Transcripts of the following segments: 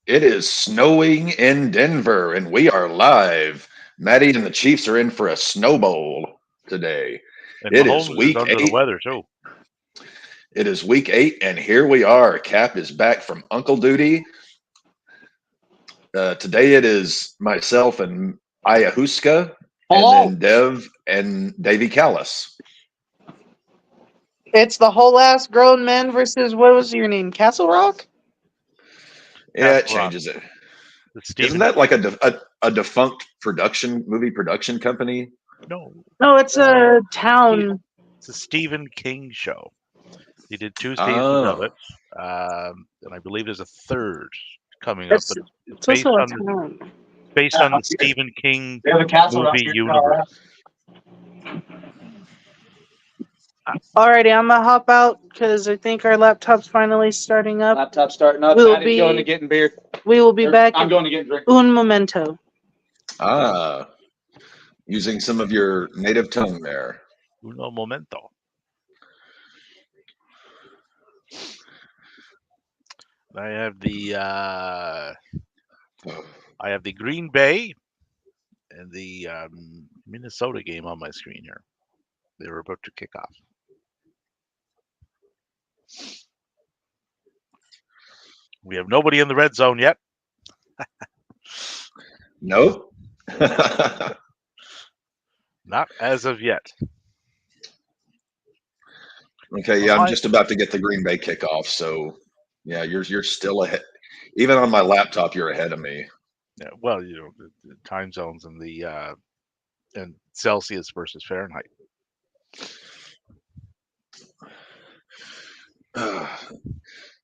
It is snowing in Denver, and we are live. Maddie and the Chiefs are in for a snow bowl today. And It is Mahomes is week under the 8. weather too. It is week 8, and here we are. Cap is back from Uncle Duty. Today it is myself and Ayahuasca, and Hello. then Dev and Davy Callis. It's the whole ass grown men versus what was your name? Castle Rock? Yeah, it Castle Rock. changes it. The Isn't Stephen that like a defunct movie production company? No, No, it's a town. it's a Stephen King show. He did 2 seasons of Oh, it, and I believe there's a third coming up. It's But it's it's based also a on town. the Stephen King They have a castle around movie here, universe. Alrighty, I'm gonna hop out because I think our laptop's finally starting up. Laptop starting up. We'll Maddie's going to be getting beer. we will be back I'm in going to get drink. un momento. using some of your native tongue there. Uno momento. I have the Green Bay and the Minnesota game on my screen here. They were about to kick off. We have nobody in the red zone yet. Nope. Not as of yet. Okay, yeah, I'm just about to get the Green Bay kickoff, so yeah, you're still ahead. Even on my laptop, you're ahead of me. Yeah, well, the time zones and the and Celsius versus Fahrenheit.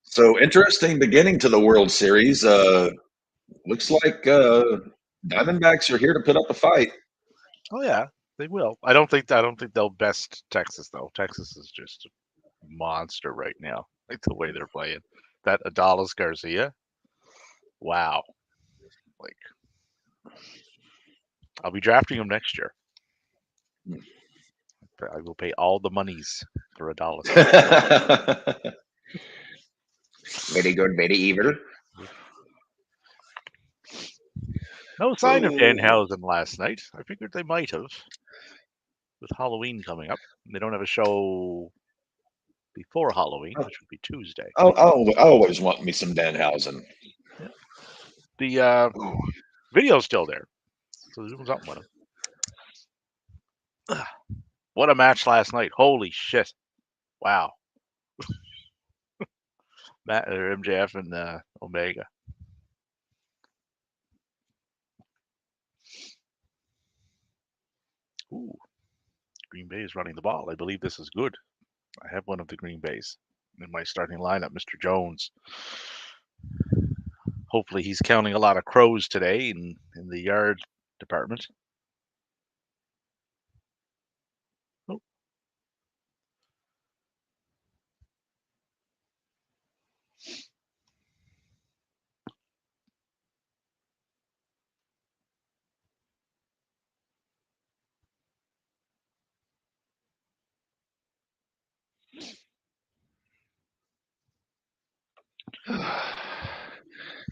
So interesting beginning to the World Series. Looks like Diamondbacks are here to put up a fight. Oh yeah, they will. I don't think they'll best Texas though. Texas is just a monster right now. Like the way they're playing. That Adalis Garcia. Wow. Like I'll be drafting him next year. I will pay all the monies for Adalis. Very good, very evil. No sign of Danhausen last night. I figured they might have. With Halloween coming up. They don't have a show before Halloween, which would be Tuesday. I always want me some Danhausen. Yeah. The video's still there. So they're doing something with him. What a match last night. Holy shit. Wow. Matt or MJF and Omega. Ooh. Green Bay is running the ball. I believe this is good. I have one of the Green Bays in my starting lineup, Mr. Jones. Hopefully he's counting a lot of crows today in the yard department. Oh.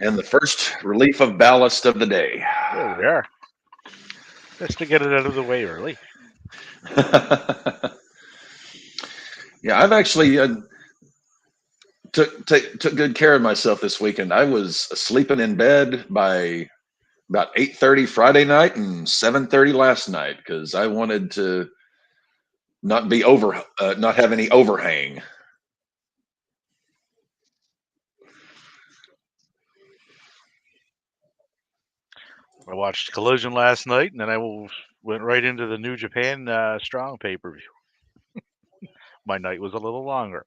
And the first relief of ballast of the day. There we are. Just to get it out of the way early. Yeah, I've actually took good care of myself this weekend. I was sleeping in bed by about 8:30 Friday night and 7:30 last night because I wanted to not have any overhang. I watched Collision last night, and then I went right into the New Japan Strong pay-per-view. My night was a little longer.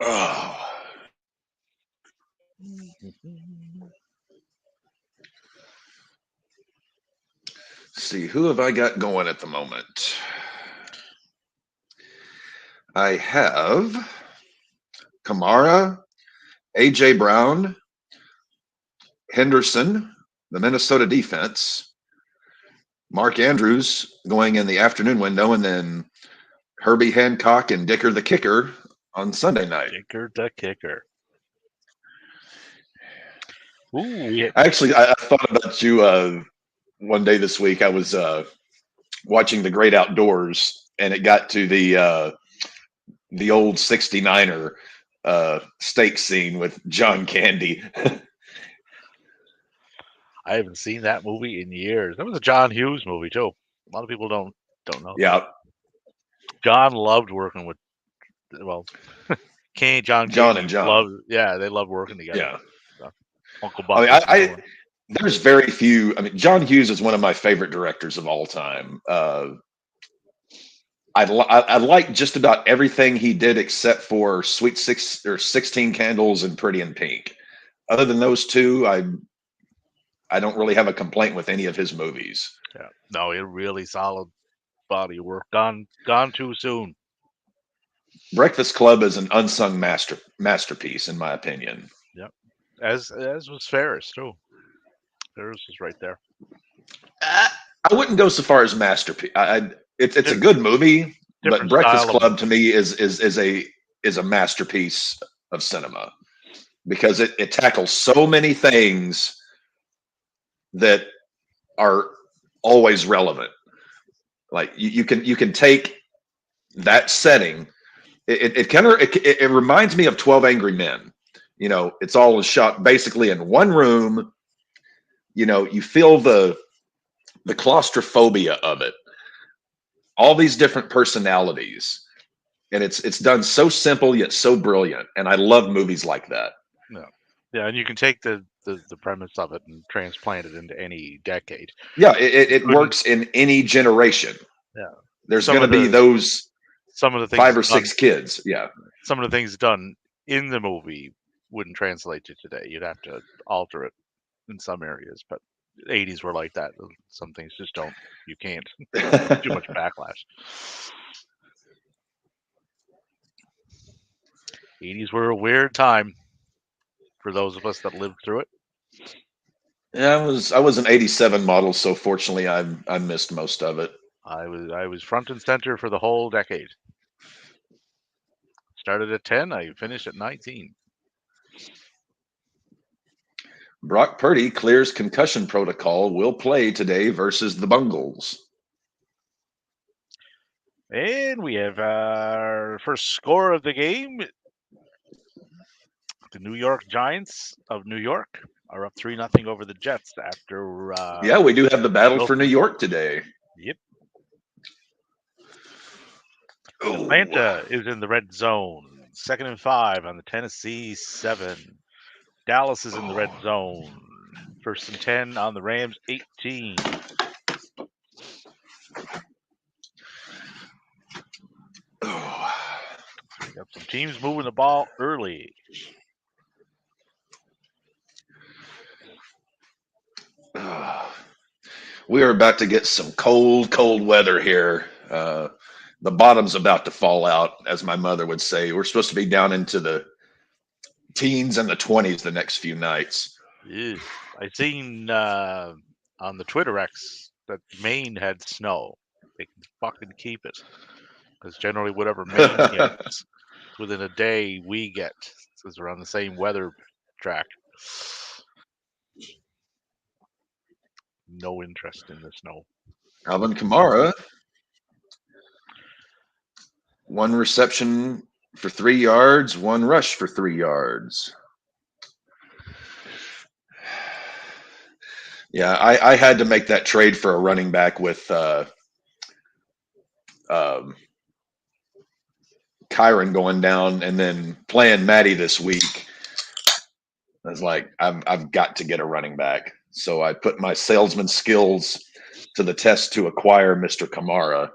Oh. See, who have I got going at the moment? I have Kamara, AJ Brown, Henderson, the Minnesota defense, Mark Andrews going in the afternoon window, and then Herbie Hancock and Dicker the Kicker on Sunday night. Dicker the Kicker. Ooh, yeah. Actually, I thought about you one day this week. I was watching The Great Outdoors, and it got to the old 69er steak scene with John Candy. I haven't seen that movie in years. That was a John Hughes movie too. A lot of people don't know. Yeah, John loved working with John John Candy and John. they loved working together. Yeah. So, Uncle I Buck. mean, there's very few. I mean, John Hughes is one of my favorite directors of all time. I like just about everything he did except for Sweet 16 Candles and Pretty in Pink. Other than those two, I don't really have a complaint with any of his movies. Yeah. No, a really solid body of work. Gone too soon. Breakfast Club is an unsung masterpiece, in my opinion. Yep. As was Ferris too. Ferris is right there. I wouldn't go so far as masterpiece. It's a good movie, but Breakfast Club to me is a masterpiece of cinema because it tackles so many things that are always relevant. Like you can take that setting. It reminds me of 12 Angry Men. You know, it's all shot basically in one room. You know, you feel the claustrophobia of it. All these different personalities, and it's done so simple yet so brilliant. And I love movies like that. Yeah, and you can take the premise of it and transplant it into any decade. Yeah, it works in any generation. Yeah, there's going to be those some of the things 5 or 6 kids. Yeah, some of the things done in the movie wouldn't translate to today. You'd have to alter it in some areas, but 80s were like that. Some things just don't. You can't. Too much backlash. 80s were a weird time for those of us that lived through it. Yeah, I was an 87 model, so fortunately I missed most of it. I was front and center for the whole decade. Started at 10, I finished at 19. Brock Purdy clears concussion protocol, will play today versus the Bungles. And we have our first score of the game. The New York Giants of New York are up 3-0 over the Jets after. Yeah, we do have the battle for New York today. Yep. Atlanta is in the red zone. 2nd and 5 on the Tennessee 7. Dallas is in the red zone. 1st and 10 on the Rams 18. We got some teams moving the ball early. We are about to get some cold weather here. The bottom's about to fall out, as my mother would say. We're supposed to be down into the teens and the 20s the next few nights. Yeah. I seen on the Twitter X that Maine had snow. They can fucking keep it. Because generally whatever Maine gets, within a day we get. Because we're on the same weather track. No interest in the snow. Alvin Kamara, 1 reception for 3 yards, 1 rush for 3 yards. Yeah, I had to make that trade for a running back with Kyron going down and then playing Maddie this week. I was like, I've got to get a running back. So I put my salesman skills to the test to acquire Mr. Kamara.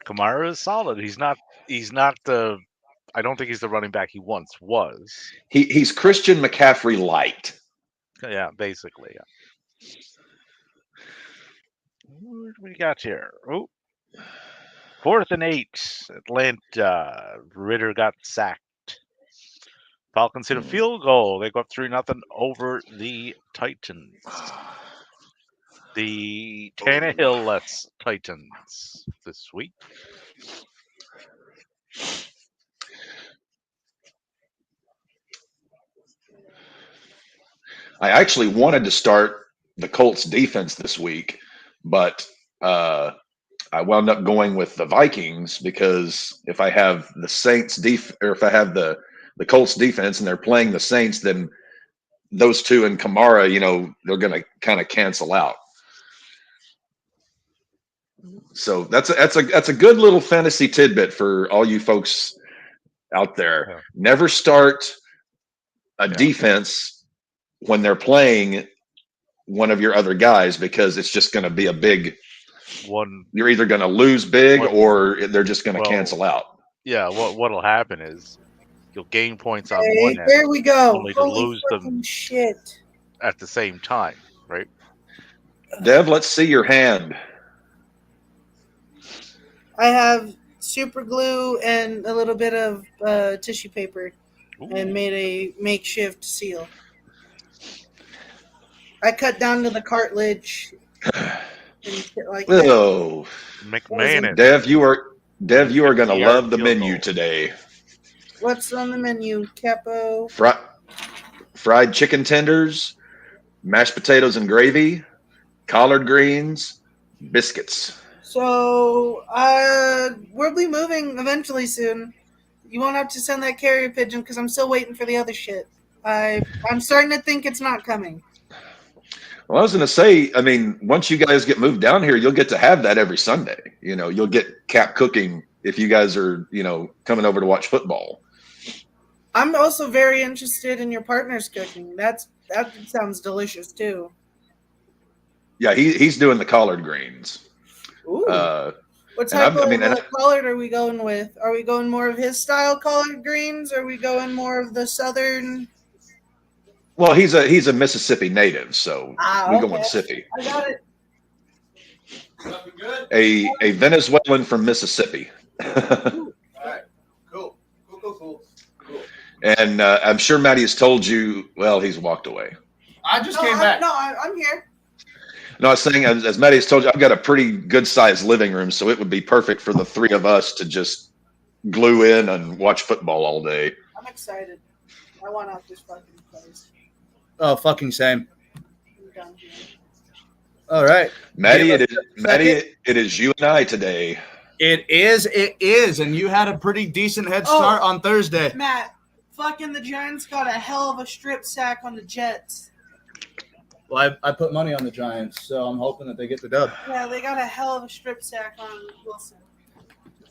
Kamara is solid. He's not the. I don't think he's the running back he once was. He's Christian McCaffrey light. Yeah, basically. Yeah. What do we got here? Oh, 4th and 8. Atlanta. Ritter got sacked. Falcons hit a field goal. They go up 3-0 over the Titans. the Tannehill-less Titans this week. I actually wanted to start the Colts defense this week, but I wound up going with the Vikings because if I have the Saints or if I have the Colts defense and they're playing the Saints, then those two and Kamara, they're going to kind of cancel out. So that's a good little fantasy tidbit for all you folks out there. Yeah. Never start a defense when they're playing one of your other guys because it's just going to be a big one. You're either going to lose big or they're just going to cancel out. Yeah, what'll happen is you'll gain points on one end. There we go. Only to lose them shit at the same time, right? Dev, let's see your hand. I have super glue and a little bit of tissue paper. Ooh. And made a makeshift seal. I cut down to the cartilage. Like oh, McMahon. Dev, you are going to love the menu today. What's on the menu, Capo? Fried chicken tenders, mashed potatoes and gravy, collard greens, biscuits. So we'll be moving eventually soon. You won't have to send that carrier pigeon because I'm still waiting for the other shit. I'm starting to think it's not coming. Well, I was going to say, I mean, once you guys get moved down here, you'll get to have that every Sunday. You'll get Cap cooking if you guys are, coming over to watch football. I'm also very interested in your partner's cooking. That sounds delicious too. Yeah, he's doing the collard greens. Ooh. What type of collard are we going with? Are we going more of his style collard greens? Or are we going more of the southern? Well, he's a Mississippi native, so we go Mississippi. I got it. Good? A Venezuelan from Mississippi. All right. Cool. And I'm sure Matty has told you. Well, he's walked away. I just came back. I'm here. No, I was saying, as Matty has told you, I've got a pretty good-sized living room, so it would be perfect for the three of us to just glue in and watch football all day. I'm excited. I want out this fucking place. Oh, fucking same. All right. Matty, it is you and I today. It is, and you had a pretty decent head start on Thursday. Matt, fucking the Giants got a hell of a strip sack on the Jets. Well, I put money on the Giants, so I'm hoping that they get the dub. Yeah, they got a hell of a strip sack on Wilson.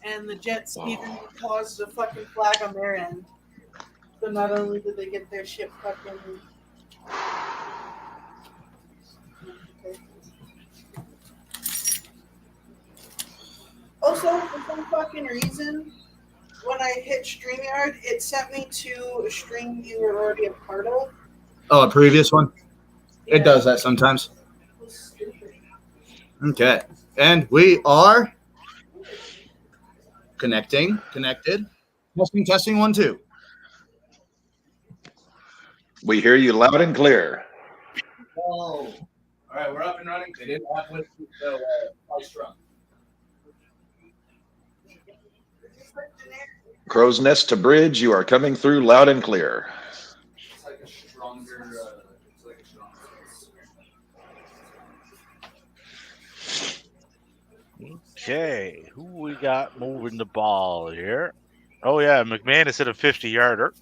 And the Jets even caused a fucking flag on their end. So not only did they get their shit fucking... Also, for some fucking reason, when I hit StreamYard, it sent me to a stream you were already a part of. Oh, a previous one? Yeah. It does that sometimes. Okay. And we are connected. Testing 1, 2. We hear you loud and clear. Oh. All right, we're up and running. They didn't have with the ice run. Crow's Nest to Bridge, you are coming through loud and clear. It's like a stronger. Okay, who we got moving the ball here? Oh yeah, McMahon hit a 50-yarder.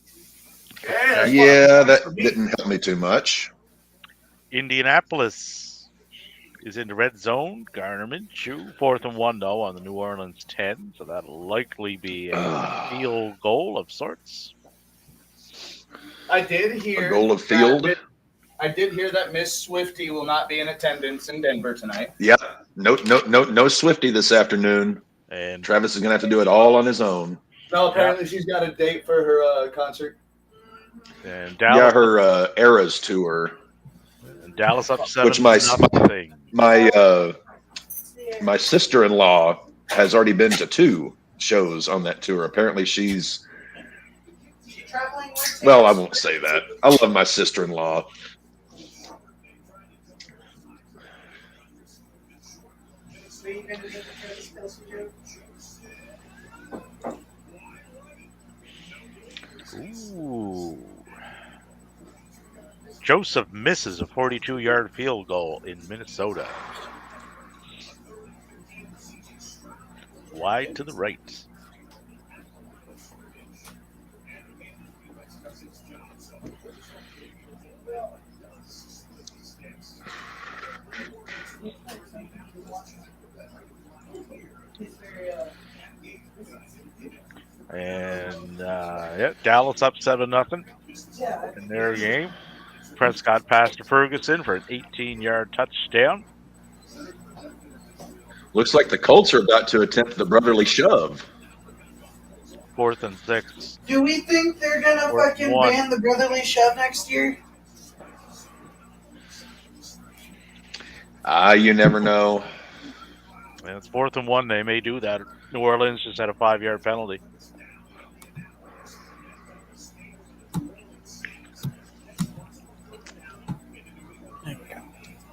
Yeah, that didn't help me too much. Indianapolis is in the red zone. Garnerman, 4th and 1 though on the New Orleans 10, so that'll likely be a field goal of sorts. I did hear a goal of field. I did hear that Miss Swifty will not be in attendance in Denver tonight. Yeah, no Swifty this afternoon. And Travis is gonna have to do it all on his own. No, apparently she's got a date for her concert. And Dallas, her Eras tour. And Dallas upset. Which my sister-in-law has already been to 2 shows on that tour. Apparently she's. Well, I won't say that. I love my sister-in-law. gonna make a Travis Kelce joke. Ooh. Joseph misses a 42-yard field goal in Minnesota. Wide to the right. And Dallas up 7-0 in their game. Prescott passed to Ferguson for an 18-yard touchdown. Looks like the Colts are about to attempt the brotherly shove. 4th and 6. Do we think they're gonna Or fucking one. ban the brotherly shove next year? You never know. And it's 4th and 1. They may do that. New Orleans just had a 5-yard penalty.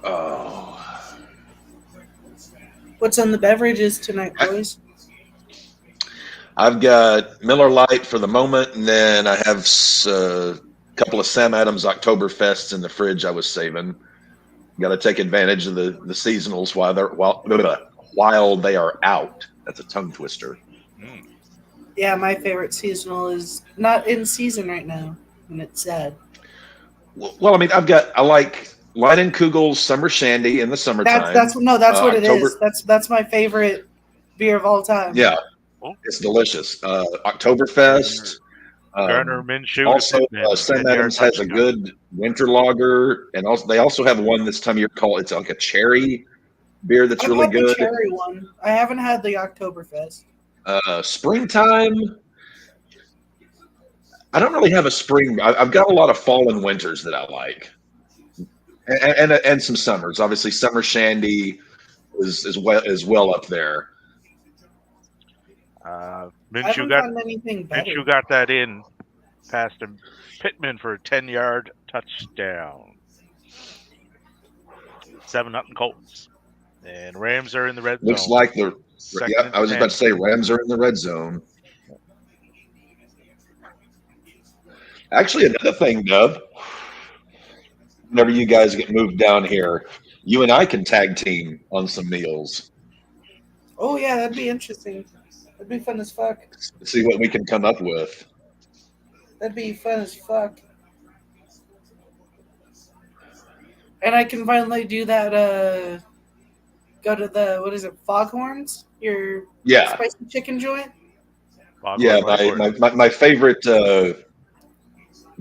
Oh. What's on the beverages tonight, boys? I've got Miller Lite for the moment, and then I have a couple of Sam Adams Oktoberfests in the fridge I was saving. Got to take advantage of the seasonals while they are out. That's a tongue twister. Yeah, my favorite seasonal is not in season right now, and it's sad. Well, I mean, I like Leinenkugel's Summer Shandy in the summertime. That's what it October- is. That's my favorite beer of all time. Yeah, it's delicious. Oktoberfest. Garner Minshew. Also, Sam Adams has a good winter lager, and they also have one this time of year called it's like a cherry beer that's really had the good. cherry one. I haven't had the Oktoberfest. Springtime. I don't really have a spring. I've got a lot of fall and winters that I like, and some summers. Obviously, Summer Shandy is well up there. Minshew got that in past him. Pittman for a 10-yard touchdown. 7-0 Colts. And Rams are in the red zone. Looks like I was about to say Rams are in the red zone. Actually, another thing, Dub, whenever you guys get moved down here, you and I can tag team on some meals. Oh, yeah, that'd be interesting. That'd be fun as fuck. See what we can come up with. That'd be fun as fuck. And I can finally do that, go to the, what is it, Foghorns? Your spicy chicken joint? My favorite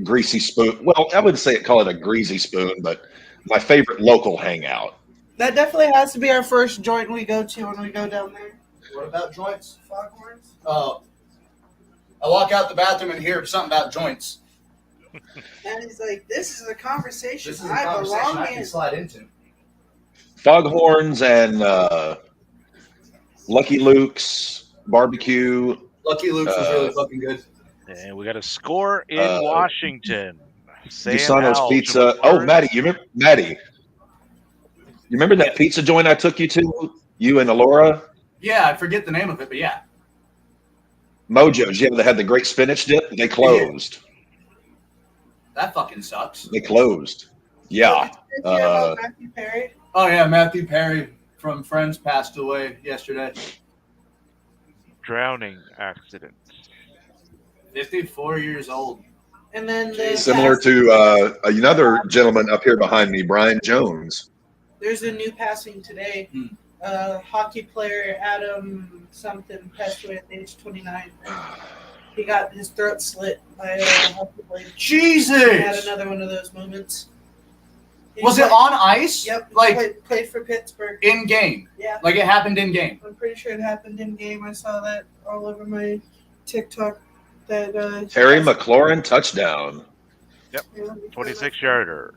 greasy spoon. Well, I wouldn't call it a greasy spoon, but my favorite local hangout. That definitely has to be our first joint we go to when we go down there. What about joints? Foghorns? Oh. I walk out the bathroom and hear something about joints. And he's like, this is a conversation I belong can in. slide into. Foghorns and Lucky Luke's barbecue. Lucky Luke's was really fucking good. And we got a score in Washington. Gisano's Pizza. Oh, Maddie, you remember that pizza joint I took you to? You and Alora? Yeah, I forget the name of it, but yeah. Mojo's. Yeah, they had the great spinach dip. They closed. That fucking sucks. They closed. Yeah. Matthew Perry? Oh, yeah, Matthew Perry from Friends passed away yesterday. Drowning accident. 54 years old. And then similar to another gentleman up here behind me, Brian Jones. There's a new passing today. Hockey player Adam something passed away at age 29. He got his throat slit by a hockey player. Jesus! He had another one of those moments. Was it on ice? Yep. Like played for Pittsburgh. In game. Yeah. Like it happened in game. I'm pretty sure it happened in game. I saw that all over my TikTok. Terry McLaurin touchdown. Yep. 26-yarder.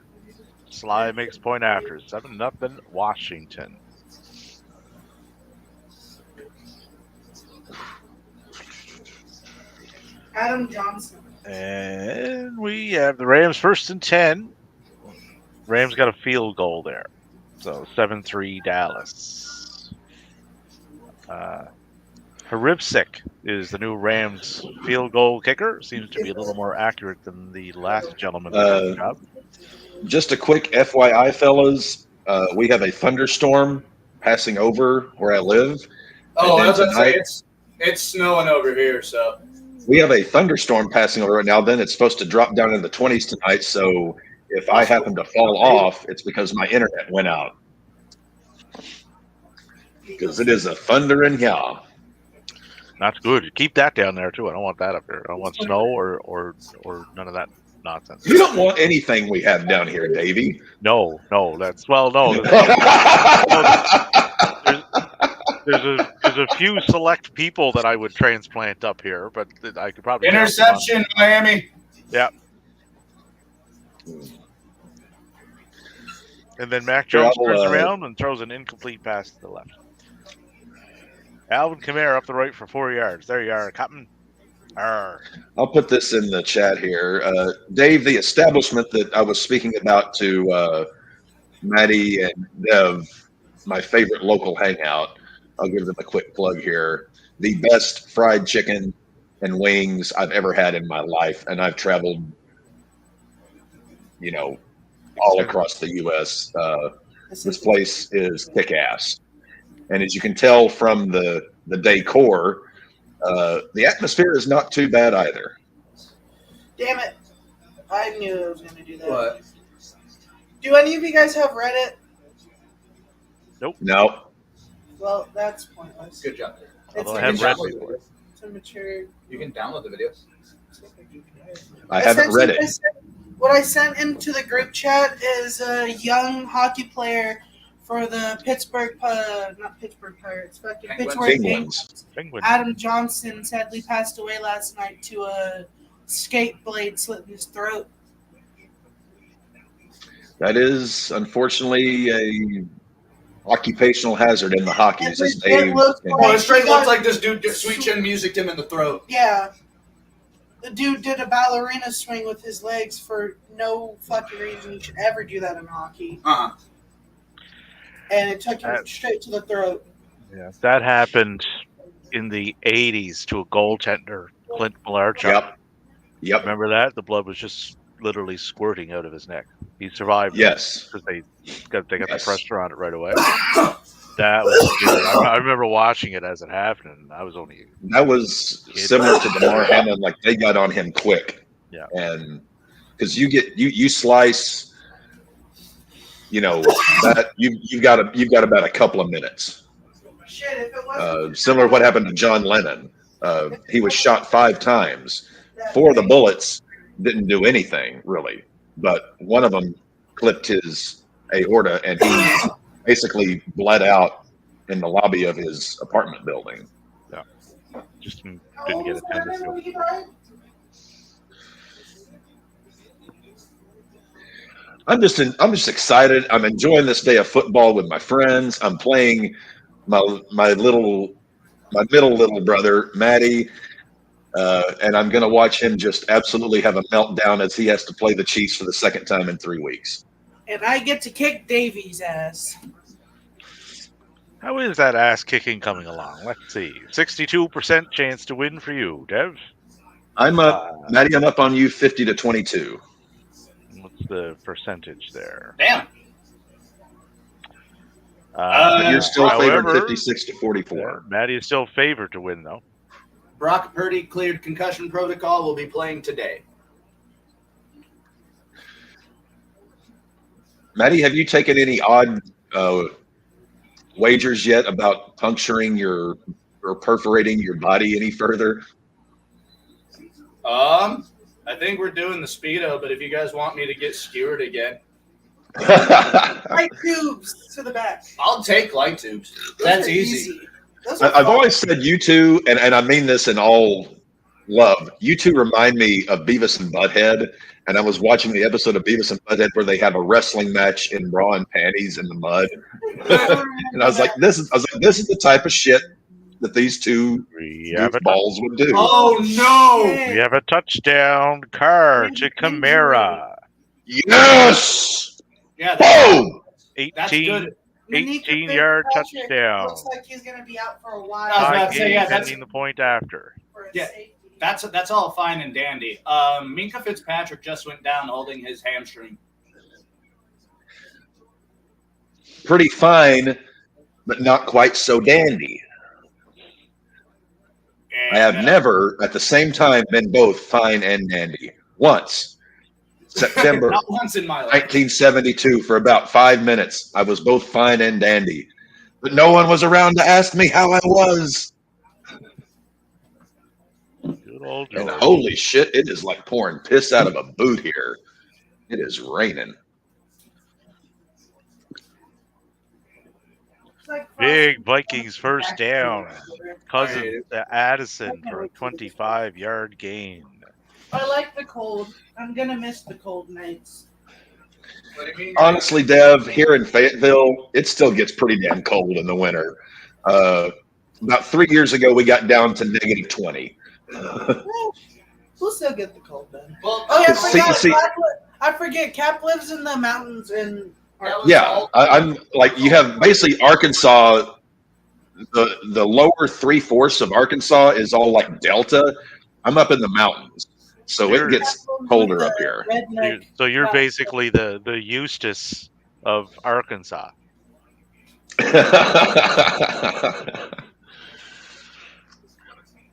Sly makes point after. 7-0 Washington. Adam Johnson. And we have the Rams 1st and 10. Rams got a field goal there. So 7-3 Dallas. Haribsik is the new Rams field goal kicker. Seems to be a little more accurate than the last gentleman who did the job. Just a quick FYI, fellas. We have a thunderstorm passing over where I live. Oh, And I was then going to say, tonight- it's snowing over here, so. We have a thunderstorm passing over right now. Then it's supposed to drop down in the 20s tonight. So if I happen to fall off, it's because my internet went out. Because it is a thundering yeah. That's good. Keep that down there too. I don't want that up here. I don't want snow or none of that nonsense. You don't want anything we have down here, Davey. No. That's no. There's a few select people that I would transplant up here, but I could probably Interception, Miami. Yeah. And then Mac Jones turns around and throws an incomplete pass to the left. Alvin Kamara up the right for 4 yards. There you are, Captain. I'll put this in the chat here. Dave, the establishment that I was speaking about to Maddie and Dev, my favorite local hangout, I'll give them a quick plug here. The best fried chicken and wings I've ever had in my life. And I've traveled, all across the U.S. This place is kick-ass. And as you can tell from the decor, the atmosphere is not too bad either. Damn it. I knew I was going to do that. What? Do any of you guys have Reddit? Nope. No. Well, that's pointless. Good job. Although I have read before. It's immature. You can download the videos. I haven't read it. What I sent into the group chat is a young hockey player for the not Pittsburgh Pirates, fucking Pittsburgh Penguins. Penguin. Adam Johnson sadly passed away last night to a skate blade slit in his throat. That is unfortunately a occupational hazard in the hockeys. As It Dave looks can- like- Well, it straight looks like this dude sweet chin music him in the throat. Yeah. The dude did a ballerina swing with his legs for no fucking reason. You should ever do that in hockey. Uh-huh. And it took him straight to the throat. Yeah, that happened in the 80s to a goaltender, Clint Malarchuk. Yep. Remember that? The blood was just literally squirting out of his neck. He survived. Yes. Because they got the Yes. pressure on it right away. That was good. I remember watching it as it happened, and I was only... That was similar to DeMar Hamlin. Like they got on him quick. Yeah. And because you slice, that you've got about a couple of minutes. Shit, if it wasn't Similar to what happened to John Lennon. He was shot 5 times. 4 of the bullets didn't do anything really, but one of them clipped his aorta, and he basically bled out in the lobby of his apartment building. Yeah. Just didn't get attended to. I'm just excited. I'm enjoying this day of football with my friends. I'm playing my middle little brother, Maddie, and I'm going to watch him just absolutely have a meltdown as he has to play the Chiefs for the second time in 3 weeks. And I get to kick Davy's ass. How is that ass kicking coming along? Let's see. 62% chance to win for you, Dev. I'm up, Maddie. I'm up on you, 50-22. What's the percentage there? Damn. But you're still favored however, 56-44. Maddie is still favored to win, though. Brock Purdy cleared concussion protocol, will be playing today. Maddie, have you taken any odd wagers yet about puncturing or perforating your body any further? I think we're doing the Speedo, but if you guys want me to get skewered again, Light tubes to the back. I'll take light tubes. Those That's are easy. Those are I've fun. always said you two, and I mean this in all love, you two remind me of Beavis and Butthead. And I was watching the episode of Beavis and Butthead where they have a wrestling match in bra and panties in the mud. And I was like, this is the type of shit that these two balls would do. Oh no! We have a touchdown car to Kamara. Yes! Yeah, Boom! that's 18, good. Manika 18-yard Fitzpatrick touchdown. Looks like he's going to be out for a while. I was about Tie to say, game yeah, that's- pending the point after. For a Yeah. safety. That's all fine and dandy. Minka Fitzpatrick just went down holding his hamstring. Pretty fine, but not quite so dandy. I have never at the same time been both fine and dandy. Once, September Not once in my life. 1972, for about 5 minutes, I was both fine and dandy, but no one was around to ask me how I was. Good old And George. holy shit, it is like pouring piss out of a boot here. It is raining. It's like Big frosting. Vikings first down. Cousins to Addison for a 25-yard gain. I like the cold. I'm going to miss the cold nights. What do you mean? Honestly, Dev, here in Fayetteville, it still gets pretty damn cold in the winter. About 3 years ago, we got down to negative 20. We'll still get the cold then. Well, Oh, yeah, See- I forget. Cap lives in the mountains in Yeah, I'm like, you have basically Arkansas, the lower 3/4 of Arkansas is all like Delta. I'm up in the mountains, so it gets colder up here. Redneck. So you're basically the Eustis of Arkansas.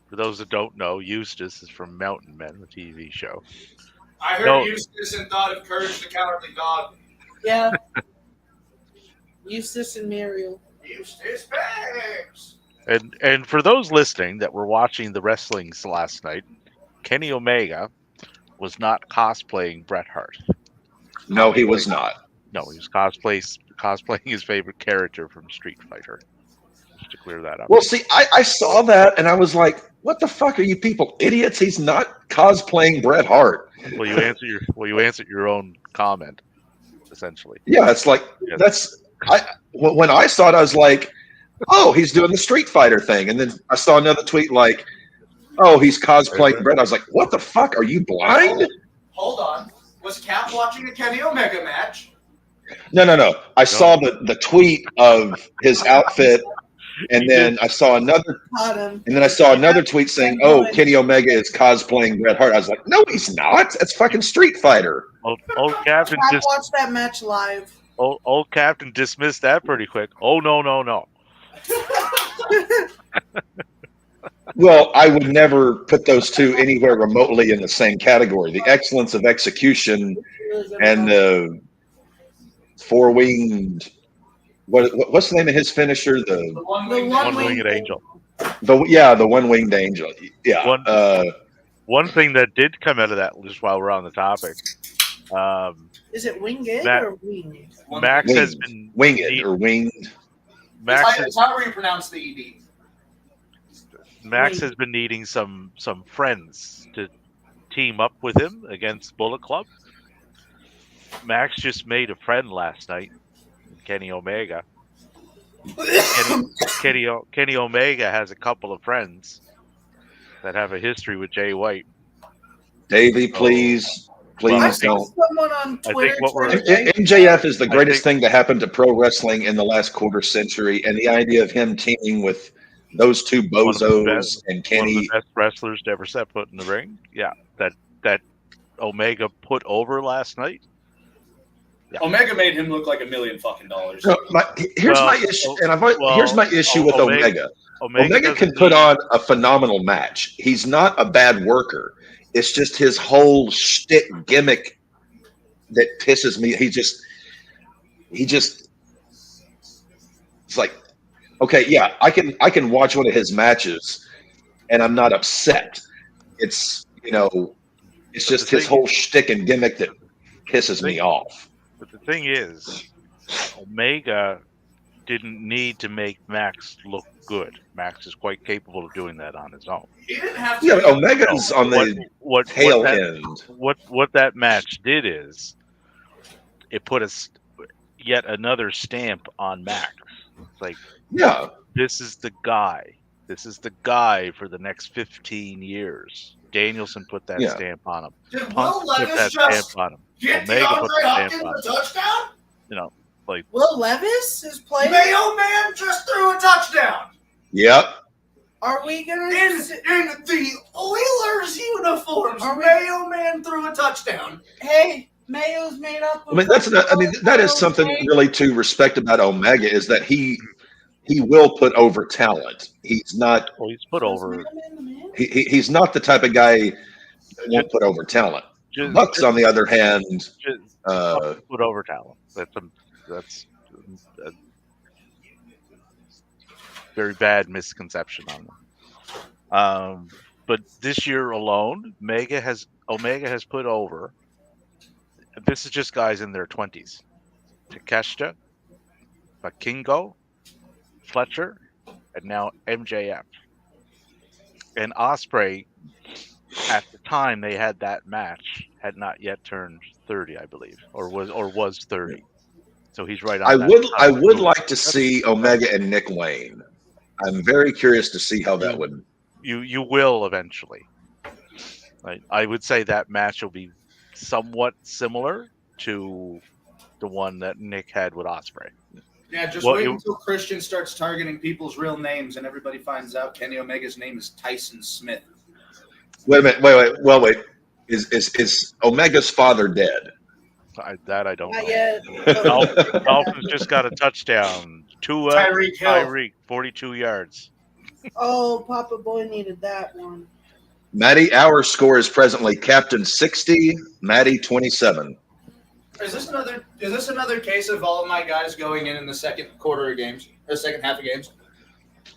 For those that don't know, Eustace is from Mountain Men, the TV show. I heard No. Eustace and thought of Courage the Cowardly Dog. Yeah. Eustace and Muriel. Eustace Babes. And for those listening that were watching the wrestlings last night, Kenny Omega was not cosplaying Bret Hart. No, he was not. No, he was cosplaying his favorite character from Street Fighter. Just to clear that up. Well, see, I saw that and I was like, "What the fuck are you people idiots? He's not cosplaying Bret Hart." Well, you answered your own comment, essentially. Yeah, it's like Yes. when I saw it, I was like, "Oh, he's doing the Street Fighter thing," and then I saw another tweet like, "Oh, he's cosplaying Bret." I was like, "What the fuck? Are you blind?" Hold on. Was Cap watching a Kenny Omega match? No. I saw the tweet of his outfit, and then I saw another, Caught him. and then I saw another tweet saying, "Oh, Kenny Omega is cosplaying Bret Hart." I was like, "No, he's not. That's fucking Street Fighter." Old Captain I just watched that match live. old Captain dismissed that pretty quick. Oh no. Well, I would never put those two anywhere remotely in the same category. The excellence of execution and the four-winged. What's the name of his finisher? The one The wing. One-winged angel. The one-winged angel. Yeah. One thing that did come out of that, just while we're on the topic, Is it Winged Matt- or Winged? Max has been winged or winged. Max However you pronounce the ED. has been needing some friends to team up with him against Bullet Club. Max just made a friend last night, Kenny Omega. Kenny Omega has a couple of friends that have a history with Jay White. Davey, please I saw don't. someone on Twitter. what we're- trying to- MJF is the greatest think- thing to happen to pro wrestling in the last quarter century, and the idea of him teaming with those two One of the bozos best- and One of Kenny. the best wrestlers to ever set foot in the ring. Yeah, that Omega put over last night. Omega made him look like $1 million fucking dollars. No, here's Well, my issue, and well, here's my issue with Omega. Omega doesn't can put need- on a phenomenal match. He's not a bad worker. It's just his whole shtick gimmick that pisses me. He just. It's like, okay, yeah, I can watch one of his matches, and I'm not upset. It's it's just his whole shtick and gimmick that pisses me off. But the thing is, Omega didn't need to make Max look good. Max is quite capable of doing that on his own. He didn't have to. Yeah, Omega's on the What tail that, end. What that match did is it put yet another stamp on Max. It's like, Yeah. this is the guy. This is the guy for the next 15 years. Danielson put that Yeah. stamp on him. Did Punk Will put that Levis stamp just on him. get Omega put DeAndre the stamp Hopkins on a touchdown? Like, Will Levis is playing. Mayo Man just threw a touchdown Yep. Are we gonna? in the Oilers uniforms. Are we- Mayo Man threw a touchdown. Hey, Mayo's made up. I mean, that is something really to respect about Omega is that he will put over talent. He's not well, he's put over. he's not the type of guy that won't put over talent. Bucks, on the other hand, Put over talent. That's a very bad misconception on them. But this year alone, Omega has put over. This is just guys in their 20s. Takeshita, Bakingo, Fletcher, and now MJF. And Ospreay, at the time they had that match, had not yet turned 30, I believe, or was 30. So he's right on. I would like to see Omega and Nick Wayne. I'm very curious to see how that would. You will eventually. I would say that match will be somewhat similar to the one that Nick had with Ospreay. Yeah, just wait until Christian starts targeting people's real names and everybody finds out Kenny Omega's name is Tyson Smith. Wait a minute. Wait. Is Omega's father dead? I don't Not know. yet. Dolphins just got a touchdown. Tyreek Hill. Tyreek, 42 yards. Oh, Papa Boy needed that one. Maddie, our score is presently Captain 60, Maddie 27. Is this another case of all of my guys going in the second quarter of games, or second half of games?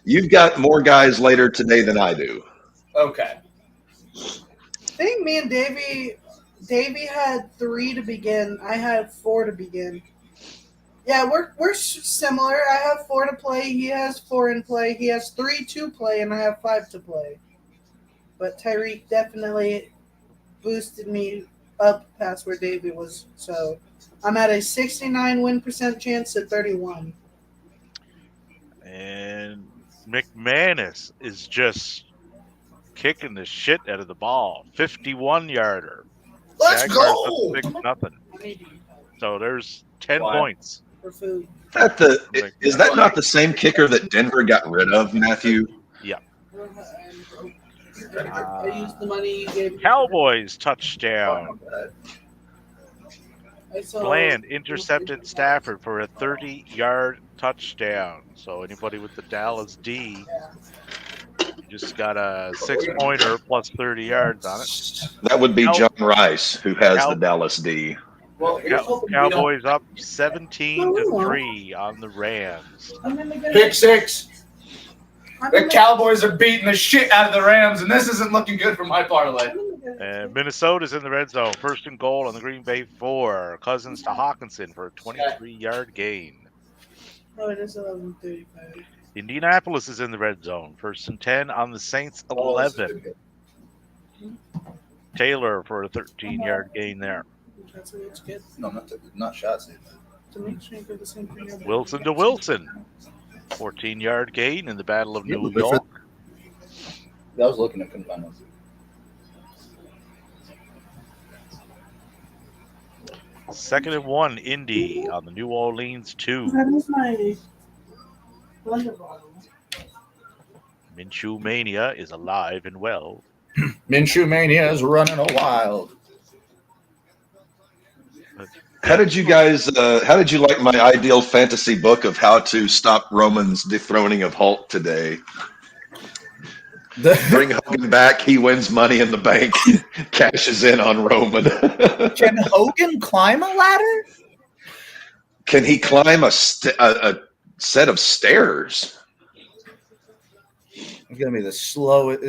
You've got more guys later today than I do. Okay. I think me and Davey had 3 to begin. I had 4 to begin. Yeah, we're similar. I have 4 to play. He has 4 in play. He has 3 to play, and I have 5 to play. But Tyreek definitely boosted me up past where Davey was. So I'm at a 69 win percent chance at 31. And McManus is just kicking the shit out of the ball. 51-yarder. Let's go! 6-0. So there's 10 points. For food. Is that not the same kicker that Denver got rid of, Matthew? Yeah. I used the money you gave me. Cowboys touchdown. Bland intercepted Stafford for a 30-yard touchdown. So anybody with the Dallas D, you just got a 6-pointer plus 30 yards on it. That would be John Rice, who has the Dallas D. Well, Cowboys up 17-3 on the Rams. Pick 6. The Cowboys are beating the shit out of the Rams, and this isn't looking good for my parlay. And Minnesota's in the red zone. First and goal on the Green Bay 4. Cousins to Hawkinson for a 23-yard gain. Oh, it is 11:35. Indianapolis is in the red zone. First and 10 on the Saints 11. Taylor for a 13-yard gain there. No, not shots. Wilson to Wilson. 14-yard gain in the Battle of New York. I was looking at couldn't find one. Second and 1, Indy on the New Orleans 2. That is my blender bottle. Minshew Mania is alive and well. Minshew Mania is running a wild. How did you like my ideal fantasy book of how to stop Roman's dethroning of Hulk today? Bring Hogan back, he wins Money in the Bank, cashes in on Roman. Can Hogan climb a ladder? Can he climb a set of stairs? It's going to be the slowest.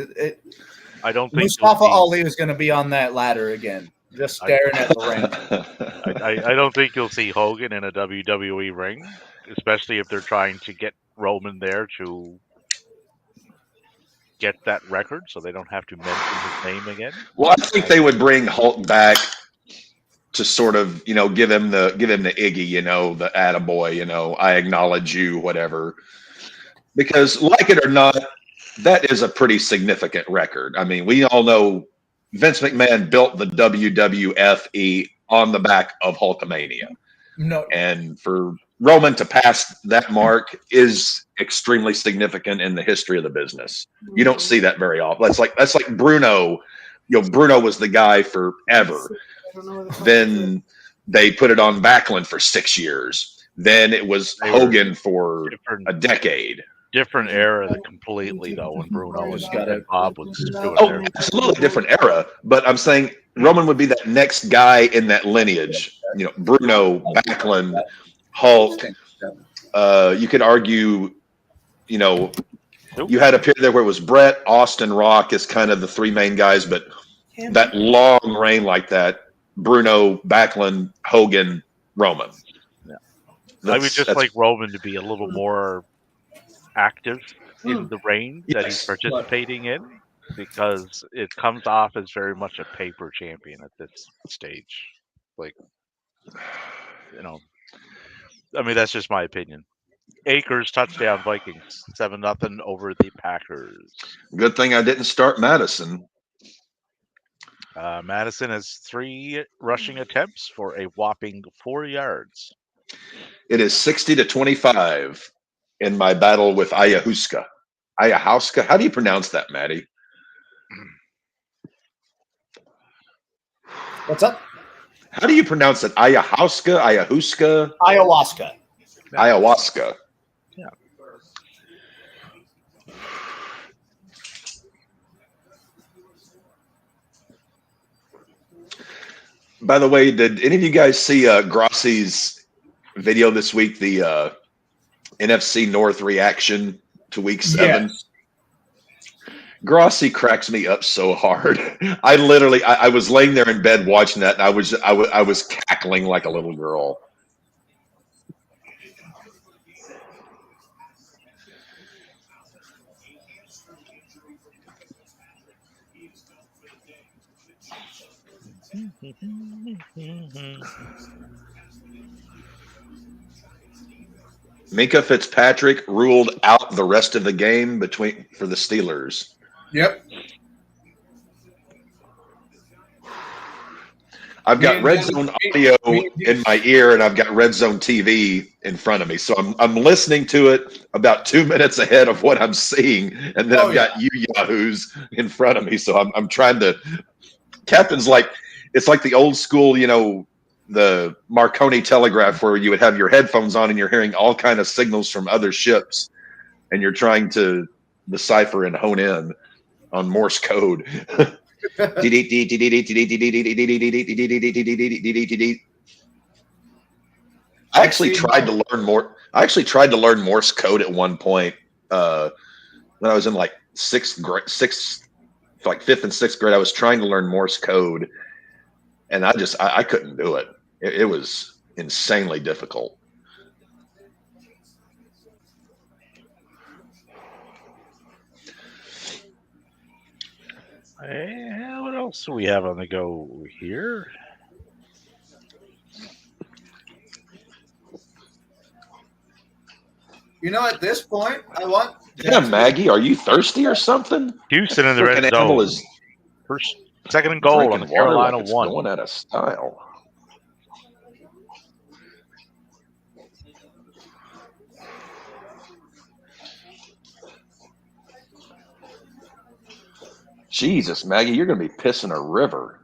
I don't think Mustafa Ali is going to be on that ladder again, just staring at the ring. I don't think you'll see Hogan in a WWE ring, especially if they're trying to get Roman there to get that record, so they don't have to mention his name again. Well, I think they would bring Hulk back to sort of, give him the Iggy, the attaboy, I acknowledge you, whatever. Because like it or not, that is a pretty significant record. I mean, we all know Vince McMahon built the WWFE on the back of Hulkamania. No. And for Roman to pass that mark is extremely significant in the history of the business. You don't see that very often. That's like Bruno. Bruno was the guy forever. Then they put it on Backlund for 6 years. Then it was Hogan for a decade. Different era completely, though, when Bruno was Bob was doing it. Absolutely different era. But I'm saying Roman would be that next guy in that lineage. Bruno, Backlund, Hulk. You could argue, you had a period there where it was Brett, Austin, Rock as kind of the three main guys, but that long reign like that, Bruno, Backlund, Hogan, Roman. Yeah. I would just like Roman to be a little more active in the reign that he's participating in, because it comes off as very much a paper champion at this stage. I mean, that's just my opinion. Akers touchdown, Vikings 7-0 over the Packers. Good thing I didn't start Madison. Madison has 3 rushing attempts for a whopping 4 yards. It is 60-25 in my battle with Ayahuasca. Ayahuasca? How do you pronounce that, Maddie? What's up? How do you pronounce it? Ayahuasca? Ayahuasca? Ayahuasca. Ayahuasca. Yeah. By the way, did any of you guys see Grossi's video this week, the NFC North reaction to Week 7? Yes. Grossi cracks me up so hard. I was laying there in bed watching that, and I was cackling like a little girl. Minka Fitzpatrick ruled out the rest of the game for the Steelers. Yep. I've got RedZone audio in my ear, and I've got RedZone TV in front of me. So I'm listening to it about 2 minutes ahead of what I'm seeing, and then I've got you yahoos in front of me. So I'm trying to. Captain's it's like the old school, the Marconi telegraph, where you would have your headphones on and you're hearing all kind of signals from other ships, and you're trying to decipher and hone in on Morse code. I actually tried to learn Morse code at one point when I was in fifth and sixth grade. I was trying to learn Morse code, and I couldn't do it. It was insanely difficult. What else do we have on the go here? At this point, I want. Yeah, Maggie, are you thirsty or something? Houston in the red zone. Is First, second and goal on the Carolina one. Going out of style. Jesus, Maggie, you're going to be pissing a river.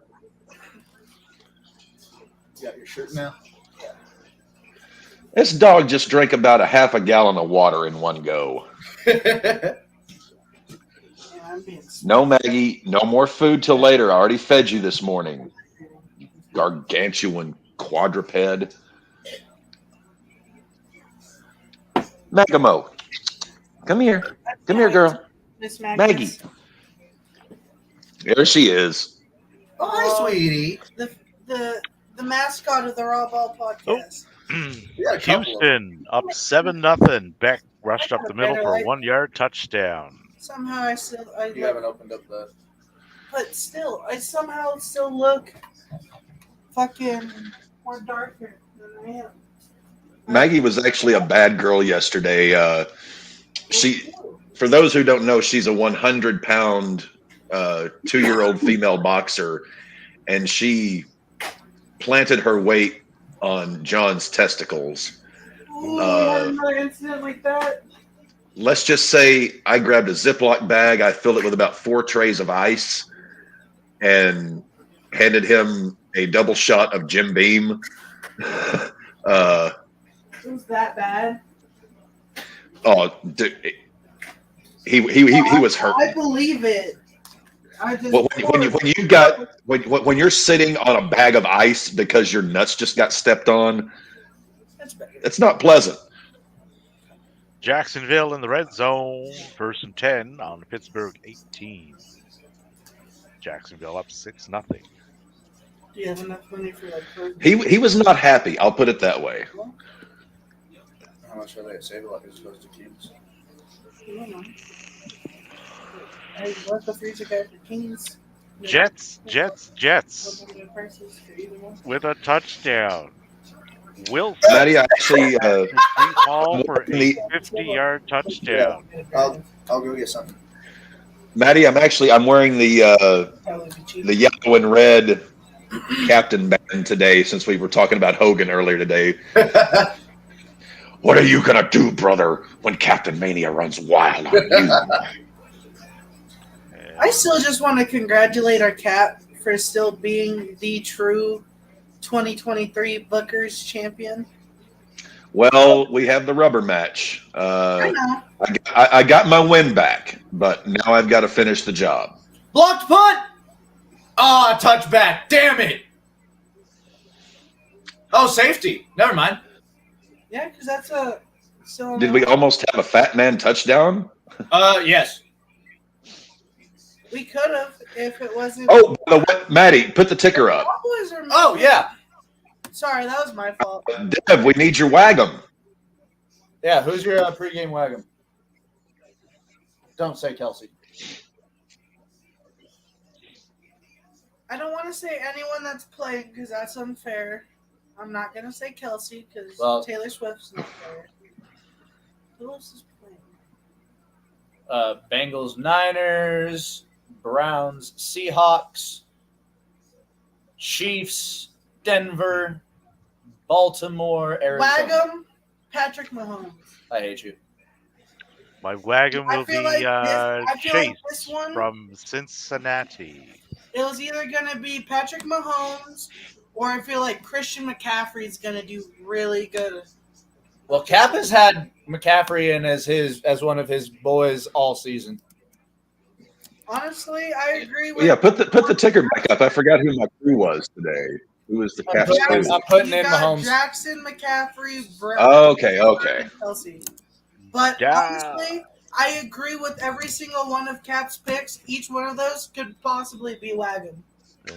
You got your shirt now? This dog just drank about a half a gallon of water in one go. No, Maggie, no more food till later. I already fed you this morning. Gargantuan quadruped. Megamo, come here. Come here, girl. Miss Maggie. There she is. Oh, hi, sweetie. The mascot of the RAWBall podcast. Houston up 7-0. Beck rushed up the middle for a 1-yard touchdown. Somehow You haven't opened up the. But still, I somehow still look fucking more darker than I am. Maggie was actually a bad girl yesterday. For those who don't know, she's a 100-pound 2-year-old female boxer, and she planted her weight on John's testicles Ooh, we had another incident like that. Let's just say I grabbed a Ziploc bag. I filled it with about 4 trays of ice and handed him a double shot of Jim Beam. It was that bad. Oh, dude, he was hurt. I believe it. When you're sitting on a bag of ice because your nuts just got stepped on, it's not pleasant. Jacksonville in the red zone, 1st and 10 on Pittsburgh 18. Jacksonville up 6-0. Do you have enough money for like? He was not happy. I'll put it that way. How much are they at Save-A-Lot as opposed to Kings? I don't know. I left the freezer guy for Kings. Jets with a touchdown. Wilson Maddie, I actually Hall for a 50-yard touchdown. I'll go get something. Maddie, I'm wearing the yellow and red captain band today since we were talking about Hogan earlier today. What are you gonna do, brother, when Captain Mania runs wild on you? I still just want to congratulate our Cap for still being the true 2023 Booker's champion. Well, we have the rubber match. I know. I got my win back, but now I've got to finish the job. Blocked punt! Oh, touchback. Damn it. Oh, safety. Never mind. Yeah, because that's a. So Did we almost have a fat man touchdown? Yes. We could have if it wasn't. Oh, by the way, Maddie, put the ticker up. Oh, yeah. Sorry, that was my fault. Dev, we need your wagum. Yeah, who's your pregame wagon? Don't say Kelsey. I don't want to say anyone that's playing because that's unfair. I'm not going to say Kelsey because Taylor Swift's not there. Who else is playing? Bengals, Niners, Browns, Seahawks, Chiefs, Denver, Baltimore, Arizona. Wagum, Patrick Mahomes. I hate you. My wagon will be Chase this one, from Cincinnati. it was either going to be Patrick Mahomes or I feel like Christian McCaffrey is going to do really good. Well, Cap has had McCaffrey in as one of his boys all season. Honestly, I agree with. Yeah, put the ticker back up. I forgot who my crew was today. Who was the captain? I'm putting in got Mahomes. Jackson, McCaffrey, Brown. Okay. Kelsey. But honestly, I agree with every single one of Cap's picks. Each one of those could possibly be wagon.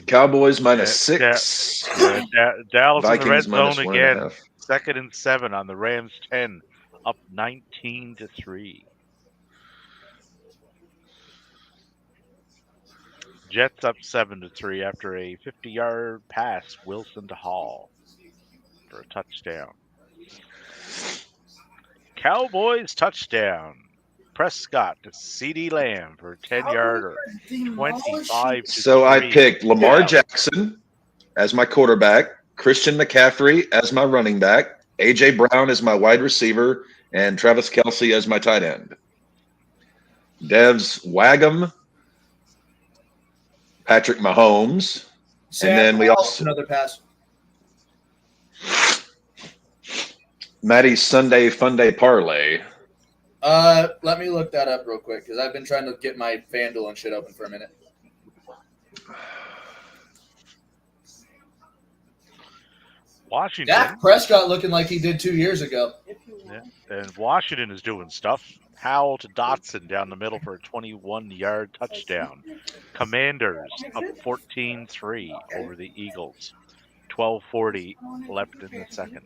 Cowboys -6. Dallas Vikings in the red zone -1.5. again. 2nd and 7 on the Rams 10, up 19-3. Jets up 7-3 after a 50-yard pass, Wilson to Hall for a touchdown. Cowboys touchdown. Prescott to CeeDee Lamb for a 10-yarder. 25-3. So I picked Lamar Jackson as my quarterback, Christian McCaffrey as my running back, A.J. Brown as my wide receiver, and Travis Kelce as my tight end. Dev's Wagum, Patrick Mahomes, and then we also another pass. Maddie's Sunday Fun Day Parlay. Let me look that up real quick because I've been trying to get my FanDuel and shit open for a minute. Washington. Dak Prescott looking like he did 2 years ago. Yeah. And Washington is doing stuff. Howell to Dotson down the middle for a 21-yard touchdown. Commanders up 14-3 over the Eagles. 12:40 left in the second.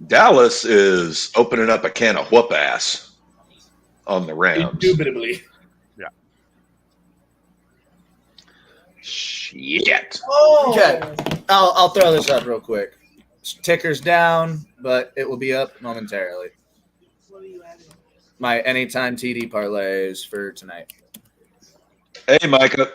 Dallas is opening up a can of whoop ass on the Rams. Indubitably. Yeah. Shit. Oh. Okay. I'll throw this up real quick. Ticker's down, but it will be up momentarily. What are you adding? My anytime TD parlays for tonight. Hey, Micah.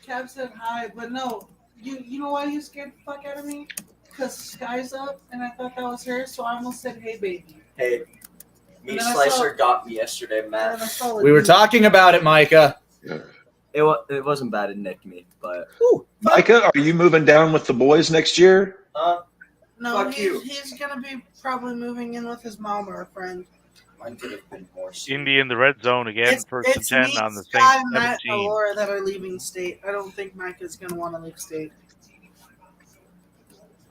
Cap said hi, but no. You know why you scared the fuck out of me? Because Sky's up, and I thought that was her, so I almost said, "Hey, baby." Hey, meat And then I slicer saw- got me yesterday, And then I Matt. saw We were talking about it, Micah. It wasn't bad. It nicked me, but Micah, are you moving down with the boys next year? No, Fuck you. he's gonna be probably moving in with his mom or a friend. mine could have been more. Indy in the red zone again, It's first and me, 10 on the Scott, Saints Matt, and 17. Laura that are leaving state. I don't think Micah's gonna want to leave state.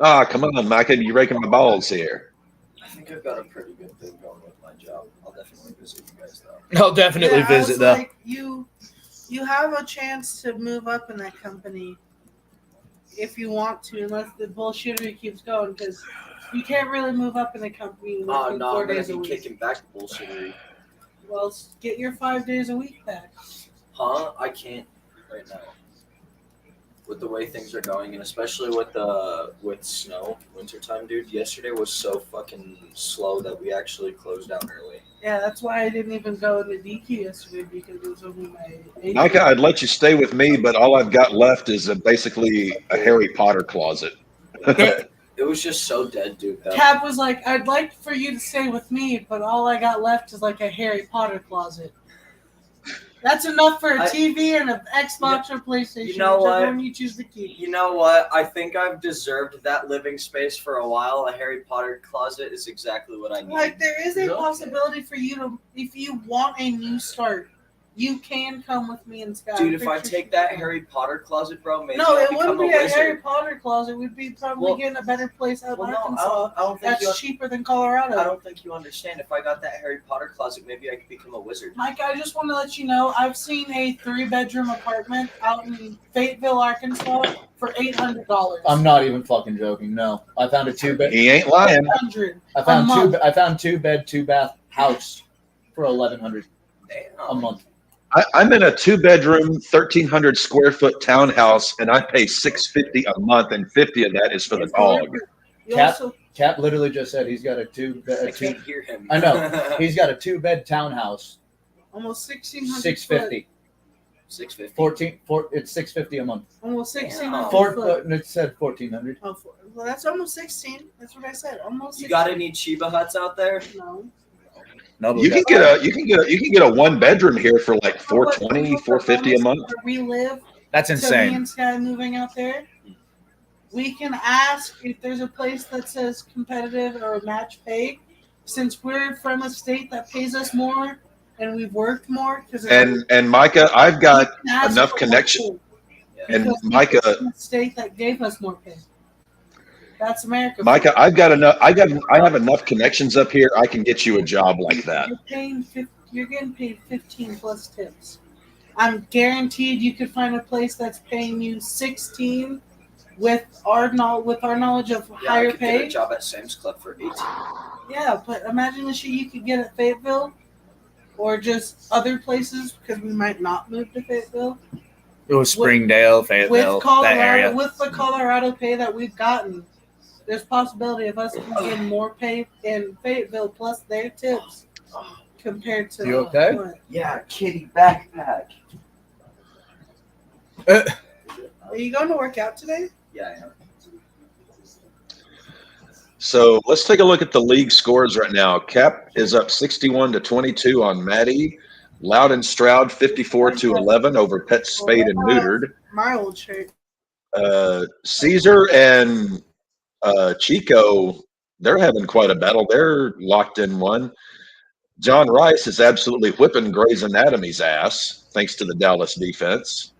Ah, come on, Micah, you're raking my balls here. I think I've got a pretty good thing going with my job. I'll definitely visit you guys though. I'll definitely Yeah, I visit was though. like, you have a chance to move up in that company if you want to, unless the bullshittery keeps going, because you can't really move up in a company Oh working no, 4 I'm gonna days a be week. kicking back the bullshittery. Well, get your 5 days a week back. Huh? I can't right now. With the way things are going, and especially with snow, wintertime, dude. Yesterday was so fucking slow that we actually closed down early. Yeah, that's why I didn't even go into DQ yesterday, because it was only my agent. Micah, I'd let you stay with me, but all I've got left is basically a Harry Potter closet. It was just so dead, dude. Cap was like, I'd like for you to stay with me, but all I got left is like a Harry Potter closet. That's enough for a TV and an Xbox or PlayStation. You know what? Whichever one you choose to keep. You know what? I think I've deserved that living space for a while. A Harry Potter closet is exactly what I need. Like, there is a Okay. possibility for you to, if you want a new start, you can come with me and Scott. Dude, if I take that Harry Potter closet, bro, maybe No, I'll it become wouldn't be a a wizard. Harry Potter closet. We'd be probably Well- getting a better place out Well, in no, Arkansas. I don't think That's cheaper than Colorado. I don't think you understand. If I got that Harry Potter closet, maybe I could become a wizard. Mike, I just want to let you know, I've seen a 3-bedroom apartment out in Fayetteville, Arkansas for $800. I'm not even fucking joking. No, I found a 2-bed. He ain't lying. $800. I found a month. I found 2-bed, 2-bath house for $1,100 Damn. a month. I'm in a 2-bedroom, 1,300 square foot townhouse, and I pay $650 a month, and 50 of that is for the dog. You Cap- also, Cap literally just said he's got a I 2-bed. can't hear him. I know. He's got a 2-bed townhouse. almost 1,600 $650. 650. It's $650 a month. Almost 1,600 Damn. foot. It said $1,400. Oh, well, that's almost 16. That's what I said. Almost. You got any Chiba huts out there? No. No, but You can get a 1-bedroom here for like $420, $450 a month. Where we live, that's to me insane. and Sky moving out there, we can ask if there's a place that says competitive or match pay, since we're from a state that pays us more and we've worked more. And Micah, I've got enough connection. And Micah, the state that gave us more pay. That's America. Micah, I have enough connections up here. I can get you a job like that. You're getting paid 15 plus tips. I'm guaranteed you could find a place that's paying you 16 with our knowledge of I higher could get a pay. job at Sam's Club for 18. Yeah, but imagine the shit you could get at Fayetteville or just other places, because we might not move to Fayetteville. It was Springdale, Fayetteville, With Colorado, that area. with the Colorado pay that we've gotten, there's possibility of us getting more pay in Fayetteville plus their tips compared to. You okay? What? Yeah, kitty backpack. Are you going to work out today? Yeah, I am. So let's take a look at the league scores right now. Cap is up 61-22 on Maddie. Loud and Stroud 54-11 over Pet Spade and Neutered. My old shirt. Caesar and Chico, they're having quite a battle. They're locked in one. John Rice is absolutely whipping Grey's Anatomy's ass, thanks to the Dallas defense.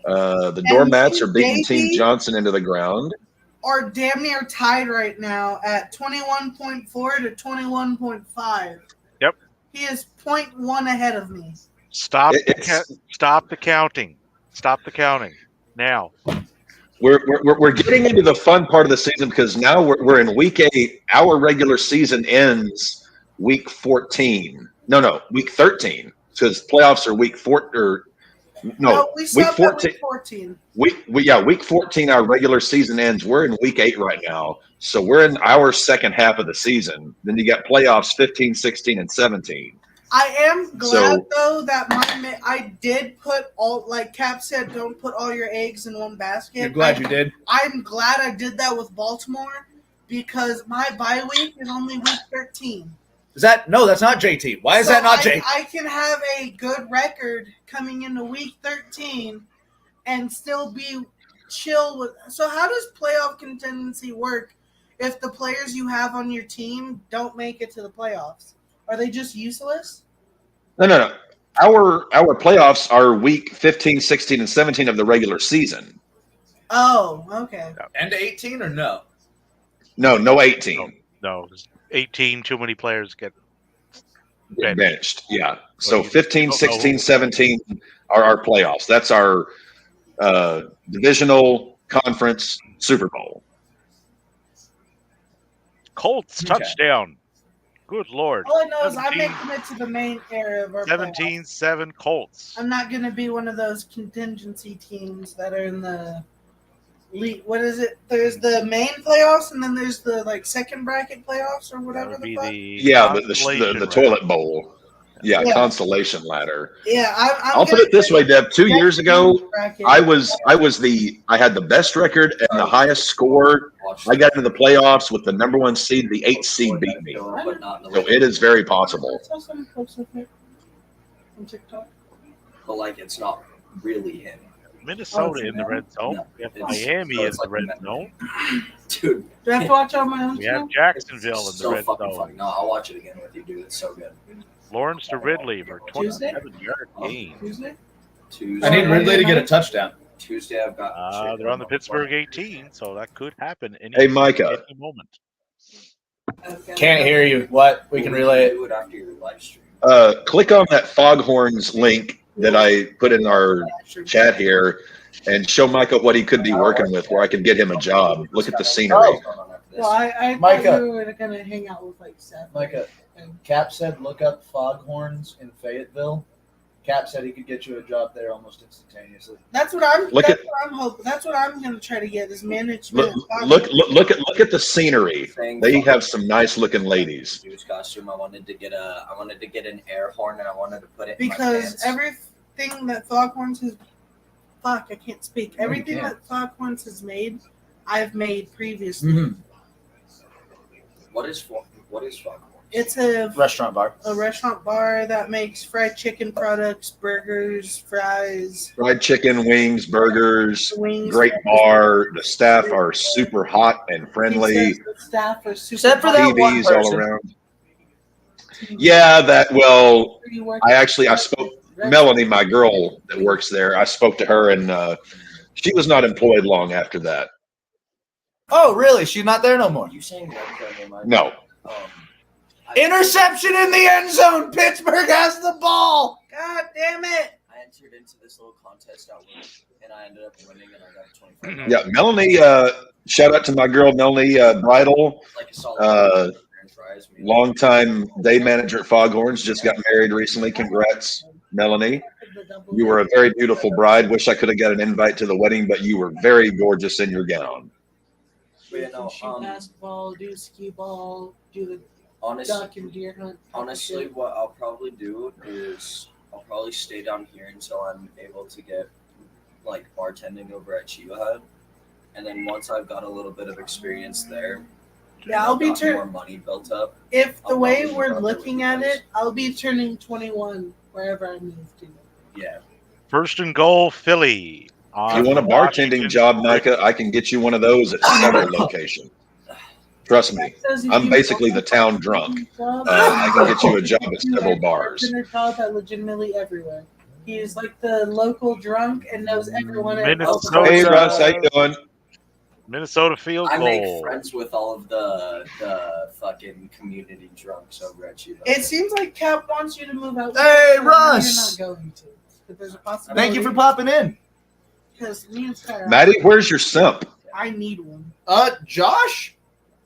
The Doormats are beating Team Johnson into the ground. Are damn near tied right now at 21.4 to 21.5. Yep. He is 0.1 ahead of me. Stop the counting. Stop the counting now. We're getting into the fun part of the season because now we're in week 8. Our regular season ends week 14. No, week 13 because playoffs are week 4 or no, we week stopped 14. at week 14. Week 14. Our regular season ends. We're in week 8 right now, so we're in our second half of the season. Then you got playoffs 15, 16, and 17. I am glad So- though that I did put all, like Cap said, don't put all your eggs in one basket. You're glad you did. I'm glad I did that with Baltimore because my bye week is only week 13. Is that no? That's not JT. Why is that not JT? I can have a good record coming into week 13 and still be chill with. So how does playoff contingency work if the players you have on your team don't make it to the playoffs? Are they just useless? No. Our playoffs are week 15, 16, and 17 of the regular season. Oh, okay. And 18 or no? No 18. No, 18. Too many players get Benched. Yeah. Well, So you 15, don't know 16, who- 17 are our playoffs. That's our divisional conference Super Bowl. Colts Okay. touchdown. Good Lord. All I know is I'm 17 making it to the main area of our playoffs. 17-7 Colts. I'm not going to be one of those contingency teams that are in the league. What is it? There's the main playoffs, and then there's the second bracket playoffs or That whatever would the be fuck. the The toilet bowl. Yeah, Yeah. consolation ladder. Yeah, I'll put it this way, Deb. 2 years ago, bracket. I had the best record and the highest score. I got into the playoffs with the number 1 seed. The 8th seed beat me. But not in the So it is very possible. I saw someone post up here on TikTok. But like, it's not really him, Minnesota in the red zone. No, We have it's- Miami so in it's the like red Met- zone. dude. Do I have to watch all my own We have stuff? Jacksonville in the So red fucking zone. funny. No, I'll watch it again with you, dude. It's so good. Lawrence to Ridley for Tuesday? 27-yard gain. Tuesday? Tuesday. I need Ridley to get a touchdown. Tuesday, I've got. They're on the Pittsburgh 18, so that could happen any, Hey, Micah. any moment. Okay. Can't hear you. What? We can relay it. Do it after your live stream. Click on that Foghorns link that I put in our chat here and show Micah what he could be working with where I could get him a job. Look at the scenery. Well, I Micah. thought you were going to hang out with Seth. Micah, Cap said look up Foghorns in Fayetteville. Cap said he could get you a job there almost instantaneously. That's what I'm. Look that's at- what I'm hoping. That's what I'm going to try to get is management. Look at the scenery. They have some nice looking ladies. Dude's costume. I wanted to get an air horn and I wanted to put it in my Because pants. everything that Foghorns has, I can't speak. Everything can't. that Foghorns has made, I've made previously. Mm-hmm. What is Foghorn? It's a Restaurant bar. restaurant bar that makes fried chicken products, burgers, fries, Fried chicken, wings, burgers, wings. great bar. The staff are super hot and friendly. He says the staff are super Except for that hot. one TVs all person. around. Yeah, I spoke Melanie, my girl that works there. I spoke to her and she was not employed long after that. Oh, really? She's not there no more. You saying that name? No. Interception in the end zone. Pittsburgh has the ball. God damn it! I entered into this little contest at work and I ended up winning and I got $25. Yeah, Melanie, shout out to my girl Melanie Bridle, Like a solid French fries. maybe. longtime day manager at Foghorns, just got married recently. Congrats, Melanie. You were a very beautiful bride. Wish I could have got an invite to the wedding, but you were very gorgeous in your gown. But you know, shoot basketball, do skee ball, do the duck and deer hunt. honestly, what I'll probably do is I'll probably stay down here until I'm able to get like bartending over at Chiba Hut, and then once I've got a little bit of experience there, Yeah, I'll be got more money built up. If the I'll way probably we're run looking those at guys. it, I'll be turning 21 wherever I move to. Yeah, First and goal, Philly. If you want a bartending job, Micah, I can get you one of those at several locations. Trust me, Says if I'm you basically want the town drunk. job, I can get you a job at several bars. bartender job at legitimately everywhere. He is like the local drunk and knows everyone at all the Minnesota. Hey, bars. Russ, how you doing? Minnesota field I make goal. friends with all of the fucking community drunks over at Chiba. It seems like Cap wants you to move out. Hey, but Russ! You're not going to. But there's a possibility. Thank you for popping in. Because me and Sky, Maddie, where's your simp? I need one. Josh?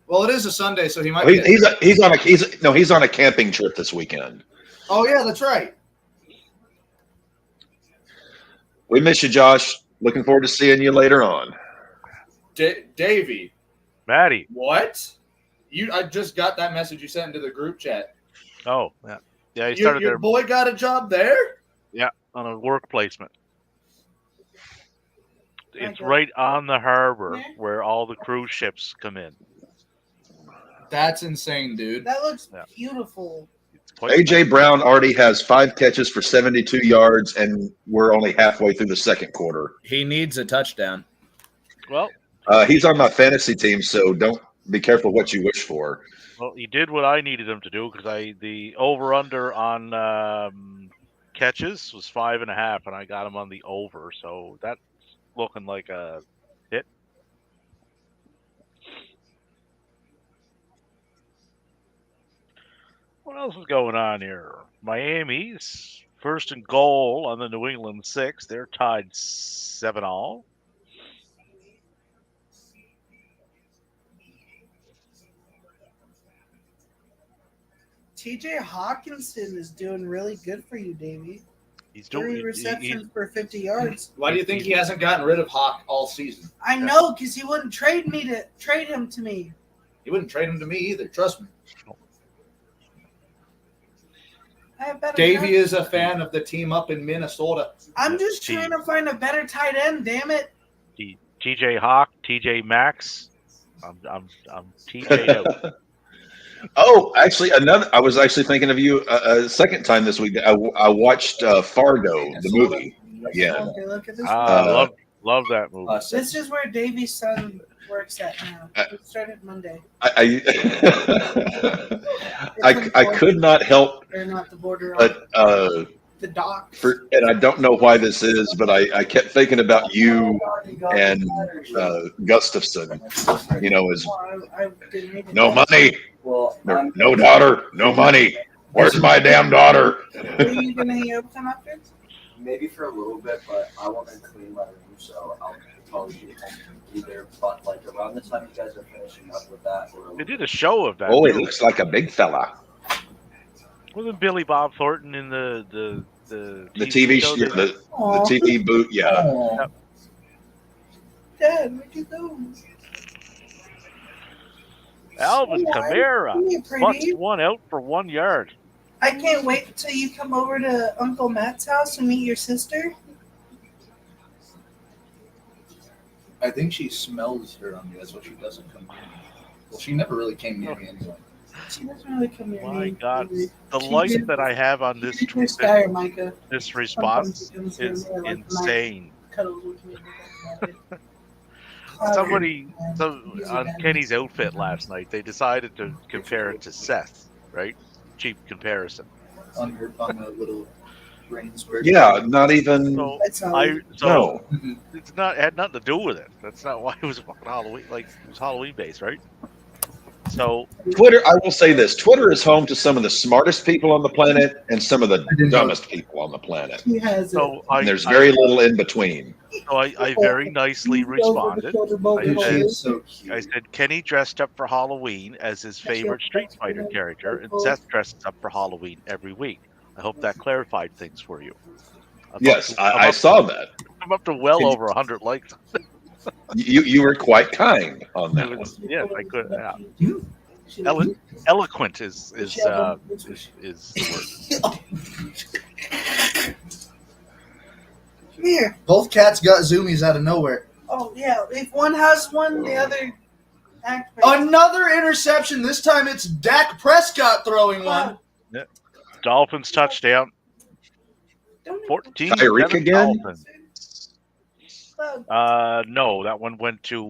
Well, it is a Sunday, so he might Oh, be. he's on a camping trip this weekend. Oh, yeah, that's right. We miss you, Josh. Looking forward to seeing you later on. Davey, Maddie. what? I just got that message you sent into the group chat. Oh, yeah. Yeah, he started Your there boy got a job there? on a work placement. It's Okay. right on the harbor Yeah. where all the cruise ships come in. That's insane, dude. That looks Yeah. beautiful. It's quite AJ nice. Brown already has 5 catches for 72 yards, and we're only halfway through the second quarter. He needs a touchdown. Well, He's on my fantasy team, so don't be careful what you wish for. he did what I needed him to do because the over under on catches was 5.5, and I got him on the over, so that's looking like a hit. What else is going on here? Miami's first and goal on the New England 6. They're tied 7-all. TJ Hawkinson is doing really good for you, Davey. He's 3 doing receptions for 50 yards. Why do you think he hasn't gotten rid of Hawk all season? I know, because he wouldn't trade him to me. He wouldn't trade him to me either. Trust me. I have better Davey guys. is a fan of the team up in Minnesota. I'm just trying to find a better tight end. Damn it! TJ Hawk, TJ Maxx. I'm TJ out. Oh, actually, I was actually thinking of you a second time this week. I watched Fargo, the movie. Yeah. Okay, look at this. Love that movie. This is where Davey's son works at now. It started Monday. I could not help They're not the border. but the dock. and I don't know why this is, but I kept thinking about you and Gustafson. You know, as I didn't read it. no money, Well, no daughter, no money. Where's my damn daughter? Are you gonna hang out with him after? maybe for a little bit, but I want to clean my room, so I'll probably be home either. But like around the time you guys are finishing up with that, or They did a show of that. Oh, it looks like a big fella. Wasn't Billy Bob Thornton in the The TV show? show, the TV boot, yeah. Dad, where'd you go? Alvin Kamara Come here, busts pretty. one out for 1 yard. I can't wait till you come over to Uncle Matt's house and meet your sister. I think she smells her on me. That's what she doesn't come near me. Well, she never really came near me anyway. She doesn't really come near My me. God. The She light did- that I have on this She's your Sky or Micah. this response Sometimes she comes is near me, like, insane. cuddles with me. Somebody on Kenny's outfit last night, they decided to compare it to Seth, right? Cheap comparison. On the little rain spurt. Yeah, not even. So That's all. No. it's not it had nothing to do with it. That's not why it was fucking Halloween. Like it was Halloween based, right? So Twitter, I will say this: Twitter is home to some of the smartest people on the planet and some of the dumbest people on the planet. He has so And there's very little in between. I very nicely responded. She is so cute. I said Kenny dressed up for Halloween as his favorite Street Fighter character, and Seth dresses up for Halloween every week. I hope that clarified things for you. Yes, I saw that. I'm up to well over 100 likes. You were quite kind on that one. Yes, I could. Yeah. Eloquent is the word. Come here. Both cats got zoomies out of nowhere. Oh yeah. If one has one, the other activates. Another interception. This time it's Dak Prescott throwing one. Dolphins touchdown. Don't 14. Tyreek again? Dolphins. Bug. No, that one went to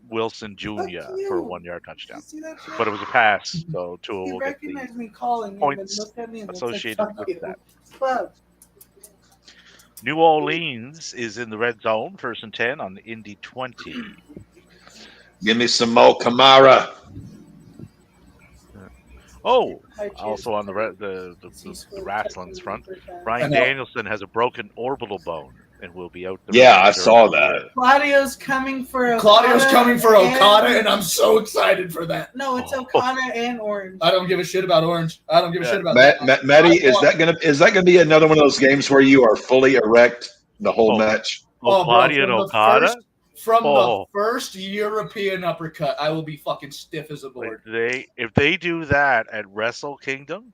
Wilson Jr. for a 1 yard touchdown. See that? But it was a pass, so Tua He will get the recognized me calling him and points looked at me and was associated like, "Fuck with you." that. Bug. New Orleans is in the red zone, 1st and 10 on the Indy 20. Give me some Mo Kamara. Oh, Hi, cheers. also on the Rattlins front, I Brian know. Danielson has a broken orbital bone and will be out. The Yeah, I remainder saw of the year. that. Claudio's coming for Okada. Claudio's coming for Okada, and I'm so excited for that. No, it's Okada and Orange. I don't give a shit about Orange. I don't give a shit about that. Matty, is that gonna be another one of those games where you are fully erect the whole Oh. match? Oh, Claudio and Okada. From Oh. the first European uppercut, I will be fucking stiff as a board. If they do that at Wrestle Kingdom,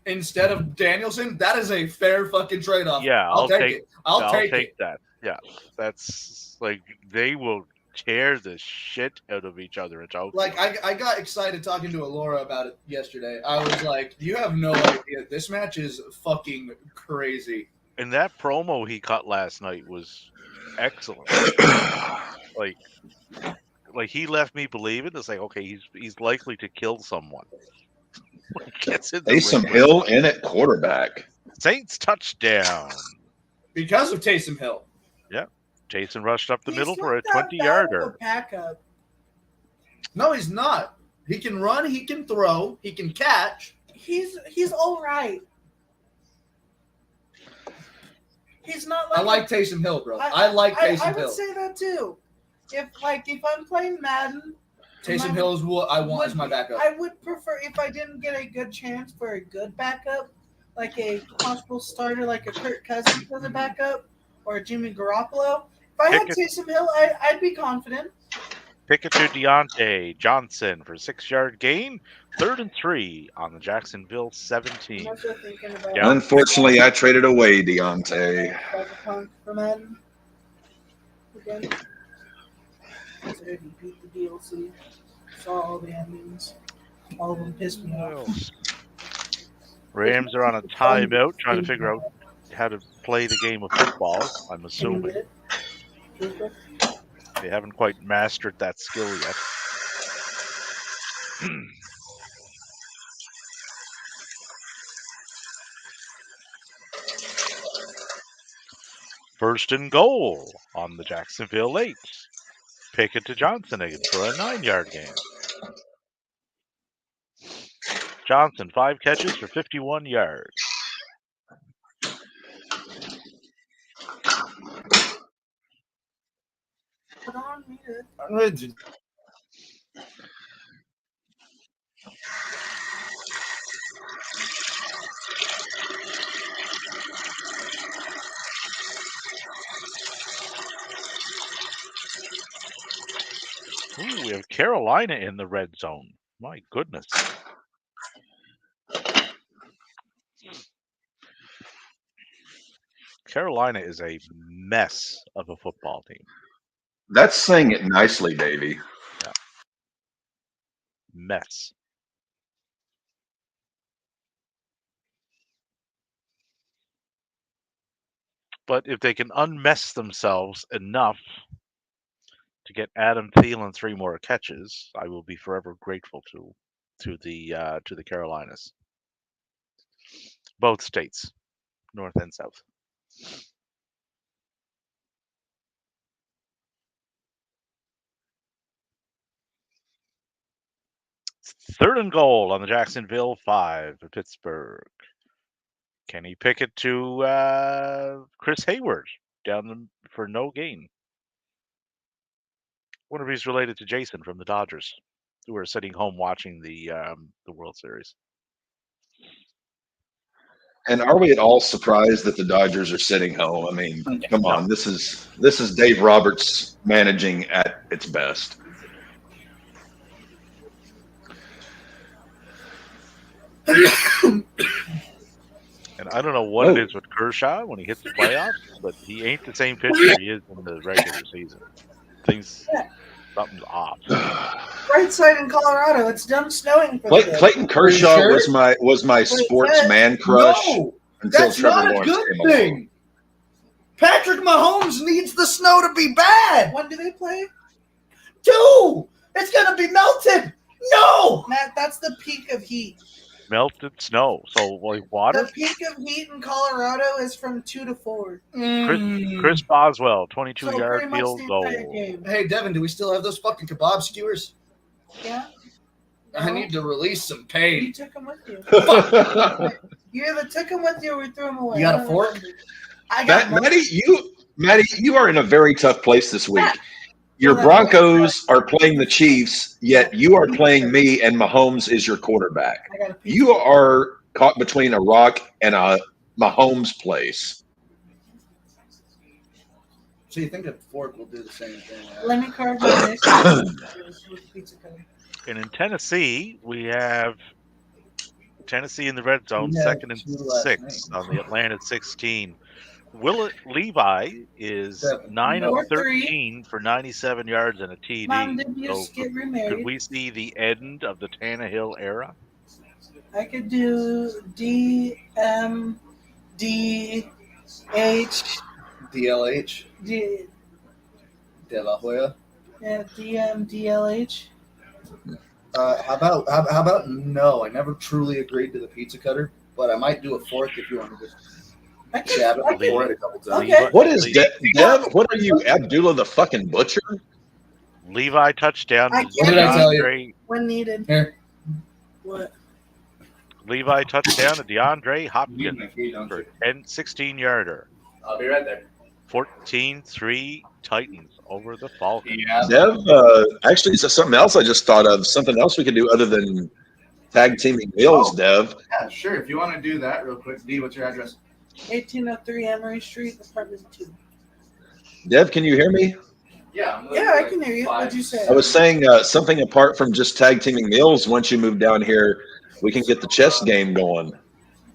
instead of Danielson, that is a fair fucking trade-off. Yeah, I'll take it. I'll take it. that. Yeah, that's like they will tear the shit out of each other. It's out. Like I got excited talking to Alora about it yesterday. I was like, you have no idea. This match is fucking crazy. And that promo he cut last night was excellent. like he left me believing it's like, okay, he's likely to kill someone. Gets in the Taysom ring. Hill in at quarterback. Saints touchdown. Because of Taysom Hill. Yeah. Jason rushed up the middle He's for a not that bad of 20-yarder. a backup. No, he's not. He can run, he can throw, he can catch. He's all right. He's not like I like Taysom Hill, bro. I like Taysom I Hill. would say that too. If I'm playing Madden, Taysom Hill is what I want as my backup. I would prefer if I didn't get a good chance for a good backup, like a possible starter, like a Kirk Cousins as a backup, or a Jimmy Garoppolo. If I had Taysom Hill, I'd be confident. Pick it to Deontay Johnson for a 6-yard gain. 3rd and 3 on the Jacksonville 17. I'm also thinking about Yeah. Unfortunately, I traded away Deontay. Cyberpunk for Madden again. I beat the DLC. Saw all the endings. All of them pissed me off. Rams are on a timeout trying to figure out how to play the game of football, I'm assuming. They haven't quite mastered that skill yet. First and goal on the Jacksonville 8. Pick it to Johnson again for a 9-yard gain. Johnson, 5 catches for 51 yards. Put on me. Ooh, we have Carolina in the red zone. My goodness. Carolina is a mess of a football team. That's saying it nicely, Davey. Yeah. Mess. But if they can unmess themselves enough to get Adam Thielen 3 more catches, I will be forever grateful to the Carolinas. Both states, North and South. Third and goal on the Jacksonville 5 for Pittsburgh. Can he pick it to Chris Hayward down for no gain? Wonder if he's related to Jason from the Dodgers, who are sitting home watching the World Series. And are we at all surprised that the Dodgers are sitting home? I mean, come on, this is Dave Roberts managing at its best. And I don't know what it is with Kershaw when he hits the playoffs, but he ain't the same pitcher he is in the regular season. Something's off. Right side in Colorado, it's done snowing for the day. Clayton Kershaw was my sports man crush No, until that's Trevor not a Lawrence good came along. thing. Patrick Mahomes needs the snow to be bad. When do they play? 2. It's gonna be melted. No. Matt, that's the peak of heat. Melted snow. So like water. The peak of heat in Colorado is from 2 to 4. Chris Boswell, 22-yard pretty much field the goal. entire game. Hey, Devin, do we still have those fucking kebab skewers? Yeah. I need to release some You pain. took them with you. You either took them with you or we threw them away. You got a fork? I got Maddie, you are in a very tough place this week. Your Broncos are playing the Chiefs, yet you are playing me, and Mahomes is your quarterback. I got a pizza. You are caught between a rock and a Mahomes place. So you think a fork will do the same thing? Right? Let me carve my next pizza cutter. And in Tennessee, we have Tennessee in the red zone, Yeah, second and two last 6 names. on the Atlanta 16. Levi is Seven. 9 of Or 13 for 97 yards and a TD. Mom, did you So just get could remarried? we see the end of the Tannehill era? I could do DMDH. DLH. D, De La Hoya. yeah, DMDLH. How about no? I never truly agreed to the pizza cutter, but I might do a fourth if you want to just I could, jab I it could, for it a couple times. Okay. What is Dev? What are you, Abdullah the fucking butcher? Levi touchdown I to can't- What did I tell you? DeAndre. when needed. Here. What? Levi touchdown to DeAndre You need Hopkins my key, don't for you? 16-yarder. I'll be right there. 14-3 Titans over the Falcons. Yeah. Dev, actually, it's something else I just thought of. Something else we could do other than tag teaming meals, Oh. Dev. Yeah, sure. If you want to do that real quick, D, what's your address? 1803 Emory Street, apartment 2. Dev, can you hear me? Yeah. Yeah, I can hear you. What'd you say? I was saying something apart from just tag teaming meals. Once you move down here, we can get the chess game going.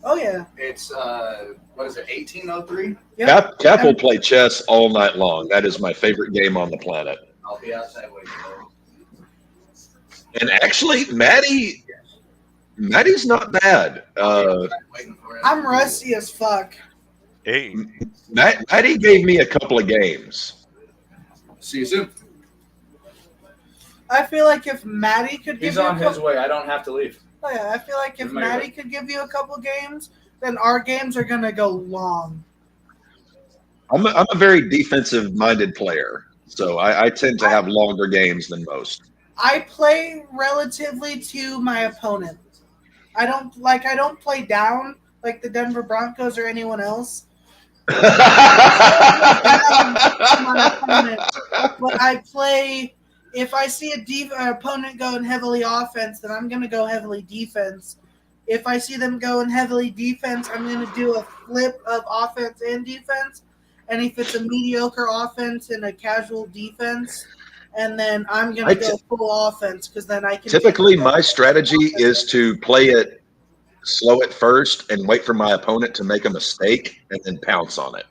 Oh, yeah. It's what is it? 1803. Yep. Cap will play chess all night long. That is my favorite game on the planet. I'll be outside waiting. And actually, Maddie's not bad. Waiting for it. I'm rusty as fuck. Hey, Maddie gave me a couple of games. See you soon. I feel like if Maddie could give He's you on a his couple, way. I don't have to leave. oh, yeah, I feel like if He's my Maddie could give you a couple games, then our games are gonna go long. I'm a very defensive-minded player, so I tend to have longer games than most. I play relatively to my opponent. I don't play down like the Denver Broncos or anyone else. My opponent, but I play. If I see an opponent going heavily offense, then I'm going to go heavily defense. If I see them going heavily defense, I'm going to do a flip of offense and defense. And if it's a mediocre offense and a casual defense, and then I'm going to go full offense because then I can. Typically, my strategy is to play it slow at first and wait for my opponent to make a mistake and then pounce on it.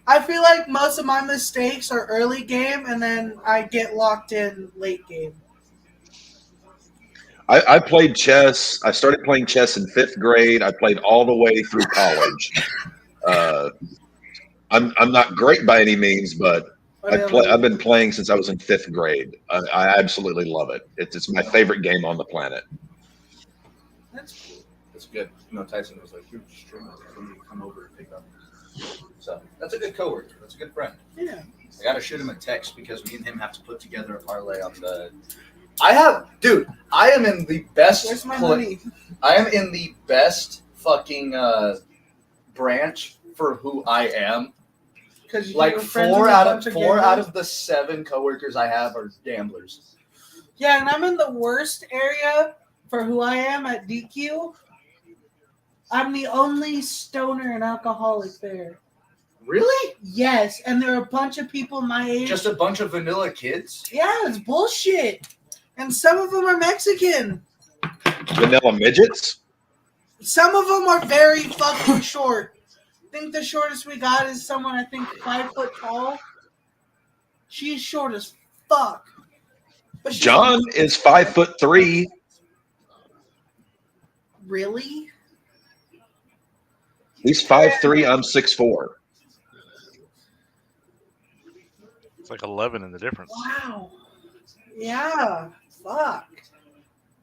I feel like most of my mistakes are early game, and then I get locked in late game. I played chess. I started playing chess in 5th grade. I played all the way through college. I'm not great by any means, but I've been playing since I was in 5th grade. I absolutely love it. It's my favorite game on the planet. That's cool. That's good. You know, Tyson was like, "You're streaming. I need to come over and pick up." So that's a good coworker. That's a good friend. Yeah. I gotta shoot him a text because me and him have to put together a parlay on the. I am in the best. Where's my money? I am in the best fucking branch for who I am. Because Like four out of the 7 coworkers I have are gamblers. Yeah, and I'm in the worst area for who I am at DQ. I'm the only stoner and alcoholic there. Really? Yes, and there are a bunch of people my age. Just a bunch of vanilla kids? Yeah, it's bullshit. And some of them are Mexican. Vanilla midgets? Some of them are very fucking short. I think the shortest we got is someone, I think, 5 foot tall. She's short as fuck. But she's John is 5'3". Really? He's 5'3". I'm 6'4". it's like 11 in the difference. Wow. Yeah. Fuck.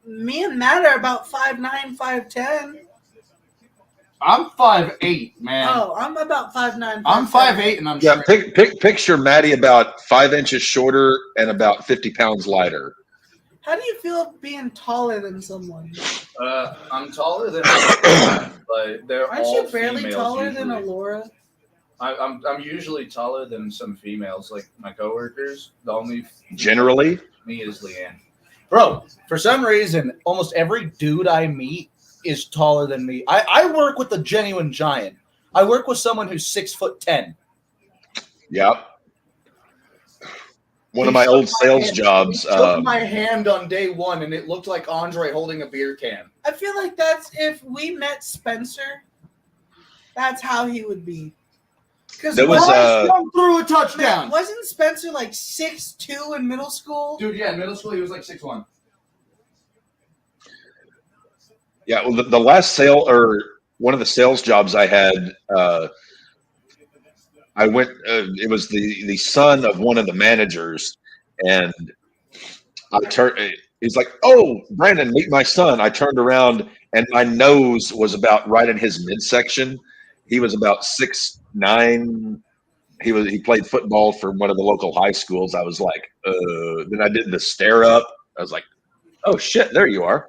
Me and Matt are about 5'9", 5'10". I'm 5'8", man. Oh, I'm about 5'9". I'm 5'8", and I'm Yeah, shrinking. picture Maddie about 5 inches shorter and about 50 pounds lighter. How do you feel being taller than someone? I'm taller than, but they're Aren't all you barely females taller usually. than Alora? I'm usually taller than some females, like my coworkers. The only Generally, me is Leanne. Bro, for some reason, almost every dude I meet is taller than me. I work with a genuine giant. I work with someone who's 6'10". yep. one of my old sales jobs. He took my hand on day one, and it looked like Andre holding a beer can. I feel like that's if we met Spencer, that's how he would be. Because There was run through a touchdown. Wasn't Spencer like 6'2" in middle school? Dude, yeah, in middle school he was like 6'1". Yeah, well, the last sale or one of the sales jobs I had, I went. It was the son of one of the managers, and I turned. He's like, "Oh, Brandon, meet my son." I turned around, and my nose was about right in his midsection. He was about 6'9". He played football for one of the local high schools. I was like, then I did the stare up. I was like, "Oh shit, there you are."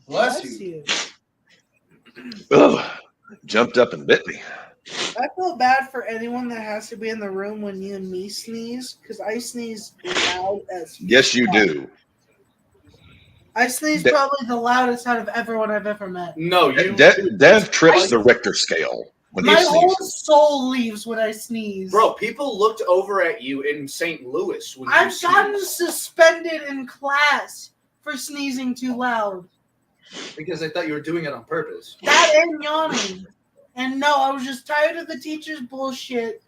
Bless you. Ugh, jumped up and bit me. I feel bad for anyone that has to be in the room when you and me sneeze, because I sneeze loud as Yes, you fuck. do. I sneeze probably the loudest out of everyone I've ever met. No, you. Dev trips the Richter scale when he My whole sneezes. soul leaves when I sneeze. Bro, people looked over at you in St. Louis when I've you gotten sneezed suspended in class for sneezing too loud. because they thought you were doing it on purpose. That and yawning. And no, I was just tired of the teacher's bullshit,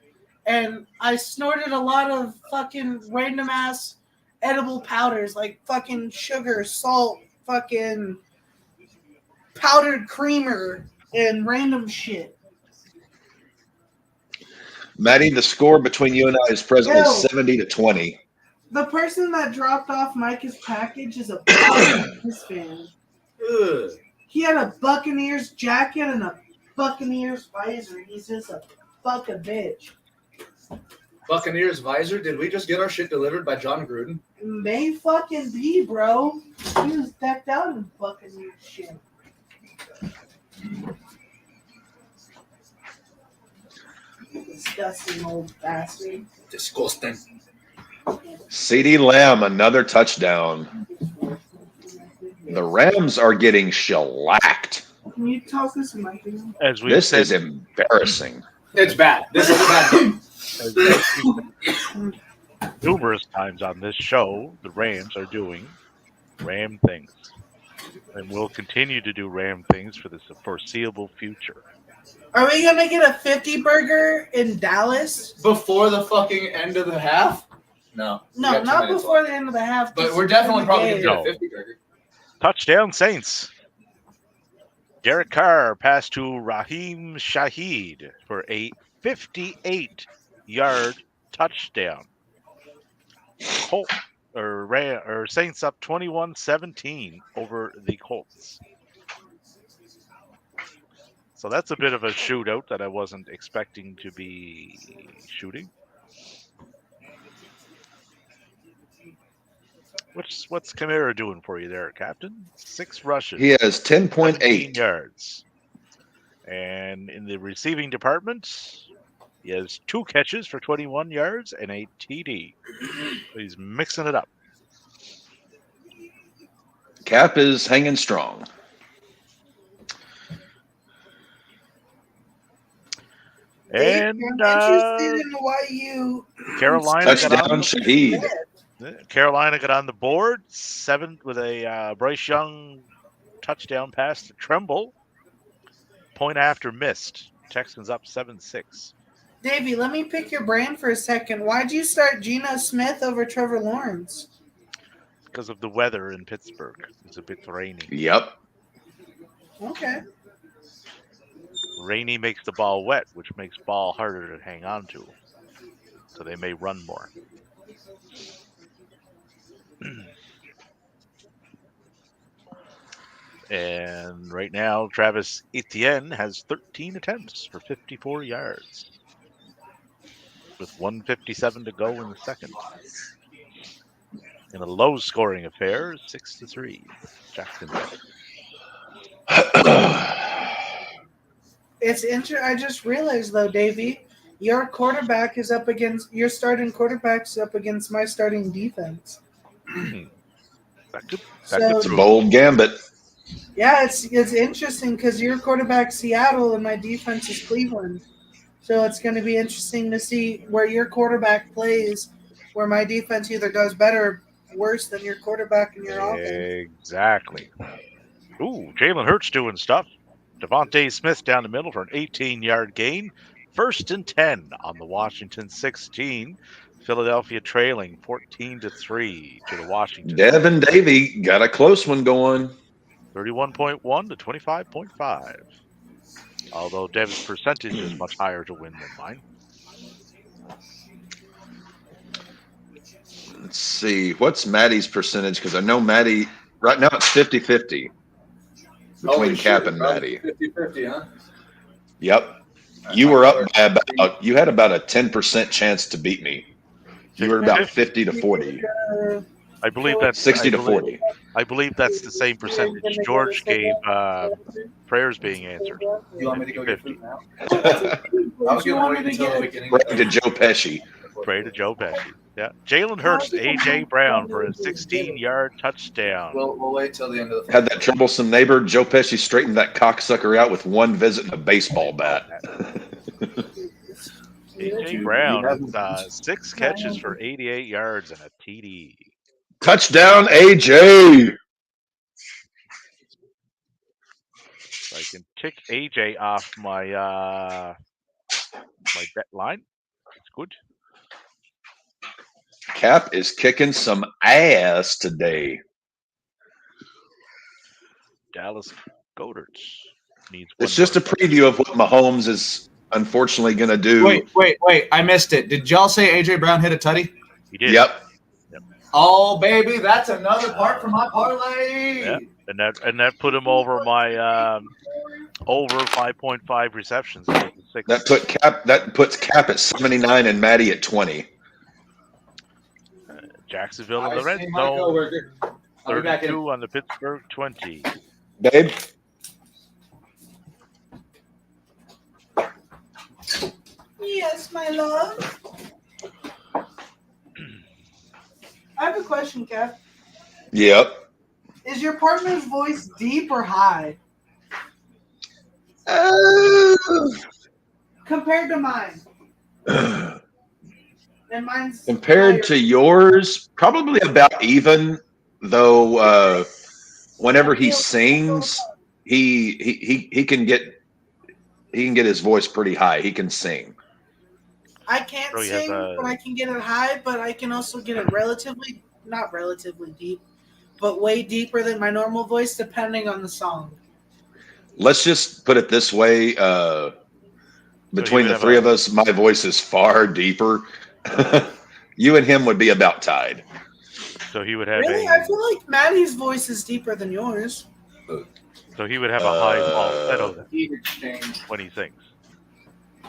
and I snorted a lot of fucking random ass edible powders like fucking sugar, salt, fucking powdered creamer, and random shit. Maddie, the score between you and I is presently Ew. 70-20. The person that dropped off Micah's package is a Buccaneers fan. Ugh. He had a Buccaneers jacket and a Buccaneers visor. He's just a fucking bitch. Buccaneers visor. Did we just get our shit delivered by John Gruden? May fucking be, bro. He was decked out in Buccaneers shit. Disgusting old bastard. Disgusting. CeeDee Lamb, another touchdown. The Rams are getting shellacked. Can you talk this mic again? As we This said, is embarrassing. It's bad. This is bad. numerous times on this show, the Rams are doing Ram things. And will continue to do Ram things for the foreseeable future. Are we gonna get a 50 burger in Dallas? Before the fucking end of the half? No. No, not before the end of the half. But just we're definitely in the probably going to game. get a 50 burger. Touchdown Saints. Derek Carr passed to Raheem Shaheed for a 58-yard touchdown. Saints up 21-17 over the Colts. So that's a bit of a shootout that I wasn't expecting to be shooting. What's Kamara doing for you there, Captain? 6 rushes. He has 10.8 17 yards. And in the receiving department, he has 2 catches for 21 yards and a TD. So he's mixing it up. Cap is hanging strong. And I'm interested in why you Carolina Touchdown Shaheed. Carolina got on the board 7 with a Bryce Young touchdown pass to Tremble. Point after missed. Texans up 7-6. Davey, let me pick your brain for a second. Why'd you start Geno Smith over Trevor Lawrence? Because of the weather in Pittsburgh. It's a bit rainy. Yep. Okay. Rainy makes the ball wet, which makes ball harder to hang on to. So they may run more. And right now, Travis Etienne has 13 attempts for 54 yards. With 1:57 to go in the second. In a low-scoring affair, 6-3. Jacksonville. It's I just realized though, Davey, your quarterback is up against your starting quarterback's up against my starting defense. That could So It's a bold gambit. yeah, it's interesting because your quarterback Seattle and my defense is Cleveland. So it's going to be interesting to see where your quarterback plays, where my defense either does better or worse than your quarterback and your offense. Exactly. Ooh, Jalen Hurts doing stuff. Devontae Smith down the middle for an 18-yard gain. 1st and 10 on the Washington 16. Philadelphia trailing 14-3 to the Washington. Devin Davey got a close one going. 31.1 to 25.5. Although Dev's percentage is much higher to win than mine. Let's see. What's Maddie's percentage? Because I know Maddie, right now it's 50-50 between Cap and Maddie. 50-50, huh? Yep. You were up by you had about a 10% chance to beat me. You were about 50-40. I believe that's 60-40. I believe that's the same percentage George gave prayers being answered. You want me to go get food now? Pray I was going to wait until the beginning. to Joe Pesci. Pray to Joe Pesci. Yeah. Jalen Hurts to A.J. Brown for a 16-yard touchdown. We'll wait till the end of the Had that troublesome neighbor, Joe Pesci straightened that cocksucker out with one visit and a baseball bat. A.J. Brown with 6 catches for 88 yards and a TD. Touchdown, AJ! So I can tick AJ off my my bet line. That's good. Cap is kicking some ass today. Dallas Goedert needs. It's just a preview of what Mahomes is unfortunately going to do. Wait. I missed it. Did y'all say A.J. Brown hit a tutty? He did. Yep. Oh, baby, that's another part for my parlay. Yeah. And that put him over my over 5.5 receptions. That puts Cap at 79 and Maddie at 20. Jacksonville in the red zone. 32 on the Pittsburgh 20. Babe? Yes, my love. I have a question, Kev. Yep. Is your partner's voice deep or high? Compared to mine. And mine's Compared higher. to yours, probably about even, though whenever he sings, he can get his voice pretty high. He can sing. I can't sing, but I can get it high, but I can also get it not relatively deep, but way deeper than my normal voice, depending on the song. Let's just put it this way. Between the three of us, my voice is far deeper. You and him would be about tied. So he would have Really? I feel like Maddie's voice is deeper than yours. So he would have a high falsetto when he sings.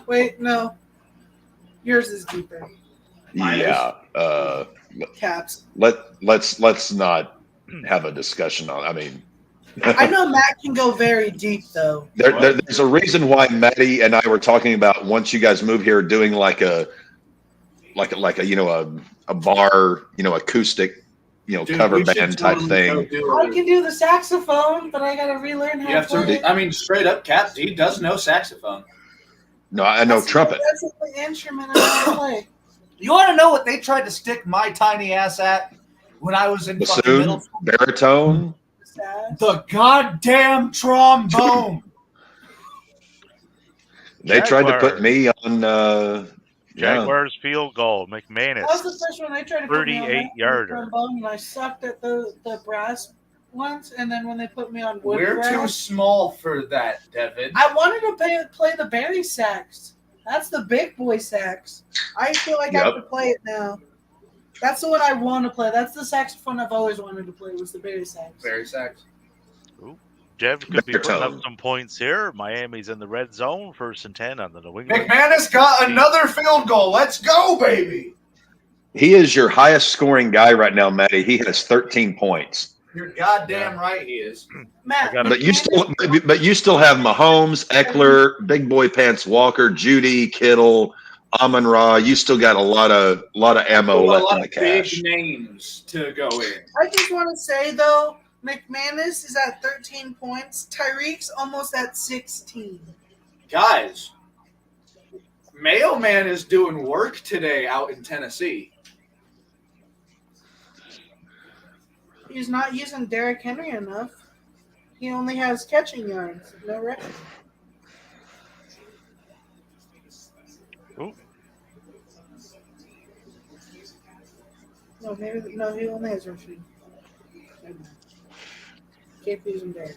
Wait, no. Yours is deeper. Yeah. Caps. Let's not have a discussion on. I mean, I know Matt can go very deep though. There's a reason why Maddie and I were talking about once you guys move here, doing like a bar, acoustic, cover band type thing. I can do the saxophone, but I gotta relearn how to play it. I mean, straight up, Cap, he does know saxophone. No, I know trumpet. That's the instrument I want to play. You want to know what they tried to stick my tiny ass at when I was in fucking middle Bassoon, school? baritone. The goddamn trombone. They tried to put me on. Jaguars field goal. McManus. That was the first one they tried to put me on. 38-yarder. And I sucked at the brass ones, and then when they put me on wood We're brass, too small for that, Devin. I wanted to play the Barry sax. That's the big boy sax. I feel like I have to play it now. That's the one I want to play. That's the saxophone I've always wanted to play. Was the Barry sax. Barry sax. Ooh. Jeff could be putting up some points here. Miami's in the red zone, 1st and 10 on the New England. McManus got another field goal. Let's go, baby. He is your highest scoring guy right now, Matty. He has 13 points. You're goddamn right he is. Matt, But you still have Mahomes, Eckler, Big Boy Pants Walker, Judy, Kittle, Amon Ra, you still got a lot of ammo Still a left lot in the of big cache. names to go in. I just want to say though, McManus is at 13 points. Tyreek's almost at 16. Guys, Mailman is doing work today out in Tennessee. He's not using Derrick Henry enough. He only has catching yards, no rushing. Ooh. No, he only has rushing. Can't use him Derrick.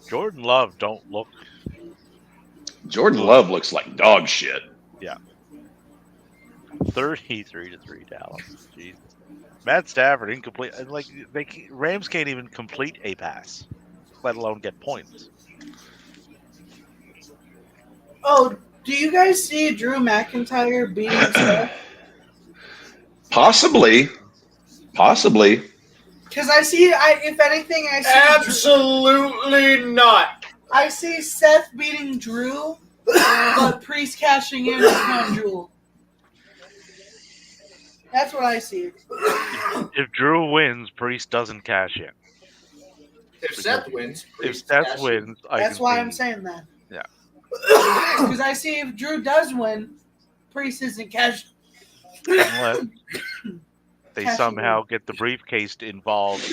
Jordan Love don't look. Jordan Love looks like dog shit. 33-3 Dallas. Jesus. Matt Stafford incomplete. And like Rams can't even complete a pass, let alone get points. Oh, do you guys see Drew McIntyre beating Seth? Possibly. Because if anything, I see Absolutely not. I see Seth beating Drew, but Priest cashing in on Jewel. That's what I see. If Drew wins, Priest doesn't cash in. If Seth wins, If Priest Seth cashes. wins, That's why I'm saying that. Yeah. Because I see if Drew does win, Priest isn't cash. Unless they Cashing somehow get the briefcase involved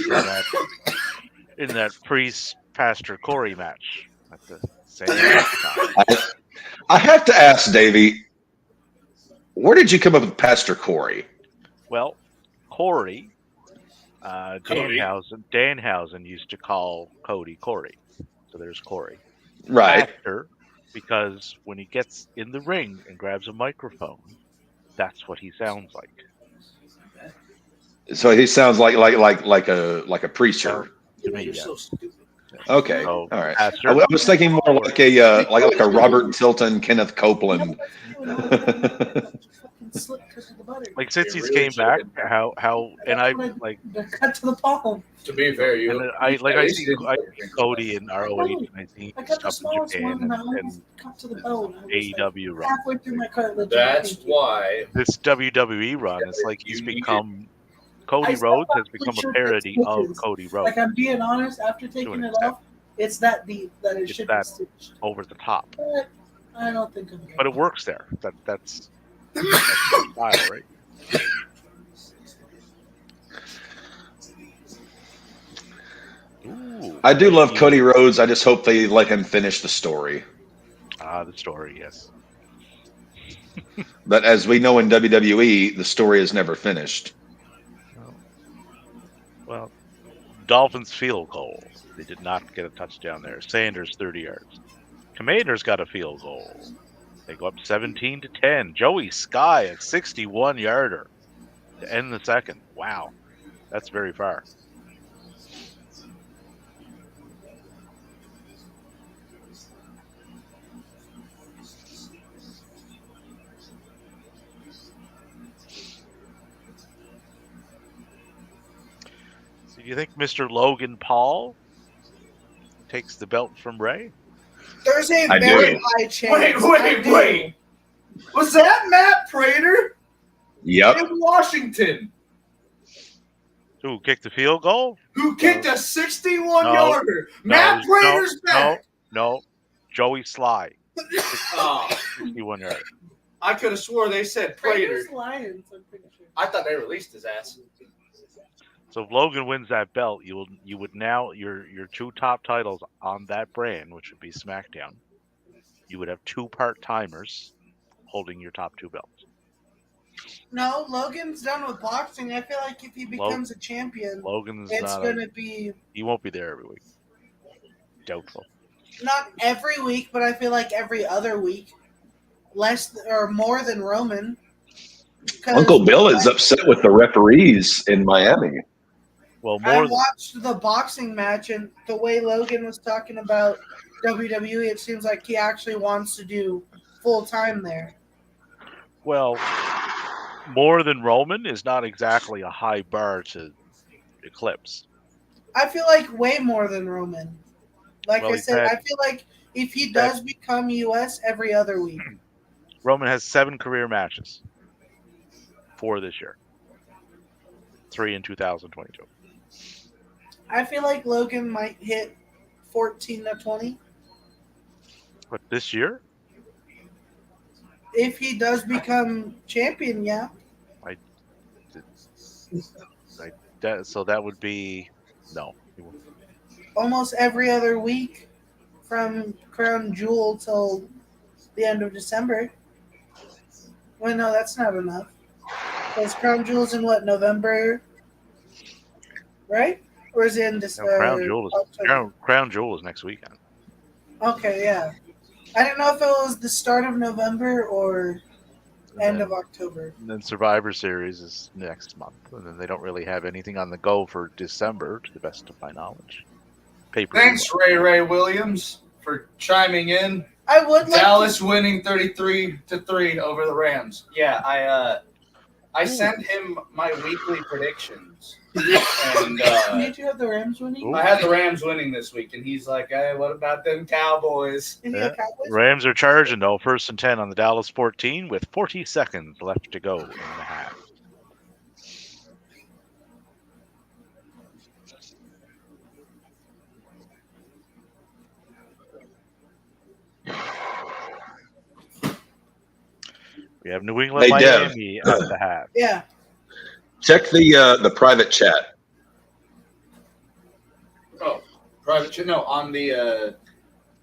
in that Priest Pastor Corey match at the same time. I have to ask, Davey, where did you come up with Pastor Corey? Well, Corey, Cody. Danhausen used to call Cody Corey. So there's Corey. Right. Pastor, because when he gets in the ring and grabs a microphone, that's what he sounds like. So he sounds like a preacher. To me, You're yeah. so stupid. Okay. So, All right. Pastor, I was thinking more like a Robert Tilton, Kenneth Copeland. like since You he's really came back, should. how and I like Cut to the palm. To be fair, you. and I like at I least see you didn't I put see your Cody in ROH and I see I got the stuff in smallest one, Japan and I and almost cut to the bone. I was AEW run. halfway through my cartilage. That's why. This WWE run, it's like he's You need become Cody I still Rhodes has have become a picture parody of stitches. Cody Rhodes. Like I'm being honest, after taking an it extent. off, it's that deep that it It's should that- be stitched. over the top. But I don't think I'm. But it works there. That's your style, right? Ooh, I do love Cody Rhodes. I just hope they let him finish the story. The story, yes. But as we know in WWE, the story is never finished. Well, Dolphins field goal. They did not get a touchdown there. Sanders 30 yards. Commanders got a field goal. They go up 17-10. Joey Sky a 61-yarder to end the second. Wow, that's very far. So do you think Mr. Logan Paul takes the belt from Ray? There's a I very do. high chance. Wait. Was that Matt Prater Yep. in Washington Who kicked the field goal? who kicked a 61-yarder? Matt Prater's back. No. Joey Sly, Oh, 61 yarder. I could have swore they said Prater. Prater's Lions, I'm pretty sure. I thought they released his ass. So if Logan wins that belt, you would now your two top titles on that brand, which would be SmackDown. You would have two part-timers holding your top two belts. No, Logan's done with boxing. I feel like if he becomes a champion, Logan's it's not. going to be He won't be there every week. Doubtful. not every week, but I feel like every other week, less or more than Roman. 'Cause Uncle Bill is upset with the referees in Miami. Well, I more. watched the boxing match, and the way Logan was talking about WWE, it seems like he actually wants to do full time there. Well, more than Roman is not exactly a high bar to eclipse. I feel like way more than Roman. Like Well, I he's said, had- I feel like if he does become U.S. every other week. Roman has 7 career matches. 4 this year. 3 in 2022. I feel like Logan might hit 14 to 20 But this year? if he does become champion. Yeah, So that would be no. almost every other week from Crown Jewel till the end of December. Well, no, that's not enough. Because Crown Jewel's in what, November? Right? Or is it in No, December? Crown Jewel is next weekend. Okay, yeah. I didn't know if it was the start of November or end of October. And then Survivor Series is next month, and then they don't really have anything on the go for December, to the best of my knowledge. Thanks, Ray Williams, for chiming in. I would like Dallas winning 33-3 over the Rams. Yeah, I sent him my weekly predictions. And Did you have the Rams winning? I had the Rams winning this week, and he's like, "Hey, what about them Cowboys?" Yeah. Cowboys? Rams are charging, though, 1st and 10 on the Dallas 14 with 40 seconds left to go in the half. We have New England, Miami at the half. Yeah. Check the private chat. Oh, private chat? No, on the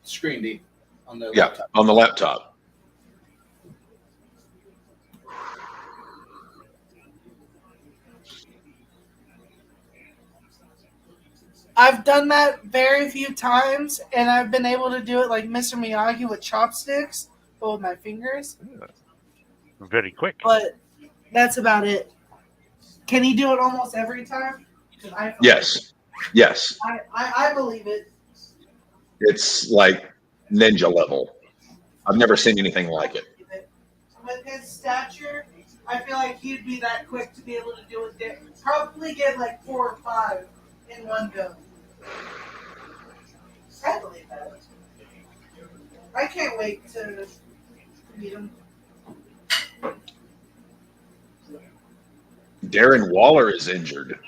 screen, D. On the Yeah, laptop. on the laptop. I've done that very few times, and I've been able to do it like Mr. Miyagi with chopsticks, but with my fingers. Very quick. But that's about it. Can he do it almost every time? Yes. Yes. I believe it. It's like ninja level. I've never seen anything like it. With his stature, I feel like he'd be that quick to be able to do it. Probably get like 4 or 5 in one go. I believe that. I can't wait to meet him. Darren Waller is injured.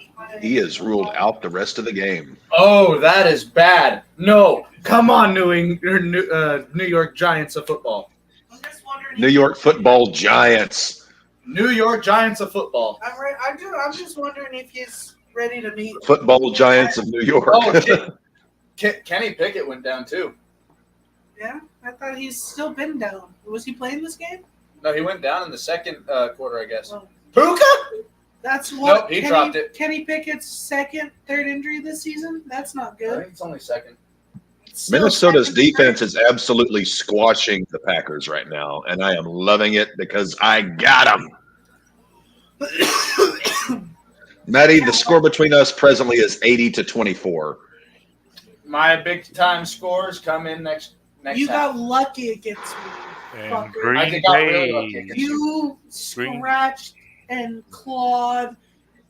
He is ruled out the rest of the game. Oh, that is bad. No, come on, New York Giants of football. I'm just wondering. New York Football Giants. New York Giants of football. I'm just wondering if he's ready to meet. Football Giants of New York. Oh, Kenny Pickett went down too. Yeah, I thought he's still been down. Was he playing this game? No, he went down in the second quarter, I guess. Oh. Puka? That's what. Nope, he dropped it. Kenny Pickett's third injury this season. That's not I good. think it's only second. Minnesota's defense is absolutely squashing the Packers right now, and I am loving it because I got them. Maddie, the score between us presently is 80-24. My big time scores come in next You half. got lucky against me. And Fucker. I Green think I really Bay. lucky against You scratched and clawed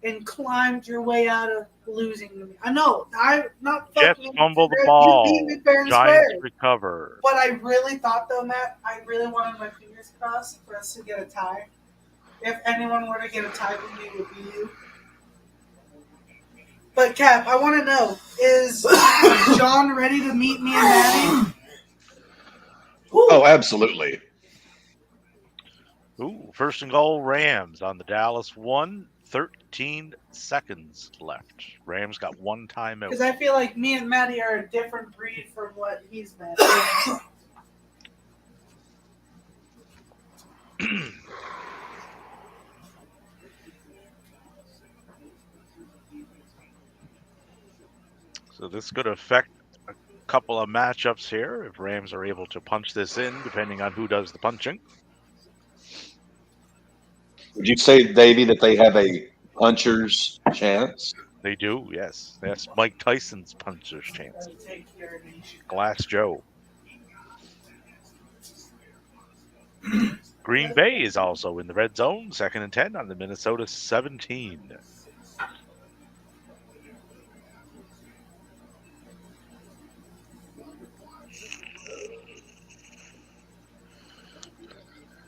and climbed your way out of losing to me. I know. I'm not Jets fucking. fumble the You ball. beat me fair and Giants square. recover. But I really thought, though, Matt, I really wanted my fingers crossed for us to get a tie. If anyone were to get a tie with me, it would be you. But, Cap, I want to know, is John ready to meet me and Maddie? Oh, absolutely. Ooh, 1st and goal, Rams on the Dallas 1. 13 seconds left. Rams got 1 timeout. Because I feel like me and Maddie are a different breed from what he's been. So this could affect a couple of matchups here if Rams are able to punch this in, depending on who does the punching. Would you say, Davey, that they have a puncher's chance? They do, yes. That's Mike Tyson's puncher's chance. Glass Joe. Green Bay is also in the red zone, 2nd and 10 on the Minnesota 17.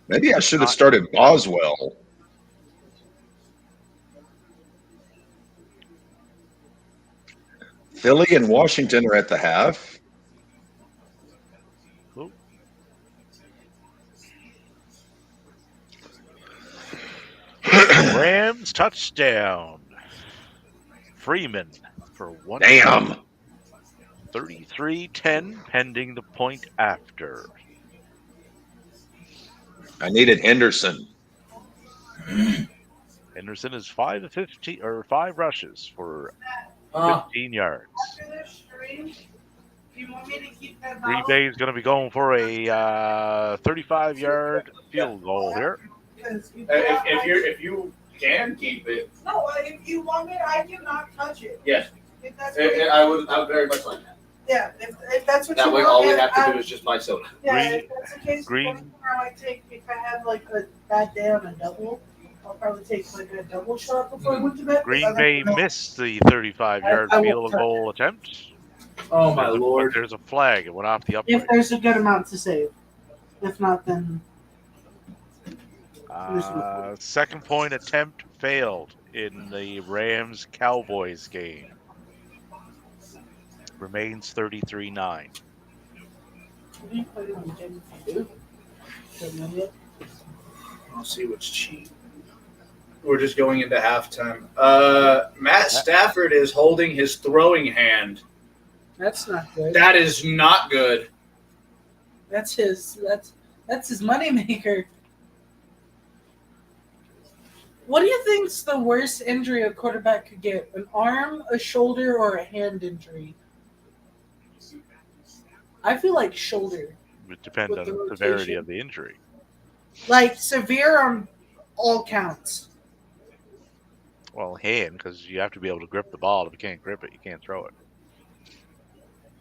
Maybe I should have started Boswell. Philly and Washington are at the half. Ooh. Rams touchdown. Freeman for 1. Damn. 33-10 pending the point after. I needed Henderson. Henderson is 5 of 15 or 5 rushes for Ah, 15 yards. After this stream, do you want me to keep that Green bottle? Bay is going to be going for a 35-yard field goal here. Because you If you can keep it, no, if you want me, I cannot touch it. yes, If that's what you, I would very much like that. yeah, if that's what That you way, want, all we yeah, have to do is just buy soda. yeah, Green- if that's the case, Green- I might take if I have like a bad day on a double. I'll probably take like a double shot before I went to bed. Green Bay missed the 35-yard I won't field touch goal attempt. oh my But lord. there's a flag. It went off the If upright. there's a good amount to save. If not, then Second point attempt failed in the Rams-Cowboys game. Remains 33-9. I'll see what's cheap. We're just going into halftime. Matt Stafford is holding his throwing hand. that's not good. That is not good. That's his moneymaker. What do you think's the worst injury a quarterback could get? An arm, a shoulder, or a hand injury? I feel like shoulder. It depends With on the the severity rotation. of the injury. Like severe on all counts. Well, hand, because you have to be able to grip the ball. If you can't grip it, you can't throw it.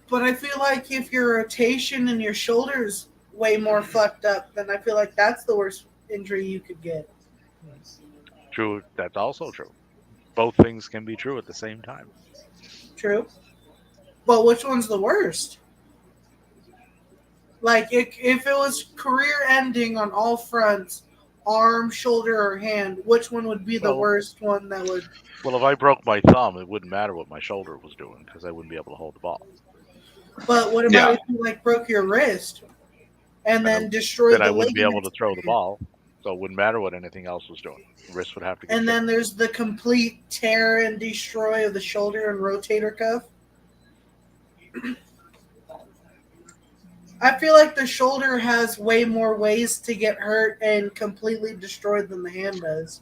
But I feel like if your rotation and your shoulders way more fucked up, then I feel like that's the worst injury you could get. True, that's also true. Both things can be true at the same time. True. But which one's the worst? Like, if it was career ending on all fronts, arm, shoulder, or hand, which one would be the Well- worst one that would. Well, if I broke my thumb, it wouldn't matter what my shoulder was doing because I wouldn't be able to hold the ball. But what about Yeah. if you, like, broke your wrist and then destroyed Then the I wouldn't be able to ligaments? throw the ball, so it wouldn't matter what anything else was doing. The wrist would have to get And fixed. then there's the complete tear and destroy of the shoulder and rotator cuff. I feel like the shoulder has way more ways to get hurt and completely destroyed than the hand does.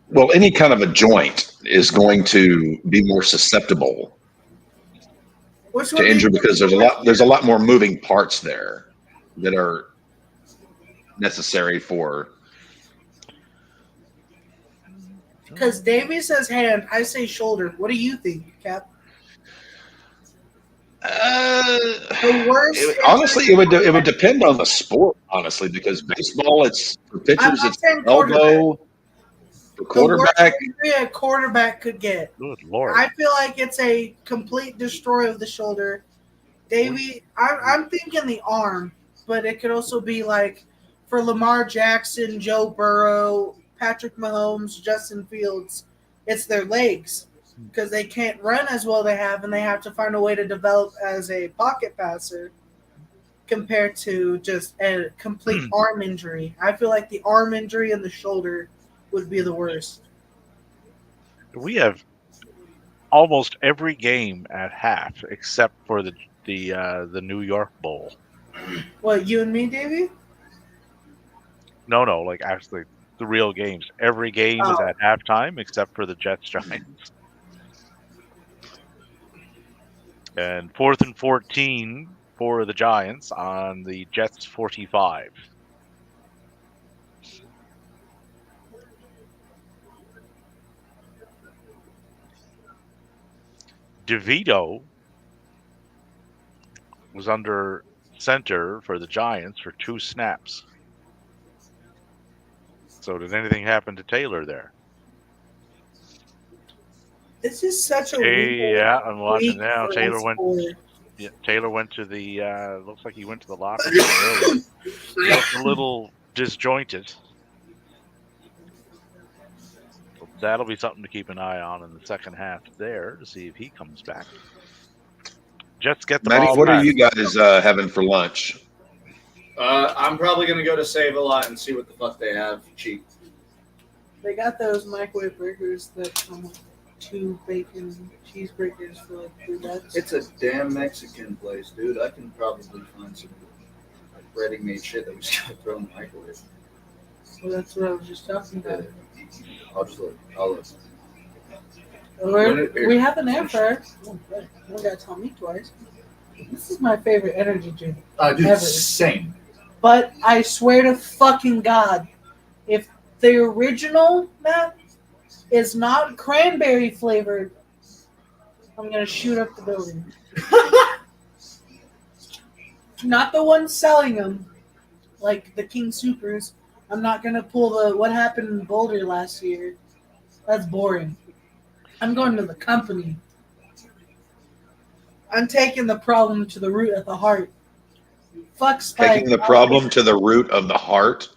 Well, any kind of a joint is going to be more susceptible Which to one do injury you because there's a lot more moving parts there that are necessary for. Because Davey says hand, I say shoulder. What do you think, Cap? The worst. Honestly, it would depend on the sport. Honestly, because baseball, it's for I'm pitchers, not it's saying quarterback. elbow. For The worst quarterback, injury a quarterback could get. Good Lord. I feel like it's a complete destroy of the shoulder. Davey, I'm thinking the arm, but it could also be like for Lamar Jackson, Joe Burrow, Patrick Mahomes, Justin Fields, it's their legs because they can't run as well they have, and they have to find a way to develop as a pocket passer compared to just a complete arm injury. I feel like the arm injury and the shoulder would be the worst. We have almost every game at half except for the New York Bowl. What, you and me, Davey? No, like actually the real games. Every game is Oh. at halftime except for the Jets Giants. And 4th and 14 for the Giants on the Jets 45. DeVito was under center for the Giants for 2 snaps. So did anything happen to Taylor there? This is such a Hey, weird yeah, I'm watching week now. for Taylor us went for- Yeah, Taylor went to the. Looks like he went to the locker room early. He looked a little disjointed. So that'll be something to keep an eye on in the second half there to see if he comes back. Jets get the Maddie, ball what are back. you guys having for lunch? I'm probably gonna go to Save-A-Lot and see what the fuck they have cheap. They got those microwave burgers that come with 2 bacon cheeseburgers for like $3. It's a damn Mexican place, dude. I can probably find some ready-made shit that we just gotta throw in the microwave. Well, that's what I was just talking about. I'll just look. I'll look. We have an air fryer. Oh, good. You don't gotta tell me twice. This is my favorite energy drink. Dude, Ever. same. But I swear to fucking God, if the original, Matt, is not cranberry flavored, I'm gonna shoot up the building. Not the ones selling them, like the King Supers. I'm not gonna pull the what happened in Boulder last year. That's boring. I'm going to the company. I'm taking the problem to the root of the heart. Fuck Spike. Taking the problem to the root of the heart.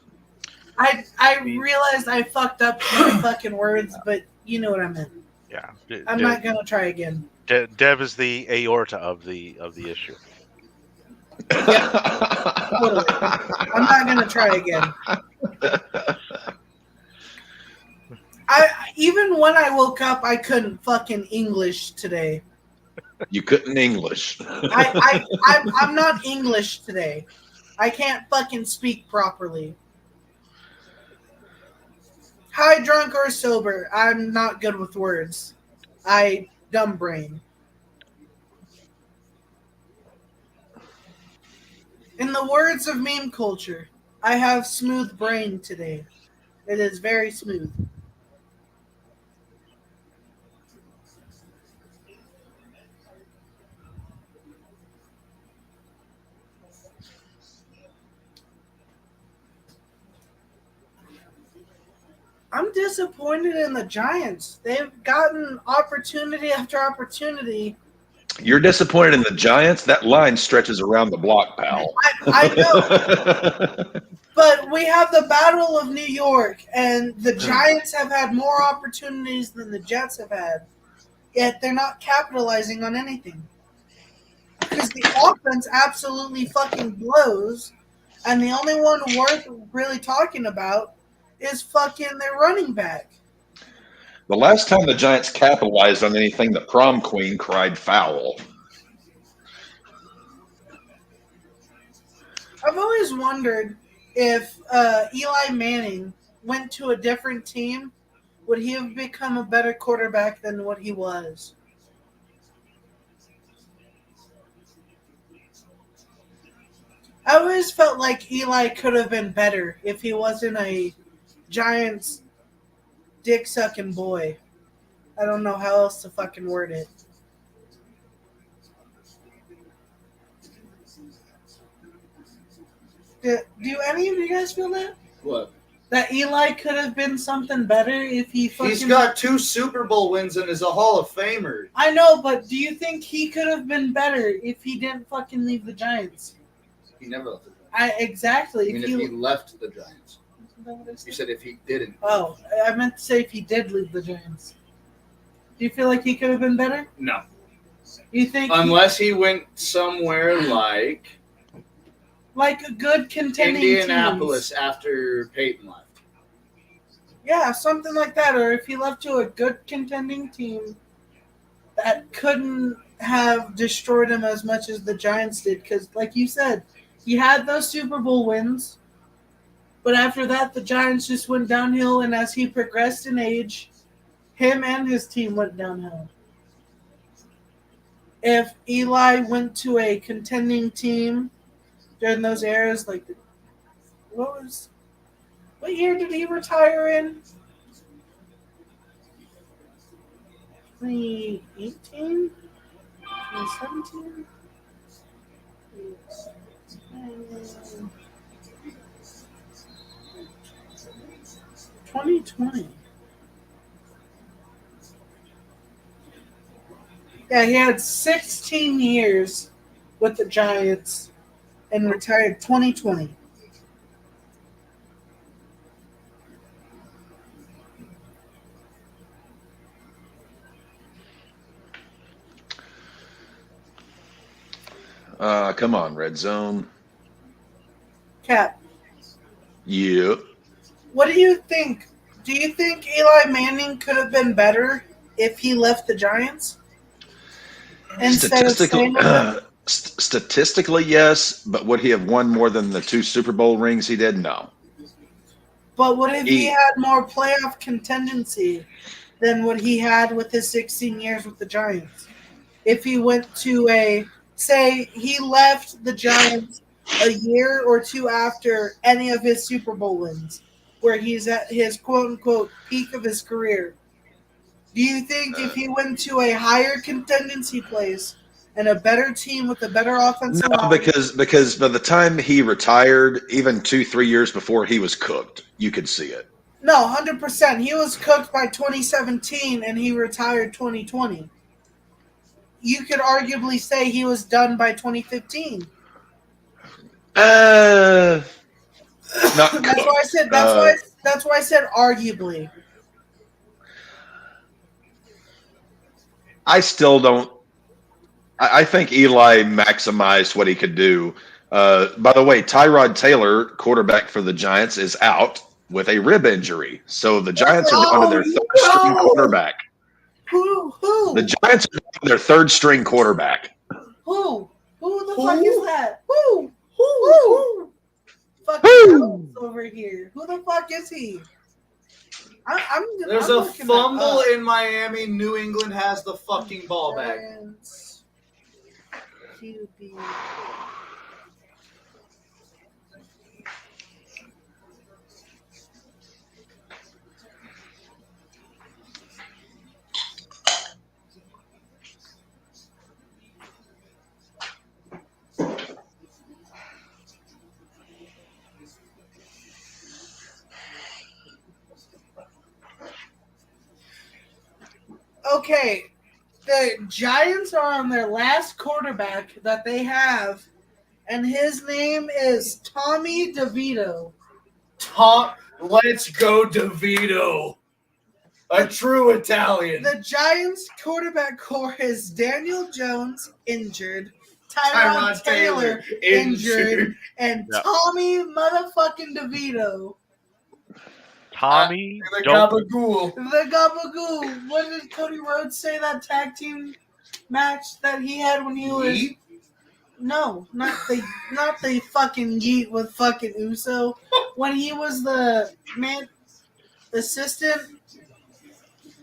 I realized I fucked up my fucking words, but you know what I meant. Yeah, I'm not gonna try again. Dev is the aorta of the issue. Totally. I'm not gonna try again. Even when I woke up, I couldn't fucking English today. You couldn't English. I'm not English today. I can't fucking speak properly. High, drunk, or sober, I'm not good with words. Dumb brain. In the words of meme culture, I have smooth brain today. It is very smooth. I'm disappointed in the Giants. They've gotten opportunity after opportunity. You're disappointed in the Giants? That line stretches around the block, pal. I know. But we have the Battle of New York, and the Giants have had more opportunities than the Jets have had. Yet they're not capitalizing on anything. Because the offense absolutely fucking blows, and the only one worth really talking about is fucking their running back. The last time the Giants capitalized on anything, the prom queen cried foul. I've always wondered if Eli Manning went to a different team, would he have become a better quarterback than what he was? I always felt like Eli could have been better if he wasn't a Giants dick-sucking boy. I don't know how else to fucking word it. Do any of you guys feel that? What? That Eli could have been something better if he fucking... He's got 2 Super Bowl wins and is a Hall of Famer. I know, but do you think he could have been better if he didn't fucking leave the Giants? He never left the Giants. Exactly. I mean, if he left the Giants. You You said if he didn't. Oh, I meant to say if he did leave the Giants. Do you feel like he could have been better? No. You think Unless he went somewhere like like a good contending Indianapolis teams. after Peyton left. Yeah, something like that. Or if he left to a good contending team that couldn't have destroyed him as much as the Giants did. Because, like you said, he had those Super Bowl wins. But after that, the Giants just went downhill. And as he progressed in age, him and his team went downhill. If Eli went to a contending team during those eras, like, what year did he retire in? 2018? 2017? 2020. Yeah, he had 16 years with the Giants and retired 2020. Come on, RedZone. Cap, Yeah. what do you think? Do you think Eli Manning could have been better if he left the Giants instead of Statistically, staying with them? statistically, yes, but would he have won more than the 2 Super Bowl rings he did? No. But what if he He had more playoff contingency than what he had with his 16 years with the Giants? If he went to say he left the Giants a year or two after any of his Super Bowl wins, where he's at his quote unquote peak of his career, do you think if he went to a higher contingency place and a better team with a better offensive no, line? because by the time he retired, even 2-3 years before, he was cooked. You could see it. No, 100%. He was cooked by 2017 and he retired 2020. You could arguably say he was done by 2015. Not That's why I cooked. said. That's why I said arguably. I still don't. I think Eli maximized what he could do. By the way, Tyrod Taylor, quarterback for the Giants, is out with a rib injury. So the Giants are down to their third string quarterback. Who? The Giants are down to their third string quarterback. Who the fuck is that? Who? Fucking over here. Who the fuck is he? There's I'm a looking fumble up. in Miami. New England has the fucking ball back. Giants, QB. Okay, the Giants are on their last quarterback that they have, and his name is Tommy DeVito. Let's go, DeVito. A true Italian. The Giants quarterback core is Daniel Jones, injured, Tyrod Taylor, injured, and Yeah. Tommy motherfucking DeVito. Tommy, The don't Gabagool. The Gabagoo. What did Cody Rhodes say that tag team match that he had when he was? Yeet? No, not the fucking Yeet with fucking Uso. When he was the assistant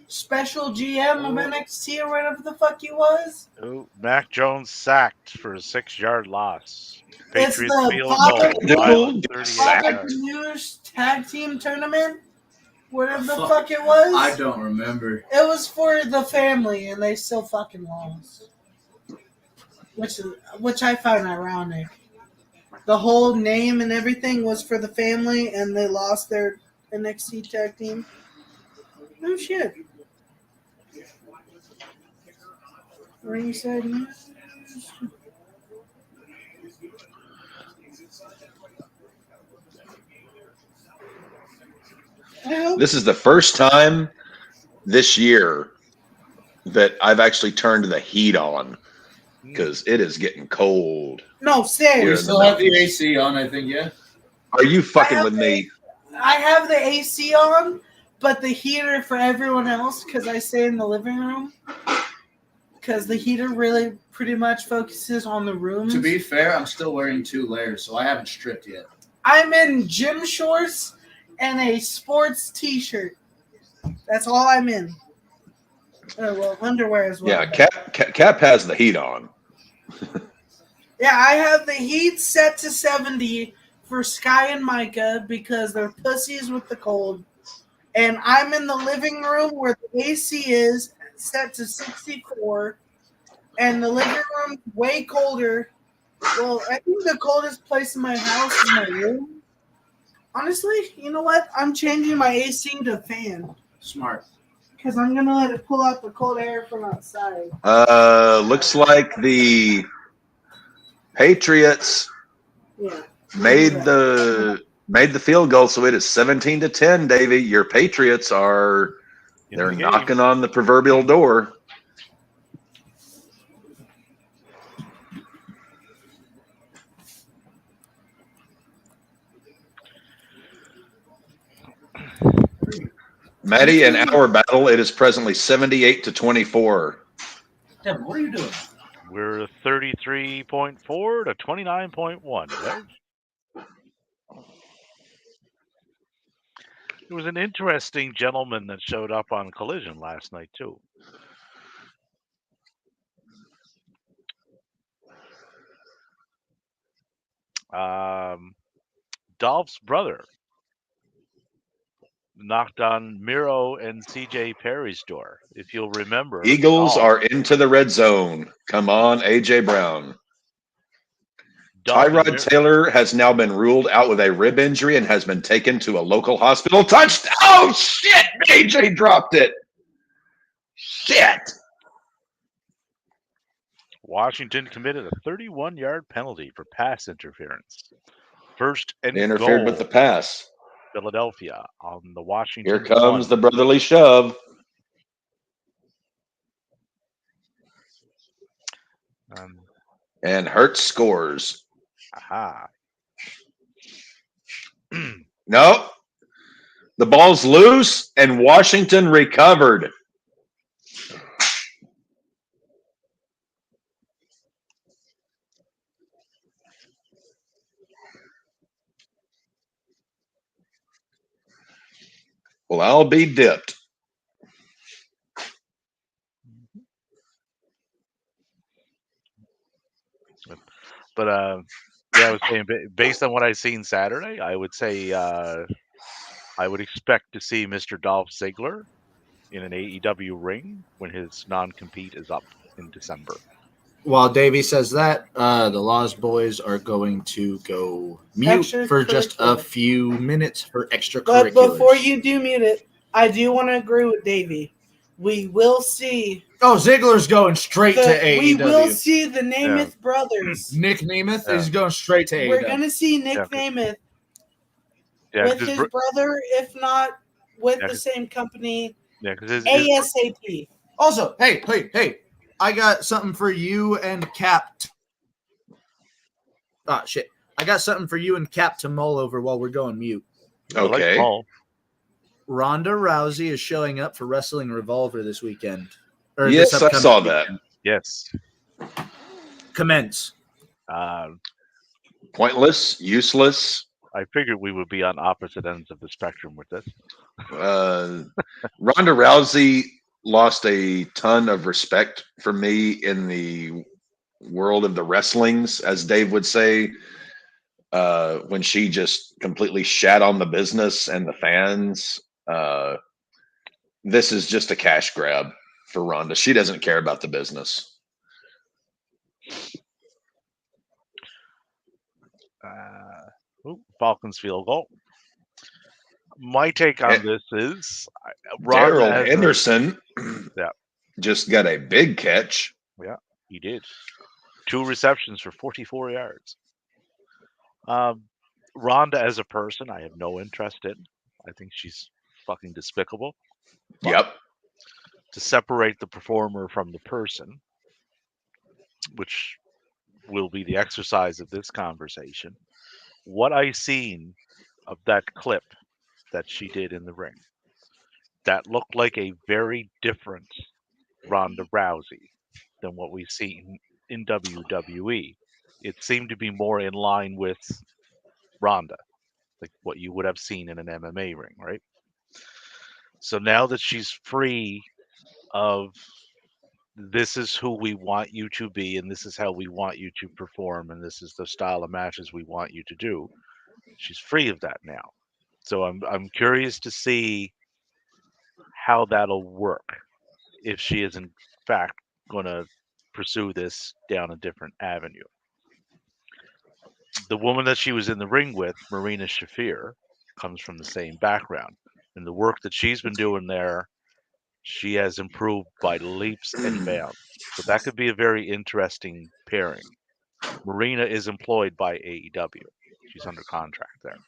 special GM of NXT or whatever the fuck he was. Oh, Mac Jones sacked for a 6-yard loss. It's Patriots the field Baba goal. Violent 38 Baba yards. News tag team tournament. Whatever the Fuck. fuck it was. I don't remember. It was for the family, and they still fucking lost. Which I found ironic. The whole name and everything was for the family, and they lost their NXT tag team. Oh shit. Ringside News. This is the first time this year that I've actually turned the heat on because it is getting cold. No, We serious. still have the AC on, I think, yeah? Are you fucking with me? I have the AC on, but the heater for everyone else because I stay in the living room. Because the heater really pretty much focuses on the rooms. To be fair, I'm still wearing 2 layers, so I haven't stripped yet. I'm in gym shorts and a sports t-shirt. That's all I'm in. Well, underwear as well. Yeah, Cap has the heat on. Yeah, I have the heat set to 70 for Sky and Micah because they're pussies with the cold. And I'm in the living room where the AC is set to 64. And the living room way colder. Well, I think the coldest place in my house is my room. Honestly, you know what? I'm changing my AC to fan. Smart. Because I'm going to let it pull out the cold air from outside. Looks like the Patriots Yeah. made the field goal, so it is 17-10. Davey, your Patriots are In they're the game. knocking on the proverbial door. Maddie, in our battle, it is presently 78-24. Devin, what are you doing? We're 33.4 to 29.1. Rev. There was an interesting gentleman that showed up on Collision last night, too. Dolph's brother knocked on Miro and CJ Perry's door. If you'll remember, Eagles Dolph, are into the red zone. Come on, AJ Brown. Dolph and Tyrod Taylor has now been ruled out with a rib injury and has been taken to a local hospital. Touched. Oh, shit. AJ dropped it. Shit. Washington committed a 31-yard penalty for pass interference. First and They interfered goal, with the pass. Philadelphia on the Washington Here comes 1. the brotherly shove. And Hurts scores. Aha. Nope. The ball's loose, and Washington recovered. Well, I'll be dipped. But yeah, I was saying based on what I've seen Saturday, I would say I would expect to see Mr. Dolph Ziggler in an AEW ring when his non-compete is up in December. While Davey says that, the Lost Boys are going to go mute for just a few minutes for extracurriculars. But before you do mute it, I do want to agree with Davey. We will see. Oh, Ziggler's going straight to AEW. We will see the Namath brothers. Nick Namath is going straight to AEW. We're going to see Nick Namath with his brother, if not with the same company, ASAP. Also, hey, I got something for you and Cap. Shit. I got something for you and Cap to mull over while we're going mute. Okay. Ronda Rousey is showing up for Wrestling Revolver this weekend. Yes, I saw that. Yes. Commence. Pointless, useless. I figured we would be on opposite ends of the spectrum with this. Ronda Rousey lost a ton of respect for me in the world of the wrestlings, as Dave would say, when she just completely shat on the business and the fans. This is just a cash grab for Ronda. She doesn't care about the business. Falcons field goal. My take on this is Darrell Henderson just got a big catch. Yeah, he did. 2 receptions for 44 yards. Ronda as a person, I have no interest in. I think she's fucking despicable. But yep. To separate the performer from the person, which will be the exercise of this conversation, what I seen of that clip that she did in the ring, that looked like a very different Ronda Rousey than what we've seen in WWE. It seemed to be more in line with Ronda, like what you would have seen in an MMA ring, right? So now that she's free of this is who we want you to be, and this is how we want you to perform, and this is the style of matches we want you to do, she's free of that now. So I'm curious to see how that'll work if she is in fact going to pursue this down a different avenue. The woman that she was in the ring with, Marina Shafir, comes from the same background. And the work that she's been doing there, she has improved by leaps and bounds. So that could be a very interesting pairing. Marina is employed by AEW. She's under contract there.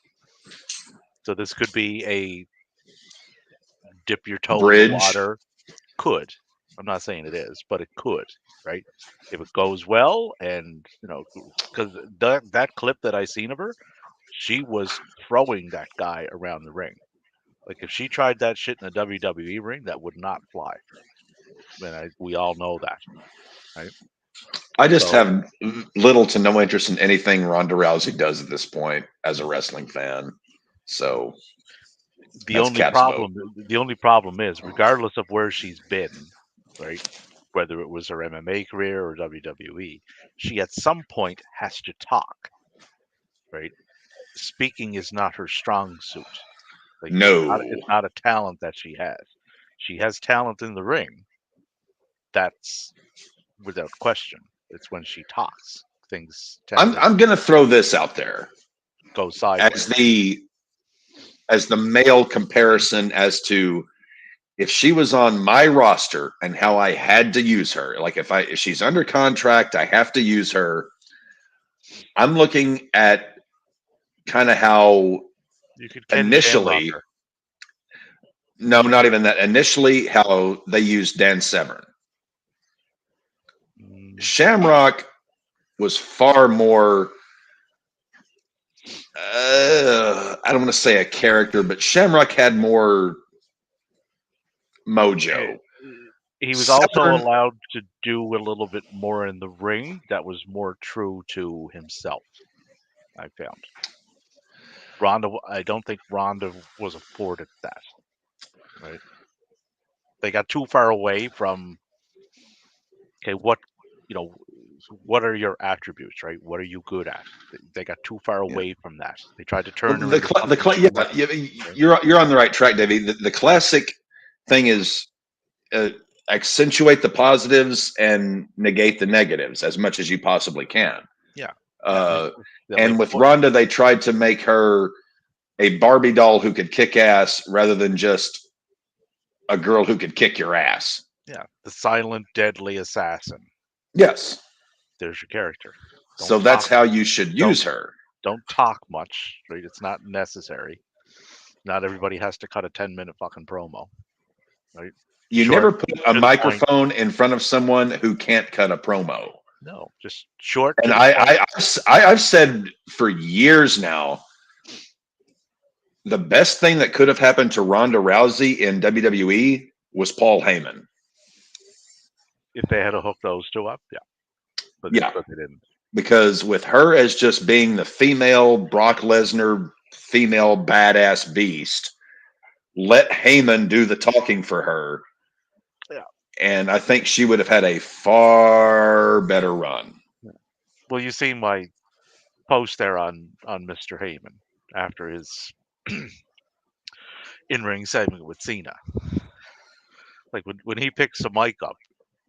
So this could be a dip your toe in the Bridge. water. Could. I'm not saying it is, but it could, right? If it goes well, and because that clip that I seen of her, she was throwing that guy around the ring. Like if she tried that shit in a WWE ring, that would not fly. And we all know that, right? I just So- have little to no interest in anything Ronda Rousey does at this point as a wrestling fan. So The that's only Cap's problem is, regardless of where she's been, right? Whether it was her MMA career or WWE, she at some point has to talk, right? Speaking is not her strong suit. Like No. it's not a talent that she has. She has talent in the ring. That's without question. It's when she talks, things tend to I'm going to throw this out there go sideways. as the male comparison as to if she was on my roster and how I had to use her. Like if she's under contract, I have to use her. I'm looking at kind of how You could initially, no, not even that. Initially, how they used Dan Severn. Shamrock was far more, I don't want to say a character, but Shamrock had more mojo. He was also allowed to do a little bit more in the ring that was more true to himself, I found. Ronda, I don't think Ronda was afforded that, right? They got too far away from, okay, what are your attributes, right? What are you good at? They got too far away from that. They tried to turn her into something she wasn't, right? You're on the right track, Davey. The classic thing is accentuate the positives and negate the negatives as much as you possibly can. Yeah. And with Ronda, they tried to make her a Barbie doll who could kick ass rather than just a girl who could kick your ass. Yeah, the silent, deadly assassin. Yes. There's your character. So that's how you should use her. Don't talk much, right? It's not necessary. Not everybody has to cut a 10-minute fucking promo, right? You never put a microphone in front of someone who can't cut a promo. No, just short. And I've said for years now, the best thing that could have happened to Ronda Rousey in WWE was Paul Heyman. If they had to hook those two up, yeah. But they didn't. Because with her as just being the female Brock Lesnar, female badass beast, let Heyman do the talking for her. Yeah. And I think she would have had a far better run. Well, you see my post there on Mr. Heyman after his in-ring segment with Cena. Like when he picks a mic up,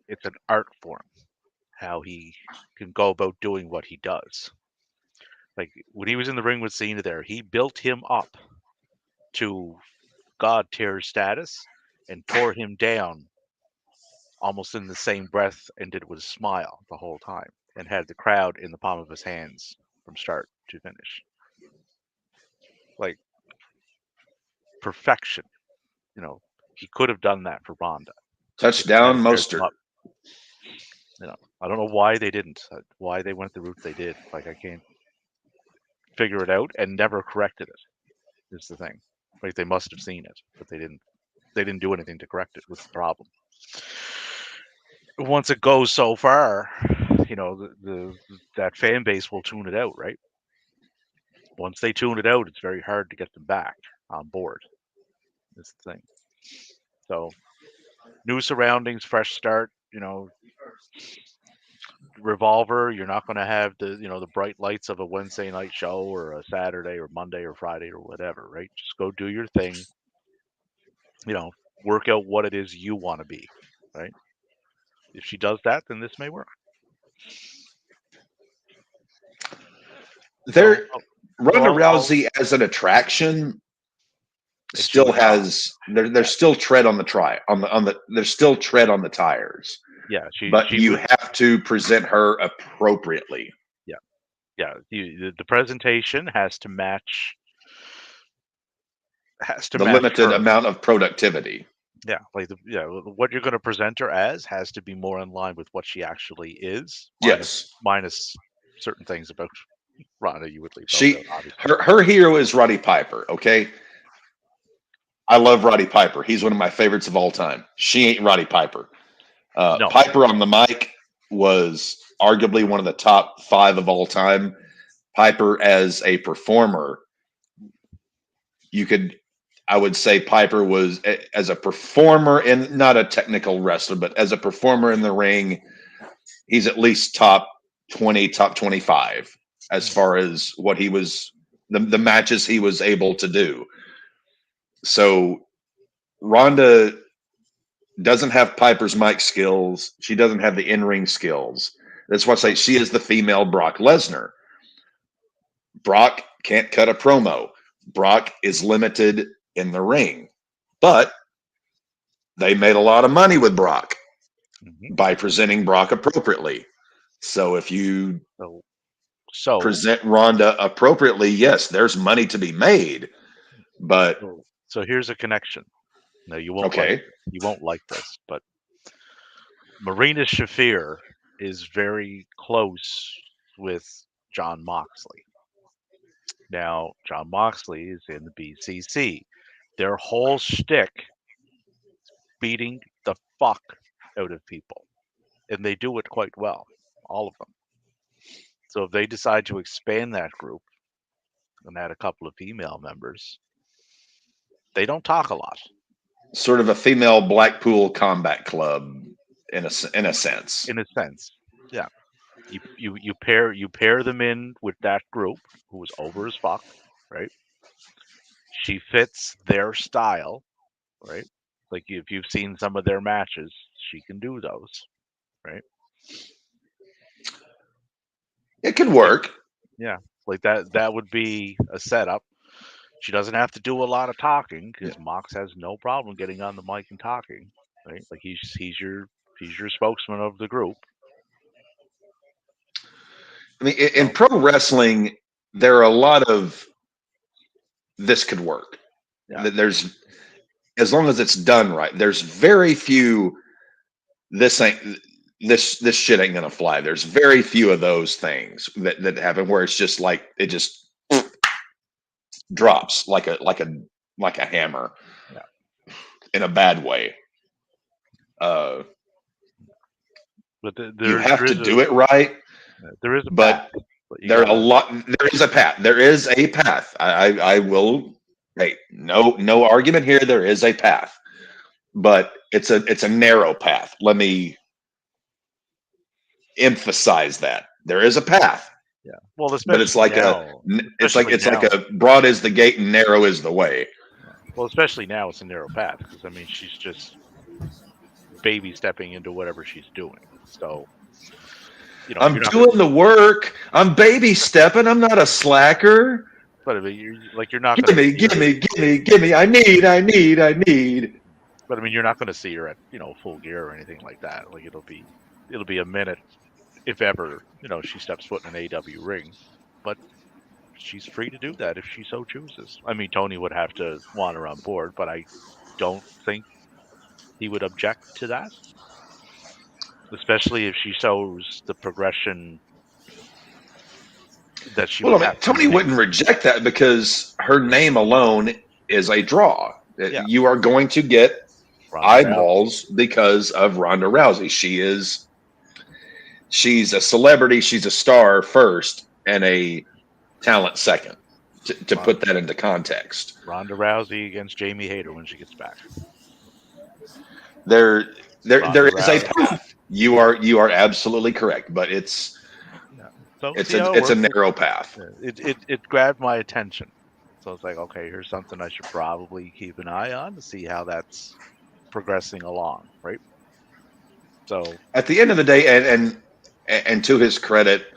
it's an art form, how he can go about doing what he does. Like when he was in the ring with Cena there, he built him up to God tier status and tore him down almost in the same breath, and did it with a smile the whole time, and had the crowd in the palm of his hands from start to finish. Like perfection. He could have done that for Ronda. Touchdown, Mostert. I don't know why they didn't. Why they went the route they did. Like I can't figure it out, and never corrected it. Is the thing. Like they must have seen it, but they didn't. They didn't do anything to correct it. Was the problem. Once it goes so far, that fan base will tune it out, right? Once they tune it out, it's very hard to get them back on board. That's the thing. So, new surroundings, fresh start. Revolver. You're not going to have the bright lights of a Wednesday night show or a Saturday or Monday or Friday or whatever, right? Just go do your thing. Work out what it is you want to be, right? If she does that, then this may work. Ronda Rousey as an attraction still has there's still tread on the there's still tread on the tires. Yeah, you have to present her appropriately. Yeah, the presentation has to match. The limited her. amount of productivity. Yeah, like what you're going to present her as has to be more in line with what she actually is. Yes. Minus certain things about Ronda you would leave out, obviously. Her hero is Roddy Piper. Okay, I love Roddy Piper. He's one of my favorites of all time. She ain't Roddy Piper. No. Piper on the mic was arguably one of the top 5 of all time. Piper as a performer, I would say Piper was, as a performer and not a technical wrestler, but as a performer in the ring, he's at least top 20, top 25 as far as what he was, the matches he was able to do. So Ronda doesn't have Piper's mic skills. She doesn't have the in-ring skills. That's why I say she is the female Brock Lesnar. Brock can't cut a promo. Brock is limited in the ring. But they made a lot of money with Brock by presenting Brock appropriately. So if you present Ronda appropriately, yes, there's money to be made. But so here's a connection. No, you won't. Okay. You won't like this, but Marina Shafir is very close with John Moxley. Now, John Moxley is in the BCC. Their whole shtick is beating the fuck out of people. And they do it quite well, all of them. So if they decide to expand that group and add a couple of female members, they don't talk a lot. Sort of a female Blackpool Combat Club in a sense. In a sense, yeah. You pair them in with that group who is over as fuck, right? She fits their style, right? Like if you've seen some of their matches, she can do those, right? It could work. Yeah, like that would be a setup. She doesn't have to do a lot of talking because Mox has no problem getting on the mic and talking, right? Like he's your spokesman of the group. I mean, in pro wrestling, there are a lot of this could work. Yeah. There's, as long as it's done right. There's very few. This shit ain't gonna fly. There's very few of those things that happen where it's just like it just drops like a hammer, in a bad way. But you have to do it right. There is a path, but there is a path. There is a path. I will. Hey, no argument here. There is a path, but it's a narrow path. Let me emphasize that there is a path. Yeah. Well, but it's like now, it's like a broad is the gate and narrow is the way. Well, especially now it's a narrow path because I mean she's just baby stepping into whatever she's doing. So I'm doing the work. I'm baby stepping. I'm not a slacker. But I mean, you're not. Give me. I need. But I mean, you're not going to see her at full gear or anything like that. Like it'll be a minute, if ever. She steps foot in an AW ring, but she's free to do that if she so chooses. I mean, Tony would have to want her on board, but I don't think he would object to that. Especially if she shows the progression that she. Well, I mean, Tony wouldn't reject that because her name alone is a draw. Yeah. You are going to get eyeballs because of Ronda Rousey. She's a celebrity. She's a star first and a talent second. To put that into context, Ronda Rousey against Jamie Hayter when she gets back. There is a path. You are absolutely correct, but it's a narrow path. It grabbed my attention, so it's like, okay, here's something I should probably keep an eye on to see how that's progressing along, right? So at the end of the day, and to his credit,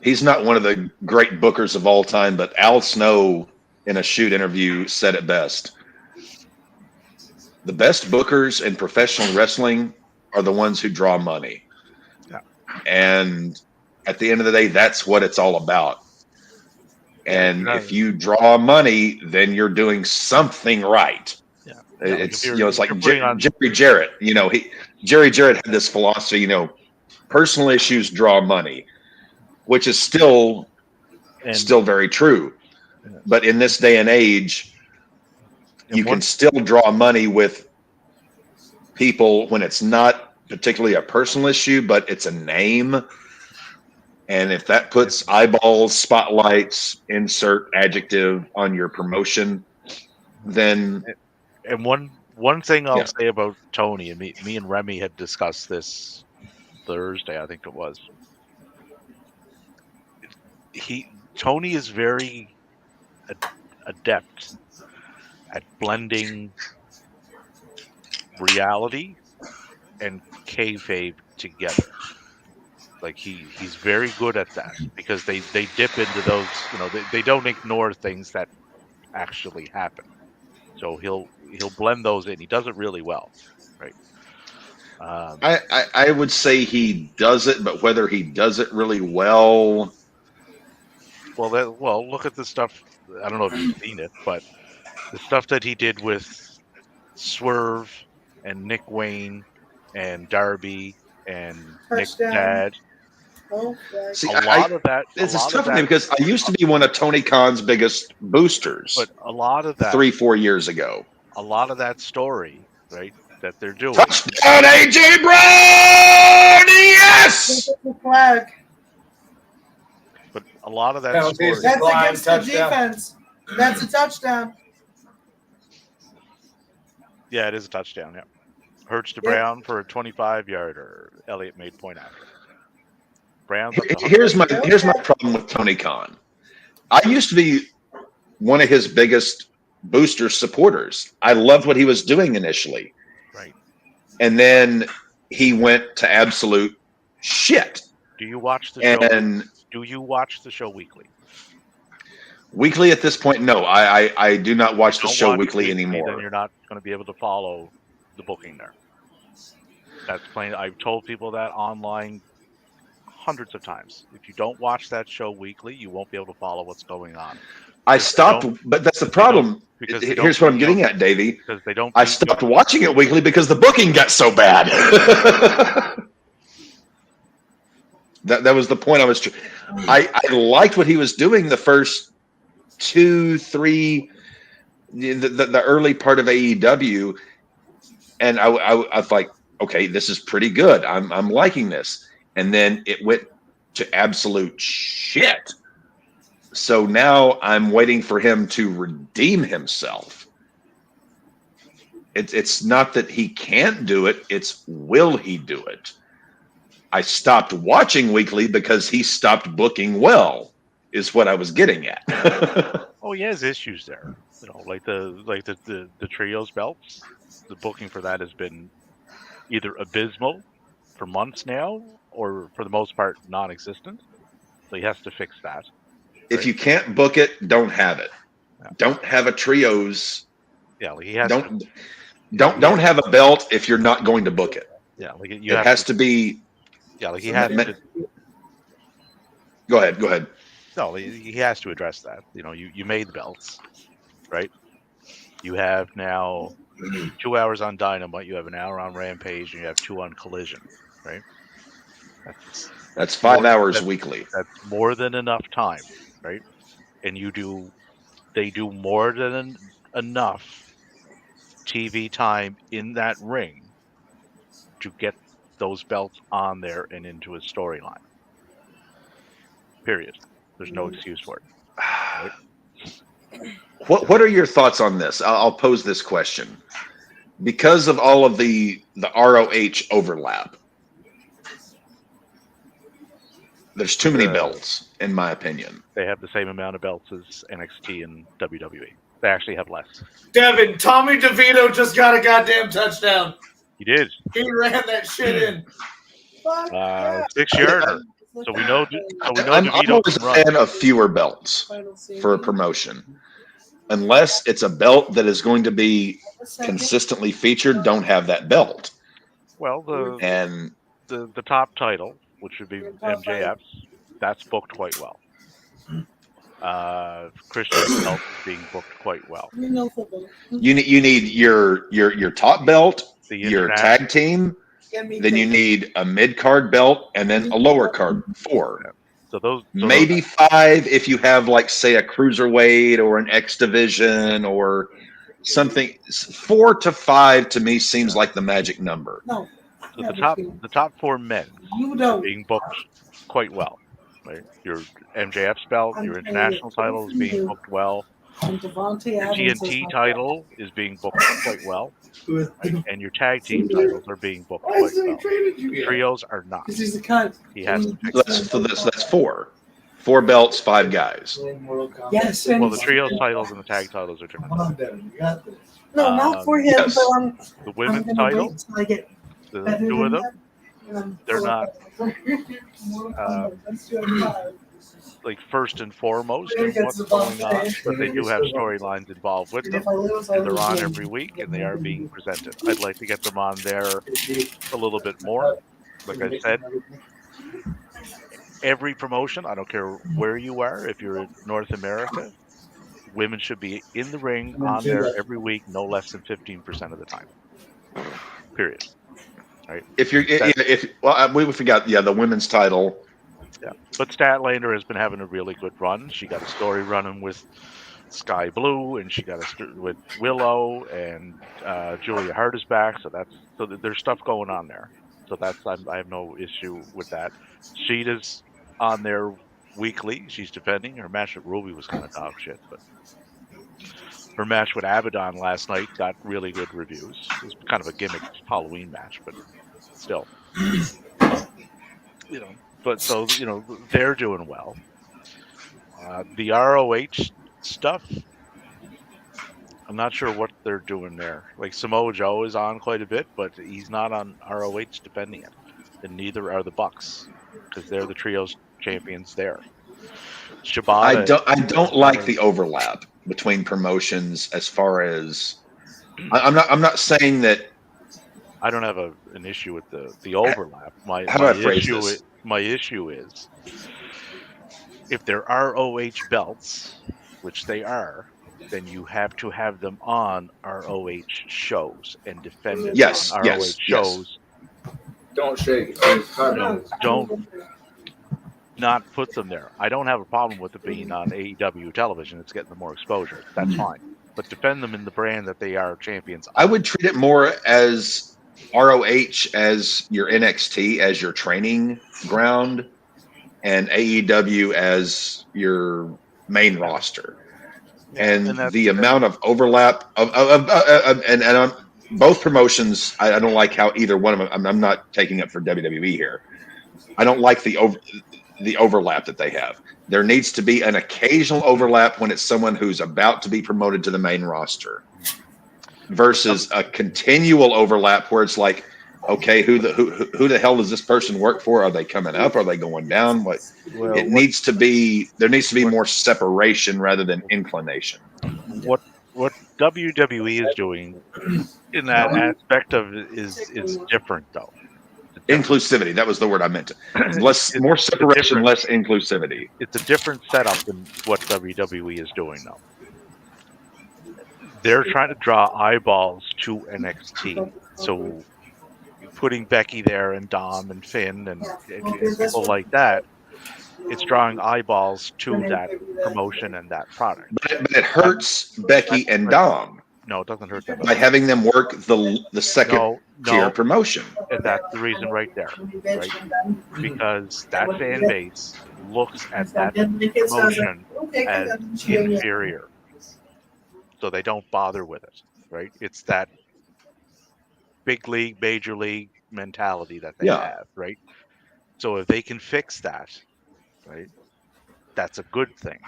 he's not one of the great bookers of all time, but Al Snow in a shoot interview said it best. The best bookers in professional wrestling are the ones who draw money. Yeah. And at the end of the day, that's what it's all about. And Yeah, if you draw money, then you're doing something right. Yeah. It's if it's like you're putting on, Jerry Jarrett. Jerry Jarrett had this philosophy. Personal issues draw money, which is still very true. Yeah. But in this day and age, And you can still draw money with people when it's not particularly a personal issue, but it's a name. And if that puts eyeballs, spotlights, insert adjective on your promotion, then and one thing I'll say about Tony, and me and Remy had discussed this Thursday, I think it was. Tony is very adept at blending reality and kayfabe together. Like he's very good at that because they dip into those, they don't ignore things that actually happen. So he'll blend those in. He does it really well, right? I would say he does it, but whether he does it really well. Well, look at the stuff. I don't know if you've seen it, but the stuff that he did with Swerve and Nick Wayne and Darby and Nick Dad. See, a lot of that. This is tough for me because I used to be one of Tony Khan's biggest boosters. But a lot of that 3-4 years ago. A lot of that story, right, that they're doing. Touchdown, AJ Brown! Yes. The flag. But a lot of that story. That's against the defense. That's a touchdown. Yeah, it is a touchdown. Yeah, Hurts to Brown for a 25-yarder. Elliott made point after. Brown's here's my problem with Tony Khan. I used to be one of his biggest booster supporters. I loved what he was doing initially. Right. And then he went to absolute shit. Do you watch the show? Do you watch the show weekly? Weekly at this point, no. I do not watch the show weekly anymore. Then you're not going to be able to follow the booking there. That's plain. I've told people that online hundreds of times. If you don't watch that show weekly, you won't be able to follow what's going on. I stopped, but that's the problem. Here's what I'm getting at, Davey. Because they don't. I stopped watching it weekly because the booking got so bad. that was the point I was. I liked what he was doing the first 2-3, the early part of AEW, and I was like, okay, this is pretty good. I'm liking this. And then it went to absolute shit. So now I'm waiting for him to redeem himself. It's not that he can't do it. It's will he do it? I stopped watching weekly because he stopped booking well, is what I was getting at. Oh, he has issues there. Like the trios belts. The booking for that has been either abysmal for months now, or for the most part, non-existent. So he has to fix that. If you can't book it, don't have it. Yeah. Don't have a trios. Yeah, like he has. Don't have a belt if you're not going to book it. Yeah, like it has to be. Yeah, like he has to. Go ahead. No, he has to address that. You made the belts, right? You have now 2 hours on Dynamite. You have an hour on Rampage, and you have 2 on Collision, right? That's 5 hours weekly. That's more than enough time, right? And they do more than enough TV time in that ring to get those belts on there and into a storyline. Period. There's no excuse for it. Right? What are your thoughts on this? I'll pose this question. Because of all of the ROH overlap, there's too many belts, in my opinion. They have the same amount of belts as NXT and WWE. They actually have less. Devin, Tommy DeVito just got a goddamn touchdown. He did. He ran that shit in. 6-yarder. So we know. I'm always a fan of fewer belts for a promotion. Unless it's a belt that is going to be consistently featured, don't have that belt. Well, the top title, which would be MJF's, That's booked quite well. Christian belt is being booked quite well. You know football. You need your top belt, The your international, tag team, Get me then you thinking. need a mid card belt, and then a lower card. 4. so those Maybe 5 if you have, like, say, a cruiserweight or an X division or something. 4 to 5 to me seems like the magic number. No. So the top 4 men You are don't. being booked quite well. Right, your MJF's belt, your international title is being booked well. And Devontae Your Adams is TNT my title is being booked quite well, With right? And your tag team titles are being booked Why quite is he well. traded you? Trios are not. Because he's a cunt. He has to pick. That's 4. 4 belts, 5 guys. Yes, Well, the trios titles and the tag titles are different. Come on, Devin, you got this. No, not for him, yes. but I'm The women's gonna title, wait until I get the better 2 of than them, that. they're not like first and foremost in what's going on, but they do have storylines involved with them, If I lose, I and they're lose on again. every week, and they are being presented. I'd like to get them on there a little bit more. Like I said, every promotion, I don't care where you are, if you're in North America, women should be in the ring on there every week, no less than 15% of the time. Period. Right? If we forgot, the women's title. Yeah. But Statlander has been having a really good run. She got a story running with Sky Blue, and she got with Willow, and Julia Hart is back. So there's stuff going on there. So I have no issue with that. Sheeta's on there weekly. She's defending. Her match with Ruby was kind of dog shit, but her match with Abaddon last night got really good reviews. It was kind of a gimmick Halloween match, but still, you know. But so they're doing well. The ROH stuff, I'm not sure what they're doing there. Like Samoa Joe is on quite a bit, but he's not on ROH defending it, and neither are the Bucks because they're the trios champions there. Shibata, I don't like the overlap between promotions as far as I'm not saying that. I don't have an issue with the overlap. My issue is if there are ROH belts, which they are, then you have to have them on ROH shows and defend it on ROH shows. Don't shake. Don't not put them there. I don't have a problem with it being on AEW television. It's getting them more exposure. That's fine. But defend them in the brand that they are champions on. I would treat it more as ROH as your NXT as your training ground, and AEW as your main roster. And the amount of overlap and both promotions, I don't like how either one of them. I'm not taking up for WWE here. I don't like the overlap that they have. There needs to be an occasional overlap when it's someone who's about to be promoted to the main roster, versus a continual overlap where it's like, okay, who the hell does this person work for? Are they coming up? Are they going down? There needs to be more separation rather than inclination. What WWE is doing in that aspect of it is different, though. Inclusivity, that was the word I meant. More separation, less inclusivity. It's a different setup than what WWE is doing, though. They're trying to draw eyeballs to NXT, so putting Becky there and Dom and Finn and people like that, it's drawing eyeballs to that promotion and that product. But it hurts Becky and Dom. No, it doesn't hurt them by having them work the second tier promotion. And that's the reason right there, right? Because that fan base looks at that promotion as inferior, so they don't bother with it, right? It's that big league, major league mentality that they have, right? So if they can fix that, right, that's a good thing.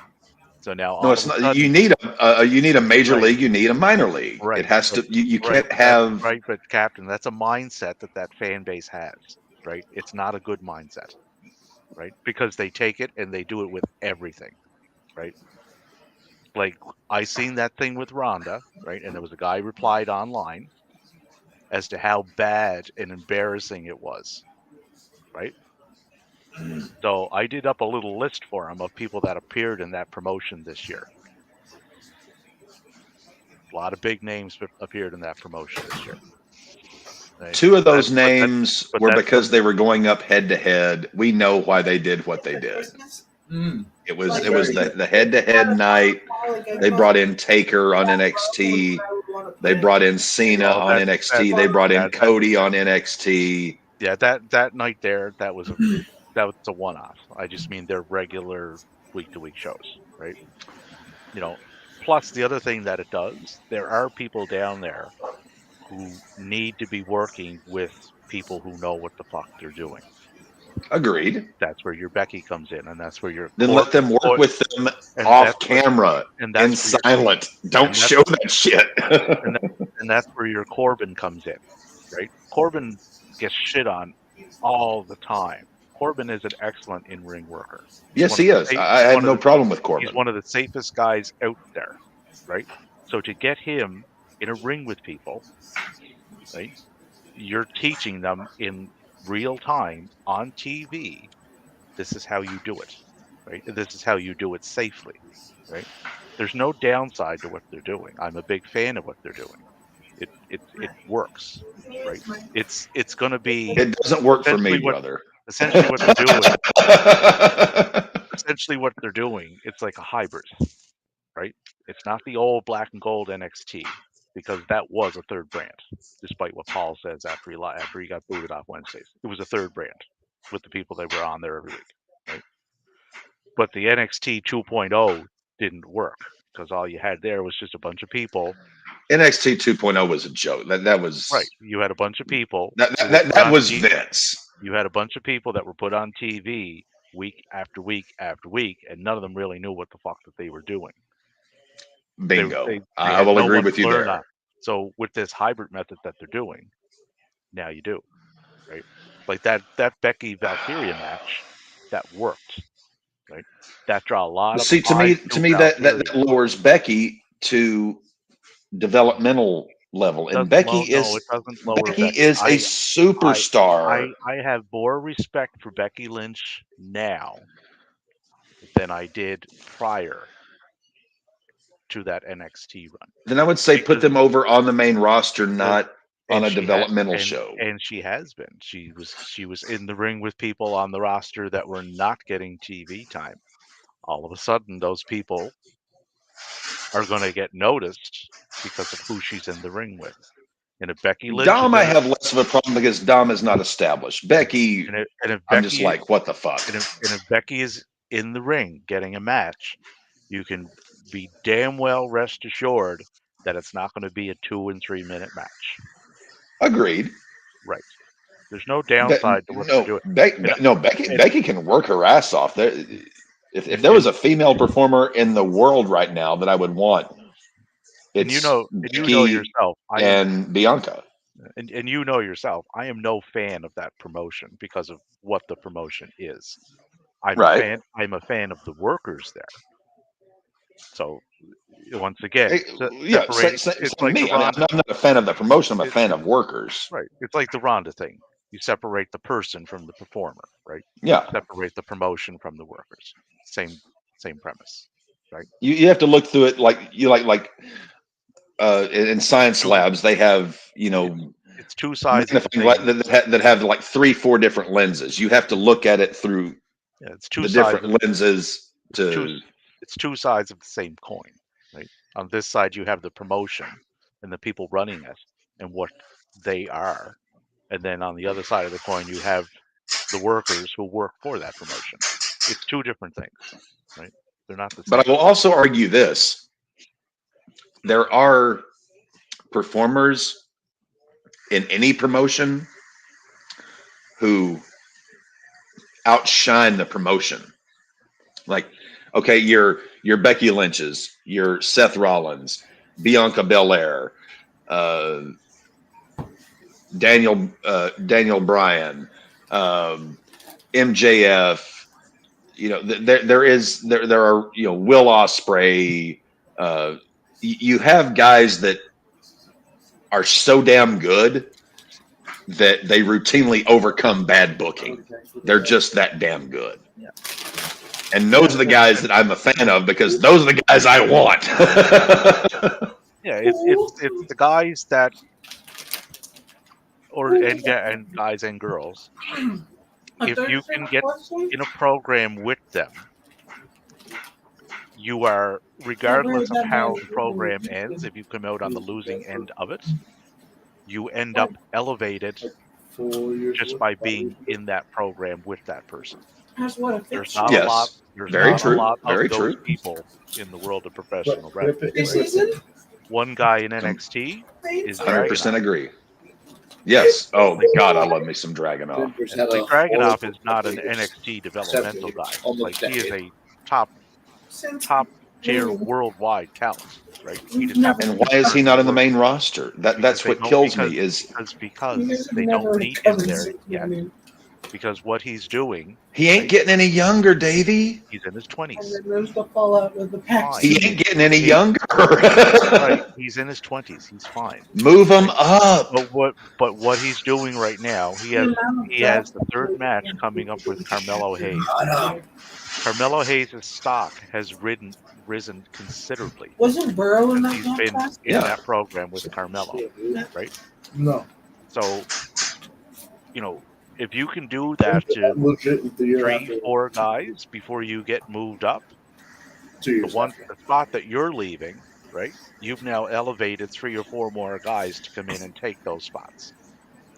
So now, no, it's not. You need a major league. You need a minor league. Right. It has to. You can't have. Right, but Captain, that's a mindset that fan base has. Right. It's not a good mindset. Right, because they take it and they do it with everything. Right. Like I seen that thing with Rhonda. Right, and there was a guy replied online as to how bad and embarrassing it was. Right. So I did up a little list for him of people that appeared in that promotion this year. A lot of big names appeared in that promotion this year. Right? Two of those But names were because they were going up head to head. We know why they did what they did. It was the head to head night. They brought in Taker on NXT. They brought in Cena on NXT. They brought in Cody on NXT. Yeah, that night there, that was a one-off. I just mean their regular week-to-week shows, right? You know, plus the other thing that it does, there are people down there who need to be working with people who know what the fuck they're doing. Agreed. That's where your Becky comes in, and that's where your then let them work with them off camera in silent. Don't show that shit. and that's where your Corbin comes in, right? Corbin gets shit on all the time. Corbin is an excellent in-ring worker. Yes, he is. I have no problem with Corbin. He's one of the safest guys out there, right? So to get him in a ring with people, right? You're teaching them in real time on TV. This is how you do it, right? This is how you do it safely, right? There's no downside to what they're doing. I'm a big fan of what they're doing. It works, right? It's going to be. It doesn't work for me, brother. Essentially, what they're doing. Essentially, what they're doing. It's like a hybrid, right? It's not the old black and gold NXT because that was a third brand, despite what Paul says after he got booted off Wednesdays. It was a third brand with the people that were on there every week, right? But the NXT 2.0 didn't work because all you had there was just a bunch of people. NXT 2.0 was a joke. That was right. You had a bunch of people. That was Vince. You had a bunch of people that were put on TV week after week after week, and none of them really knew what the fuck that they were doing. Bingo. I will agree with you there. So with this hybrid method that they're doing, now you do, right? Like that Becky Valkyria match, that worked, right? That draw a lot of. See, to me, that lowers Becky to developmental level, and Becky is a superstar. I have more respect for Becky Lynch now than I did prior to that NXT run. Then I would say put them over on the main roster, not on a developmental show. And she has been. She was in the ring with people on the roster that were not getting TV time. All of a sudden, those people are going to get noticed because of who she's in the ring with. And if Becky Lynch, Dom, I have less of a problem because Dom is not established. Becky, I'm just like, what the fuck? And if Becky is in the ring getting a match, you can be damn well rest assured that it's not going to be a 2 and 3 minute match. Agreed. Right. There's no downside to what they're doing. Becky can work her ass off. If there was a female performer in the world right now that I would want, it's you know yourself, and Bianca. And you know yourself, I am no fan of that promotion because of what the promotion is. I'm a fan of the workers there. So once again, it's like me. I'm not a fan of the promotion. I'm a fan of workers. Right. It's like the Ronda thing. You separate the person from the performer, right? Yeah. Separate the promotion from the workers. Same premise, right? You have to look through it like in science labs they have it's two sides that have like 3-4 different lenses. You have to look at it through it's two the sides different lenses it's two sides of the same coin, right? On this side you have the promotion and the people running it and what they are, and then on the other side of the coin you have the workers who work for that promotion. It's two different things, right? They're not the same. But I will also argue this: there are performers in any promotion who outshine the promotion. Like, okay, your Becky Lynch's, your Seth Rollins, Bianca Belair, Daniel Bryan, MJF. There are Will Ospreay. You have guys that are so damn good that they routinely overcome bad booking. They're just that damn good. Yeah. And those are the guys that I'm a fan of because those are the guys I want. Yeah, it's the guys that, and guys and girls. If you can get in a program with them, you are, regardless of how the program ends, if you come out on the losing end of it, you end up elevated just by being in that program with that person. There's not a lot. Yes, There's very not true. a lot Very of those true. people in the world of professional wrestling. This Right? season? One guy in NXT is 100% agree. Yes. Oh my God, I love me some Dragunov. Dragunov is not an NXT developmental guy. Like, he is a top tier worldwide talent, right? He just happens And to why is he not in the main roster? because That's they what don't- kills because- me is because they don't need him there yet. Because what he's doing, he ain't right? getting any younger, Davey. He's in his And 20s. then there's the fallout with the pack. He ain't getting any younger. Right, he's in his 20s. He's fine. Move him up. But what he's doing right now, he has the third match coming up with Carmelo Hayes. Carmelo Hayes' stock has risen considerably. Wasn't Burrow in that He's match been last in Yeah. that program with Carmelo, right? No. So, if you can do that to Legit with the year 3-4 guys before you get moved up, 2 years after. the spot that you're leaving, right? You've now elevated 3 or 4 more guys to come in and take those spots.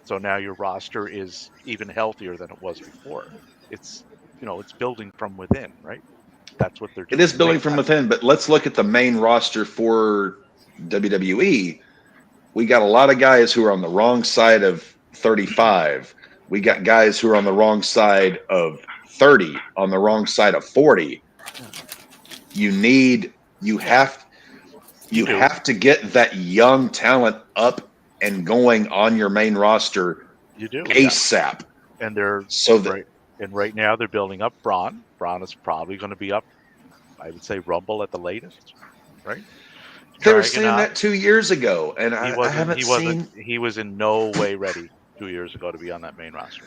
So now your roster is even healthier than it was before. It's it's building from within, right? That's what they're doing. It is building from within, but let's look at the main roster for WWE. We got a lot of guys who are on the wrong side of 35. We got guys who are on the wrong side of 30, on the wrong side of 40. You have to get that young talent up and going on your main roster You do. ASAP. And they're So that right now they're building up Braun. Braun is probably going to be up, I would say, Rumble at the latest, right? they were saying that 2 years ago, and I haven't seen. He was in no way ready 2 years ago to be on that main roster.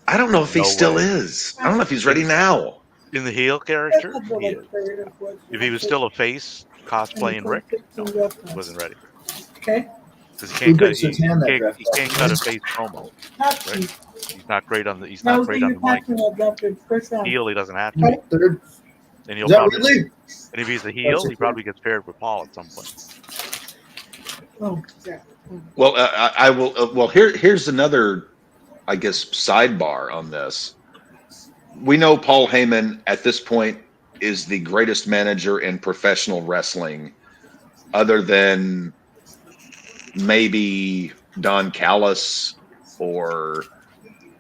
I don't know if he No still way. is. I don't know if he's ready now. In the heel character, he is. If he was still a face cosplaying Rick, no, he wasn't ready. Okay. Because he can't Who can't cut a face promo. Right. He's not great on the mic. Mic. Heel, he doesn't have to. Okay. Third. And Is that Ridley? and if he's a heel, he probably gets paired with Paul at some point. Oh, yeah. Well, I will. Well, here's another, I guess, sidebar on this. We know Paul Heyman at this point is the greatest manager in professional wrestling, other than maybe Don Callis or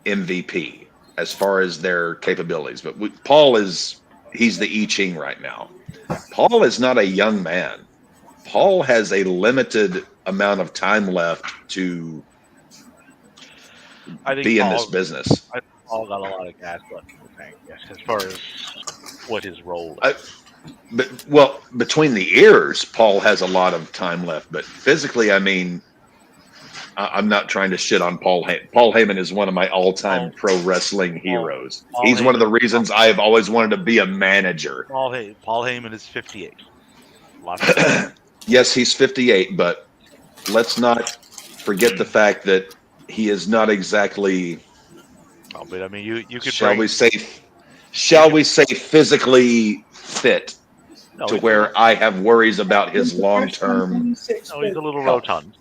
MVP as far as their capabilities. But he's the I Ching right now. Paul is not a young man. Paul has a limited amount of time left to be in this business. I think Paul got a lot of gas left in the tank, yes, as far as what his role is. Well, between the ears, Paul has a lot of time left. But physically, I mean, I'm not trying to shit on Paul Heyman. Paul Heyman is one of my all-time pro wrestling heroes. He's one of the reasons I have always wanted to be a manager. Paul Heyman is 58. Yes, he's 58, but let's not forget the fact that he is not exactly. Oh, but I mean, you could. Shall we say physically fit to where I have worries about his long-term. No, he's a little rotund.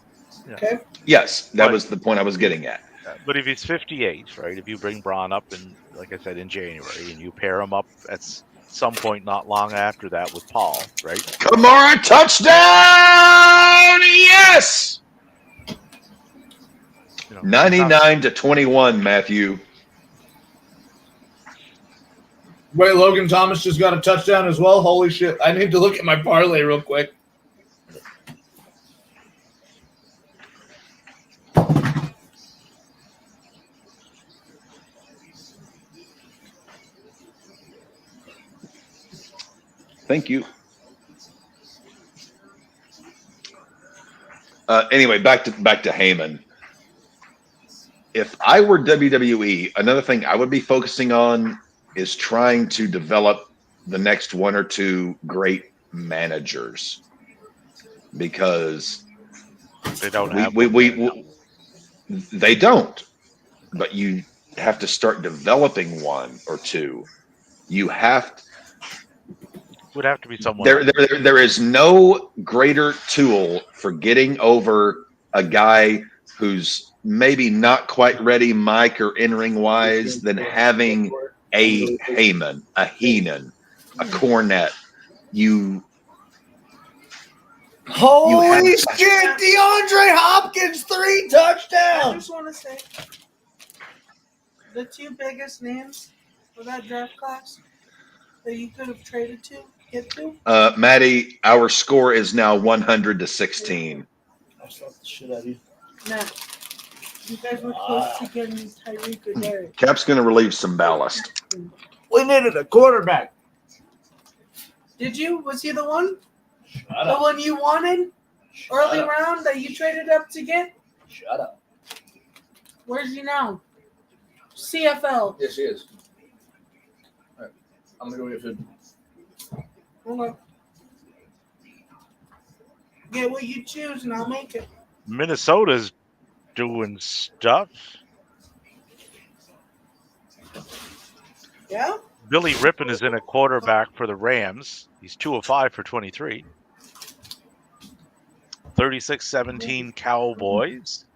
Yeah. Okay. Yes, that was the point I was getting at. But if he's 58, right? If you bring Braun up in, like I said, in January, and you pair him up at some point not long after that with Paul, right? Kimura touchdown! Yes! 99-21, Matthew. Wait, Logan Thomas just got a touchdown as well? Holy shit. I need to look at my parlay real quick. Thank you. Anyway, back to Heyman. if I were WWE, another thing I would be focusing on is trying to develop the next one or two great managers, because They don't we have we, one we, there now. they don't. But you have to start developing one or two. You have to, Would have to be someone like there is no greater tool for getting over a guy who's maybe not quite ready, mic or in-ring wise, than having a Heyman, a Heenan, a Cornette. You Holy have shit! DeAndre Hopkins, 3 I touchdowns. just want to say the two biggest names for that draft class that you could have traded to get to. Maddie, our score is now 100-16. I slapped the shit out of you. Matt, you guys were close to getting Tyreek or Derek. Cap's going to relieve some ballast. We needed a quarterback. Did you? Was he the one? Shut The up. one you wanted Shut early up. round that you traded up to get? Shut up. Where's he now? CFL. Yes, he is. All right. I'm going to go get food. Hold on. Get what you choose and I'll make it. Minnesota's doing stuff. Yeah? Billy Rippon is in a quarterback for the Rams. He's 2 of 5 for 23. 36-17 Cowboys.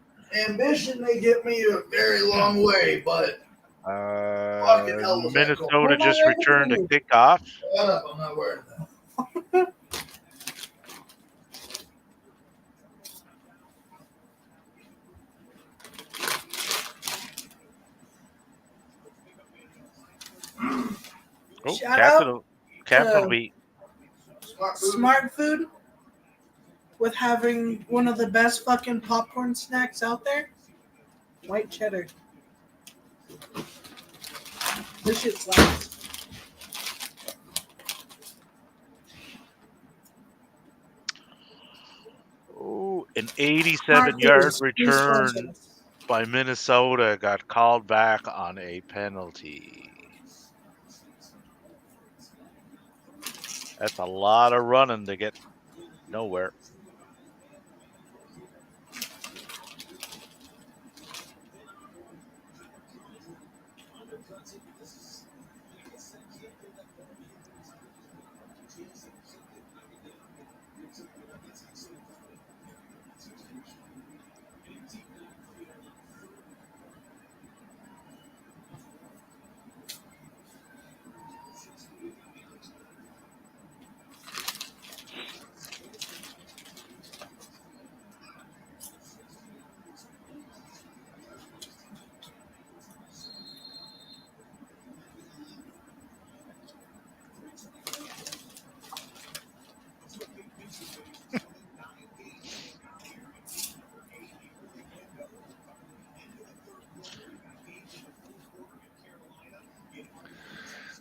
Ambition may get me a very long way, but fucking hell was that cool. Minnesota just returned a kickoff. Shut up. I'm not wearing that. Oh, Shout Captain will to- be Smart food with having one of the best fucking popcorn snacks out there. White cheddar. This shit slaps. an Smart 87-yard food. Please sponsor return us. by Minnesota got called back on a penalty. That's a lot of running to get nowhere.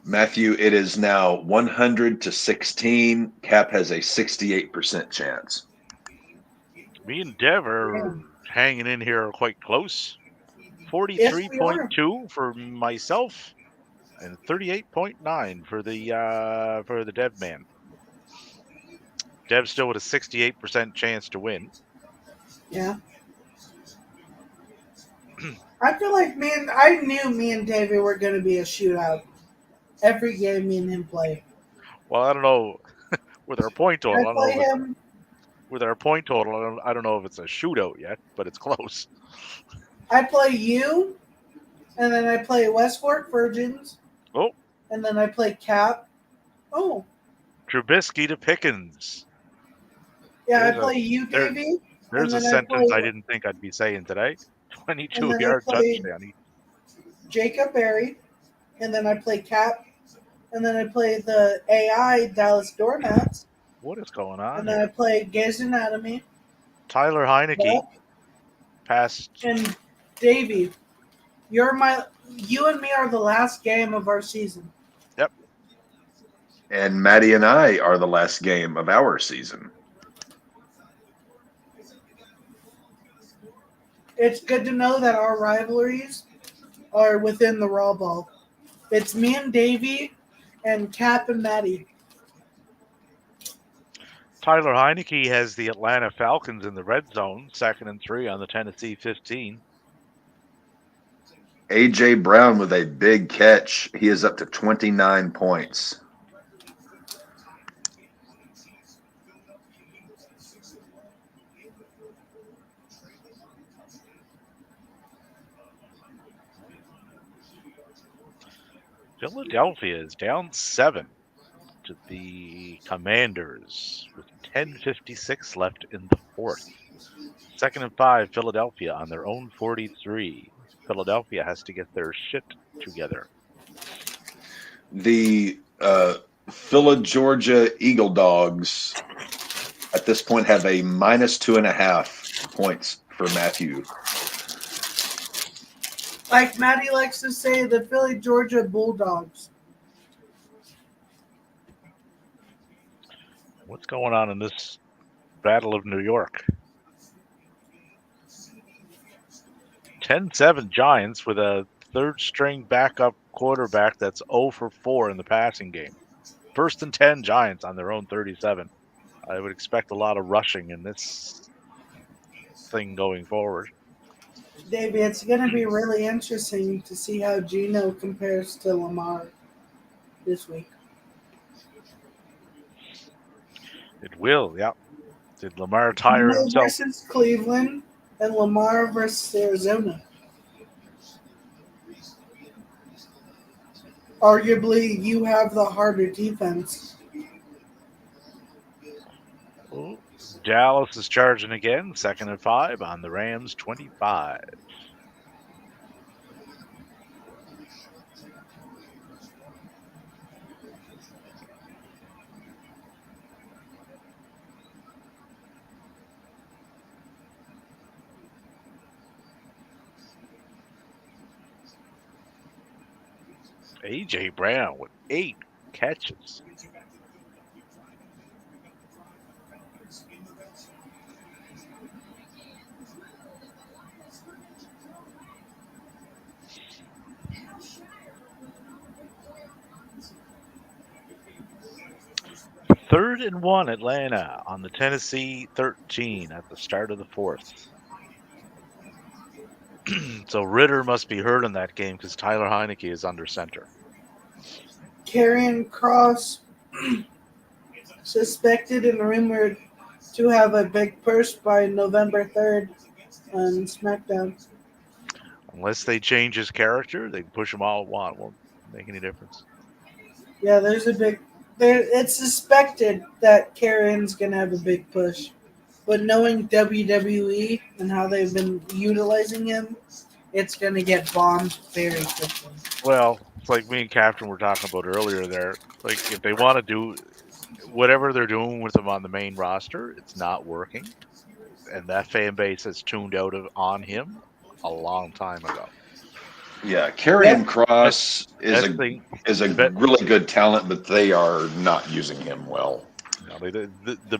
Matthew, it is now 100-16. Cap has a 68% chance. Me and Dev are hanging in here quite close. Yes, we are. 43.2 for myself and 38.9 for the Dev man. Dev's still with a 68% chance to win. Yeah. I feel like I knew me and Davey were going to be a shootout. Every game me and him play. Well, I don't know with our point total. I play him. With our point total, I don't know if it's a shootout yet, but it's close. I play you, and then I play West Fork Virgins. Oh. And then I play Cap. Oh. Trubisky to Pickens. Yeah, There's I play you, Davey. There's a sentence I didn't think I'd be saying today. 22-yard touchdown. Jacob Berry, and then I play Cap, and then I play the AI Dallas Doormats. What is going on? And then I play Gaze Anatomy. Tyler Heineke passed. And Davey, you and me are the last game of our season. Yep. And Maddie and I are the last game of our season. it's good to know that our rivalries are within the RAWBall. It's me and Davey and Cap and Maddie. Tyler Heineke has the Atlanta Falcons in the red zone, 2nd and 3 on the Tennessee 15. A.J. Brown with a big catch. He is up to 29 points. Philadelphia is down 7 to the Commanders with 10:56 left in the 4th. 2nd and 5, Philadelphia on their own 43. Philadelphia has to get their shit together. The Phila, Georgia Eagle Dogs at this point have a -2.5 points for Matthew. Like Maddie likes to say, the Philly, Georgia Bulldogs. What's going on in this Battle of New York? 10-7 Giants with a third-string backup quarterback that's 0 for 4 in the passing game. 1st and 10 Giants on their own 37. I would expect a lot of rushing in this thing going forward. Davey, it's going to be really interesting to see how Geno compares to Lamar this week. It will, yeah. Did Lamar tire Geno himself? versus Cleveland and Lamar versus Arizona. Arguably, you have the harder defense. Oh, Dallas is charging again, 2nd and 5 on the Rams 25. A.J. Brown with 8 catches. Third and 1 Atlanta on the Tennessee 13 at the start of the 4th. So Ritter must be hurt in that game because Tyler Heineke is under center. Karrion Cross suspected and rumored to have a big push by November 3rd on SmackDown. Unless they change his character, they can push him all at once. Won't make any difference. Yeah, there's a big. It's suspected that Karrion's gonna have a big push, but knowing WWE and how they've been utilizing him, it's gonna get bombed very quickly. Well, it's like me and Captain were talking about earlier there. Like, if they want to do whatever they're doing with him on the main roster, it's not working. And that fan base has tuned out on him a long time ago. Yeah, Karrion Cross is a really good talent, but they are not using him well. No, the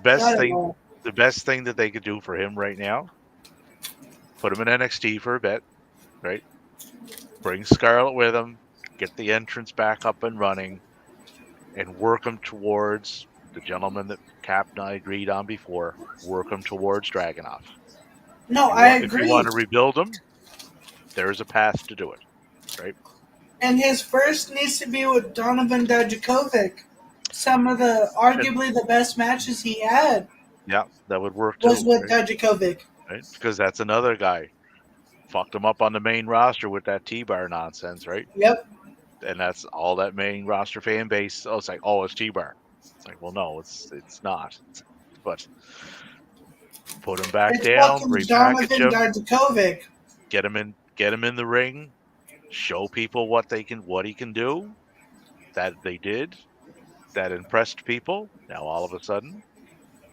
best thing that they could do for him right now, put him in NXT for a bit, right? Bring Scarlett with him, get the entrance back up and running, and work him towards the gentleman that Cap and I agreed on before. Work him towards Dragunov. No, I agree. If you want to rebuild him, there's a path to do it, right? And his first needs to be with Donovan Dijakovic. Some of arguably the best matches he had. Yeah, that would work too. Was with right? Dijakovic. Right? Because that's another guy. Fucked him up on the main roster with that T-Bar nonsense, right? Yep. And that's all that main roster fan base. Oh, it's like, oh, it's T-Bar. It's like, well, no, it's not. But put him back down, repackage him, Dijakovic. get him in the ring, show people what he can do. That they did. That impressed people. Now all of a sudden,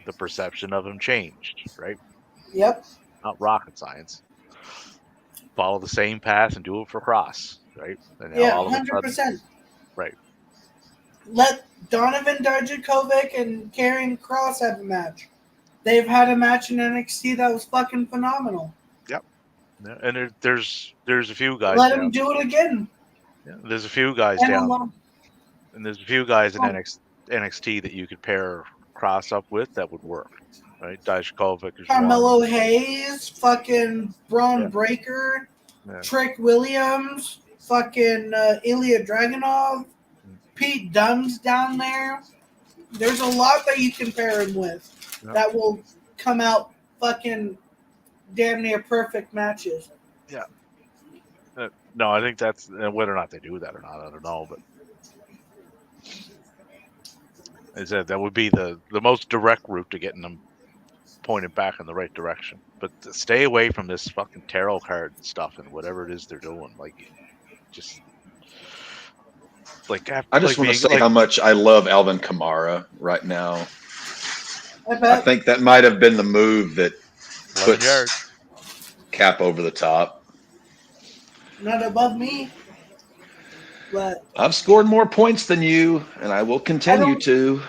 the perception of him changed, right? Yep. Not rocket science. Follow the same path and do it for Cross, right? And now Yeah, all of a 100%. sudden, right. Let Donovan Dijakovic and Karrion Cross have a match. They've had a match in NXT that was fucking phenomenal. Yep. Yeah, and there's a few guys Let down. him do it again. Yeah, there's a few guys And down, alone. and there's a few guys in Oh. NXT that you could pair cross up with that would work, right? Dijakovic is Carmelo one. Hayes, fucking Braun Yeah. Breaker, Yeah. Trick Williams, fucking Ilya Dragunov, Pete Dunne's down there. There's a lot that you can pair him with Yeah. that will come out fucking damn near perfect matches. No, I think that's whether or not they do that or not, I don't know, but that would be the most direct route to getting them pointed back in the right direction. But stay away from this fucking tarot card stuff and whatever it is they're doing. Like, just like I just want to say how much I love Alvin Kamara right now. I think that might have been the move that 11 puts yards. Cap over the top. Not above me. But I've scored more points than you, and I will continue to.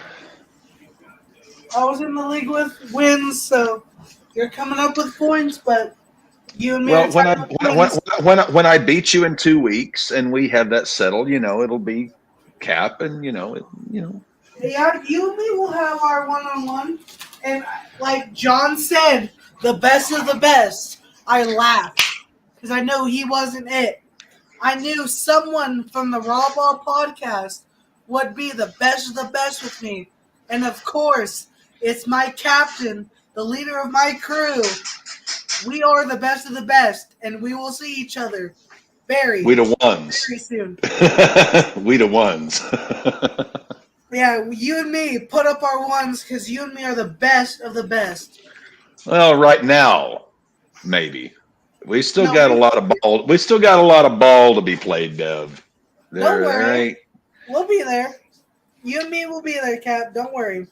I was in the league with wins, so you're coming up with points, but you and me Well, are when I beat you in 2 weeks and we have that settled, it'll be Cap, and Yeah, you and me will have our one-on-one, and like John said, the best of the best. I laughed because I know he wasn't it. I knew someone from the RAWBall podcast would be the best of the best with me, and of course, it's my captain, the leader of my crew. We are the best of the best, and we will see each other very soon. We the ones. Yeah, you and me put up our ones because you and me are the best of the best. Well, right now, maybe. We still No, got we- a lot of ball. We still got a lot of ball to be played, Dev. Don't worry. Right? We'll be there. You and me will be there, Cap. Don't worry.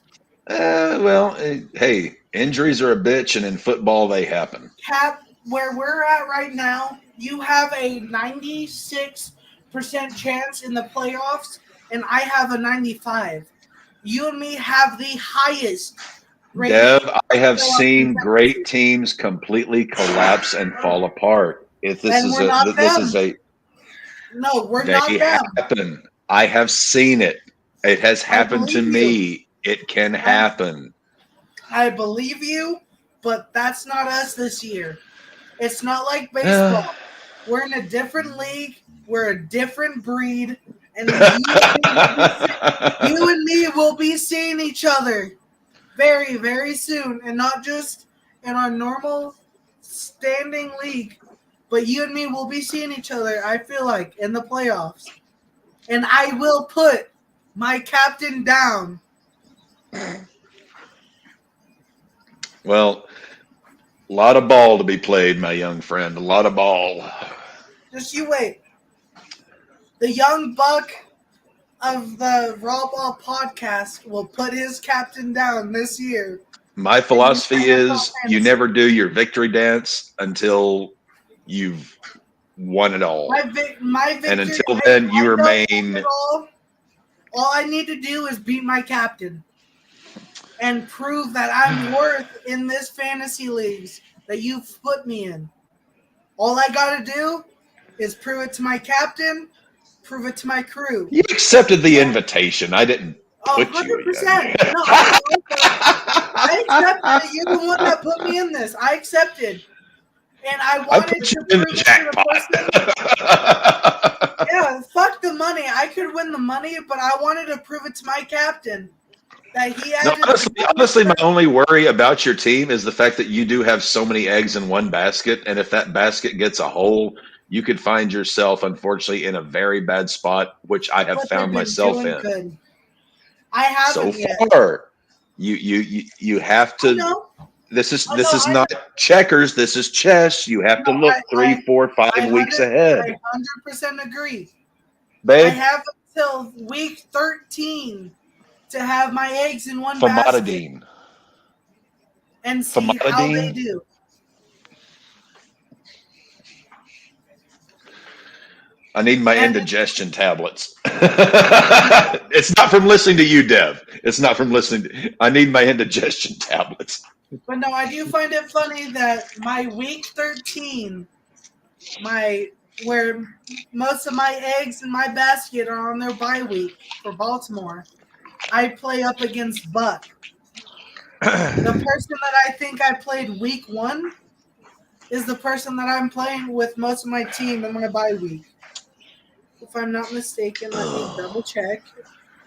Hey, injuries are a bitch, and in football they happen. Cap, where we're at right now, you have a 96% chance in the playoffs, and I have a 95. You and me have the highest rating. Dev, I have seen great teams completely collapse and fall apart. If this And is we're a, not this them. is a, No, we're they not them. happen. I have seen it. It has happened to believe me. It can happen. I believe you, but that's not us this year. It's not like baseball. We're in a different league. We're a different breed. And you and me will be seeing each other very, very soon. And not just in our normal standing league, but you and me will be seeing each other, I feel like, in the playoffs. And I will put my captain down. Well, a lot of ball to be played, my young friend. A lot of ball. Just you wait. The young buck of the RAWBall podcast will put his captain down this year. My philosophy is you never do your victory dance until you've won it all. My victory, and until then, you remain. All I need to do is beat my captain and prove that I'm worth in this fantasy leagues that you've put me in. All I got to do is prove it to my captain, prove it to my crew. You accepted the invitation. I didn't put 100%. you in. No, I accepted it. You're the one that put me in this. I accepted. And I wanted put you to in the prove it to jackpot. Yeah, fuck the money. I could win the money, but I wanted to prove it to my captain that he had. No, honestly, my only worry about your team is the fact that you do have so many eggs in one basket, and if that basket gets a hole, you could find yourself, unfortunately, in a very bad spot, which I have found myself in. Good. I haven't so yet. far. You have to. No. This is not checkers. This is chess. You have to look 3, 4, 5 weeks ahead. I 100% agree. Babe, I have until week 13 to have my eggs in one basket and see how they do. I need my indigestion tablets. It's not from listening to you, Dev. It's not from listening. I need my indigestion tablets. But no, I do find it funny that my week 13 where most of my eggs in my basket are on their bye week for Baltimore. I play up against Buck. The person that I think I played week 1 is the person that I'm playing with most of my team in my bye week. If I'm not mistaken, let me double check.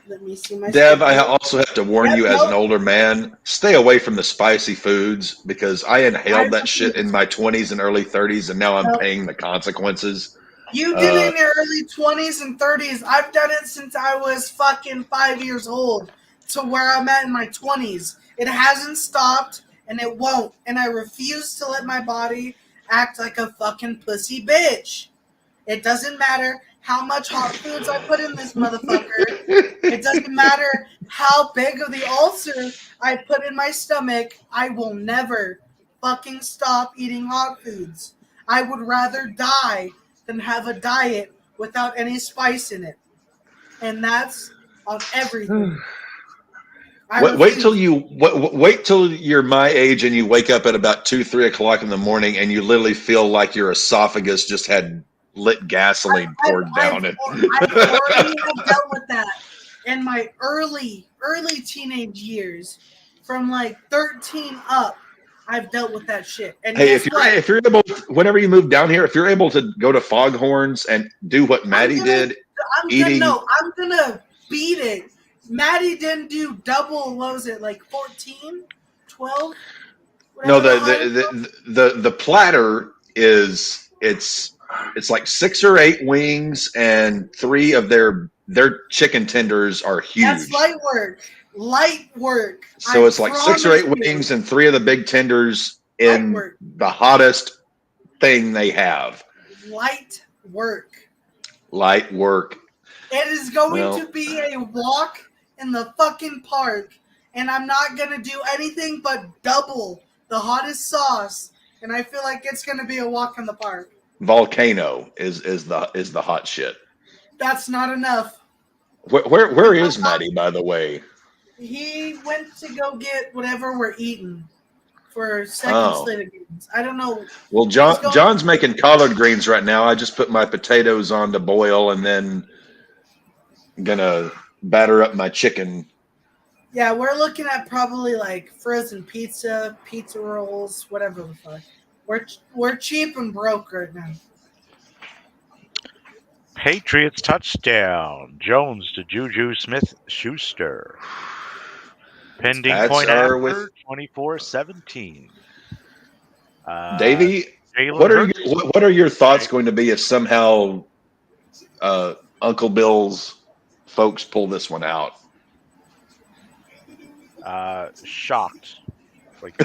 Let me see my Dev, I schedule. also have to warn Yep, you as an nope. older man, stay away from the spicy foods because I I inhaled that shit refuse. in my 20s and early 30s, and now I'm Nope. paying the consequences. You did it in your early 20s and 30s. I've done it since I was fucking 5 years old to where I'm at in my 20s. It hasn't stopped, and it won't. And I refuse to let my body act like a fucking pussy bitch. It doesn't matter how much hot foods I put in this motherfucker. It doesn't matter how big of the ulcer I put in my stomach. I will never fucking stop eating hot foods. I would rather die than have a diet without any spice in it. And that's on everything. Wait till you're my age and you wake up at about 2-3 o'clock in the morning and you literally feel like your esophagus just had lit gasoline poured down it. I've already dealt with that in my early teenage years, from like 13 up. I've dealt with that shit. And Hey, guess what? if you're able, whenever you move down here, if you're able to go to Foghorns and do what Maddie did, I'm eating. gonna beat it. Maddie didn't do double. What was it, like 14, 12? No, Whatever the highest was? the platter is it's like 6 or 8 wings and 3 of their chicken tenders are huge. That's light work. Light work. So it's like 6 or 8 promise you. wings and 3 of the big tenders Light in work. the hottest thing they have. Light work. Light work. It is going to be a walk in the fucking park, and I'm not gonna do anything but double the hottest sauce, and I feel like it's gonna be a walk in the park. Volcano is the hot shit. That's not enough. Where is Maddie, by the way? He went to go get whatever we're eating for second slate of games. I don't know. Well, John's making collard greens right now. I just put my potatoes on to boil and then gonna batter up my chicken. Yeah, we're looking at probably like frozen pizza rolls, whatever the fuck. We're cheap and broke right now. Patriots touchdown. Jones to Juju Smith-Schuster. Pending Pats point are after 24-17. Davey, what are your thoughts going to be if somehow Uncle Bill's folks pull this one out? Shocked. Like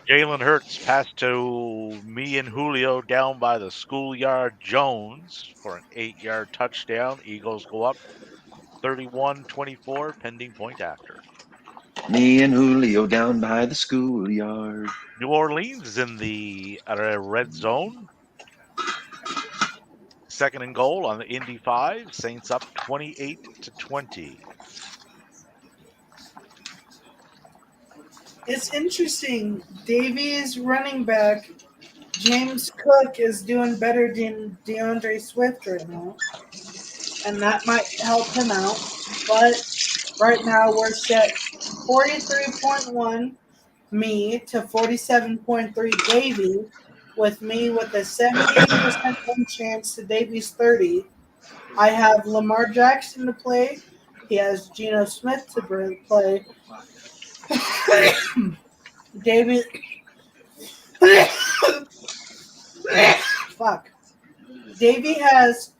Jalen Hurts passed to me and Julio down by the schoolyard. Jones for an 8-yard touchdown. Eagles go up 31-24, pending point after. Me and Julio down by the schoolyard. New Orleans is in the red zone. Second and goal on the Indy 5. Saints up 28-20. It's interesting. Davies running back James Cook is doing better than DeAndre Swift right now, and that might help him out. But right now we're set 43.1 me to 47.3 Davy, with me with a 78% win chance to Davies 30. I have Lamar Jackson to play. He has Geno Smith to play. David. Fuck. Davey has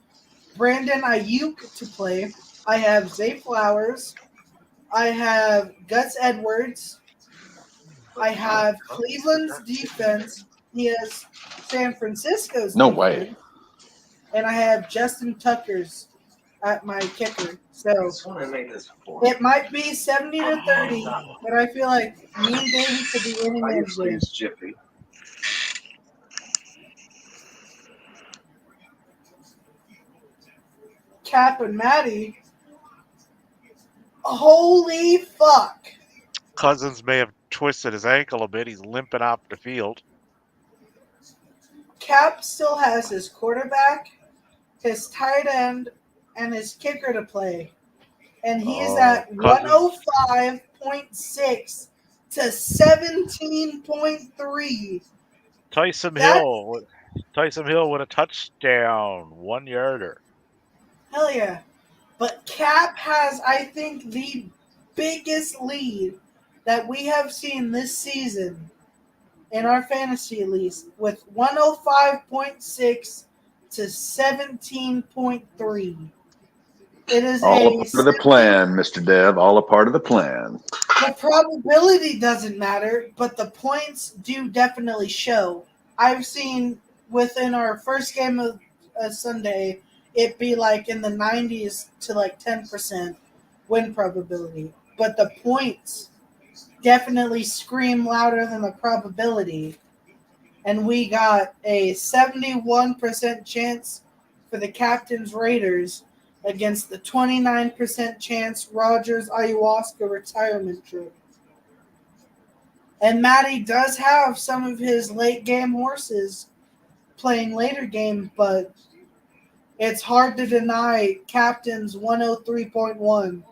Brandon Ayuk to play. I have Zay Flowers. I have Gus Edwards. I have Cleveland's defense. He has San Francisco's No defense. way. And I have Justin Tucker's at my kicker. So it might be 70-30, but I feel like me and Davey could be winning this game. Jiffy. Cap and Maddie. Holy fuck. Cousins may have twisted his ankle a bit. He's limping off the field. Cap still has his quarterback, his tight end, and his kicker to play. And he is at Cousins. 105.6 to 17.3. Tyson That Hill. Tyson Hill with a touchdown, 1-yarder. hell yeah. But Cap has, I think, the biggest lead that we have seen this season in our fantasy at least, with 105.6 to 17.3. It is All a a part of the plan, Mr. Dev. All a part of the plan. the probability doesn't matter, but the points do definitely show. I've seen within our first game of Sunday, it be like in the 90s to like 10% win probability. But the points definitely scream louder than the probability. And we got a 71% chance for the captain's Raiders against the 29% chance Rogers ayahuasca retirement trip. And Matty does have some of his late game horses playing later games, but it's hard to deny captain's 103.1.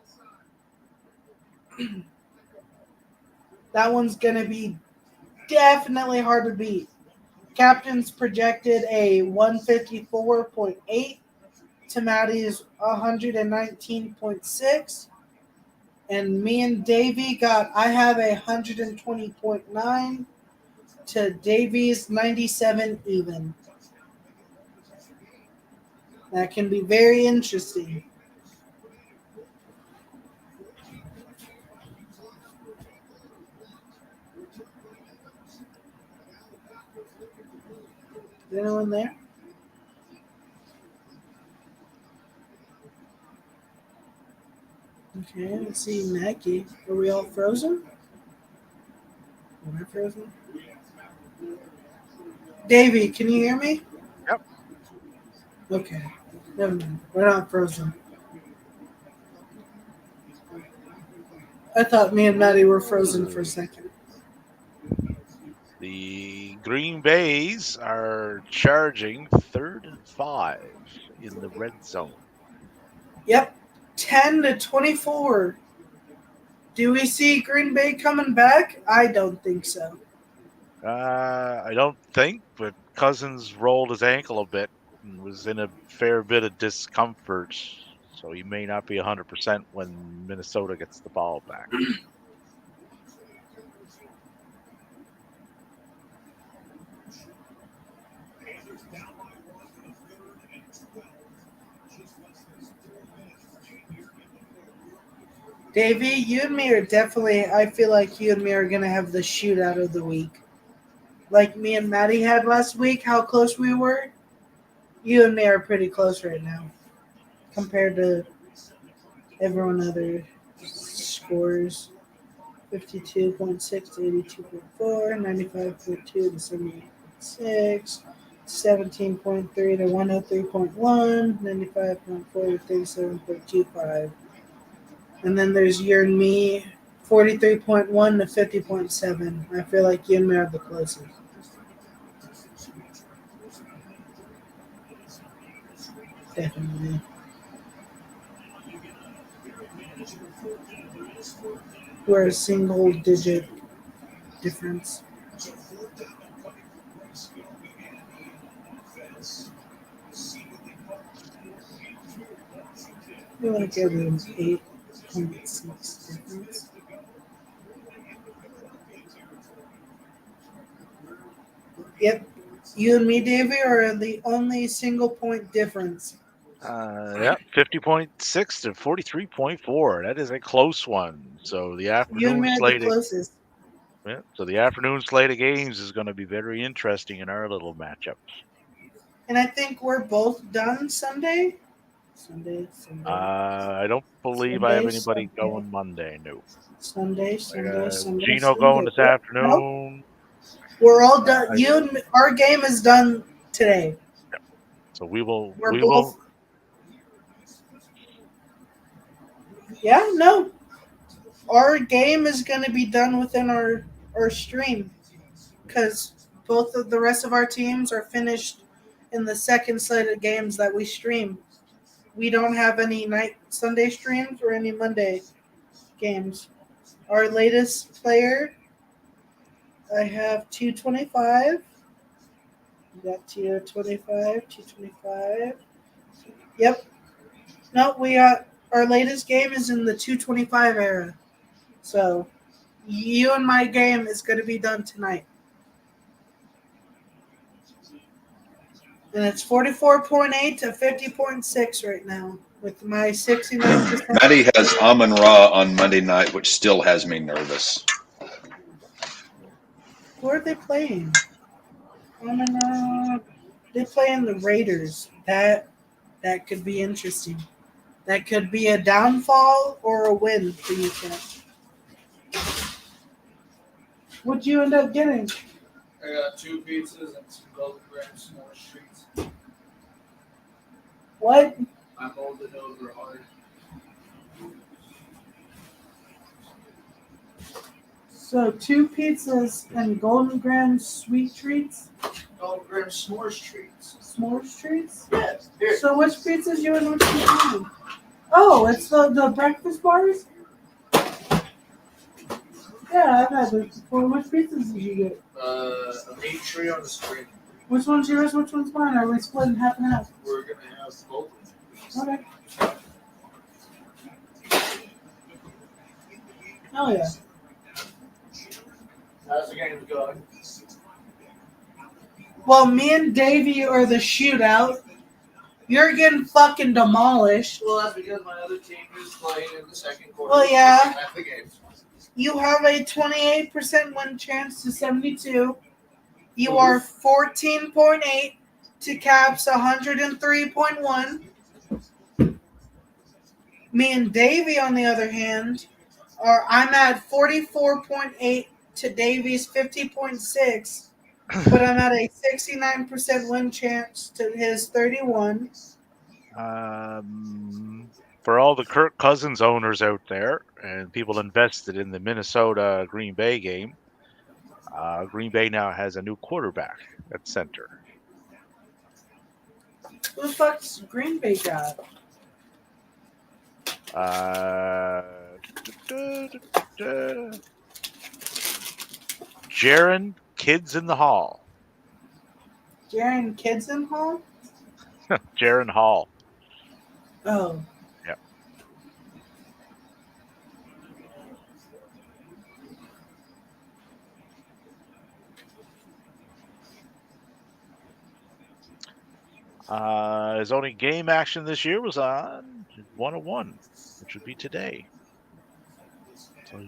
That one's going to be definitely hard to beat. Captain's projected a 154.8 to Maddie's 119.6. And me and Davey I have a 120.9 to Davey's 97 even. That can be very interesting. Is anyone there? Okay, let's see, Mackie. Are we all frozen? Am I frozen? Davey, can you hear me? Yep. Okay. Never mind. We're not frozen. I thought me and Maddie were frozen for a second. The Green Bays are charging 3rd and 5 in the red zone. Yep. 10 to 24. Do we see Green Bay coming back? I don't think so. I don't think, but Cousins rolled his ankle a bit and was in a fair bit of discomfort, so he may not be 100% when Minnesota gets the ball back. Davey, you and me are definitely, I feel like you and me are going to have the shootout of the week. Like me and Maddie had last week, how close we were. You and me are pretty close right now compared to everyone other scores. 52.6 to 82.4, 95.2 to 78.6, 17.3 to 103.1, 95.4 to 37.25. And then there's you and me, 43.1 to 50.7. I feel like you and me are the closest. Definitely. We're a single digit difference. We want to give them 8.6 difference. Yep. You and me, Davey, are the only single point difference. Yep, 50.6 to 43.4. That is a close one. So the You and afternoon me are the slate. closest. Yeah, so the afternoon slate of games is going to be very interesting in our little matchup. And I think we're both done Sunday. Sunday. I don't believe I have anybody going Monday. No. Sunday. Gino going this afternoon. Nope. We're all done. Our game is done today. Yep. So we will. We're both. Yeah, no. Our game is going to be done within our stream because both of the rest of our teams are finished in the second slate of games that we stream. We don't have any Sunday streams or any Monday games. Our latest player, I have 225. We got 225, 225. Yep. No, we got our latest game is in the 225 era. So you and my game is going to be done tonight. And it's 44.8 to 50.6 right now with my 69%. Maddie has Amon Ra on Monday night, which still has me nervous. Who are they playing? They playing the Raiders. That could be interesting. That could be a downfall or a win for you, Kat. What'd you end up getting? I got 2 pizzas and some golden grams more streets. What? I'm holding over hard. So 2 pizzas and Golden Grams sweet treats? Golden grams s'mores treats. S'mores treats? Yes. Here. So which pizzas you and which pizzas? Oh, it's the breakfast bars? Yeah, I've had those before. Which pizzas did you get? A meat tree on the screen. Which one's yours? Which one's mine? Are we splitting half and half? We're gonna have both of them. Okay. Oh yeah. How's the game going? Well, me and Davey are the shootout. You're getting fucking demolished. Well, that's because my other team is playing in the second quarter. Well, yeah. At the games. You have a 28% win chance to 72. You are 14.8 to Cap's 103.1. Me and Davey, on the other hand, I'm at 44.8 to Davey's 50.6, but I'm at a 69% win chance to his 31. For all the Kirk Cousins owners out there and people invested in the Minnesota Green Bay game, Green Bay now has a new quarterback at center. Who the fuck's Green Bay got? Jaron Kids in the Hall. Jaron Kids in Hall? Jaron Hall. Oh. Yep. His only game action this year was on 101, which would be today. So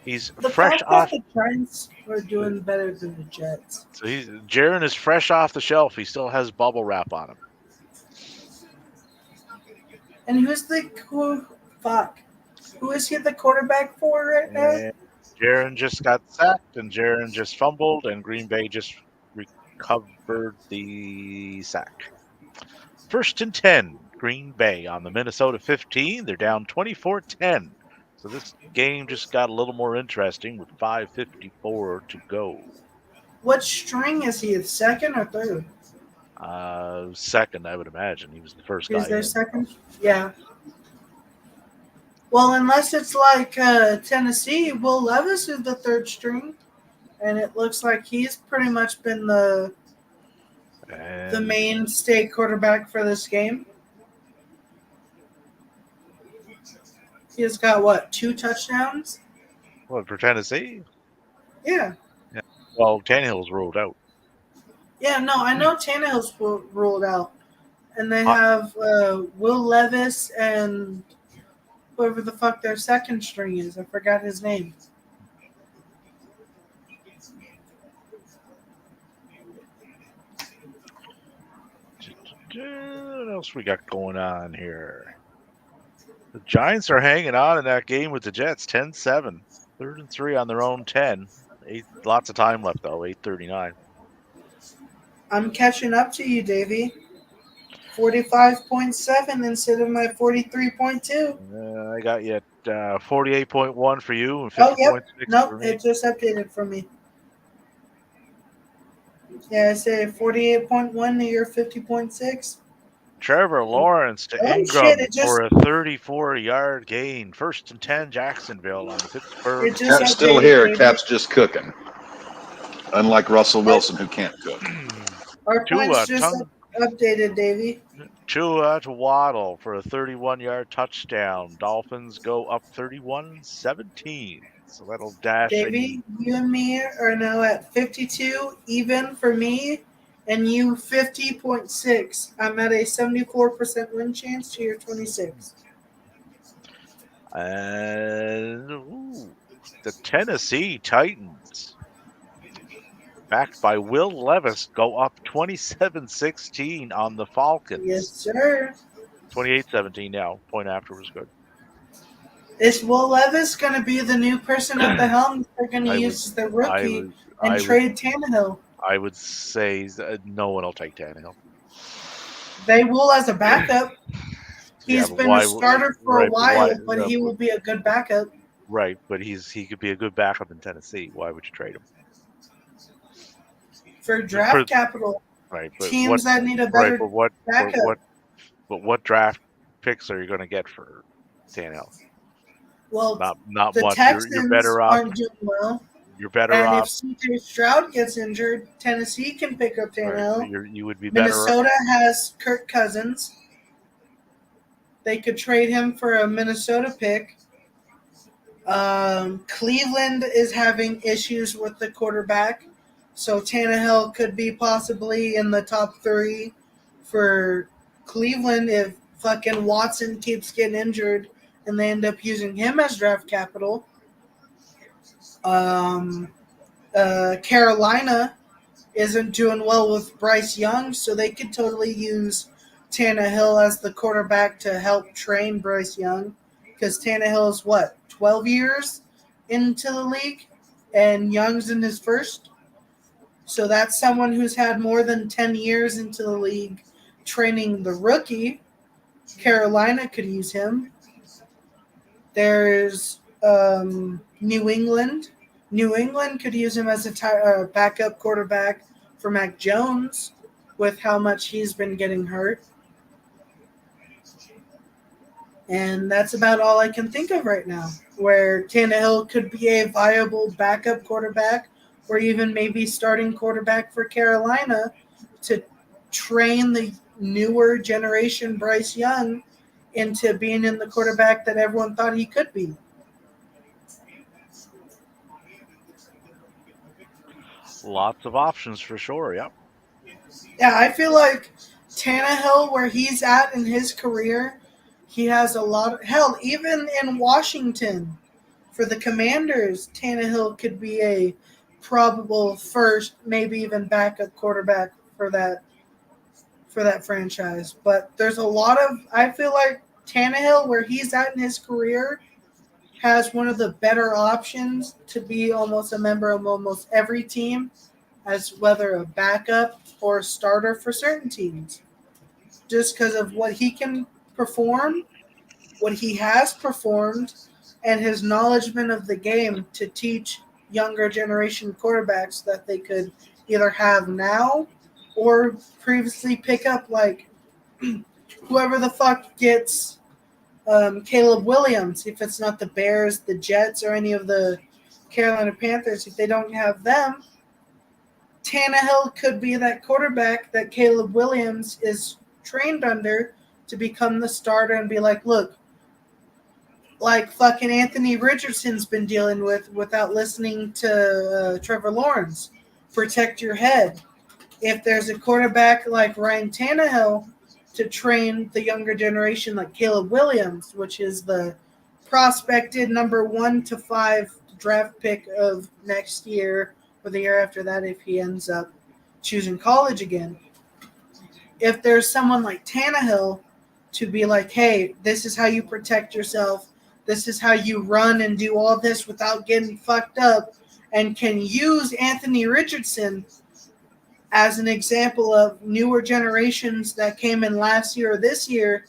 he's The fresh fact off. that the Giants are doing better than the Jets. So Jaron is fresh off the shelf. He still has bubble wrap on him. And who is he the quarterback for right now? And Jaron just got sacked, and Jaron just fumbled, and Green Bay just recovered the sack. 1st and 10, Green Bay on the Minnesota 15. They're down 24-10. So this game just got a little more interesting with 5:54 to go. What string is he? Second or third? Second, I would imagine. He was the first guy. Is there in. second? Yeah. Well, unless it's like Tennessee, Will Levis is the third string, and it looks like he's pretty much been the mainstay quarterback for this game. He's got, 2 touchdowns? What, for Tennessee? Yeah. Well, Tannehill's ruled out. Yeah, no, I know Tannehill's ruled out. And they have Will Levis and whoever the fuck their second string is. I forgot his name. What else we got going on here? The Giants are hanging on in that game with the Jets, 10-7. 3rd and 3 on their own 10. Lots of time left, though, 8:39. I'm catching up to you, Davey. 45.7 instead of my 43.2. I got you at 48.1 for you and 50.6 Oh, yep. Nope, for me. it just updated for me. Yeah, I say 48.1 to your 50.6. Trevor Lawrence to Oh shit! Ingram for a 34-yard gain. 1st and 10, Jacksonville on the Pittsburgh. It just Cap's still updated, here. Davey. Cap's just cooking. Unlike Russell Wilson, who can't cook. Our points Tua, just updated, Davey. Tua to Waddle for a 31-yard touchdown. Dolphins go up 31-17. So that'll dash Davey, you and me are now at 52 even for me, and you 50.6. I'm at a 74% win chance to your 26. And the Tennessee Titans, backed by Will Levis, go up 27-16 on the Falcons. Yes, sir. 28-17 now. Point after was good. Is Will Levis going to be the new person at the helm? They're going to use the rookie and trade Tannehill. I would say no one will take Tannehill. They will as a backup. He's been a starter for a while, but he will be a good backup. Right, but he could be a good backup in Tennessee. Why would you trade him? For draft capital. Right, but teams that need a better backup. But what draft picks are you going to get for Tannehill? Well, not the much. Texans you're better off. aren't doing well. You're better and off. If C.J. Stroud gets injured, Tennessee can pick up Tannehill. Right, you would be better. Minnesota has Kirk Cousins. They could trade him for a Minnesota pick. Cleveland is having issues with the quarterback, so Tannehill could be possibly in the top 3 for Cleveland if fucking Watson keeps getting injured and they end up using him as draft capital. Carolina isn't doing well with Bryce Young, so they could totally use Tannehill as the quarterback to help train Bryce Young, because Tannehill is 12 years into the league, and Young's in his first. So that's someone who's had more than 10 years into the league training the rookie. Carolina could use him. There's New England. New England could use him as a backup quarterback for Mac Jones with how much he's been getting hurt. And that's about all I can think of right now, where Tannehill could be a viable backup quarterback or even maybe starting quarterback for Carolina to train the newer generation Bryce Young into being in the quarterback that everyone thought he could be. Lots of options for sure, yep. Yeah, I feel like Tannehill, where he's at in his career, he has a lot of – hell, even in Washington, for the Commanders, Tannehill could be a probable first, maybe even backup quarterback for that franchise. But there's a lot of – I feel like Tannehill, where he's at in his career, has one of the better options to be almost a member of almost every team, as whether a backup or a starter for certain teams, just because of what he can perform, what he has performed, and his knowledgement of the game to teach younger generation quarterbacks that they could either have now or previously pick up, like whoever the fuck gets Caleb Williams. If it's not the Bears, the Jets, or any of the Carolina Panthers, if they don't have them, Tannehill could be that quarterback that Caleb Williams is trained under to become the starter and be like, look, like fucking Anthony Richardson's been dealing with without listening to Trevor Lawrence. Protect your head. If there's a quarterback like Ryan Tannehill to train the younger generation like Caleb Williams, which is the prospected number 1 to 5 draft pick of next year or the year after that if he ends up choosing college again. If there's someone like Tannehill to be like, hey, this is how you protect yourself, this is how you run and do all this without getting fucked up, and can use Anthony Richardson as an example of newer generations that came in last year or this year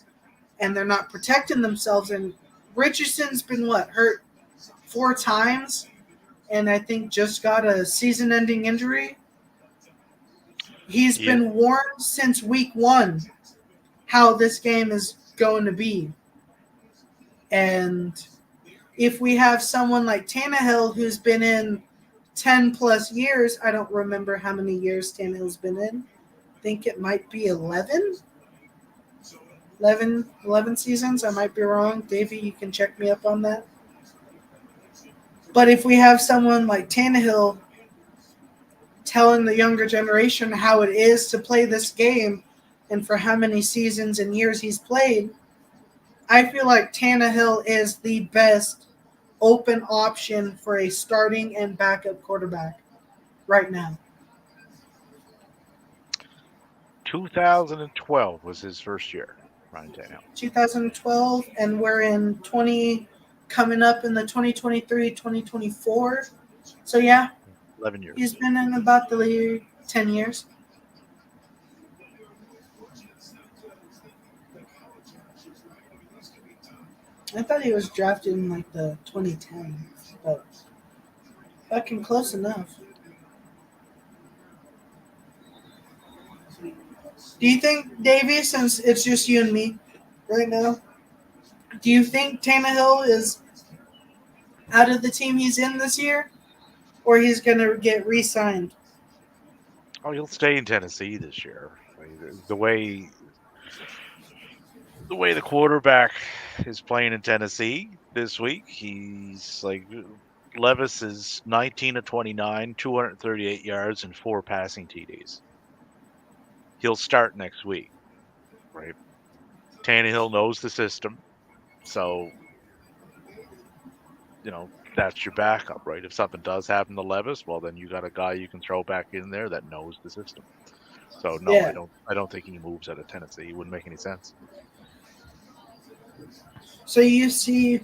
and they're not protecting themselves. And Richardson's been hurt 4 times, and I think just got a season-ending injury. He's been warned since week 1 how this game is going to be. And if we have someone like Tannehill who's been in 10 plus years, I don't remember how many years Tannehill's been in. I think it might be 11 seasons. I might be wrong. Davey, you can check me up on that. But if we have someone like Tannehill telling the younger generation how it is to play this game and for how many seasons and years he's played, I feel like Tannehill is the best open option for a starting and backup quarterback right now. 2012 was his first year, Ryan Tannehill. 2012, and we're in coming up in the 2023, 2024. So, yeah. 11 years. He's been in about the league 10 years. I thought he was drafted in like the 2010, but fucking close enough. Do you think, Davey, since it's just you and me right now, do you think Tannehill is out of the team he's in this year, or he's going to get re-signed? Oh, he'll stay in Tennessee this year. The way the quarterback is playing in Tennessee this week, he's like Levis is 19 of 29, 238 yards, and 4 passing TDs. He'll start next week, right? Tannehill knows the system, so that's your backup, right? If something does happen to Levis, well, then you got a guy you can throw back in there that knows the system. So no, yeah. I don't think he moves out of Tennessee. It wouldn't make any sense. So you see,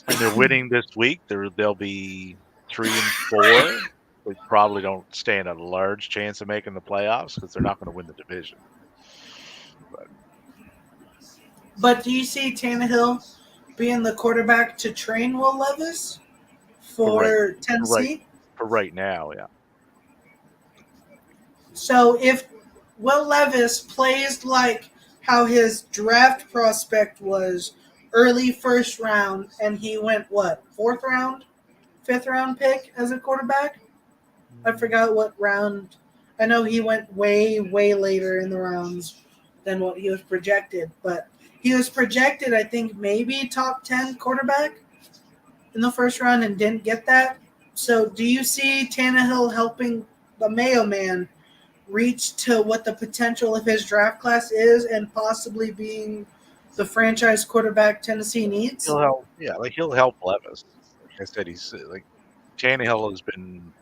and they're winning this week. They'll be 3-4. They probably don't stand a large chance of making the playoffs because they're not going to win the division. But do you see Tannehill being the quarterback to train Will Levis for Tennessee? For right now, yeah. So if Will Levis plays like how his draft prospect was early first round, and he went, what, 4th round, 5th round pick as a quarterback? I forgot what round. I know he went way, way later in the rounds than what he was projected, but he was projected, I think, maybe top 10 quarterback in the first round and didn't get that. So do you see Tannehill helping the Mayo Man reach to what the potential of his draft class is and possibly being the franchise quarterback Tennessee needs? He'll help. Yeah, he'll help Levis. Like I said, he's Tannehill has been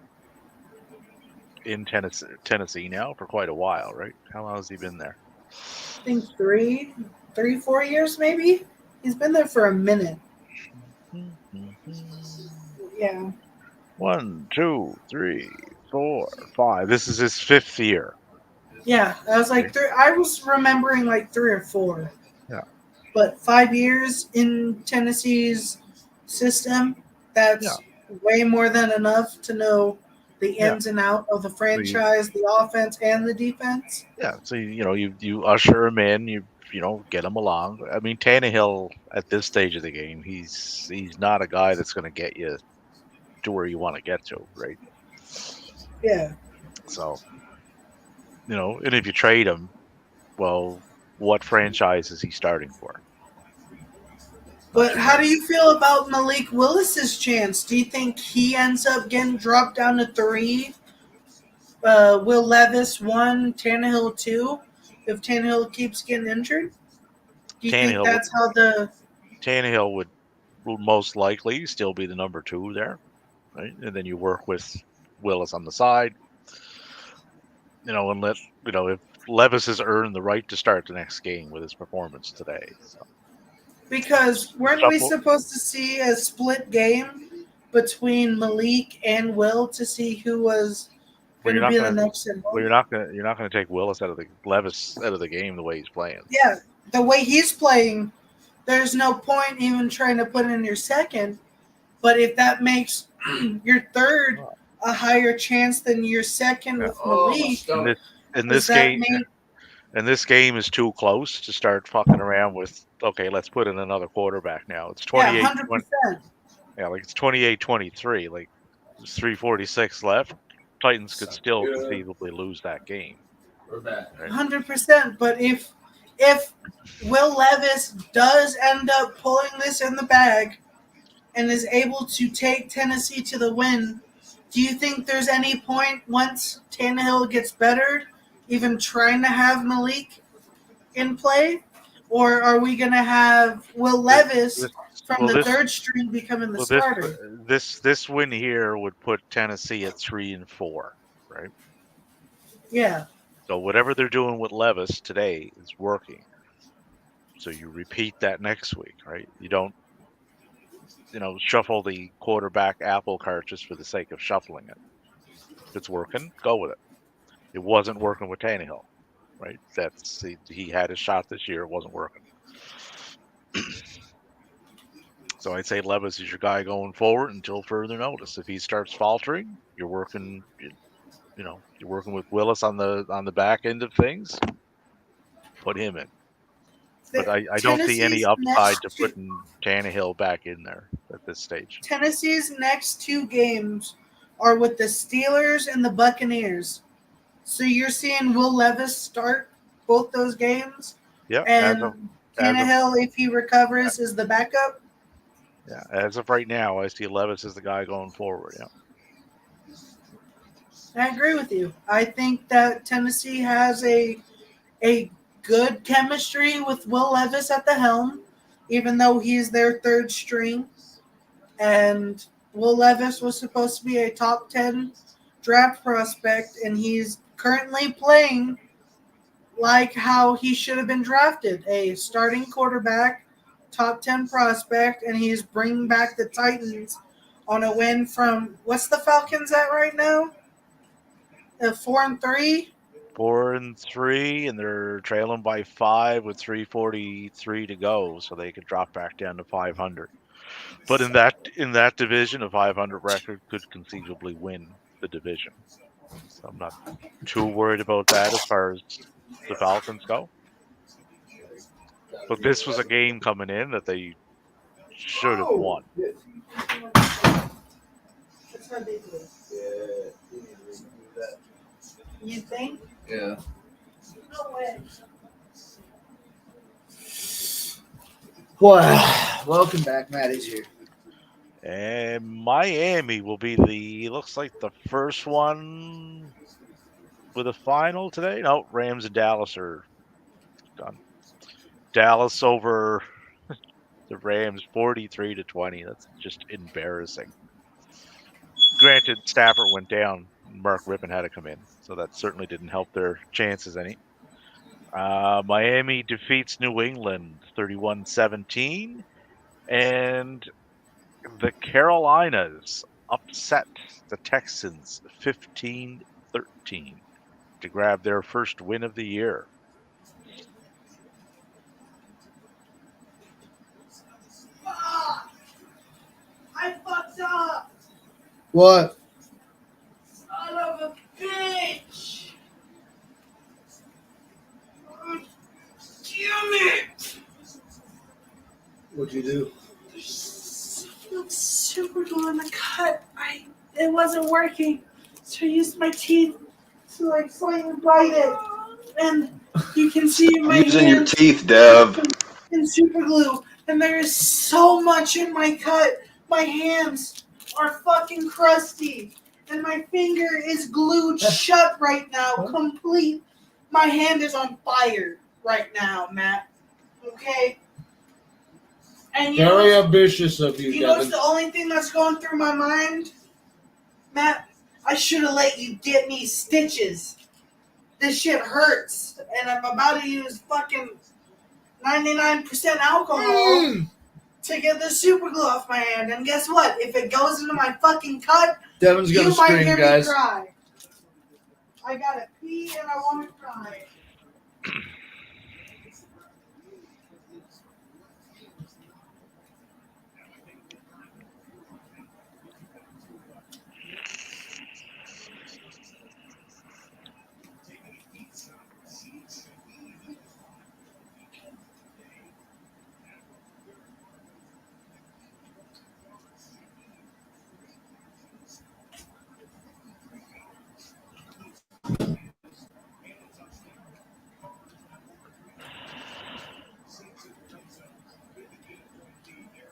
in Tennessee now for quite a while, right? How long has he been there? I think 4 years maybe. He's been there for a minute. Yeah. 1, 2, 3, 4, 5. This is his 5th year. Yeah, I was like, I was remembering like 3 or 4. Yeah. But 5 years in Tennessee's system, that's way more than enough to know the ins and out of the franchise, the offense, and the defense. Yeah, so you usher him in, you get him along. I mean, Tannehill at this stage of the game, he's not a guy that's going to get you to where you want to get to, right? Yeah. So, and if you trade him, well, what franchise is he starting for? But how do you feel about Malik Willis's chance? Do you think he ends up getting dropped down to 3? Will Levis 1, Tannehill 2? If Tannehill keeps getting injured, do you think that's how the Tannehill will most likely still be the number 2 there, right? And then you work with Willis on the side, and if Levis has earned the right to start the next game with his performance today. So. Because weren't we supposed to see a split game between Malik and Will to see who was going to be the next involved? Well, you're not going to take Levis out of the game the way he's playing. Yeah, the way he's playing, there's no point even trying to put in your second. But if that makes your third a higher chance than your second with Malik, in Does this that game, make and this game is too close to start fucking around with. Okay, let's put in another quarterback now. It's yeah, 28. 100%. Yeah, like it's 28-23. Like there's 3:46 left. Titans could Sounds still good. conceivably lose that game. We're back. Right? 100%. But if Will Levis does end up pulling this in the bag and is able to take Tennessee to the win, do you think there's any point once Tannehill gets better, even trying to have Malik in play? Or are we going to have Will Levis from the third string becoming the starter? This win here would put Tennessee at 3-4, right? Yeah. So whatever they're doing with Levis today is working. So you repeat that next week, right? You don't, shuffle the quarterback apple cart just for the sake of shuffling it. If it's working, go with it. It wasn't working with Tannehill, right? He had his shot this year. It wasn't working. So I'd say Levis is your guy going forward until further notice. If he starts faltering, you're working with Willis on the back end of things. Put him in. But I don't see any Tennessee's upside next to two- putting Tannehill back in there at this stage. Tennessee's next two games are with the Steelers and the Buccaneers. So you're seeing Will Levis start both those games, Yeah, and Tannehill, if he recovers, is the backup. as of right now, I see Levis as the guy going forward. Yeah. I agree with you. I think that Tennessee has a good chemistry with Will Levis at the helm, even though he's their third string. And Will Levis was supposed to be a top 10 draft prospect, and he's currently playing like how he should have been drafted, a starting quarterback, top 10 prospect, and he's bringing back the Titans on a win from, what's the Falcons at right now? 4-3? 4-3, and they're trailing by 5 with 3:43 to go, so they could drop back down to 500. But in that division, a 500 record could conceivably win the division. So I'm not too worried about that as far as the Falcons go. But this was a game coming in that they should have won. That's ridiculous. Yeah, you need to remove that. You think? Yeah. No way. Well, welcome back. Maddie's here. And Miami will be looks like the first one with a final today. No, Rams and Dallas are done. Dallas over the Rams 43-20. That's just embarrassing. Granted, Stafford went down. Mark Rippon had to come in, so that certainly didn't help their chances any. Miami defeats New England 31-17, and the Carolinas upset the Texans 15-13 to grab their first win of the year. I fucked up. What? Son of a bitch. Damn it. What'd you do? Super glue in the cut. It wasn't working, so I used my teeth to like slightly bite it, and you can see my Using your hands teeth, Dev. in super glue, and there is so much in my cut. My hands are fucking crusty, and my finger is glued shut right now, complete. My hand is on fire right now, Matt. Okay. And Very ambitious of you, you know what's Devin. the only thing that's going through my mind? Matt, I should have let you get me stitches. This shit hurts. And I'm about to use fucking 99% alcohol to get the super glue off my hand. And guess what? If it goes into my fucking cut, Devin's gonna you might scream, hear guys. me cry. I gotta pee and I want to cry.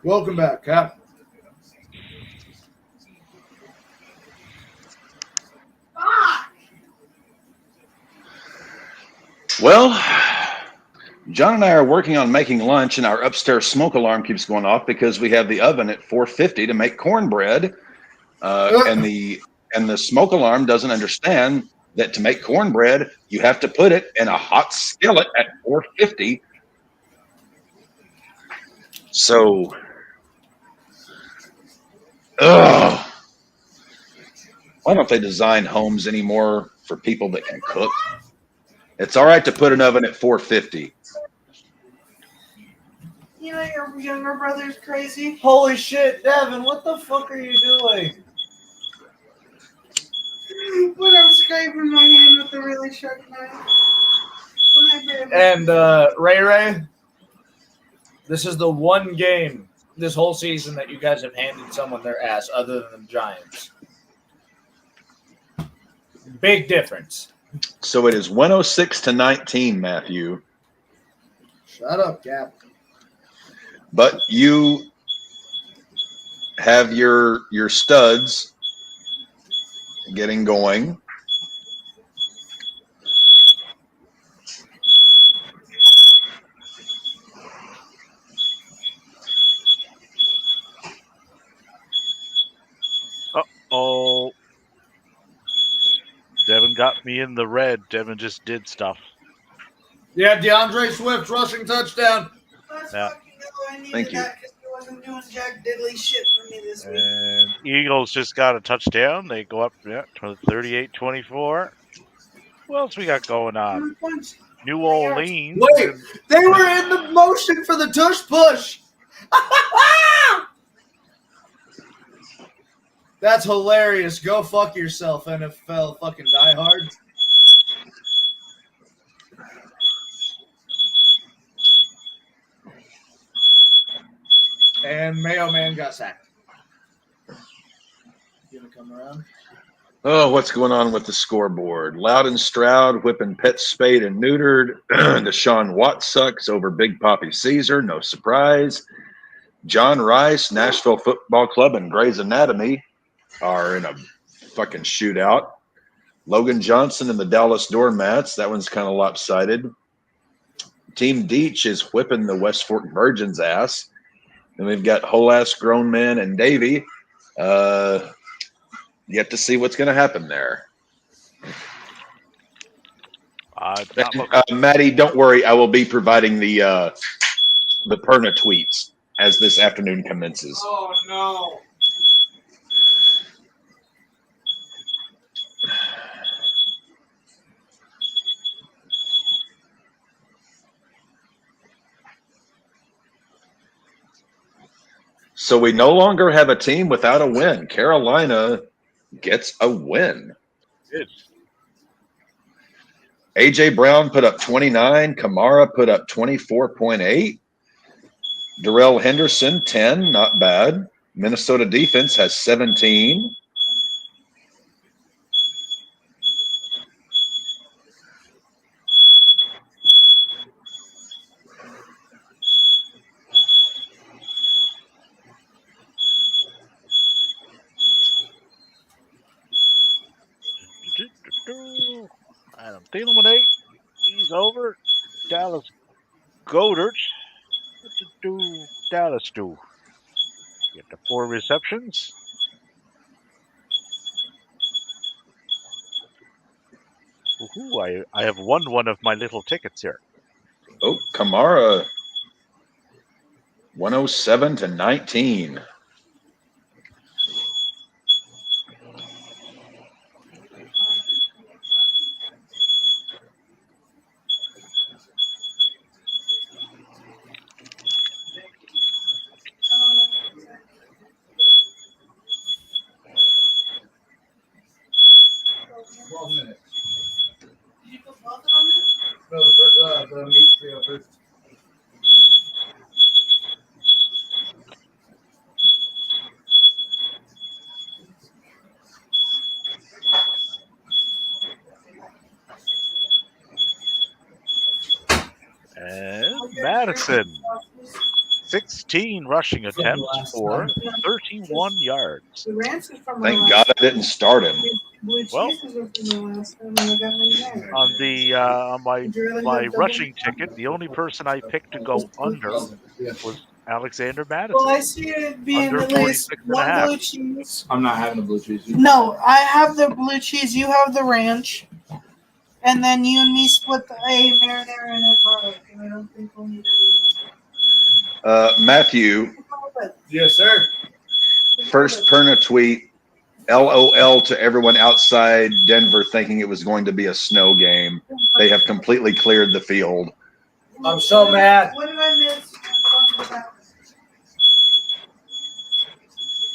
Welcome back, Cap. Well, John and I are working on making lunch, and our upstairs smoke alarm keeps going off because we have the oven at 450 to make cornbread, and the smoke alarm doesn't understand that to make cornbread you have to put it in a hot skillet at 450. So, ugh. Why don't they design homes anymore for people that can cook? It's all right to put an oven at 450. You know your younger brother's crazy. Holy shit, Devin, what the fuck are you doing? When I'm scraping my hand with a really sharp knife. And Ray, this is the one game this whole season that you guys have handed someone their ass other than the Giants. Big difference. So it is 106-19, Matthew. Shut up, Cap. But you have your studs getting going. Oh, Devin got me in the red. Devin just did stuff. Yeah, DeAndre Swift rushing touchdown. Let's Yeah. fucking go. I needed Thank you. that because he wasn't doing jack diddly shit for me this week. And Eagles just got a touchdown. They go up 38-24. What else we got going on? New Orleans. Wait, they were in the motion for the tush push. That's hilarious. Go fuck yourself, NFL fucking diehard. And Mayo Man got sacked. You gonna come around? Oh, what's going on with the scoreboard? Loudon Stroud whipping Pet Spade and neutered. Deshaun Watts sucks over Big Poppy Caesar. No surprise. John Rice, Nashville Football Club, and Grey's Anatomy are in a fucking shootout. Logan Johnson and the Dallas Doormats. That one's kind of lopsided. Team Deech is whipping the West Fork Virgins' ass. And we've got Whole Ass Grown Man and Davey. Yet to see what's going to happen there. Maddie, don't worry. I will be providing the Perna tweets as this afternoon commences. Oh, no. So we no longer have a team without a win. Carolina gets a win. Good. AJ Brown put up 29. Kamara put up 24.8. Darrell Henderson, 10. Not bad. Minnesota defense has 17. Adam Thielen with 8. He's over. Dallas Goddard. What to do? Dallas do? Get the 4 receptions. Woohoo! I have won one of my little tickets here. Oh, Kamara, 107-19. Did you put both on it? No, the meat trio first. And Madison. 16 rushing attempts for 31 yards. The ranch is from Thank God I didn't start him. Blue Well, cheeses were from my last time I got my there. On the on Would you rather my have double- rushing ticket, the only person I picked to go under was Alexander Well, Madison. I see it being Under at least 46 and a one half. blue cheese. I'm not having a blue cheese. No, I have the blue cheese. You have the ranch, and then you and me split a marinara and a garlic. And I don't think we'll need Matthew, Yes, sir. first Perna tweet, LOL to everyone outside Denver thinking it was going to be a snow game. They have completely cleared the field. I'm so mad. What did I miss?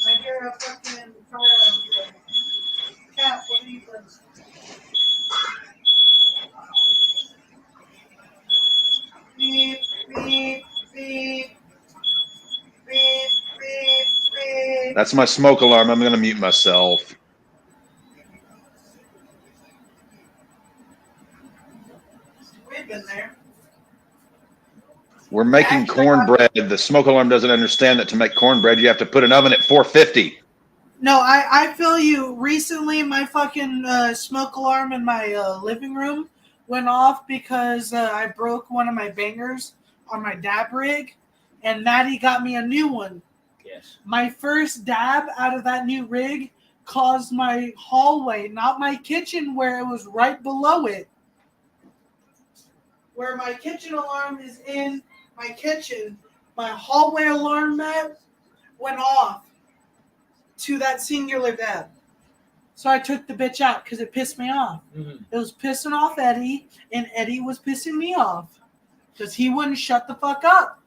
I hear a fucking car. Cat, what are you doing? Beep, beep, beep. Beep, beep, beep. That's my smoke alarm. I'm going to mute myself. We've been there. We're making cornbread. The smoke alarm doesn't understand that to make cornbread, you have to put an oven at 450. No, I feel you. Recently, my fucking smoke alarm in my living room went off because I broke one of my bangers on my dab rig, and Maddie got me a new one. Yes. My first dab out of that new rig caused my hallway, not my kitchen, where it was right below it. Where my kitchen alarm is in my kitchen, my hallway alarm mat went off to that singular dab. So I took the bitch out because it pissed me off. Mm-hmm. It was pissing off Eddie, and Eddie was pissing me off because he wouldn't shut the fuck up,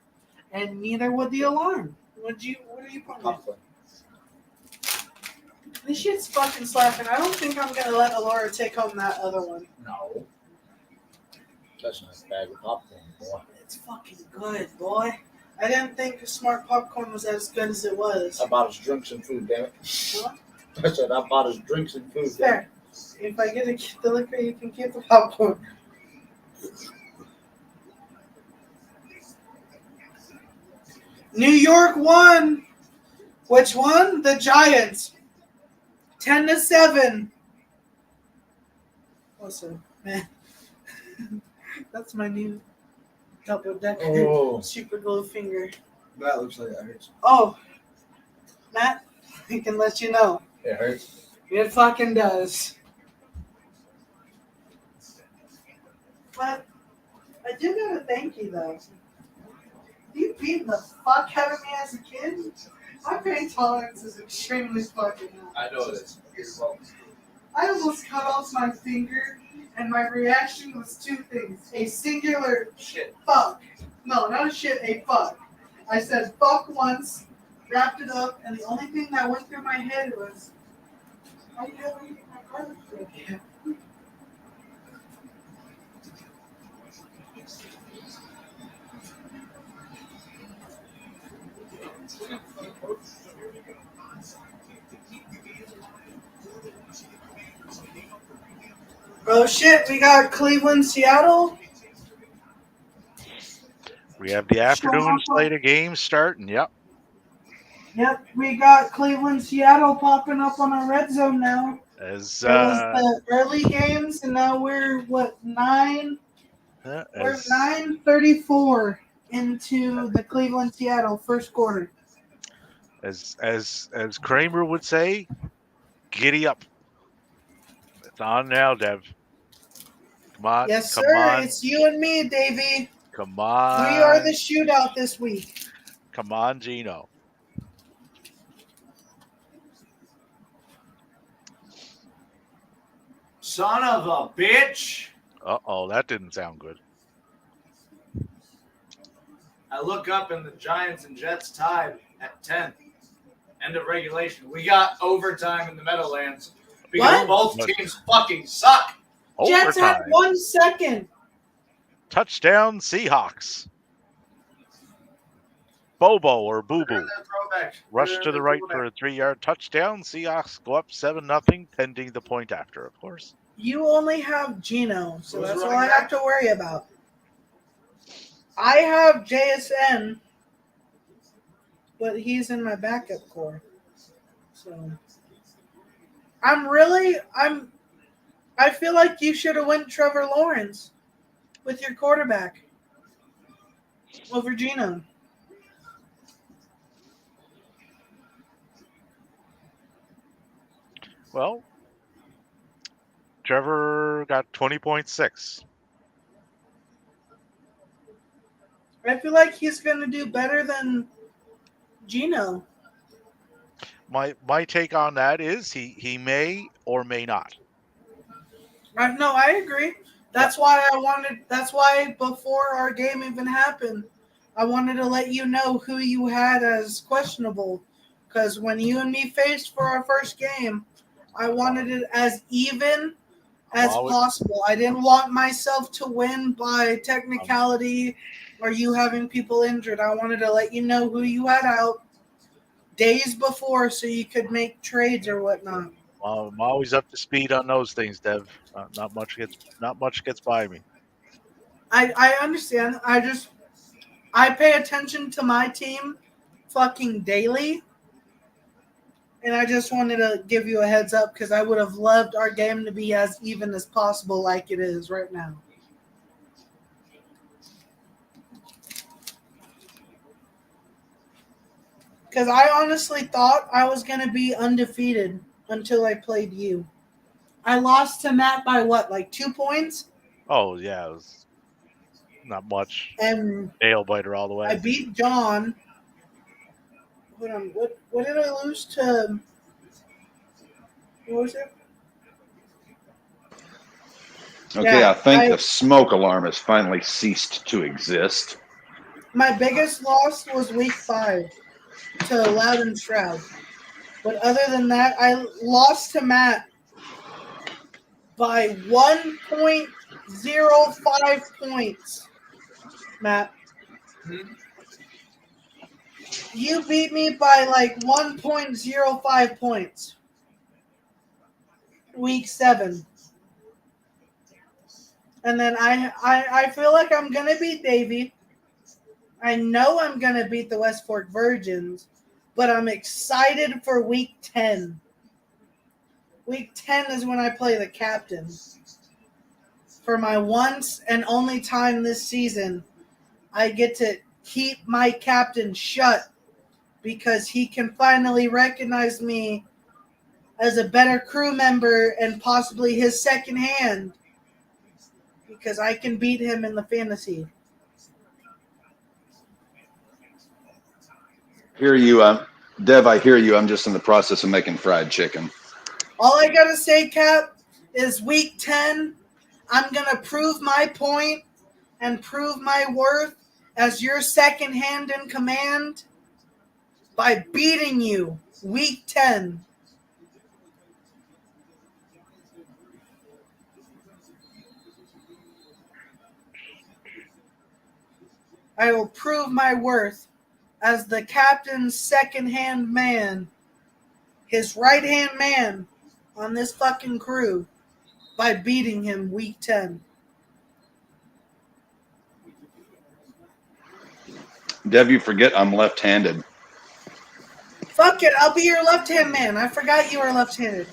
and neither would the alarm. What are you putting? This shit's fucking slapping. I don't think I'm gonna let Alora take home that other one. No. That's not a bag of popcorn, boy. It's fucking good, boy. I didn't think smart popcorn was as good as it was. I bought us drinks and food, damn it. What? I said I bought us drinks and food. It's fair. If I get the liquor, you can keep the popcorn. New York won. Which one? The Giants. 10-7. Listen, man. That's my new double decker super glue finger. That looks like it hurts. Oh, Matt, I can let you know. It hurts. It fucking does. But I do gotta thank you though. You beat the fuck out of me as a kid. My pain tolerance is extremely fucking high. I know this. I almost cut off my finger, and my reaction was two things. A singular Shit. fuck. No, not a shit, a fuck. I said fuck once, wrapped it up, and the only thing that went through my head was, why do you have anything my garlic bread here? Oh shit, we got Cleveland, Seattle. We have the afternoon slate of games starting. Yep. Yep, we got Cleveland, Seattle popping up on our RedZone now. As It was the early games, and now we're what 9? We're 9:34 into the Cleveland, Seattle first quarter. as Kramer would say, giddy up. It's on now, Dev. Come on. Yes, come sir. on. It's you and me, Davey. Come on. We are the shootout this week. Come on, Gino. Son of a bitch. Uh-oh, that didn't sound good. I look up and the Giants and Jets tied at 10. End of regulation. We got overtime in the Meadowlands because What? both teams fucking suck. Jets had Overtime. 1 second. Touchdown, Seahawks. Bobo or Boo Boo. Rush to the right for a 3-yard touchdown. Seahawks go up 7-0, pending the point after, of course. You only have Gino, so Who's that's all running I have to worry about. I have JSN but he's in my backup core. So I feel like you should have went Trevor Lawrence with your quarterback over Geno. Well, Trevor got 20.6. I feel like he's going to do better than Geno. My take on that is he may or may not. No, I agree. That's why before our game even happened, I wanted to let you know who you had as questionable. Because when you and me faced for our first game, I wanted it as even as possible. I didn't want myself to win by technicality or you having people injured. I wanted to let you know who you had out days before so you could make trades or whatnot. I'm always up to speed on those things, Dev. Not much gets by me. I understand. I pay attention to my team fucking daily. And I just wanted to give you a heads up because I would have loved our game to be as even as possible like it is right now. Because I honestly thought I was going to be undefeated until I played you. I lost to Matt by what, like 2 points? Oh, yeah. It was not much. And nail biter all the way. I beat John. Hold on. What did I lose to? What was it? Okay, Yeah, I think the smoke alarm has finally ceased to exist. My biggest loss was week 5 to Loudon Stroud. But other than that, I lost to Matt by 1.05 points. Matt. You beat me by like 1.05 points. Week 7. And then I feel like I'm going to beat Davey. I know I'm going to beat the West Fork Virgins, but I'm excited for week 10. Week 10 is when I play the captain. For my once and only time this season, I get to keep my captain shut because he can finally recognize me as a better crew member and possibly his second hand because I can beat him in the fantasy. Hear you, Dev, I hear you. I'm just in the process of making fried chicken. All I got to say, Cap, is week 10, I'm going to prove my point and prove my worth as your second hand in command by beating you week 10. I will prove my worth as the captain's second-hand man, his right-hand man on this fucking crew by beating him week 10. Dev, you forget I'm left-handed. Fuck it, I'll be your left-hand man. I forgot you were left-handed.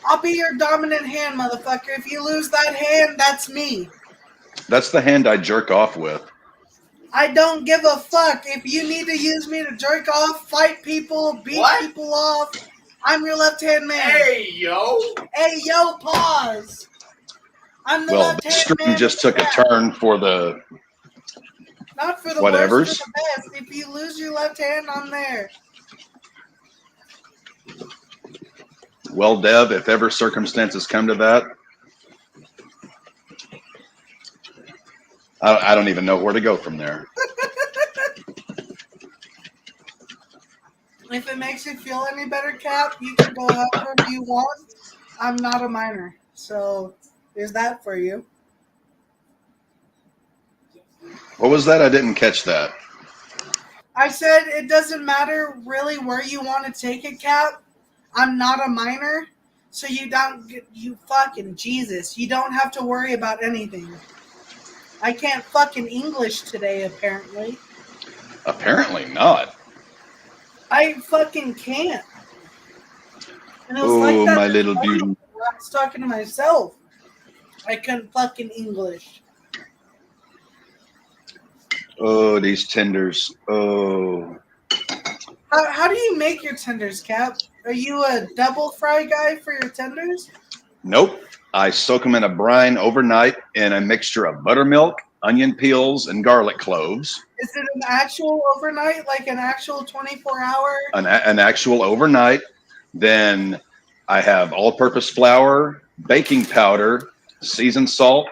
I'll be your dominant hand, motherfucker. If you lose that hand, that's me. That's the hand I jerk off with. I don't give a fuck. If you need to use me to jerk off, fight people, beat people off, I'm your left-hand man. Hey, yo. Hey, yo, pause. I'm the left-hand this stream man. just took a turn for the Not for the whatevers. worst or the best. If you lose your left hand, I'm there. Well, Dev, if ever circumstances come to that, I don't even know where to go from there. If it makes you feel any better, Cap, you can go however you want. I'm not a minor. So there's that for you. What was that? I didn't catch that. I said it doesn't matter really where you want to take it, Cap. I'm not a minor. So you fucking Jesus. You don't have to worry about anything. I can't fucking English today, apparently. Apparently not. I fucking can't. And it was Oh, like that my this little morning beauty. when I was talking to myself. I couldn't fucking English. Oh, these tenders. Oh. How do you make your tenders, Cap? Are you a double fry guy for your tenders? Nope. I soak them in a brine overnight in a mixture of buttermilk, onion peels, and garlic cloves. Is it an actual overnight, like an actual 24-hour? An actual overnight. Then I have all-purpose flour, baking powder, seasoned salt,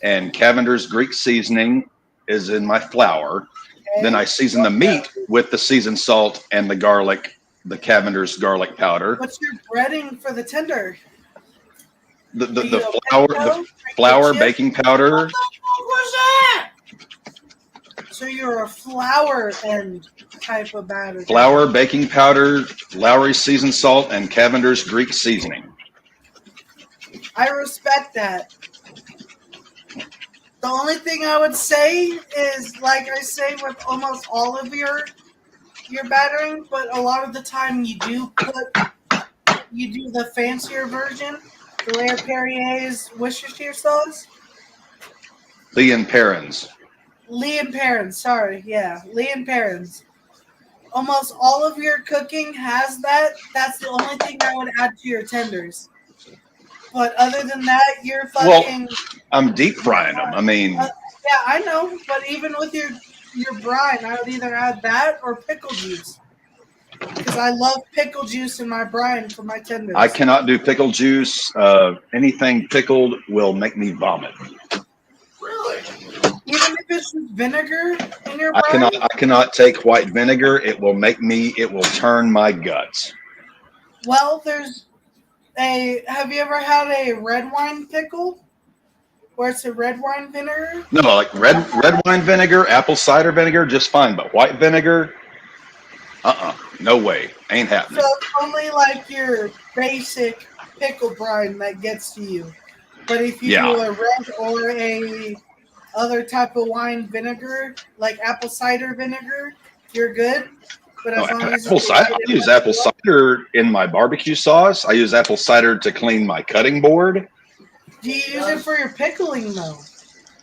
and Cavender's Greek seasoning is in my flour. Then I season the meat with the seasoned salt and the garlic, the Cavender's garlic powder. What's your breading for the tender? The Are you a flour, pinto? the flour, baking powder. What the fuck was that? So you're a flour and type of batter. Flour, baking powder, Lowry's seasoned salt, and Cavender's Greek seasoning. I respect that. The only thing I would say is, like I say with almost all of your battering, but a lot of the time you do the fancier version, the Layer Perrier's Worcestershire sauce. Lee and Perrins. Lee and Perrins, sorry, yeah, Lee and Perrins. Almost all of your cooking has that. That's the only thing I would add to your tenders. But other than that, you're fucking. Well, I'm deep frying them. I mean, yeah, I know. But even with your brine, I would either add that or pickle juice. Because I love pickle juice in my brine for my tenders. I cannot do pickle juice. Anything pickled will make me vomit. Really? Even if it's just vinegar in your brine? I cannot take white vinegar. It will turn my guts. Well, have you ever had a red wine pickle? Where it's a red wine vinegar? No, like red wine vinegar, apple cider vinegar, just fine. But white vinegar, no way, ain't happening. So it's only like your basic pickle brine that gets to you. But if you do a red or a other type of wine vinegar, like apple cider vinegar, you're good. But as long as I use apple cider in my barbecue sauce. I use apple cider to clean my cutting board. Do you use it for your pickling though?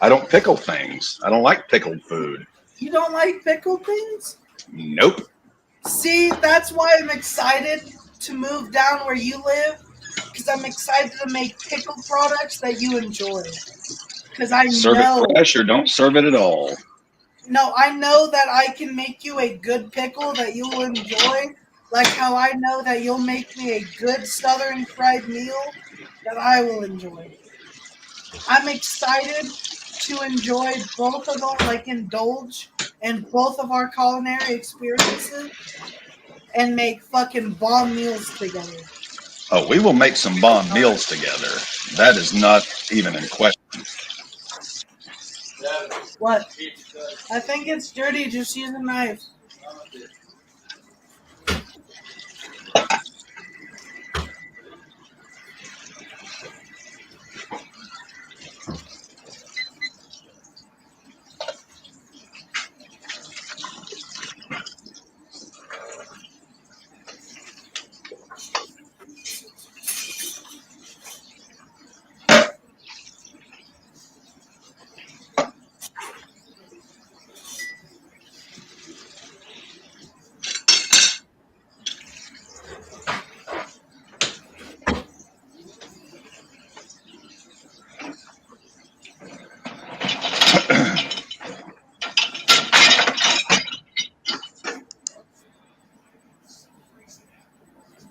I don't pickle things. I don't like pickled food. You don't like pickled things? Nope. See, that's why I'm excited to move down where you live, because I'm excited to make pickled products that you enjoy. Because I serve know it fresh or don't serve it at all. No, I know that I can make you a good pickle that you will enjoy, like how I know that you'll make me a good southern fried meal that I will enjoy. I'm excited to enjoy both of them, like indulge in both of our culinary experiences and make fucking bomb meals together. Oh, we will make some bomb meals together. That is not even in question. What? I think it's dirty. Just use a knife.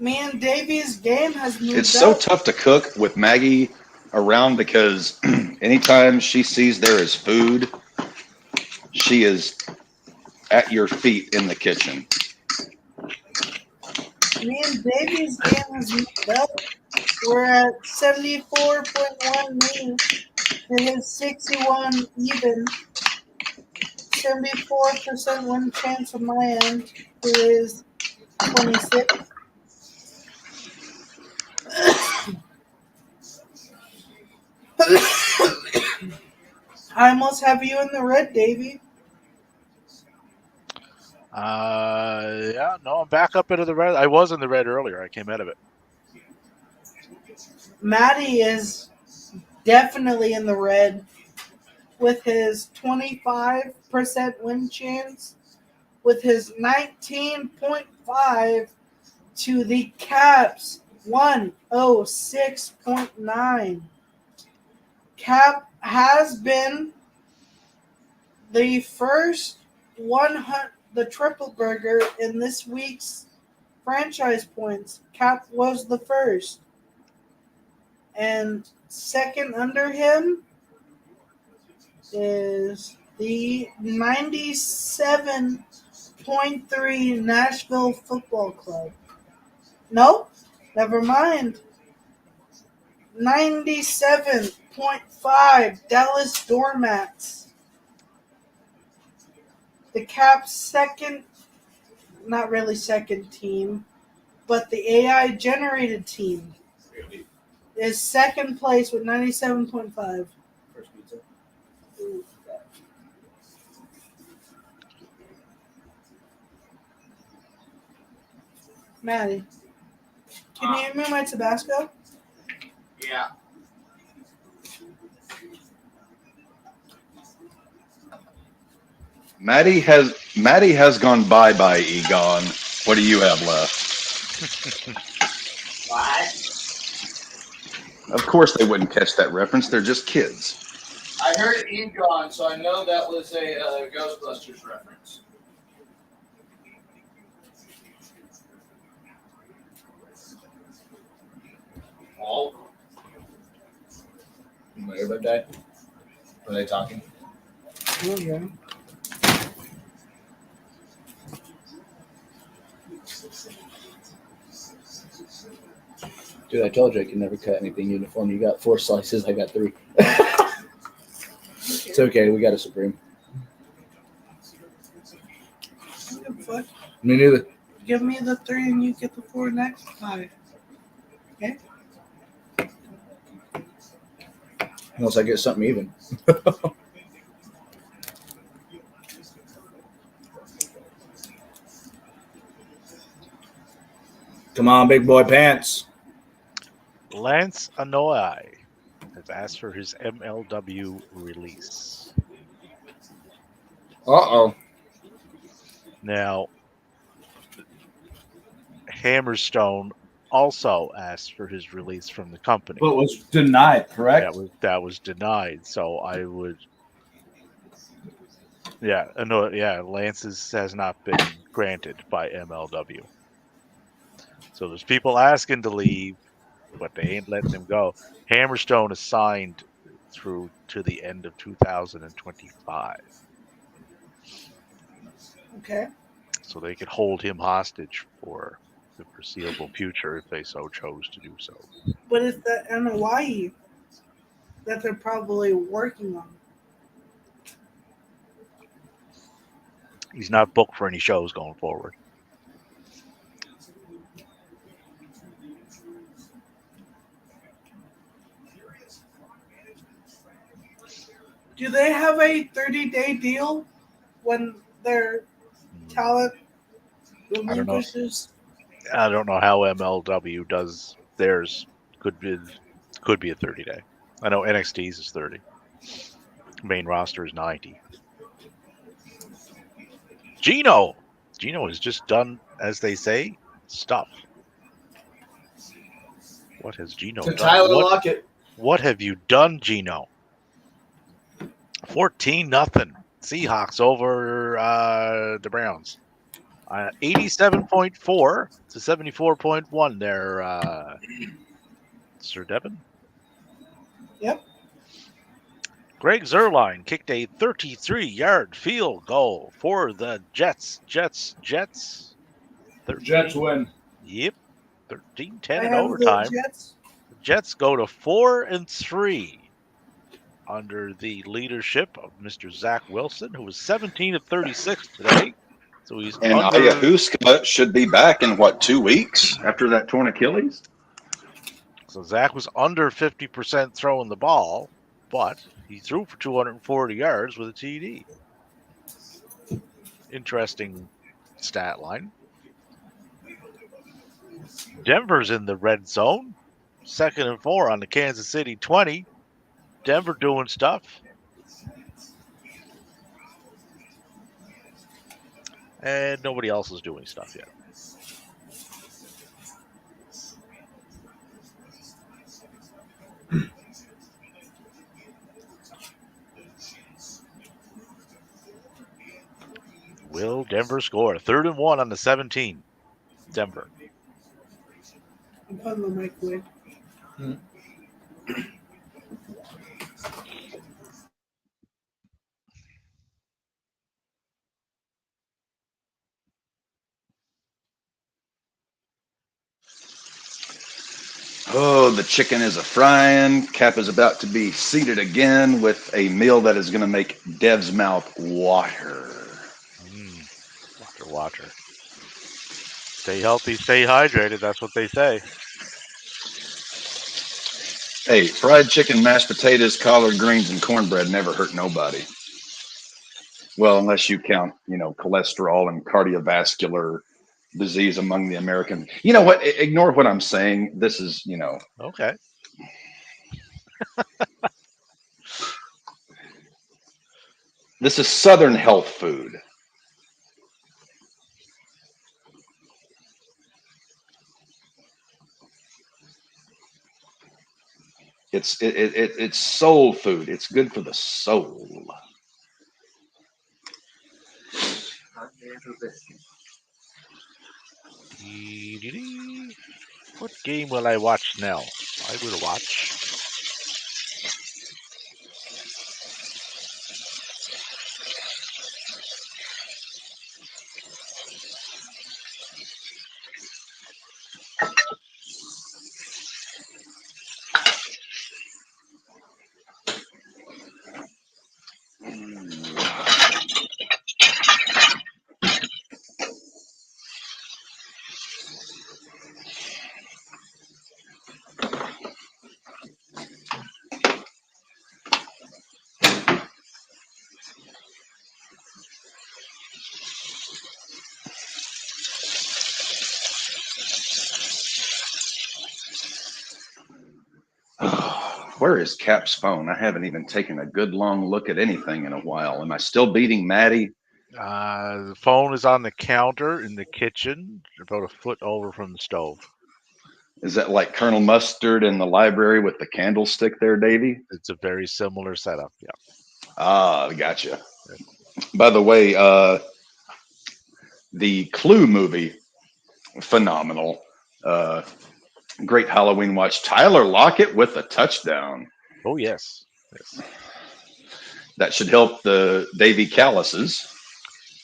Me and Davey's game has moved It's so up. tough to cook with Maggie around because anytime she sees there is food, she is at your feet in the kitchen. Me and Davey's game has moved up. We're at 74.1 me. It is 61 even. 74% win chance on my end. It is 26. I almost have you in the red, Davey. Yeah, no, I'm back up into the red. I was in the red earlier. I came out of it. Matty is definitely in the red with his 25% win chance, with his 19.5 to the Caps 106.9. Cap has been the first the triple burger in this week's franchise points. Cap was the first. And second under him is the 97.3 Nashville Football Club. Nope, never mind. 97.5 Dallas Doormats. The Caps' second, not really second team, but the AI generated team is second place with 97.5. First pizza. Maddie, can you hand me my Tabasco? Yeah. Maddie has gone bye, Egon. What do you have left? What? Of course they wouldn't catch that reference. They're just kids. I heard Egon, so I know that was a Ghostbusters reference. All. Everybody died? Were they talking? Okay. Dude, I told you I could never cut anything uniform. You got 4 slices, I got 3. It's okay, we got a Supreme. Fuck. Me neither. Give me the 3 and you get the 4 next. 5. Okay. Unless I get something even. Come on, big boy pants. Lance Anoa'i has asked for his MLW release. Uh-oh. Now, Hammerstone also asked for his release from the company. But was denied, correct? That was denied. So I would, Lance's has not been granted by MLW. So there's people asking to leave, but they ain't letting him go. Hammerstone is signed through to the end of 2025. Okay. So they could hold him hostage for the foreseeable future if they so chose to do so. But it's the NOI that they're probably working on. He's not booked for any shows going forward. Do they have a 30-day deal when their talent relinquishes? I don't know how MLW does theirs. Could be a 30-day. I know NXT's is 30. Main roster is 90. Gino has just done, as they say, stuff. What has Gino done? Tyler Lockett. What have you done, Gino? 14-0. Seahawks over the Browns. 87.4 to 74.1 there, Sir Devin. Yep. Greg Zuerlein kicked a 33-yard field goal for the Jets. 13, Jets win. Yep. 13-10 in overtime. The Jets go to 4-3 under the leadership of Mr. Zach Wilson, who was 17 of 36 today. So he's And Ayahuasca should be back in 2 weeks after that torn Achilles? So Zach was under 50% throwing the ball, but he threw for 240 yards with a TD. Interesting stat line. Denver's in the red zone. 2nd and 4 on the Kansas City 20. Denver doing stuff. And nobody else is doing stuff yet. Will Denver score? 3rd and 1 on the 17. Denver. I'm putting the microwave. Oh, the chicken is a frying. Cap is about to be seated again with a meal that is going to make Dev's mouth water. Water. Stay healthy, stay hydrated. That's what they say. Hey, fried chicken, mashed potatoes, collard greens, and cornbread never hurt nobody. Well, unless you count, cholesterol and cardiovascular disease among the American. You know what? Ignore what I'm saying. This is, Okay. This is Southern health food. It's soul food. It's good for the soul. What game will I watch now? I will watch. Where is Cap's phone? I haven't even taken a good long look at anything in a while. Am I still beating Maddie? The phone is on the counter in the kitchen, about a foot over from the stove. Is that like Colonel Mustard in the library with the candlestick there, Davey? It's a very similar setup. Yeah. Ah, gotcha. By the way, the Clue movie, phenomenal. Great Halloween watch. Tyler Lockett with a touchdown. Oh, yes. That should help the Davy Calluses.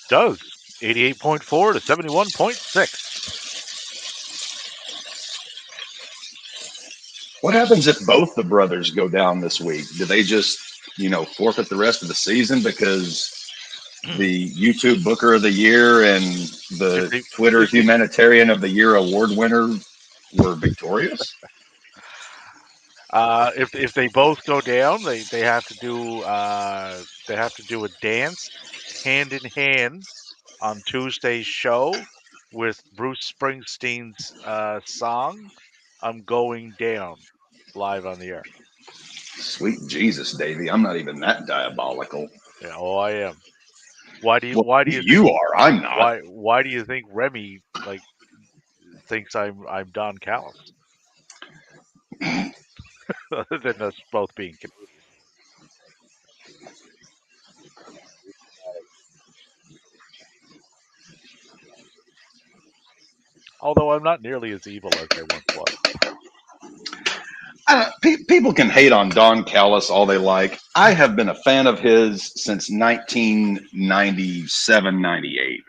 Does. 88.4 to 71.6. What happens if both the brothers go down this week? Do they just, forfeit the rest of the season because the YouTube Booker of the Year and the Twitter Humanitarian of the Year award winner were victorious? If they both go down, they have to do a dance hand in hand on Tuesday's show with Bruce Springsteen's song "I'm Going Down" live on the air. Sweet Jesus, Davey! I'm not even that diabolical. Yeah, I am. Why do you you are? I'm not. Why do you think Remy thinks I'm Don Callis? Other than us both being Canadian. Although I'm not nearly as evil as I once was. People can hate on Don Callis all they like. I have been a fan of his since 1997, 98.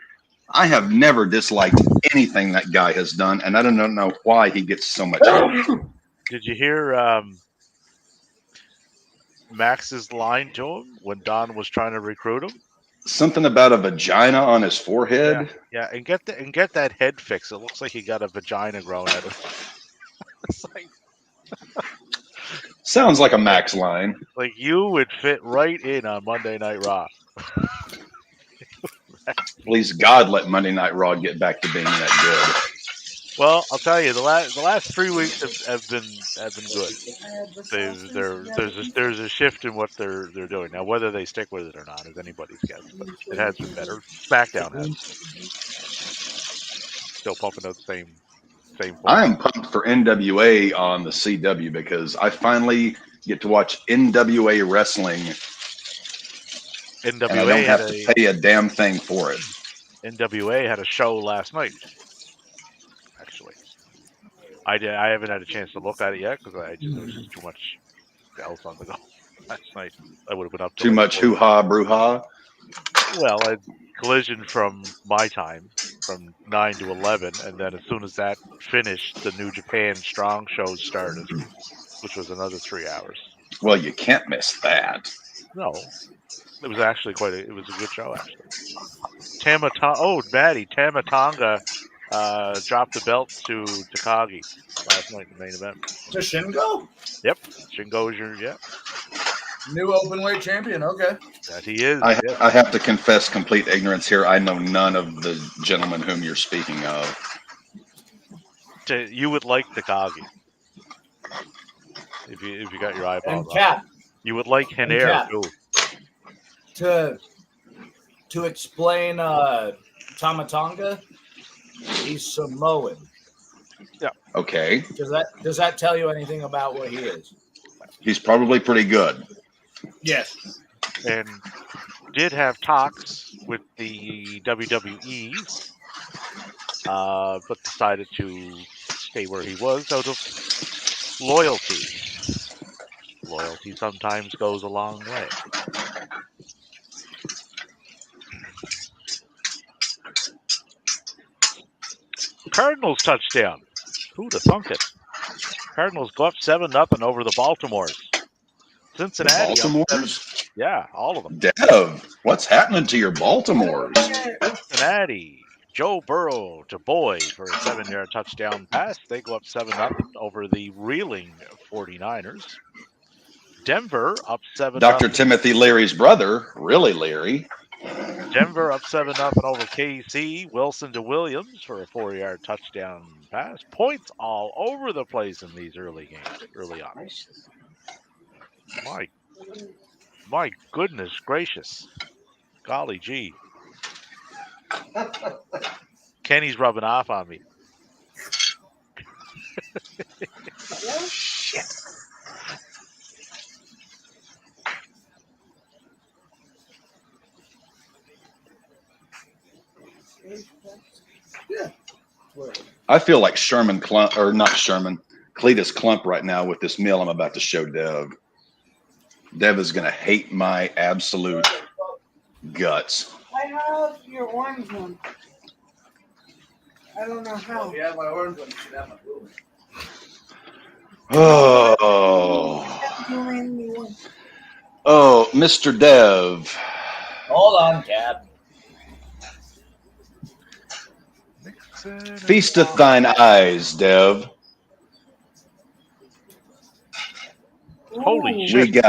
I have never disliked anything that guy has done, and I don't know why he gets so much hate. Did you hear Max's line to him when Don was trying to recruit him? Something about a vagina on his forehead. Yeah, and get that head fixed. It looks like he got a vagina grown out of. It's like, sounds like a Max line. Like you would fit right in on Monday Night Raw. Please God, let Monday Night Raw get back to being that good. Well, I'll tell you, the last 3 weeks have been good. There's a shift in what they're doing now. Whether they stick with it or not is anybody's guess, but it has been better. SmackDown has still pumping out the same I format. am pumped for NWA on the CW because I finally get to watch NWA wrestling, and I don't have to pay a damn thing for it. NWA had a show last night. Actually, I haven't had a chance to look at it yet because there was just too much else on the go last night. I would have been up to Too much hoo-ha, brouhaha. Well, I Collision from my time, from 9 to 11, and then as soon as that finished, the New Japan Strong shows started, which was another 3 hours. Well, you can't miss that. No, it was actually it was a good show, actually. Tamatonga dropped the belt to Takagi last night in the main event. To Shingo? Yep, Shingo is your New openweight champion, okay. That he is. I have to confess complete ignorance here. I know none of the gentlemen whom you're speaking of. You would like Takagi if you got your eyeballs And Cap. You would like Henare too. To explain Tamatonga, he's Samoan. Yeah. Okay. Does that tell you anything about what he is? He's probably pretty good. Yes. And did have talks with the WWE, but decided to stay where he was out of loyalty. Loyalty sometimes goes a long way. Cardinals touchdown. Who'd have thunk it? Cardinals go up 7-0 over the Baltimores. Cincinnati. Baltimores? Yeah, all of them. Dev, what's happening to your Baltimores? Cincinnati. Joe Burrow to Boyd for a 7-yard touchdown pass. They go up 7-0 over the reeling 49ers. Denver up 7-0. Dr. Timothy Leary's brother, really Leary. Denver up 7-0 over KC. Wilson to Williams for a 4-yard touchdown pass. Points all over the place in these early games, early on. My goodness gracious. Golly gee. Kenny's rubbing off on me. Shit. Yeah. I feel like Sherman Clump, or not Sherman, Cletus Clump right now with this meal I'm about to show Dev. Dev is going to hate my absolute guts. I have your orange one. I don't know how. If you have my orange one, you should have my blue one. Oh, Mr. Dev. Hold on, Cap. Feasteth thine eyes, Dev. Holy shit.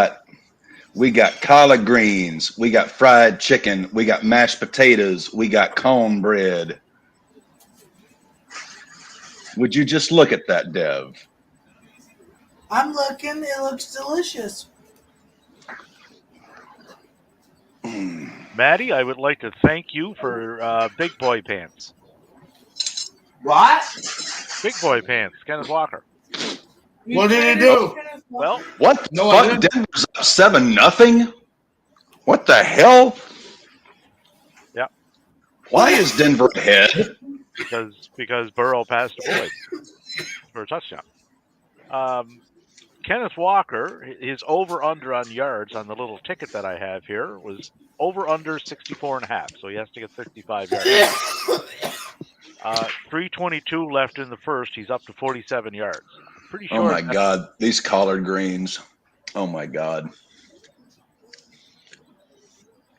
We got collard greens, we got fried chicken, we got mashed potatoes, we got cornbread. Would you just look at that, Dev? I'm looking. It looks delicious. Maddie, I would like to thank you for Big Boy Pants. What? Big Boy Pants, Kenneth Walker. What did he do? Well, What the No, I fuck? didn't. Denver's up 7-0? What the hell? Yeah. Why is Denver ahead? because Burrow passed to Boyd for a touchdown. Kenneth Walker, his over-under on yards on the little ticket that I have here was over-under 64.5, so he has to get 65 yards. 3:22 left in the first. He's up to 47 yards. Pretty sure. Oh my God, these collard greens. Oh my God.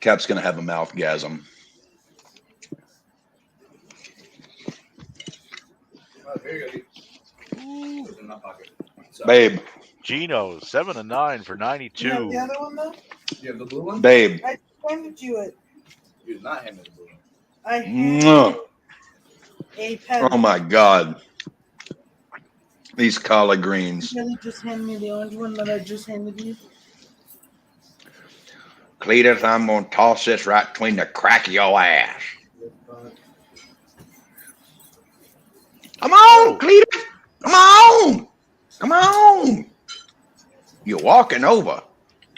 Cap's gonna have a mouthgasm. Babe, Gino, 7-9 for 92. You have the other one though? You have the blue one? babe, I handed you it. You did not hand me the blue one. I handed a pen. Oh my God. These collard greens. Really just hand me the orange one that I just handed you. Cletus, I'm going to toss this right between the crack of your ass. Come on, Cletus. Come on. Come on. You're walking over,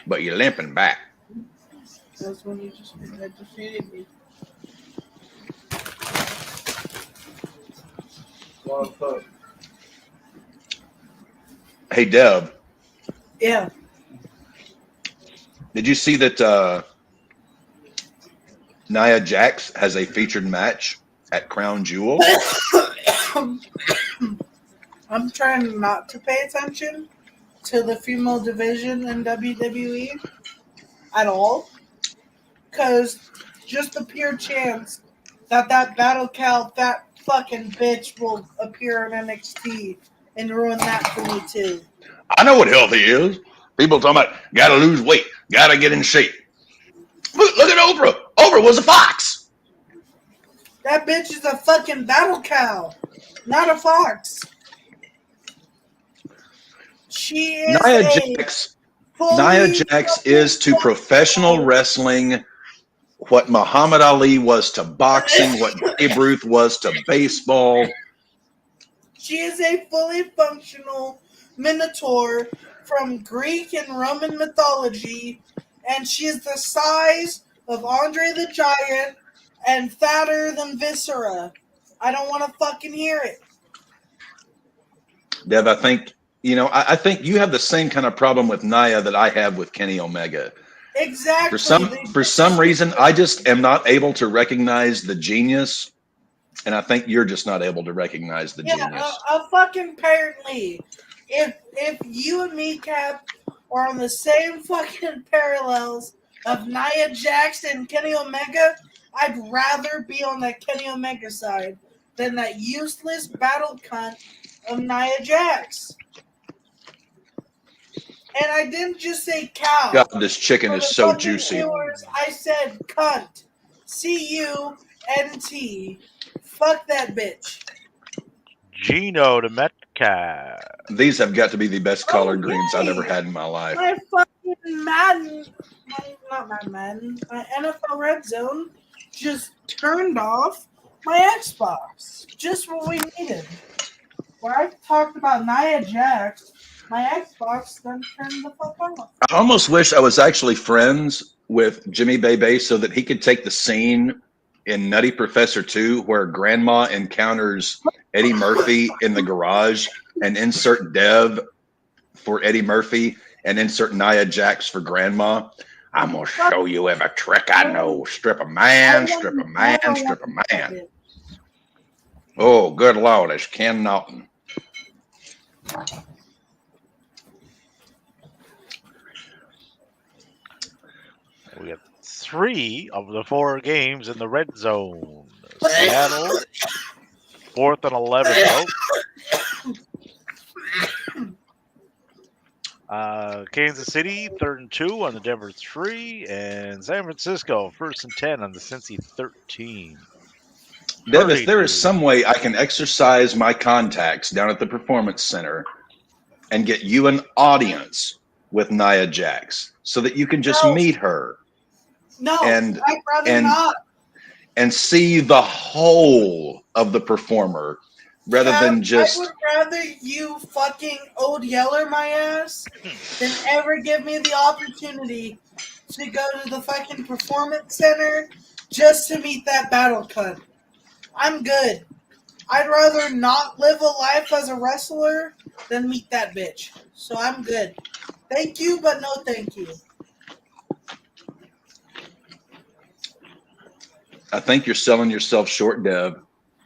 but you're limping back. That's when I just handed me. Hey, Deb. Yeah. Did you see that Nia Jax has a featured match at Crown Jewel? I'm trying not to pay attention to the female division in WWE at all, because just the pure chance that Battle Cal, that fucking bitch, will appear in NXT and ruin that for me too. I know what healthy is. People talking about gotta lose weight, gotta get in shape. Look at Oprah. Oprah was a fox. That bitch is a fucking Battle Cow, not a fox. She is Nia Jax is to professional wrestling what Muhammad Ali was to boxing, what Babe Ruth was to baseball. She is a fully functional minotaur from Greek and Roman mythology, and she is the size of Andre the Giant and fatter than Viscera. I don't want to fucking hear it. Dev, I think you have the same kind of problem with Nia that I have with Kenny Omega. Exactly. For some reason, I just am not able to recognize the genius, and I think you're just not able to recognize the genius. Fucking apparently, if you and me, Cap, are on the same fucking parallels of Nia Jax and Kenny Omega, I'd rather be on the Kenny Omega side than that useless battle cunt of Nia Jax. And I didn't just say cow. God, this chicken is so juicy. Viewers, I said cunt. C-U-N-T. Fuck that bitch. Gino the Metcalf. These have got to be the best collard greens I've ever had in my life. My fucking Madden, not my Madden, my NFL RedZone just turned off my Xbox. Just what we needed. Where I talked about Nia Jax, my Xbox then turned the fuck off. I almost wish I was actually friends with Jimmy Bebe so that he could take the scene in Nutty Professor 2 where Grandma encounters Eddie Murphy in the garage and insert Dev for Eddie Murphy and insert Nia Jax for Grandma. I'm going to show you every trick I know. Strip a man, strip a man, strip a man. Oh, good Lord, it's Ken Naughton. We got 3 of the 4 games in the red zone. Seattle, 4th and 11. Kansas City, 3rd and 2 on the Denver 3. And San Francisco, 1st and 10 on the Cincy 13. Devis, there is some way I can exercise my contacts down at the Performance Center and get you an audience with Nia Jax so that you can just meet her. No, I'd rather not. And see the whole of the performer rather than just. I would rather you fucking Old Yeller my ass than ever give me the opportunity to go to the fucking Performance Center just to meet that battle cunt. I'm good. I'd rather not live a life as a wrestler than meet that bitch. So I'm good. Thank you, but no thank you. I think you're selling yourself short, Deb.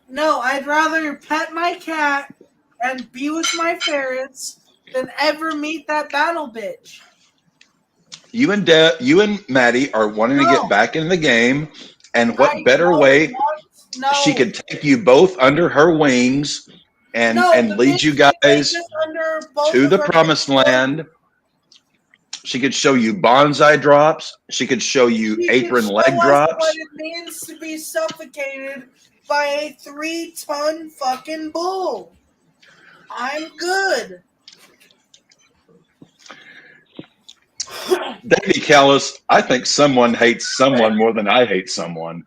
No, I'd rather pet my cat and be with my ferrets than ever meet that battle bitch. You and Maddie are wanting to get back in the game, and what better way she could take you both under her wings and lead you guys to the promised land. She could show you bonsai drops. She could show you She apron could leg show us drops. what it means to be suffocated by a 3-ton fucking bull. I'm good. Davey Callis, I think someone hates someone more than I hate someone.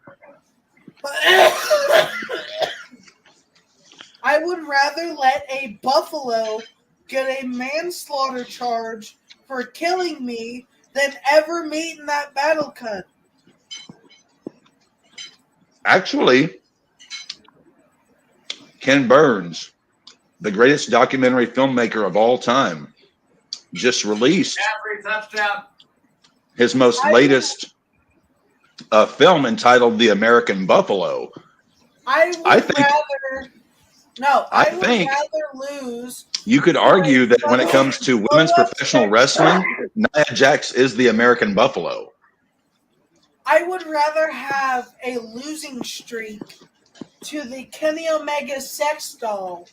I would rather let a buffalo get a manslaughter charge for killing me than ever meet in that battle cut. Actually, Ken Burns, the greatest documentary filmmaker of all time, just released his most latest film entitled The American Buffalo. I would rather lose. You could argue that when it comes to women's professional wrestling, Nia Jax is the American Buffalo. I would rather have a losing streak to the Kenny Omega sex doll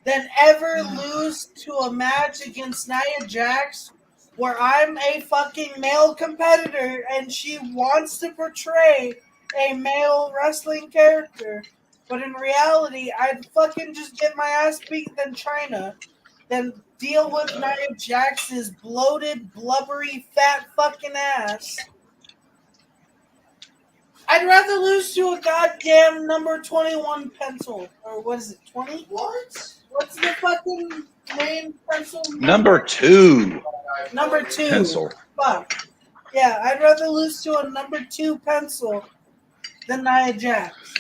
than ever lose to a match against Nia Jax where I'm a fucking male competitor and she wants to portray a male wrestling character. But in reality, I'd fucking just get my ass beat than China than deal with Nia Jax's bloated, blubbery, fat fucking ass. I'd rather lose to a goddamn number 21 pencil. Or what is it, 20? What? What's the fucking main pencil? Number 2. Number 2. Pencil. Fuck. Yeah, I'd rather lose to a number 2 pencil than Nia Jax.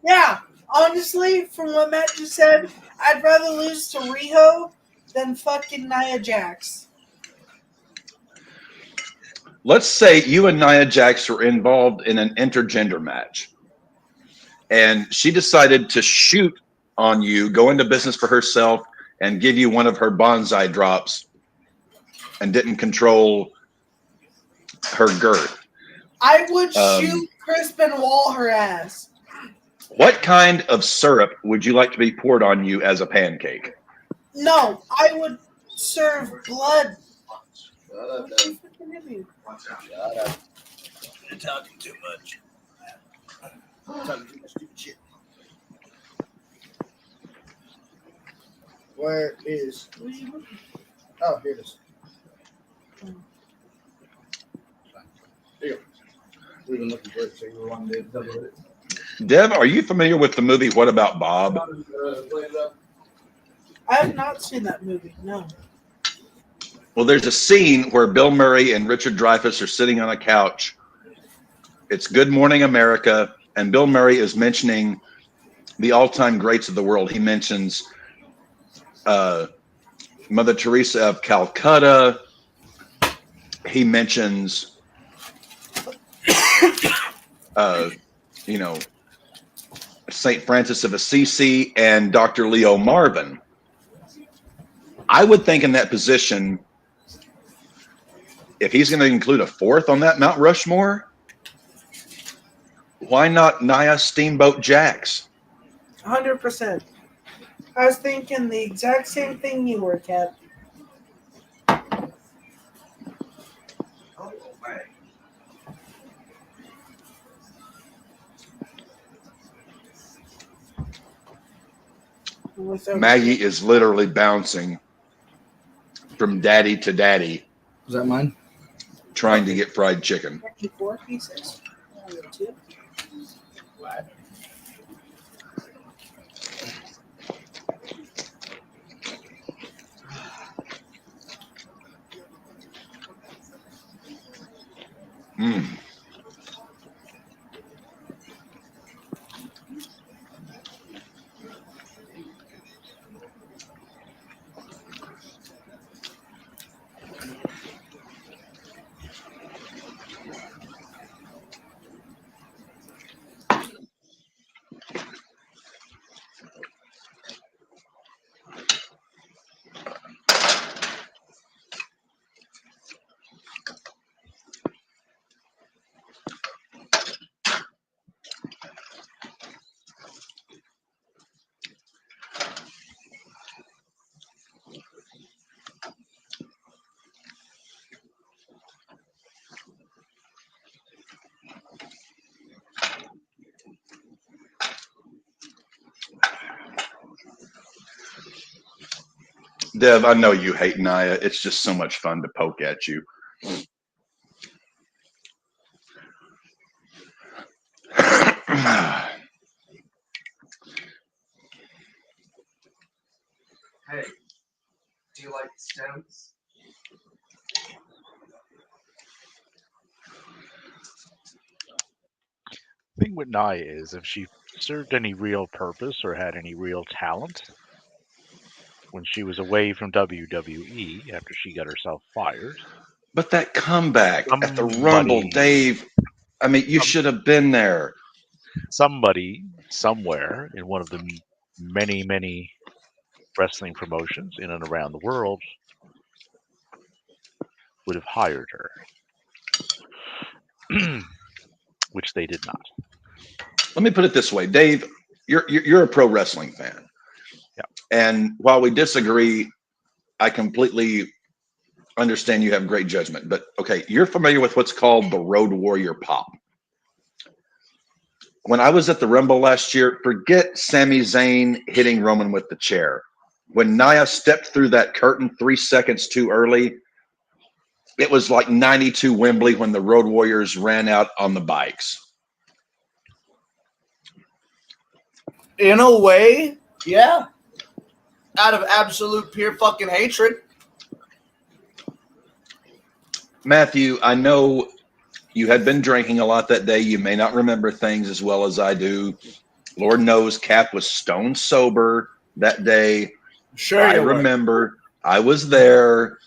Yeah, honestly, from what Matt just said, I'd rather lose to Riho than fucking Nia Jax. Let's say you and Nia Jax were involved in an intergender match, and she decided to shoot on you, go into business for herself, and give you one of her bonsai drops and didn't control her girth. I would shoot Crispin Wall her ass. What kind of syrup would you like to be poured on you as a pancake? No, I would serve blood. Shut up, Dave. Shut up. You're talking too much. Talking too much stupid shit. Where is? Oh, here it is. Here you go. We've been looking for it, so you were wanting to double it. Dev, are you familiar with the movie What About Bob? I have not seen that movie, no. Well, there's a scene where Bill Murray and Richard Dreyfuss are sitting on a couch. It's Good Morning America, and Bill Murray is mentioning the all-time greats of the world. He mentions Mother Teresa of Calcutta. He mentions, St. Francis of Assisi and Dr. Leo Marvin. I would think in that position, if he's going to include a fourth on that Mount Rushmore, why not Nia Steamboat Jax? 100%. I was thinking the exact same thing you were, Cap. Maggie is literally bouncing from daddy to daddy. Is that mine? Trying to get fried chicken. 4 pieces. 2. Mm. Dev, I know you hate Naya. It's just so much fun to poke at you. Hey, do you like stems? The thing with Nia is if she served any real purpose or had any real talent when she was away from WWE after she got herself fired. But that comeback at the Rumble, Somebody- Dave, I mean, you should have been there. Somebody somewhere in one of the many, many wrestling promotions in and around the world would have hired her, which they did not. Let me put it this way, Dave, you're a pro wrestling fan. Yeah. And while we disagree, I completely understand you have great judgment. But okay, you're familiar with what's called the Road Warrior pop. When I was at the Rumble last year, forget Sami Zayn hitting Roman with the chair. When Nia stepped through that curtain 3 seconds too early, it was like 92 Wembley when the Road Warriors ran out on the bikes. In a way, yeah. Out of absolute pure fucking hatred. Matthew, I know you had been drinking a lot that day. You may not remember things as well as I do. Lord knows Cap was stone sober that day. Sure, I you were. remember. I was there.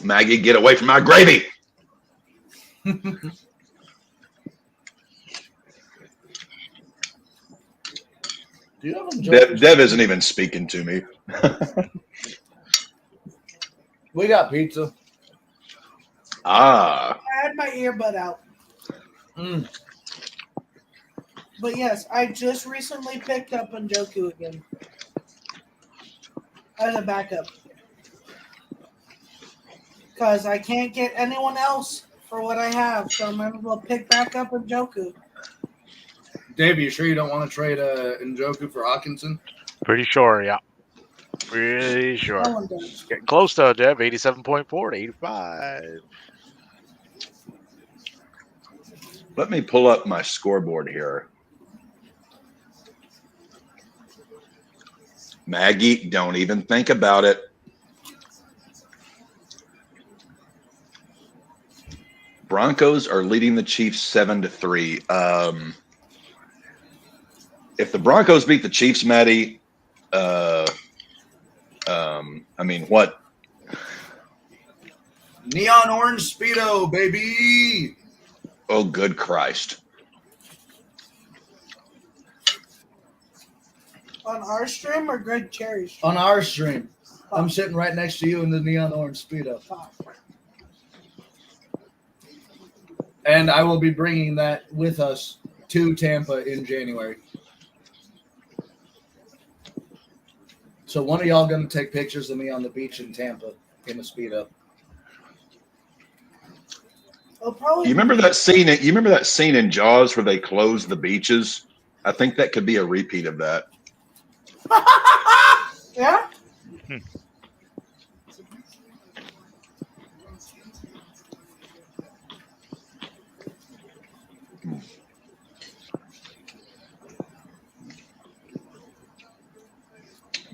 Maggie, get away from my gravy. Do you have a Dev isn't even speaking to me. We got pizza. Ah. I had my earbud out. Mm. But yes, I just recently picked up Njoku again. As a backup. Because I can't get anyone else for what I have, so I might as well pick back up Njoku. Dave, you sure you don't want to trade Njoku for Hawkinson? Pretty sure, yeah. Pretty sure. No one does. Getting close to Dev, 87.4 to 85. Let me pull up my scoreboard here. Maggie, don't even think about it. Broncos are leading the Chiefs 7-3. If the Broncos beat the Chiefs, Maddie, I mean, what? Neon orange Speedo, baby. Oh, good Christ. On our stream or Greg Cherry's stream? On our stream. I'm sitting right next to you in the neon orange Speedo. And I will be bringing that with us to Tampa in January. So one of y'all going to take pictures of me on the beach in Tampa in a Speedo. Probably. You remember that scene? You remember that scene in Jaws where they close the beaches? I think that could be a repeat of that. Yeah?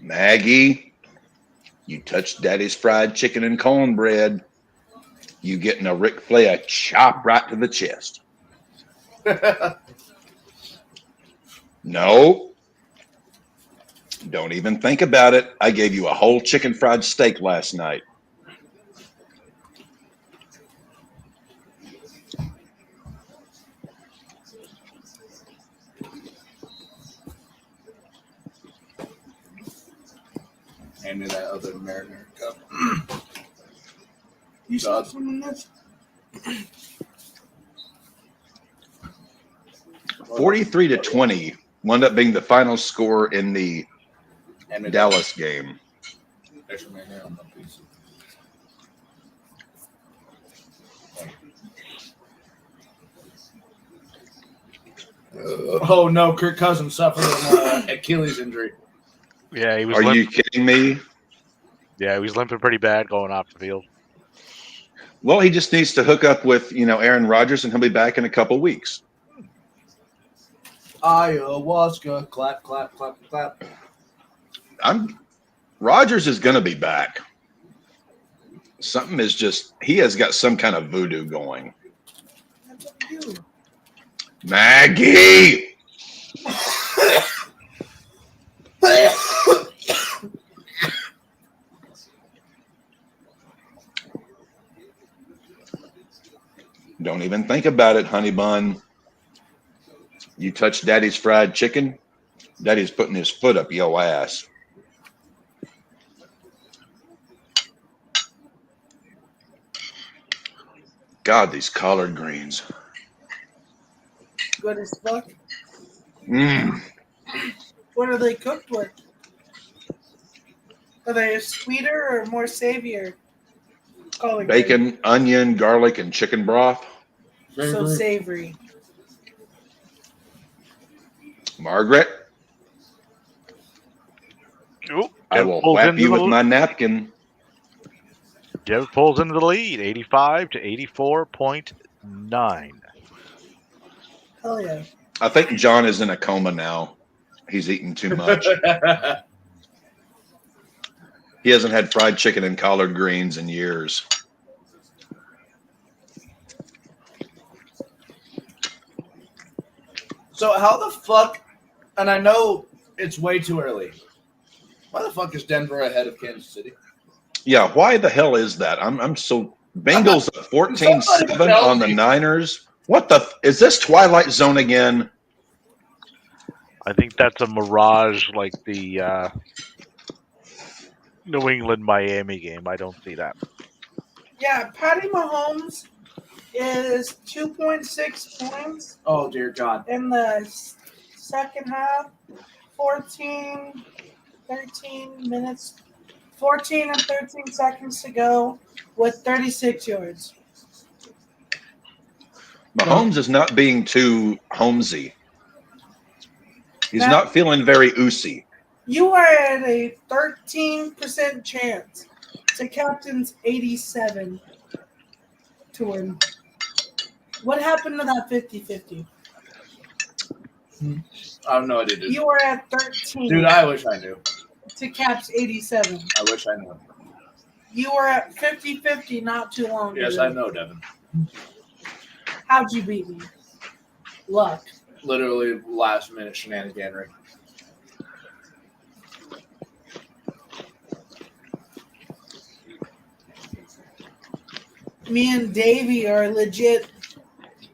Maggie, you touched Daddy's fried chicken and cornbread. You getting a Ric Flair chop right to the chest. No. Don't even think about it. I gave you a whole chicken fried steak last night. Hand me that other Mariner cup. You saw some in this? 43-20 wound up being the final score in the Dallas game. Extra Mariner on the pizza. Oh no, Kirk Cousins suffered an Achilles injury. Yeah, he was. Are you kidding me? Yeah, he was limping pretty bad going off the field. Well, he just needs to hook up with, Aaron Rodgers, and he'll be back in a couple weeks. Ayahuasca, clap, clap, clap, clap. Rodgers is going to be back. He has got some kind of voodoo going. That's up to you. Maggie! Don't even think about it, honey bun. You touch Daddy's fried chicken, Daddy's putting his foot up your ass. God, these collard greens. Good as fuck. Mmm. What are they cooked with? Are they sweeter or more savory? Collard Bacon, onion, garlic, and chicken broth. greens. So savory. Margaret, Ooh, I will whap you with my napkin. Dev pulls into the lead, 85 to 84.9. Hell yeah. I think John is in a coma now. He's eating too much. He hasn't had fried chicken and collard greens in years. So how the fuck, and I know it's way too early, why the fuck is Denver ahead of Kansas City? Yeah, why the hell is that? I'm so Bengals at 14-7 on the Niners. What is this Twilight Zone again? I think that's a mirage like the New England-Miami game. I don't see that. Yeah, Patty Mahomes is 2.6 points Oh dear God. in the second half. 13 minutes, 14 and 13 seconds to go with 36 yards. Mahomes is not being too homesy. He's not feeling very oosy. You are at a 13% chance to captain's 87 to win. What happened to that 50-50? I have no idea, dude. You are at 13. Dude, I wish I knew. To Cap's 87. I wish I knew. You were at 50-50 not too long ago. Yes, I know, Devin. How'd you beat me? Luck. Literally last minute shenaniganery. Me and Davey are legit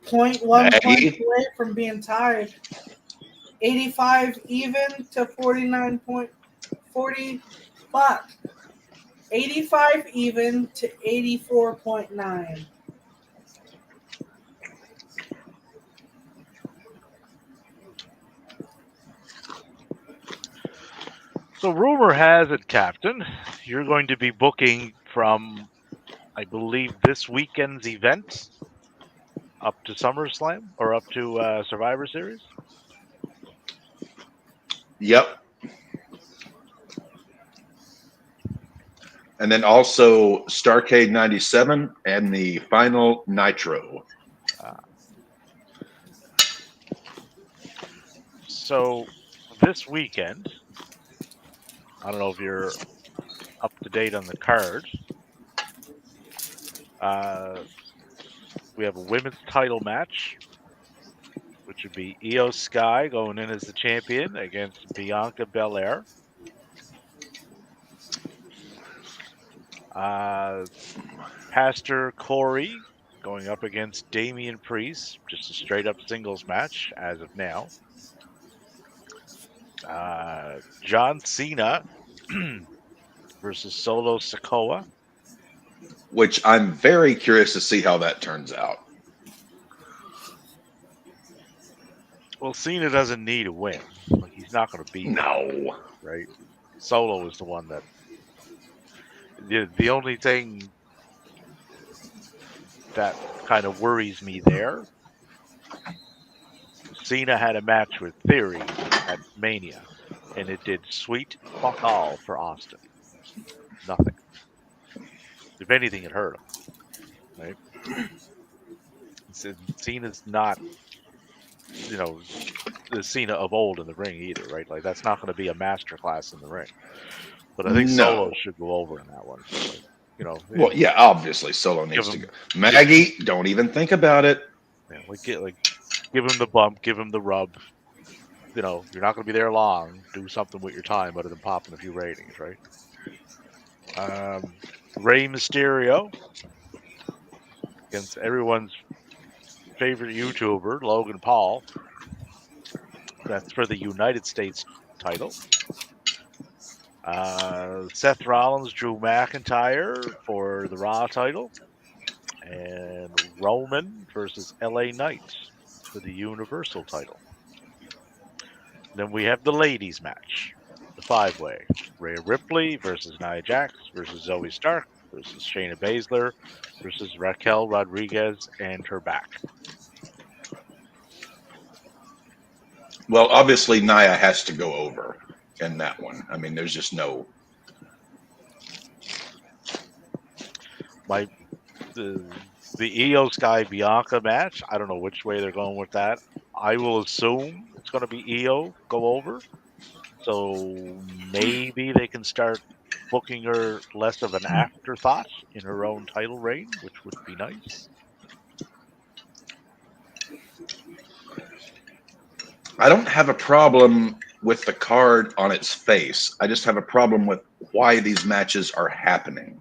0.1 points away from being tied. 85 even to 49.40. Fuck. 85 even to 84.9. So rumor has it, Captain, you're going to be booking from, I believe, this weekend's event up to SummerSlam or up to Survivor Series? Yep. And then also Starrcade 97 and the final Nitro. So this weekend, I don't know if you're up to date on the card. We have a women's title match, which would be Io Sky going in as the champion against Bianca Belair. Pastor Corey going up against Damian Priest, just a straight up singles match as of now. John Cena versus Solo Sikoa. Which I'm very curious to see how that turns out. Well, Cena doesn't need a win. Like, he's not going to beat him, No. right? Solo is the one that... The only thing that kind of worries me there, Cena had a match with Theory at Mania, and it did sweet fuck all for Austin. nothing. If anything, it hurt him. Right? Cena's not, the Cena of old in the ring either, right? Like that's not going to be a masterclass in the ring. But I think Solo No. should go over in that one. Like, Well, yeah, obviously Solo needs to go. Maggie, don't even think about it. give him the bump, give him the rub. You're not going to be there long. Do something with your time other than popping a few ratings, right? Rey Mysterio against everyone's favorite YouTuber, Logan Paul. That's for the United States title. Seth Rollins, Drew McIntyre for the Raw title. And Roman versus LA Knight for the Universal title. Then we have the ladies match, the 5-way. Rhea Ripley versus Nia Jax versus Zoe Stark versus Shayna Baszler versus Raquel Rodriguez and her back. Well, obviously Nia has to go over in that one. I mean, there's just no. The Io Sky Bianca match, I don't know which way they're going with that. I will assume it's going to be Io go over. So maybe they can start booking her less of an afterthought in her own title reign, which would be nice. I don't have a problem with the card on its face. I just have a problem with why these matches are happening.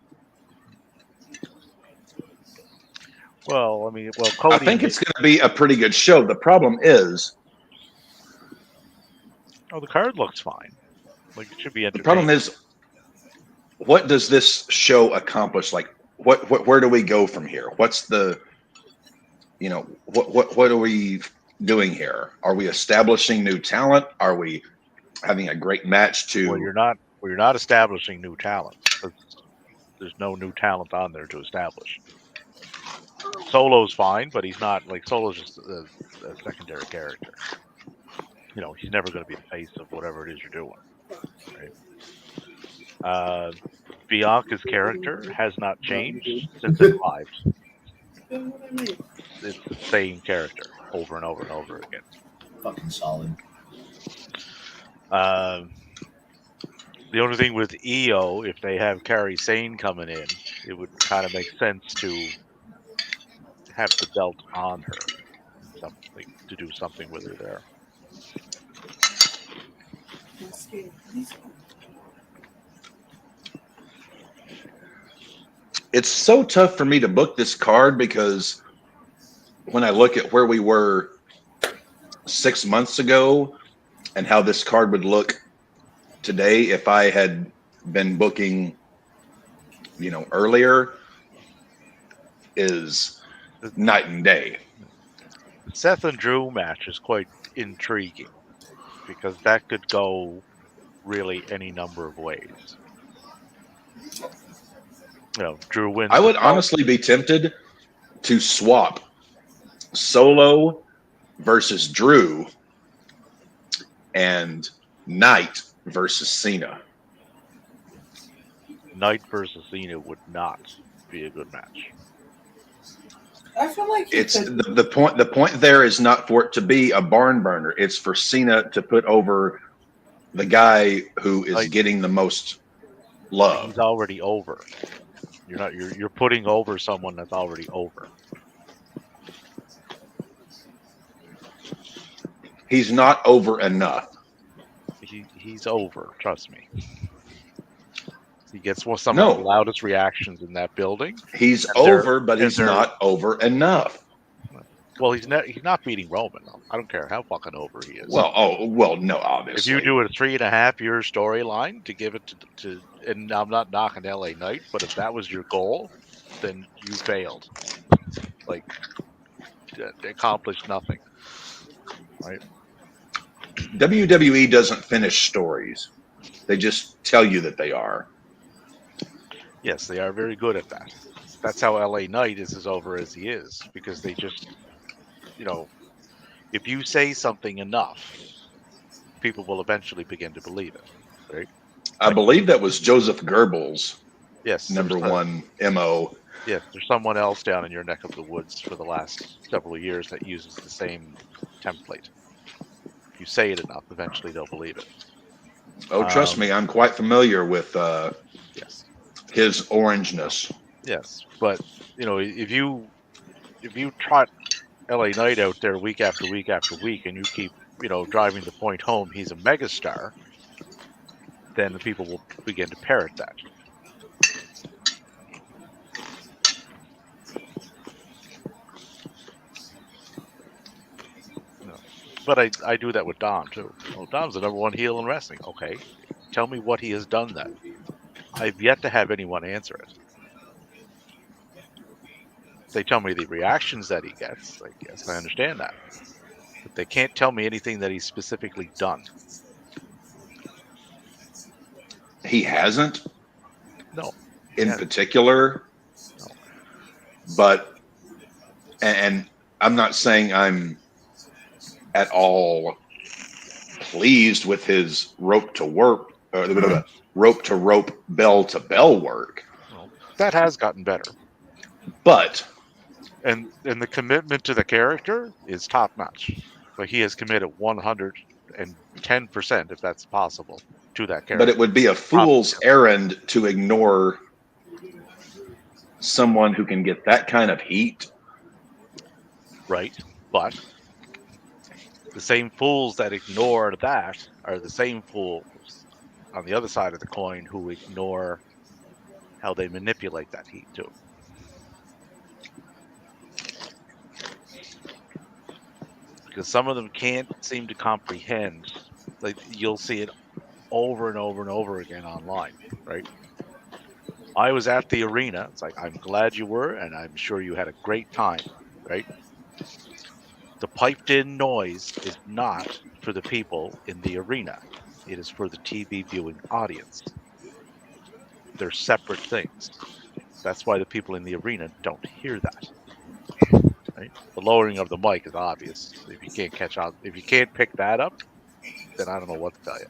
Well, Cody. I think it's going to be a pretty good show. The problem is, the card looks fine. Like it should be entertaining. The problem is, what does this show accomplish? Like, where do we go from here? What's the, what are we doing here? Are we establishing new talent? Are we having a great match to? Well, you're not establishing new talent. There's no new talent on there to establish. Solo's fine, but he's not Solo's just a secondary character. He's never going to be the face of whatever it is you're doing. Right? Bianca's character has not changed since it arrived. It's the same character over and over and over again. Fucking solid. The only thing with Io, if they have Kairi Sane coming in, it would kind of make sense to have the belt on her, to do something with her there. It's so tough for me to book this card because when I look at where we were 6 months ago and how this card would look today if I had been booking, earlier, is night and day. Seth and Drew match is quite intriguing because that could go really any number of ways. Drew wins. I would honestly be tempted to swap Solo versus Drew and Knight versus Cena. Knight versus Cena would not be a good match. I feel like It's the point. The point there is not for it to be a barn burner. It's for Cena to put over the guy who is getting the most love. He's already over. You're putting over someone that's already over. He's not over enough. He's over. Trust me. He gets some of the loudest reactions in that building. He's over, but he's not over enough. Well, he's not beating Roman. I don't care how fucking over he is. Well, no, obviously. If you do a 3.5-year storyline to give it to, and I'm not knocking LA Knight, but if that was your goal, then you failed. Accomplished nothing. Right? WWE doesn't finish stories. They just tell you that they are. Yes, they are very good at that. That's how LA Knight is as over as he is, because they just, if you say something enough, people will eventually begin to believe it, right? I believe that was Joseph Goebbels Yes. number one MO. Yes, there's someone else down in your neck of the woods for the last several years that uses the same template. If you say it enough, eventually they'll believe it. Oh, trust me, I'm quite familiar with Yes. his orangeness. Yes, but if you trot LA Knight out there week after week after week, and you keep driving the point home, he's a megastar, then the people will begin to parrot that. But I do that with Dom too. Oh, Dom's the number one heel in wrestling. Okay, tell me what he has done then. I've yet to have anyone answer it. They tell me the reactions that he gets. I guess I understand that, but they can't tell me anything that he's specifically done. He hasn't. No. In particular. No. But, and I'm not saying I'm at all pleased with his rope to rope, bell to bell work. Well, that has gotten better. But and the commitment to the character is top notch. Like he has committed 110%, if that's possible, to that character. But it would be a fool's errand to ignore someone who can get that kind of heat. Right, but the same fools that ignore that are the same fools on the other side of the coin who ignore how they manipulate that heat too. Because some of them can't seem to comprehend. Like you'll see it over and over and over again online, right? I was at the arena. It's like, I'm glad you were, and I'm sure you had a great time, right? The piped-in noise is not for the people in the arena. It is for the TV viewing audience. They're separate things. That's why the people in the arena don't hear that. Right? The lowering of the mic is obvious. If you can't catch on, if you can't pick that up, then I don't know what to tell you.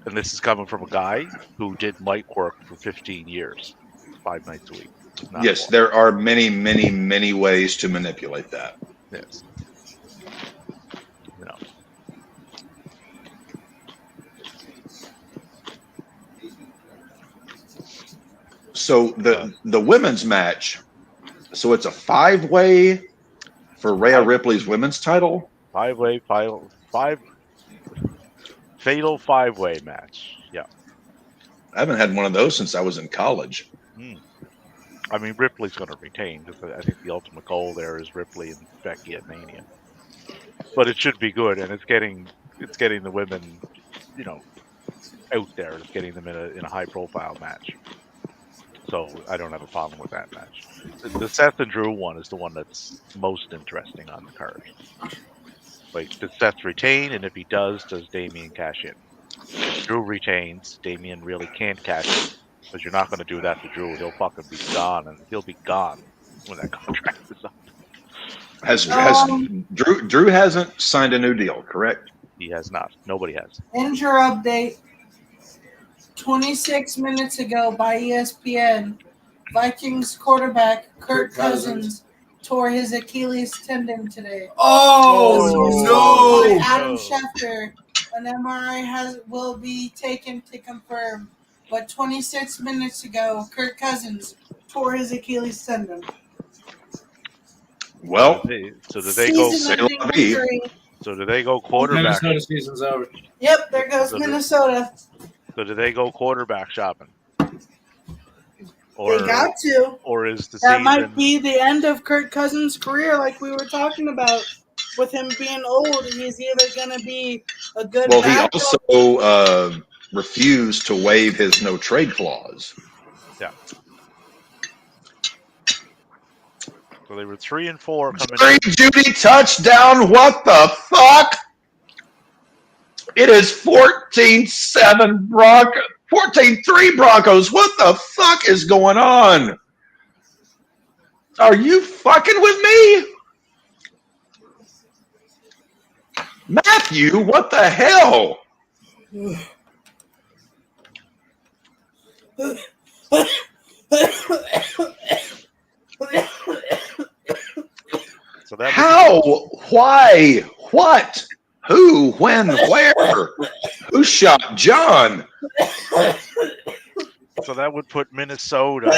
And this is coming from a guy who did mic work for 15 years, 5 nights a week. Yes, more. There are many, many, many ways to manipulate that. Yes. So the women's match, so it's a 5-way for Rhea Ripley's women's title? 5-way, fatal 5-way match. Yeah. I haven't had one of those since I was in college. I mean, Ripley's going to retain because I think the ultimate goal there is Ripley and Becky at Mania. But it should be good, and it's getting the women, out there. It's getting them in a high profile match. So I don't have a problem with that match. The Seth and Drew one is the one that's most interesting on the card. Like, does Seth retain? And if he does Damian cash in? If Drew retains, Damian really can't cash in. Because you're not going to do that to Drew. He'll fucking be gone, and he'll be gone when that contract is up. Has Drew hasn't signed a new deal, correct? He has not. Nobody has. Injury update. 26 minutes ago by ESPN, Vikings quarterback Kirk Cousins tore his Achilles tendon today. Oh, no! Adam Schefter, an MRI will be taken to confirm. But 26 minutes ago, Kirk Cousins tore his Achilles tendon. Well, so do they go? So do they go quarterback? Minnesota season's over. Yep, there goes Minnesota. So do they go quarterback shopping? They got to. Or is the that season... might be the end of Kirk Cousins' career, like we were talking about. With him being old, he's either going to be a good. Well, he also refused to waive his no trade clause. Yeah. So they were 3-4 coming. Judy touchdown. What the fuck? It is 14-7 Broncos. 14-3 Broncos. What the fuck is going on? Are you fucking with me? Matthew, what the hell? So that How? Why? What? Who? When? Where? Who shot John? would put Minnesota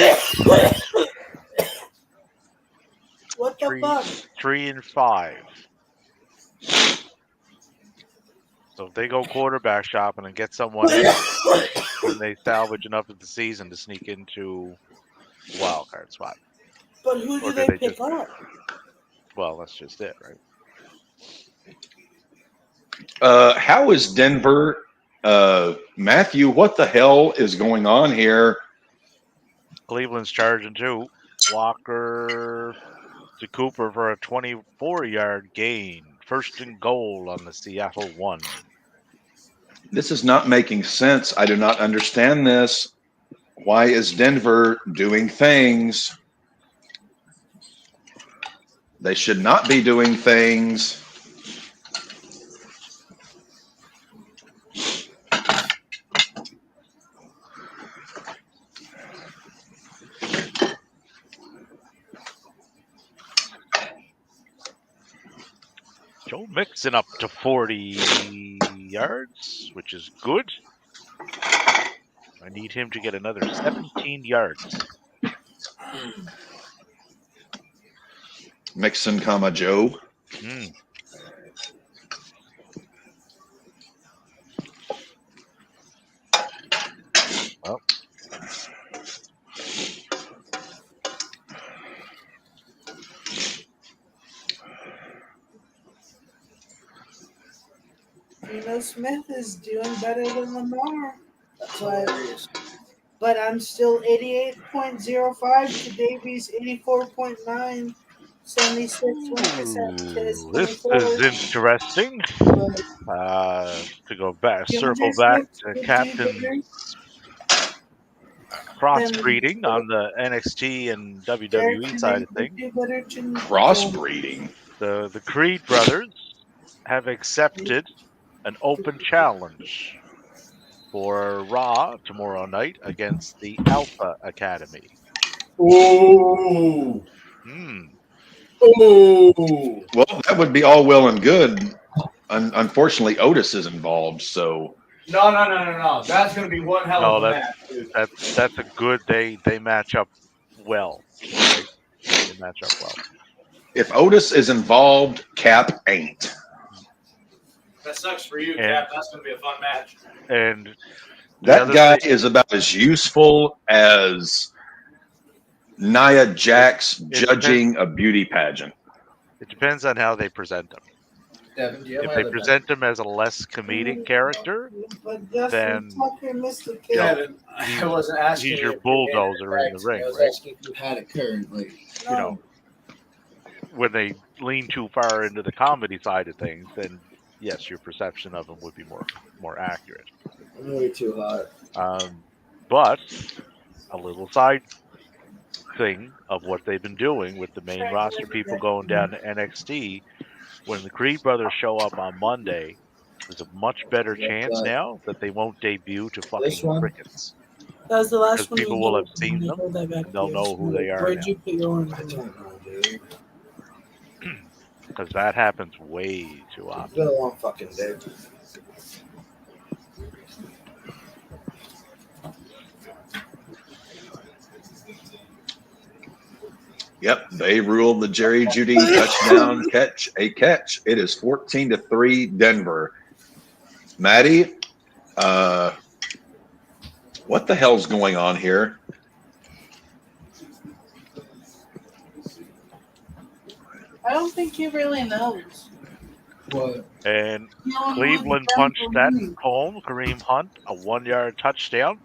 What the fuck? 3-5. So if they go quarterback shopping and get someone in, then they salvage enough of the season to sneak into the wild card spot. But who Or do do they they pick just- up? Well, that's just it, right? How is Denver? Matthew, what the hell is going on here? Cleveland's charging too. Walker to Cooper for a 24-yard gain. First and goal on the Seattle 1. This is not making sense. I do not understand this. Why is Denver doing things they should not be doing things? Joe Mixon up to 40 yards, which is good. I need him to get another 17 yards. Mixon, Joe. Well, Geno Smith is doing better than Lamar. That's But- hilarious. But I'm still 88.05 to Davies 84.9. 76 Lucas at this 24. is interesting. But To go back, DeAndre circle back Swift to would do Captain better. crossbreeding on the NXT and Derek WWE side of Chinese things. would do better than Crossbreeding. The Creed brothers have accepted an open challenge for Raw tomorrow night against the Alpha Academy. Ooh. Ooh. Well, that would be all well and good. Unfortunately, Otis is involved, so No. That's going to be one hell No, of a match, dude. That's a good. They match up well. Right? They match up well. if Otis is involved, Cap ain't. That sucks for you, And- Cap. That's going to be a fun match. And the That other guy thing- is about as useful as Nia Jax judging a beauty pageant. It depends on how they present them. Devin, do you have If my they other present him as a less comedic character, But Justin then- Tucker missed the you kick. know, Devin, I wasn't asking he's you your if you made bulldozer it in the back. ring, I was right? asking if you had it currently. You know, when they lean too far into the comedy side of things, then yes, your perception of him would be more accurate. I'm way too hot. But a little side thing of what they've been doing with the main roster people going down to NXT, when the Creed brothers show up on Monday, there's a much better chance now that they won't debut to fucking This one? crickets. That was the last Because one. people you will know, have seen when you them, hold that back and they'll to know you. who they are Where'd now. you put your orange? I don't know, dude. Because that happens way too It's often. been a long fucking day. Yep, they ruled the Jerry Jeudy touchdown catch a catch. It is 14-3 Denver. Maddie, what the hell's going on here? I don't think he really knows. What? And You know, Cleveland he punched that was home. Kareem Hunt, a 1-yard touchdown.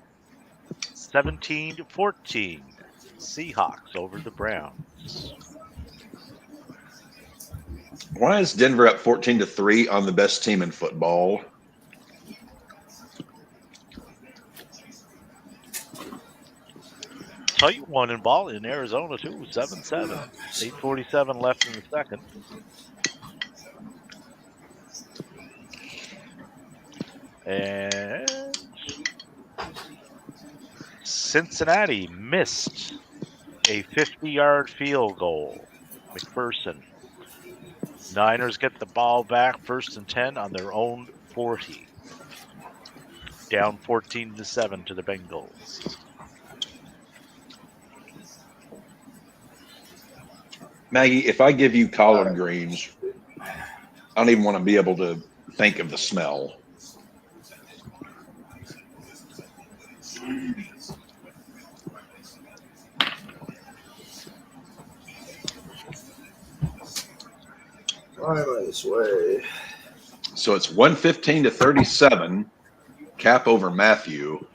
17-14. Seahawks over the Browns. Why is Denver up 14-3 on the best team in football? Tight one in ball in Arizona too, 7-7. 8:47 left in the second. And Cincinnati missed a 50-yard field goal. McPherson. Niners get the ball back, 1st and 10 on their own 40. Down 14-7 to the Bengals. Maggie, if I give you collard greens, I don't even want to be able to think of the smell. Why am I this way? So it's 115-37, Cap over Matthew.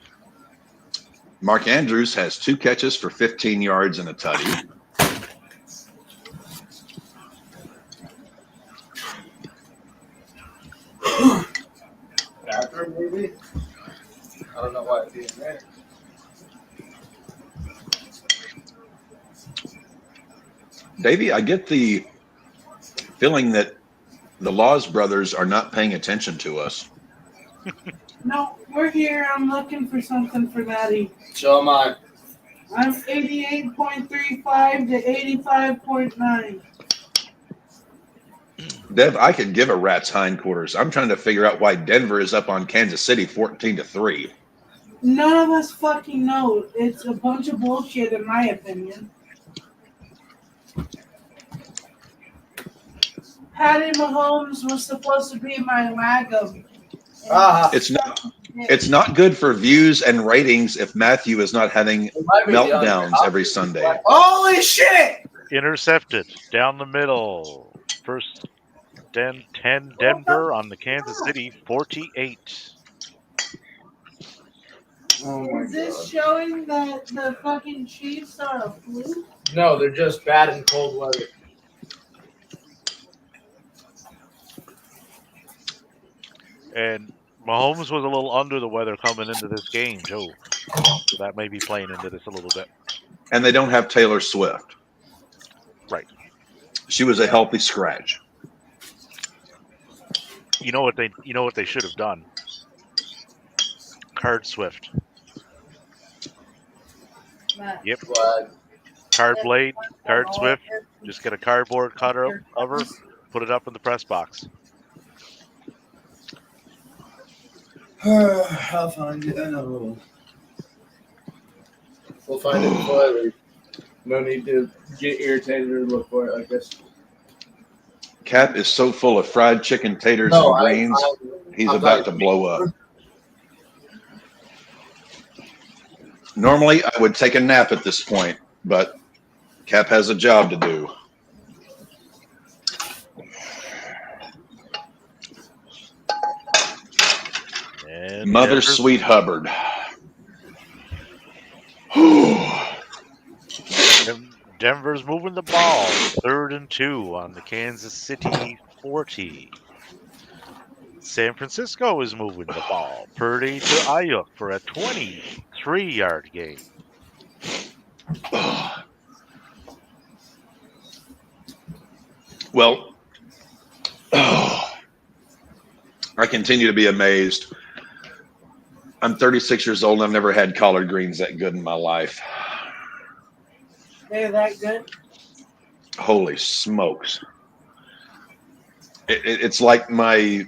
Mark Andrews has 2 catches for 15 yards and a tutty. Bathroom, maybe? I don't know why it'd be in there. Davey, I get the feeling that the Laws brothers are not paying attention to us. No, we're here. I'm looking for something for Maddie. So am I. I'm 88.35 to 85.9. Dev, I could give a rat's hindquarters. I'm trying to figure out why Denver is up on Kansas City 14-3. None of us fucking know. It's a bunch of bullshit, in my opinion. Patty Mahomes was supposed to be my wagum. It's not good for views and ratings if Matthew is not having meltdowns every Sunday. Holy shit! Intercepted down the middle. 1st and 10 Denver on the Kansas City 48. Oh my Is this showing that the fucking Chiefs are a fluke? No, they're just bad in cold weather. And Mahomes was a little under the weather coming into this game, too. So that may be playing into this a little bit. And they don't have Taylor Swift. Right. She was a healthy scratch. You know what they should have done? Card Swift. Matt. Yep. What? Card blade, card Swift. Just get a cardboard cutter of her, put it up in the press box. I'll find it. We'll find it before I leave. No need to get irritated or look for it like this. Cap is so full of fried chicken, taters, and greens, he's about to blow up. Normally, I would take a nap at this point, but Cap has a job to do. And Mother Sweet Hubbard. Denver's moving the ball. 3rd and 2 on the Kansas City 40. San Francisco is moving the ball. Purdy to Ayuk for a 23-yard gain. Well, I continue to be amazed. I'm 36 years old and I've never had collard greens that good in my life. They're that good? Holy smokes. It's like my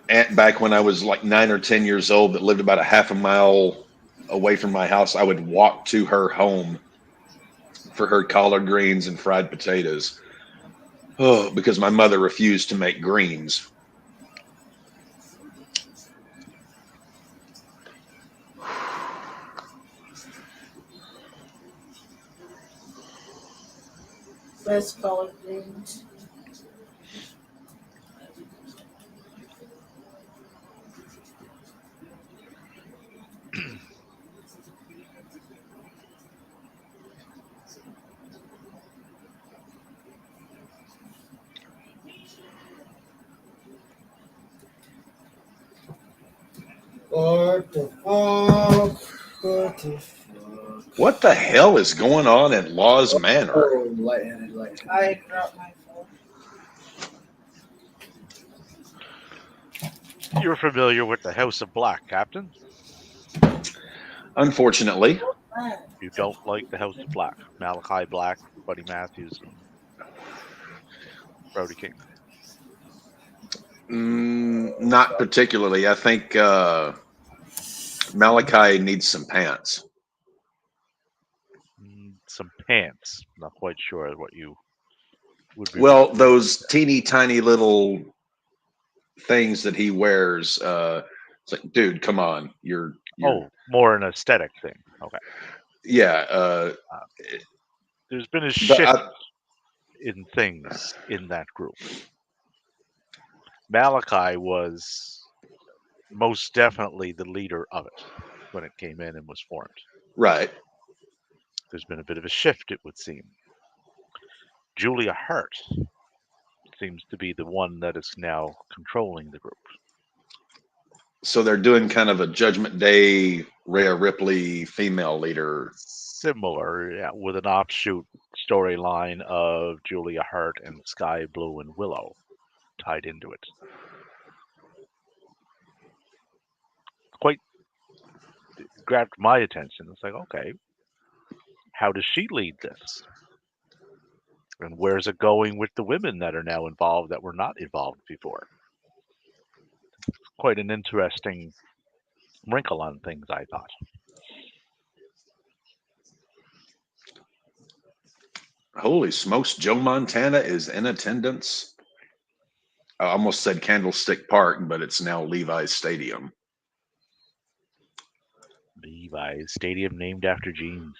aunt back when I was like 9 or 10 years old that lived about a half a mile away from my house. I would walk to her home for her collard greens and fried potatoes. Oh, because my mother refused to make greens. Best collard greens. What the fuck? What the fuck? What the hell is going on in Laws Manor? Oh, light-handed. I dropped my phone. You're familiar with the House of Black, Captain? Unfortunately, You don't like the House of Black, Malachi Black, Buddy Matthews, and Brody King. not particularly. I think Malachi needs some pants. Some pants. Not quite sure what you would be. Well, those teeny tiny little things that he wears. It's like, dude, come on. You're more an aesthetic thing. Okay. Yeah. There's been a but shift in things in that group. Malachi was most definitely the leader of it when it came in and was formed. Right. There's been a bit of a shift, it would seem. Julia Hart seems to be the one that is now controlling the group. So they're doing kind of a Judgment Day, Rhea Ripley female leader. Similar, yeah, with an offshoot storyline of Julia Hart and Sky Blue and Willow tied into it. Quite grabbed my attention. It's like, okay, how does she lead this? And where's it going with the women that are now involved that were not involved before? Quite an interesting wrinkle on things, I thought. Holy smokes, Joe Montana is in attendance. I almost said Candlestick Park, but it's now Levi's Stadium. Levi's Stadium named after jeans.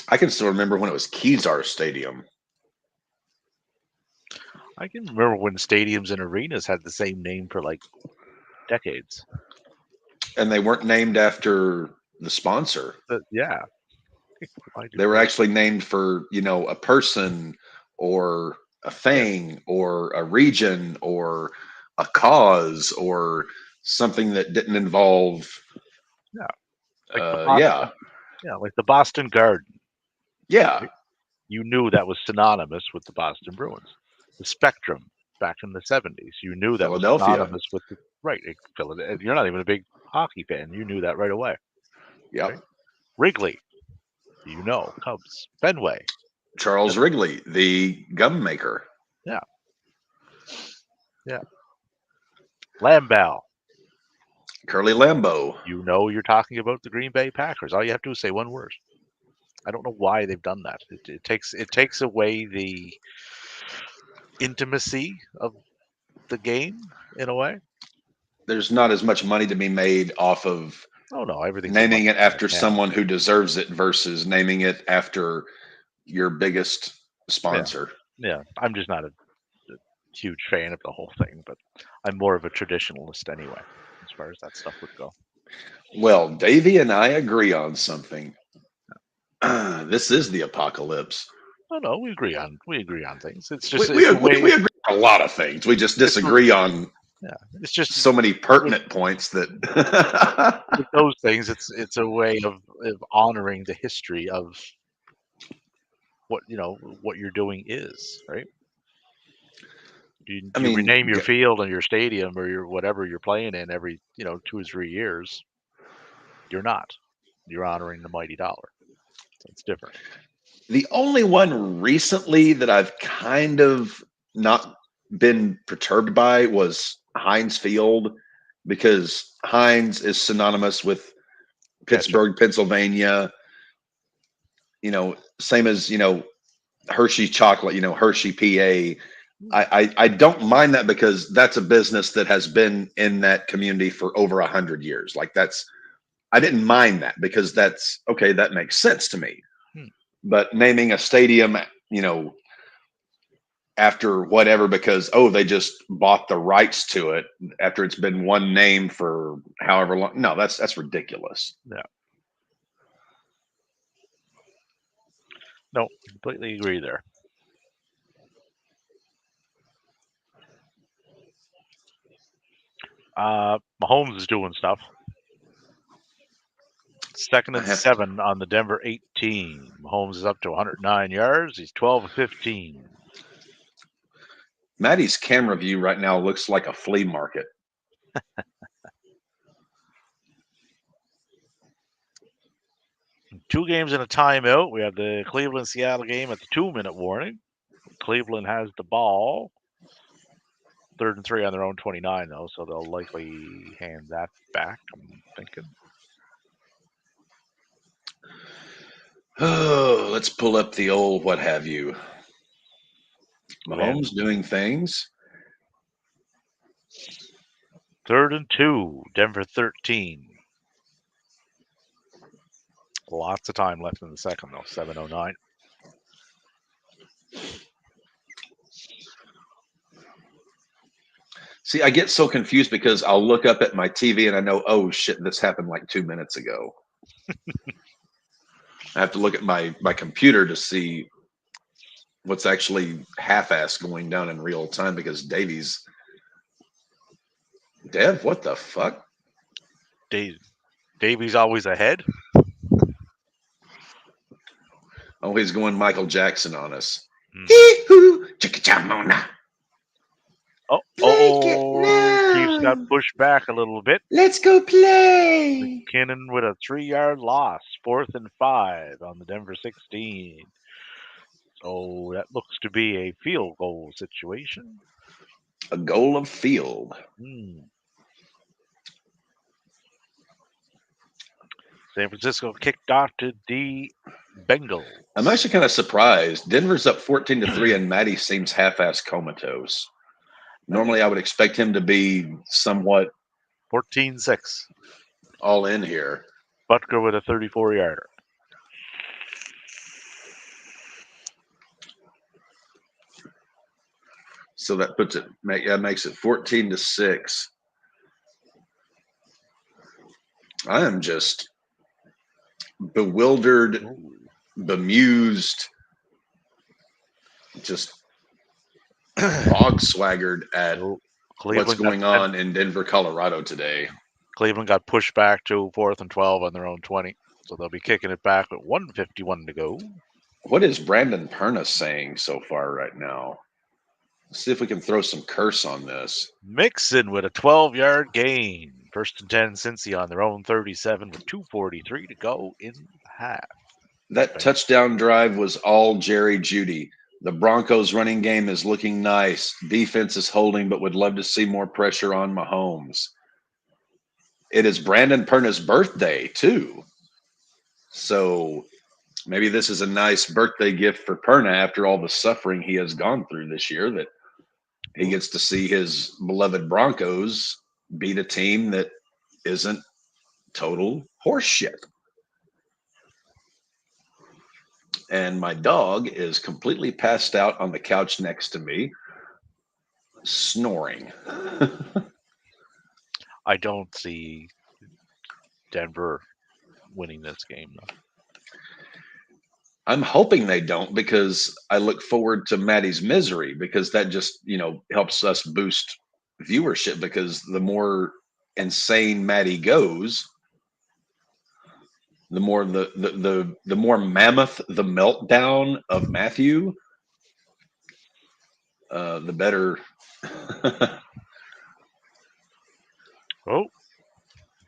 I can still remember when it was Kezar Stadium. I can remember when stadiums and arenas had the same name for like decades. And they weren't named after the sponsor. Yeah. They were actually named for, a person or a thing or a region or a cause or something that didn't involve. Yeah. Like the Boston Garden. Yeah. You knew that was synonymous with the Boston Bruins. The Spectrum back in the 70s. You knew that was synonymous with the Philadelphia. You're not even a big hockey fan. You knew that right away. Yeah. Right? Wrigley. Cubs. Fenway. Charles Wrigley, the gum maker. Yeah. Yeah. Lambeau. Curly Lambeau. You're talking about the Green Bay Packers. All you have to do is say one word. I don't know why they've done that. It takes away the intimacy of the game in a way. There's not as much money to be made off of everything's naming it after someone who deserves it versus naming it after your biggest sponsor. Yeah. I'm just not a huge fan of the whole thing, but I'm more of a traditionalist anyway, as far as that stuff would go. Well, Davey and I agree on something. This is the apocalypse. Oh no, we agree on things. It's just we agree on a lot of things. We just disagree on. Yeah, it's just so many pertinent points that with those things. It's a way of honoring the history of what you're doing is, right. You rename your field and your stadium or your whatever you're playing in every 2 or 3 years. You're honoring the mighty dollar. So it's different. The only one recently that I've kind of not been perturbed by was Heinz Field, because Heinz is synonymous with Pittsburgh, Pennsylvania. Same as Hershey chocolate, Hershey, PA. I don't mind that because that's a business that has been in that community for over 100 years. Like I didn't mind that because that's okay. That makes sense to me. But naming a stadium, after whatever, because they just bought the rights to it after it's been one name for however long. No, that's ridiculous. Yeah. No, completely agree there. Mahomes is doing stuff. 2nd and 7 on the Denver 18. Mahomes is up to 109 yards. He's 12 of 15. Maddie's camera view right now looks like a flea market. 2 games and a timeout. We have the Cleveland-Seattle game at the 2-minute warning. Cleveland has the ball. 3rd and 3 on their own 29, though, so they'll likely hand that back, I'm thinking. Oh, let's pull up the old what have you. Mahomes doing things. 3rd and 2, Denver 13. Lots of time left in the second, though. 7:09. See, I get so confused because I'll look up at my TV and I know, oh shit, this happened like 2 minutes ago. I have to look at my computer to see what's actually half-assed going down in real time because Dev, what the fuck? Davies always ahead. Oh, he's going Michael Jackson on us. Oh, Chiefs got pushed back a little bit. Let's go play. McKinnon with a 3-yard loss. 4th and 5 on the Denver 16. So that looks to be a field goal situation. A goal of field. San Francisco kicked off to the Bengals. I'm actually kind of surprised. Denver's up 14-3, and Matty seems half-assed comatose. Normally, I would expect him to be somewhat 14-6. all in here. Butker with a 34-yarder. So that puts it, makes it 14-6. I am just bewildered, bemused, just hog swaggered at what's going on in Denver, Colorado today. Cleveland got pushed back to 4th and 12 on their own 20. So they'll be kicking it back with 1:51 to go. What is Brandon Perna saying so far right now? Let's see if we can throw some curse on this. Mixon with a 12-yard gain. 1st and 10, Cincy on their own 37 with 2:43 to go in half. That touchdown drive was all Jerry Jeudy. The Broncos running game is looking nice. Defense is holding, but would love to see more pressure on Mahomes. It is Brandon Perna's birthday, too. So maybe this is a nice birthday gift for Perna after all the suffering he has gone through this year, that he gets to see his beloved Broncos beat a team that isn't total horseshit. And my dog is completely passed out on the couch next to me, snoring. I don't see Denver winning this game, though. I'm hoping they don't, because I look forward to Maddie's misery, because that just, helps us boost viewership, because the more insane Maddie goes, the more the more mammoth the meltdown of Matthew, the better. Oh,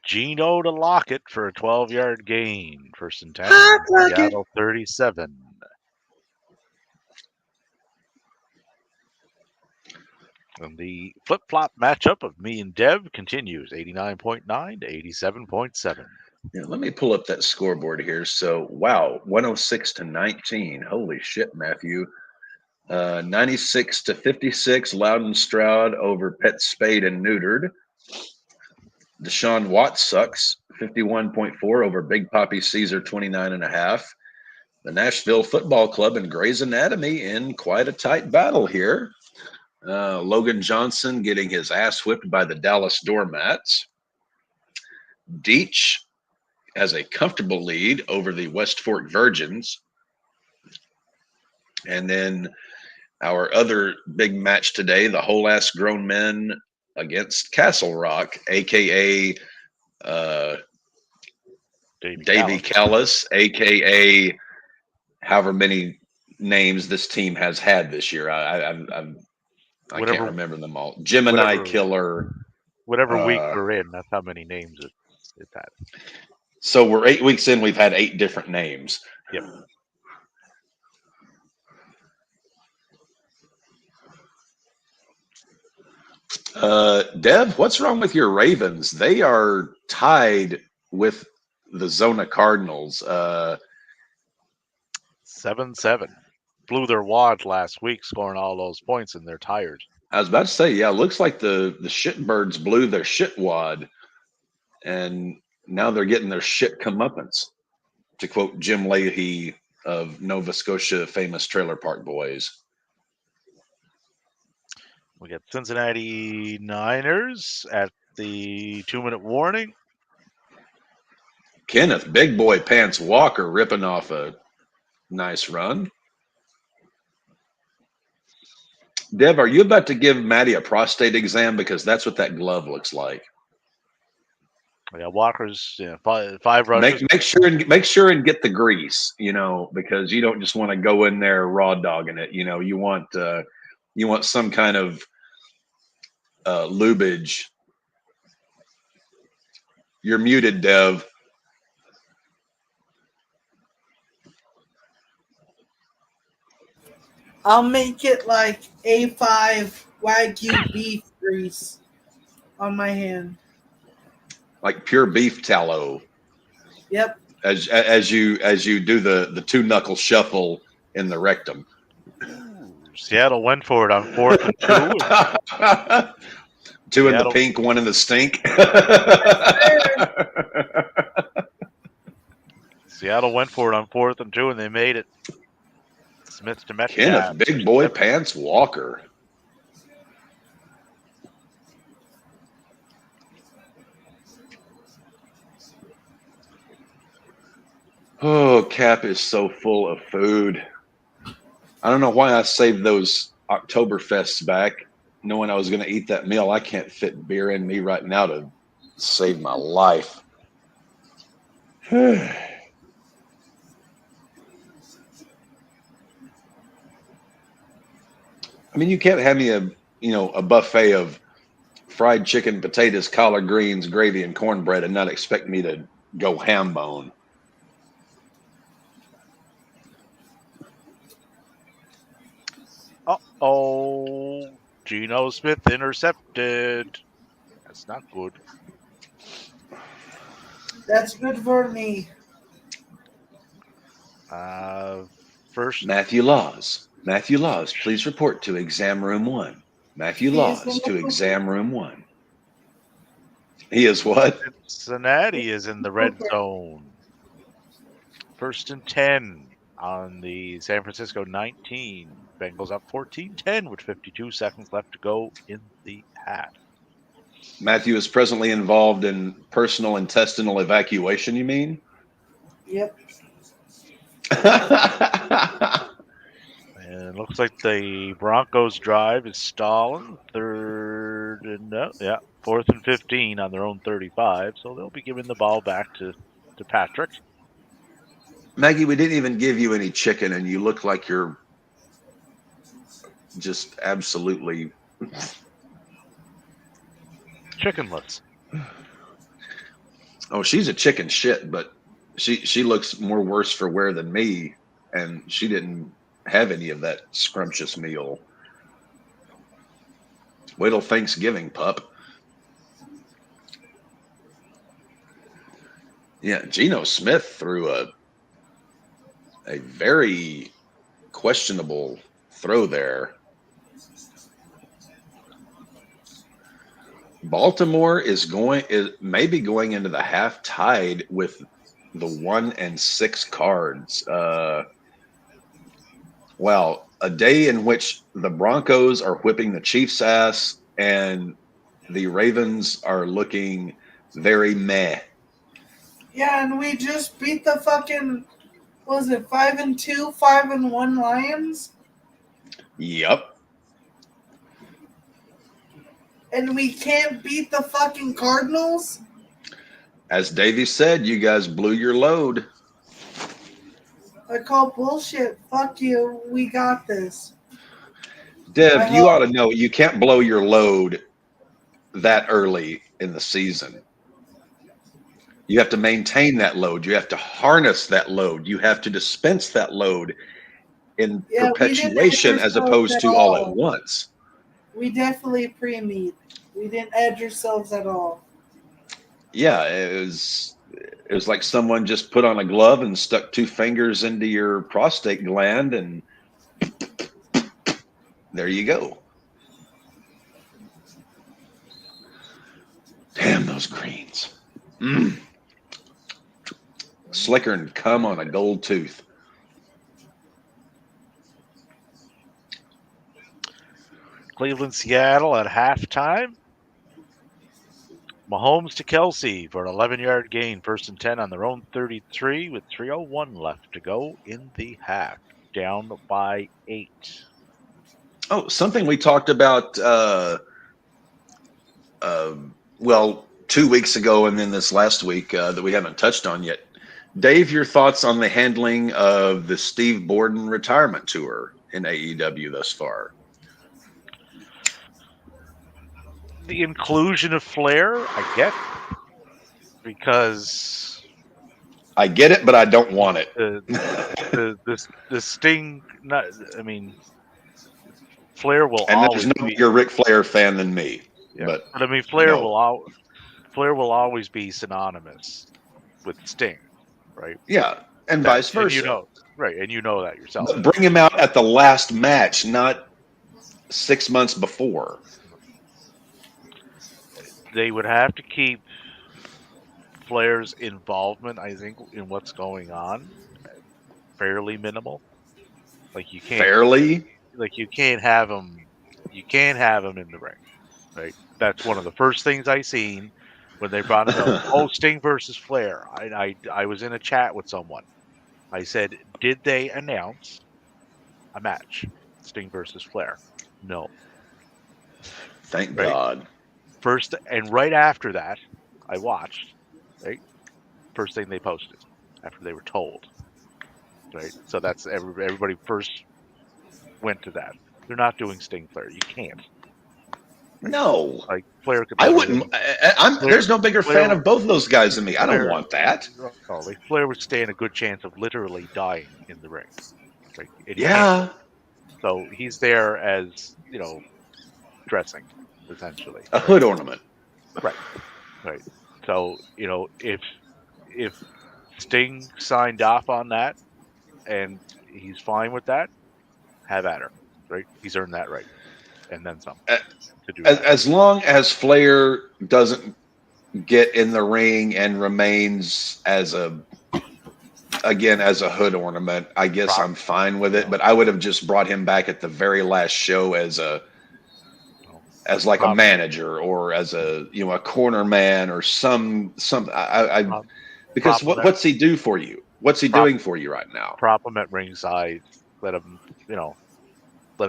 Gino to Lockett for a 12-yard gain. 1st and 10. Seattle 37. And the flip-flop matchup of me and Dev continues, 89.9 to 87.7. Yeah, let me pull up that scoreboard here. So, wow, 106-19. Holy shit, Matthew. 96-56, Loudon Stroud over Pet Spade and Neutered. Deshaun Watts sucks, 51.4 over Big Poppy Caesar, 29.5. The Nashville Football Club and Grey's Anatomy in quite a tight battle here. Logan Johnson getting his ass whipped by the Dallas Doormats. Deitch has a comfortable lead over the West Fork Virgins. And then our other big match today, the Whole Ass Grown Men against Castle Rock, a.k.a. Davy Callis, a.k.a. however many names this team has had this year. I can't remember them all. Gemini Killer. Whatever week we're in, that's how many names it's had. So we're 8 weeks in. We've had 8 different names. Yep. Dev, what's wrong with your Ravens? They are tied with the Zona Cardinals. 7-7. Blew their wad last week, scoring all those points, and they're tired. I was about to say, yeah, it looks like the shitbirds blew their shit wad, and now they're getting their shit comeuppance, to quote Jim Leahy of Nova Scotia famous Trailer Park Boys. We got Cincinnati Niners at the 2-minute warning. Kenneth Big Boy Pants Walker ripping off a nice run. Dev, are you about to give Maddie a prostate exam? Because that's what that glove looks like. We got Walker's five rushes. Make sure and get the grease, because you don't just want to go in there raw dogging it. You want some kind of lubage. You're muted, Dev. I'll make it like A5 Wagyu beef grease on my hand. Like pure beef tallow. Yep. As you do the 2-knuckle shuffle in the rectum. Seattle went for it on 4th and 2. 2 in the pink, 1 in the stink. Seattle went for it on 4th and 2, and they made it. Smith to Metcalf. Kenneth Big Boy Pants Walker. Oh, Cap is so full of food. I don't know why I saved those Oktoberfests back, knowing I was going to eat that meal. I can't fit beer in me right now to save my life. I mean, you can't have me a buffet of fried chicken, potatoes, collard greens, gravy, and cornbread and not expect me to go ham bone. Uh-oh. Geno Smith intercepted. That's not good. That's good for me. First. Matthew Laws, please report to exam room 1. Matthew Laws to exam room 1. He is what? Cincinnati is in the red zone. 1st and 10 on the San Francisco 19. Bengals up 14-10 with 52 seconds left to go in the half. Matthew is presently involved in personal intestinal evacuation, you mean? Yep. And it looks like the Broncos drive is stalling. 4th and 15 on their own 35. So they'll be giving the ball back to Patrick. Maggie, we didn't even give you any chicken, and you look like you're just absolutely chickenless. Oh, she's a chicken shit, but she looks more worse for wear than me, and she didn't have any of that scrumptious meal. Wait till Thanksgiving, pup. Yeah, Geno Smith threw a very questionable throw there. Baltimore may be going into the half tied with the 1 and 6 Cards. Wow, a day in which the Broncos are whipping the Chiefs' ass and the Ravens are looking very meh. Yeah, and we just beat the fucking, what was it, 5-2, 5-1 Lions? Yep. And we can't beat the fucking Cardinals? As Davey said, you guys blew your load. I call bullshit. Fuck you. We got this. Dev, you ought to know you can't blow your load that early in the season. You have to maintain that load. You have to harness that load. You have to dispense that load in Yeah, we didn't edge perpetuation as ourselves opposed at to all at all. once. We definitely pre-meet. We didn't edge ourselves at all. Yeah, it was like someone just put on a glove and stuck 2 fingers into your prostate gland, and there you go. Damn those greens. Mm. Slicker and cum on a gold tooth. Cleveland, Seattle at halftime. Mahomes to Kelsey for an 11-yard gain, 1st and 10 on their own 33 with 3:01 left to go in the half. Down by 8. Oh, something we talked about, well, 2 weeks ago and then this last week that we haven't touched on yet. Dave, your thoughts on the handling of the Steve Borden retirement tour in AEW thus far? The inclusion of Flair, I get, because I get it, but I don't want it. the Sting. Not, I mean, Flair will And there's always no be. bigger Ric Flair fan than me. Yeah. But I mean, Flair no. will always be synonymous with Sting, right? Yeah, and vice versa. And you know, right, and you know that yourself. But bring him out at the last match, not 6 months before. They would have to keep Flair's involvement, I think, in what's going on fairly minimal. Like you can't you can't have him in the ring, right? That's one of the first things I seen when they brought him out. Oh, Sting versus Flair. I was in a chat with someone. I said, did they announce a match? Sting versus Flair? No. Thank God. First, and right after that, I watched, right? First thing they posted after they were told, right? So that's everybody first went to that. They're not doing Sting Flair. You can't. Right? No. Like Flair could. I wouldn't. There's no bigger fan of both those guys than me. I don't want that. Oh, like Flair would stand a good chance of literally dying in the ring. Right? Yeah. So he's there as, dressing, essentially. A hood ornament. Right. So, if Sting signed off on that and he's fine with that, have at her. Right? He's earned that right. And then some. To do that. As long as Flair doesn't get in the ring and remains as a hood ornament, I guess I'm fine with it. But I would have just brought him back at the very last show as like a manager or as a corner man or some because what's he do for you? What's he doing for you right now? Prop him at ringside. Let him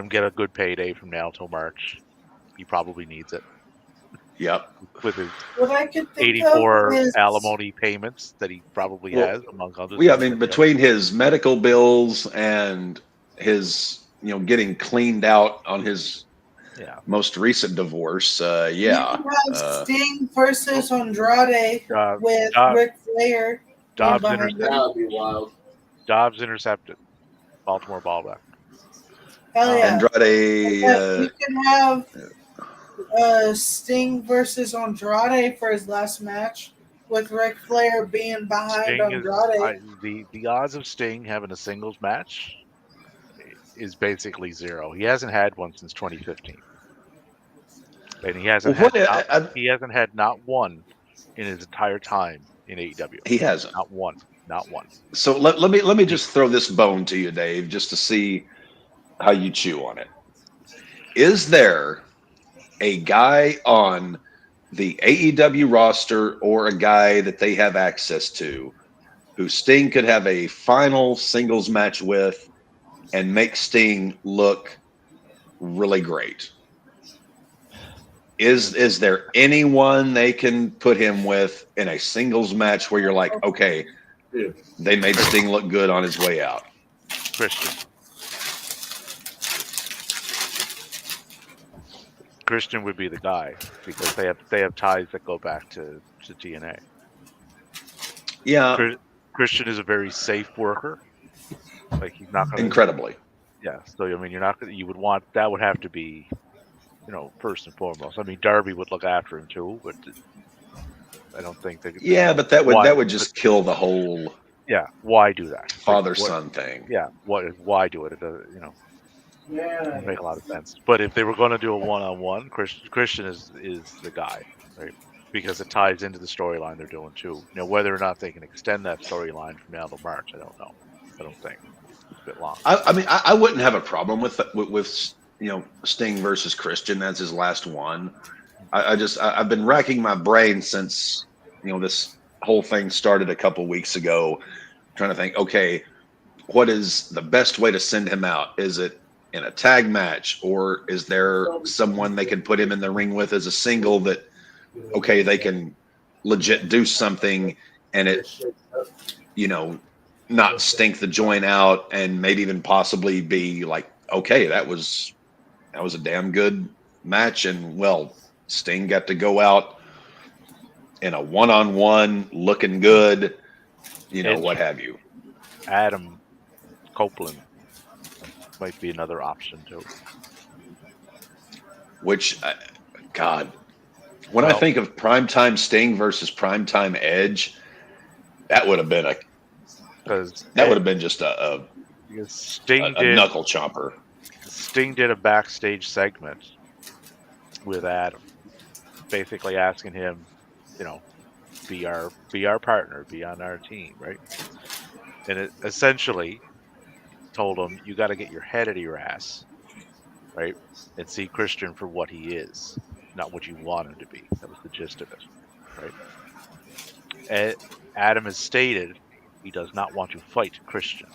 get a good payday from now till March. He probably needs it. Yep. With his What I could think 84 is alimony payments that he probably has, among others. Yeah, I mean, between his medical bills and his, getting cleaned out on his most recent divorce, You can have Sting versus Andrade with Ric Flair. Dobbs That would be wild. Dobbs intercepted. Baltimore ball back. Hell yeah. Andrade. You can have Sting versus Andrade for his last match with Ric Flair being behind Andrade. The odds of Sting having a singles match is basically zero. He hasn't had one since 2015. And he hasn't had not one in his entire time in AEW. He hasn't. Not one. So let me just throw this bone to you, Dave, just to see how you chew on it. Is there a guy on the AEW roster or a guy that they have access to who Sting could have a final singles match with and make Sting look really great? Is there anyone they can put him with in a singles match where you're like, okay, they made Sting look good on his way out? Christian would be the guy because they have ties that go back to TNA. Yeah, Christian is a very safe worker. Like he's not going to. incredibly. Yeah. So I mean, you're not. You would want that would have to be, first and foremost. I mean, Darby would look after him too, but I don't think that. Yeah, but that Why? would just kill the whole Yeah. Why do that? Like father what? son thing. Yeah. Why do it? It doesn't make a lot of sense. But if they were going to do a one-on-one, Christian is the guy, right? Because it ties into the storyline they're doing too. Whether or not they can extend that storyline from now to March, I don't know. I don't think it's a bit long. I mean, I wouldn't have a problem with Sting versus Christian as his last one. I've been racking my brain since this whole thing started a couple weeks ago, trying to think, okay, what is the best way to send him out? Is it in a tag match, or is there someone they can put him in the ring with as a single that, okay, they can legit do something and it, not stink the joint out and maybe even possibly be like, okay, that was a damn good match. And well, Sting got to go out in a one-on-one looking good, what have you. Adam Copeland might be another option too. Which, God, when I think of primetime Sting versus primetime Edge, that would have been just a knuckle chomper. Sting did a backstage segment with Adam, basically asking him, be our partner, be on our team, right? And it essentially told him, you got to get your head out of your ass, right? And see Christian for what he is, not what you want him to be. That was the gist of it, right? And Adam has stated he does not want to fight Christian.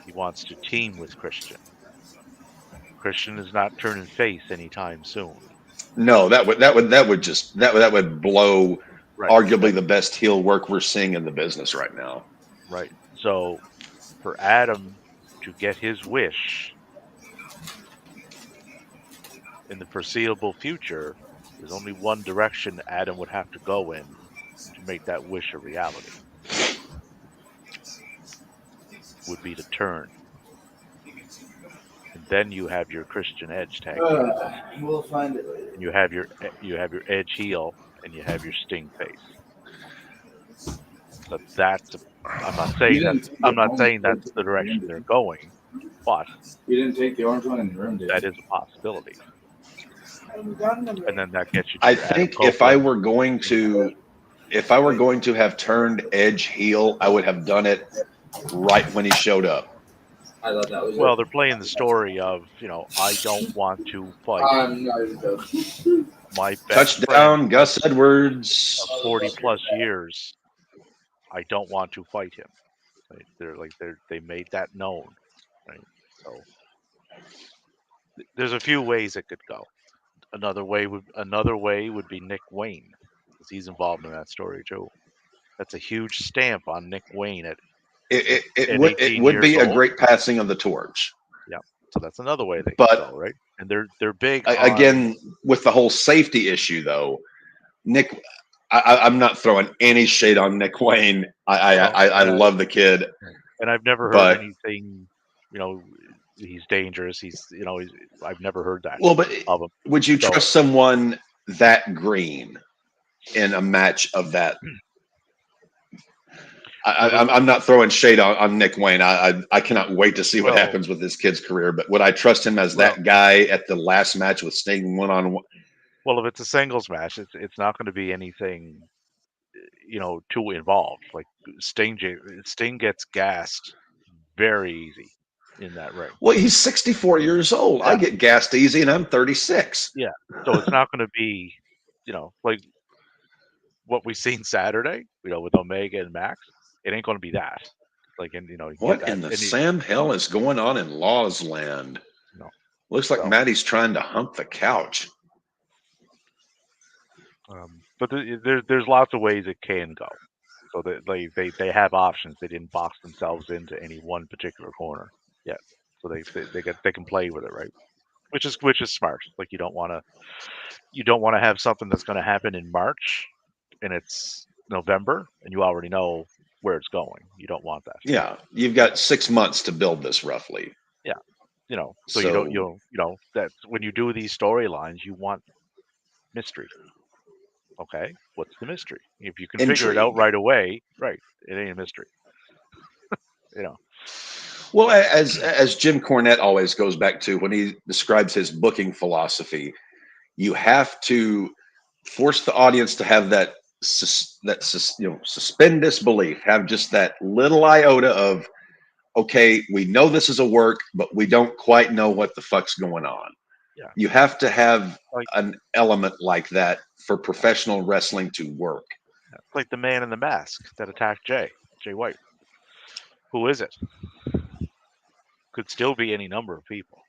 He wants to team with Christian. Christian is not turning face anytime soon. No, that would blow arguably the best heel work we're seeing in the business right now. Right. So for Adam to get his wish in the foreseeable future, there's only one direction Adam would have to go in to make that wish a reality. Would be to turn. And then you have your Christian Edge tag. We'll find it later. You have your Edge heel and you have your Sting face. But I'm not saying that's the direction they're going, but You didn't take the orange one in the room, did you? that is a possibility. And then that gets you to I think if I were going to have turned Edge heel, I would have done it right when he showed up. I thought that was they're playing the story of, I don't want to fight. I'm not even joking. My best Touchdown, Gus Edwards. Of 40 plus years. I don't want to fight him. They made that known, right? So there's a few ways it could go. Another way would be Nick Wayne, because he's involved in that story too. That's a huge stamp on Nick Wayne It would be a great passing of the torch. Yeah, so that's another way they can go, right? And they're big. Again, with the whole safety issue, though, Nick. I'm not throwing any shade on Nick Wayne. I love the kid, and I've never heard anything. He's dangerous. I've never heard that. Well, but would you trust someone that green in a match of that? I'm not throwing shade on Nick Wayne. I cannot wait to see what happens with this kid's career. But would I trust him as that guy at the last match with Sting one-on-one? Well, if it's a singles match, it's not going to be anything, too involved. Like Sting gets gassed very easy in that ring. Well, he's 64 years old. Yeah. I get gassed easy, and I'm 36. Yeah, so it's not going to be, like what we seen Saturday, with Omega and Max. It ain't going to be that. Like, and what in the Sam hell is going on in Law's Land? No, looks like Maddie's trying to hump the couch. But there's lots of ways it can go. So that they have options. They didn't box themselves into any one particular corner yet. So they can play with it, right? Which is smart. Like you don't want to have something that's going to happen in March, and it's November, and you already know where it's going. You don't want that. Yeah, you've got 6 months to build this roughly. So you don't that's when you do these storylines, you want mystery. Okay, what's the mystery? If you can figure it out Intrigue. right away, right, it ain't a mystery. You know, Well, as Jim Cornette always goes back to when he describes his booking philosophy, you have to force the audience to have that suspend disbelief, have just that little iota of, okay, we know this is a work, but we don't quite know what the fuck's going on. Yeah. You have to have Like- an element like that for professional wrestling to work. it's like the man in the mask that attacked Jay White. Who is it? Could still be any number of people.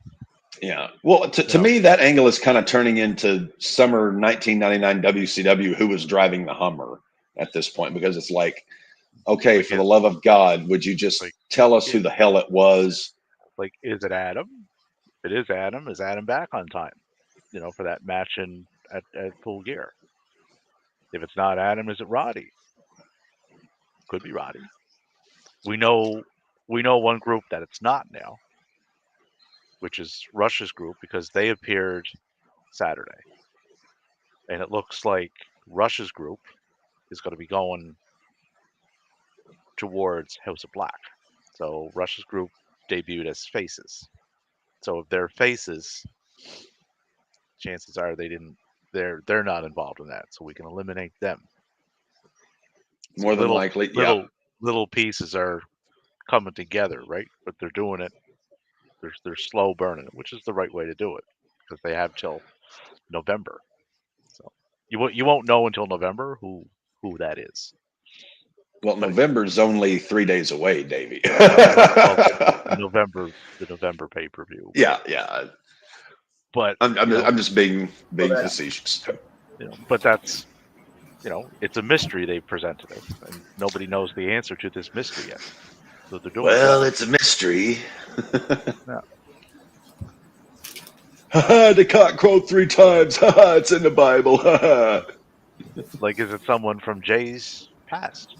Yeah. Well, to know. me, that angle is kind of turning into summer 1999 WCW, who was driving the Hummer at this point, because it's like, okay, Like for the love of God, would you just like, tell us who the hell it was? Like, is it Adam? If it is Adam, is Adam back on time? For that match at Full Gear. If it's not Adam, is it Roddy? Could be Roddy. We know one group that it's not now, which is Rush's group, because they appeared Saturday. And it looks like Rush's group is going to be going towards House of Black. So Rush's group debuted as faces. So if they're faces, chances are they're not involved in that. So we can eliminate them. More than likely, yeah. Little pieces are coming together, right? But they're doing it. They're slow burning it, which is the right way to do it, because they have till November. So you won't know until November who that is. Well, November's only 3 days away, Davey. the November pay-per-view. Yeah. But I'm just being facetious. But that's it's a mystery they presented us, and nobody knows the answer to this mystery yet. So they're doing it's a mystery. Yeah. The cock crowed 3 times. It's in the Bible. Like, is it someone from Jay's past?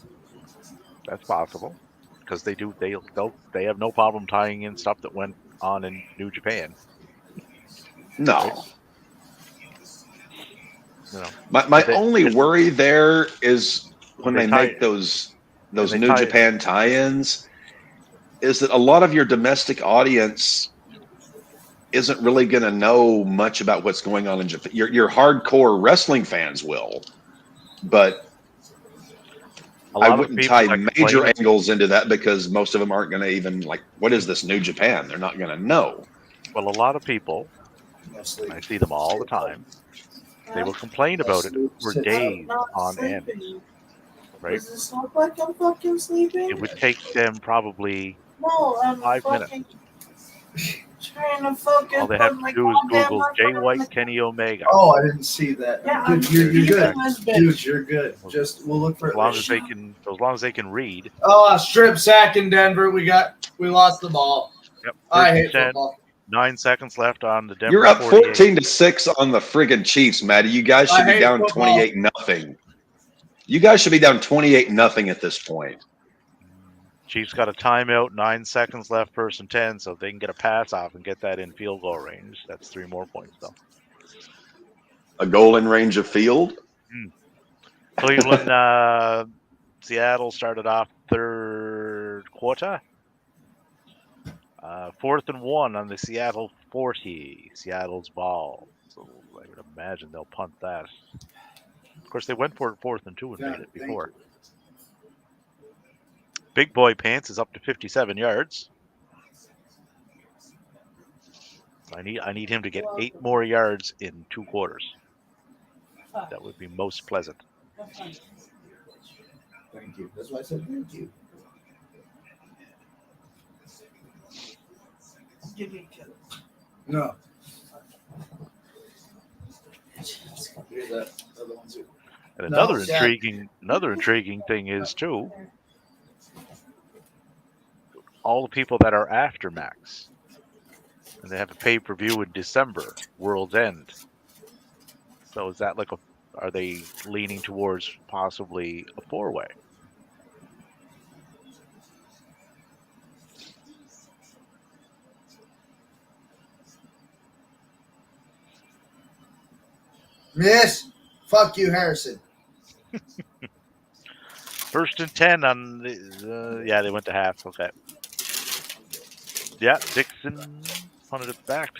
That's possible, because they have no problem tying in stuff that went on in New Japan. No. Right? My only worry there is when they make those New Japan tie-ins, is that a lot of your domestic audience isn't really going to know much about what's going on in Japan. Your hardcore wrestling fans will, but I wouldn't tie major angles into that, because most of them aren't going to even, like, what is this New Japan? They're not going to know. Well, a lot of people, I see them all the time, they will complain about it for days on end. Right? Does this look like I'm fucking sleeping? It would take them probably No, I'm 5 minutes. Trying to focus. All they have to do is Google Jay White, Kenny Omega. Oh, I didn't see that. Yeah, Dude, you're good. Dude, you're good. Well, Just we'll look for As long as they can read. Oh, strip sack in Denver. We lost the ball. Yep. I hate 10, football. 9 seconds left on the Denver. You're up 48. 14-6 on the friggin' Chiefs, Matty. You guys should be down 28-0. You guys should be down 28-0 at this point. Chiefs got a timeout, 9 seconds left, 1st and 10, so they can get a pass off and get that in field goal range. That's 3 more points, though. A goal in range of field? Cleveland, Seattle started off 3rd quarter. 4th and 1 on the Seattle 40. Seattle's ball. So I would imagine they'll punt that. Of course, they went for it 4th and 2 and made it before. Big Boy Pants is up to 57 yards. I need him to get 8 more yards in 2 quarters. That would be most pleasant. Thank you. That's why I said thank you. No. Here's that other one too. And No, another intriguing thing is too, all the people that are after Max, and they have a pay-per-view in December, World's End. So is that like are they leaning towards possibly a 4-way? Miss. Fuck you, Harrison. 1st and 10 on the. Yeah, they went to half. Okay. Yeah, Dixon punted it back.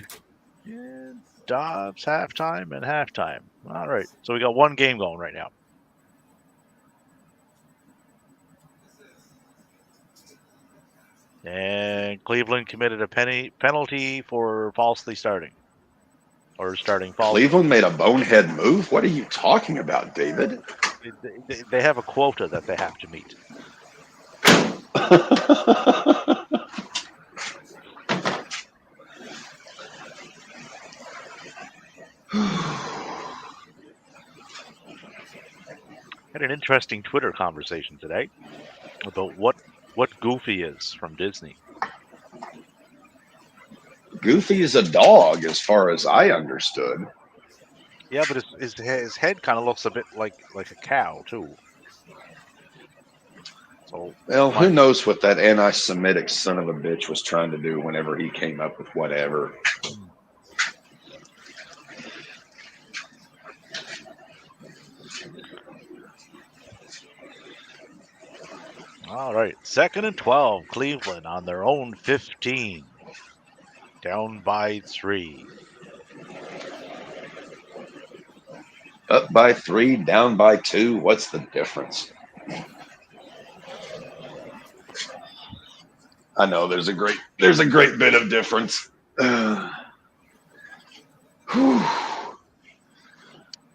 Yeah, Dobbs halftime and halftime. All right. So we got one game going right now. And Cleveland committed a penalty for falsely starting. Or starting falsely. Cleveland made a bonehead move? What are you talking about, David? They have a quota that they have to meet. Had an interesting Twitter conversation today about what Goofy is from Disney. Goofy is a dog, as far as I understood. Yeah, but his head kind of looks a bit like a cow too. So Well, who knows what that anti-Semitic son of a bitch was trying to do whenever he came up with whatever. All right, 2nd and 12, Cleveland on their own 15, down by 3. Up by 3, down by 2. What's the difference? I know there's a great bit of difference.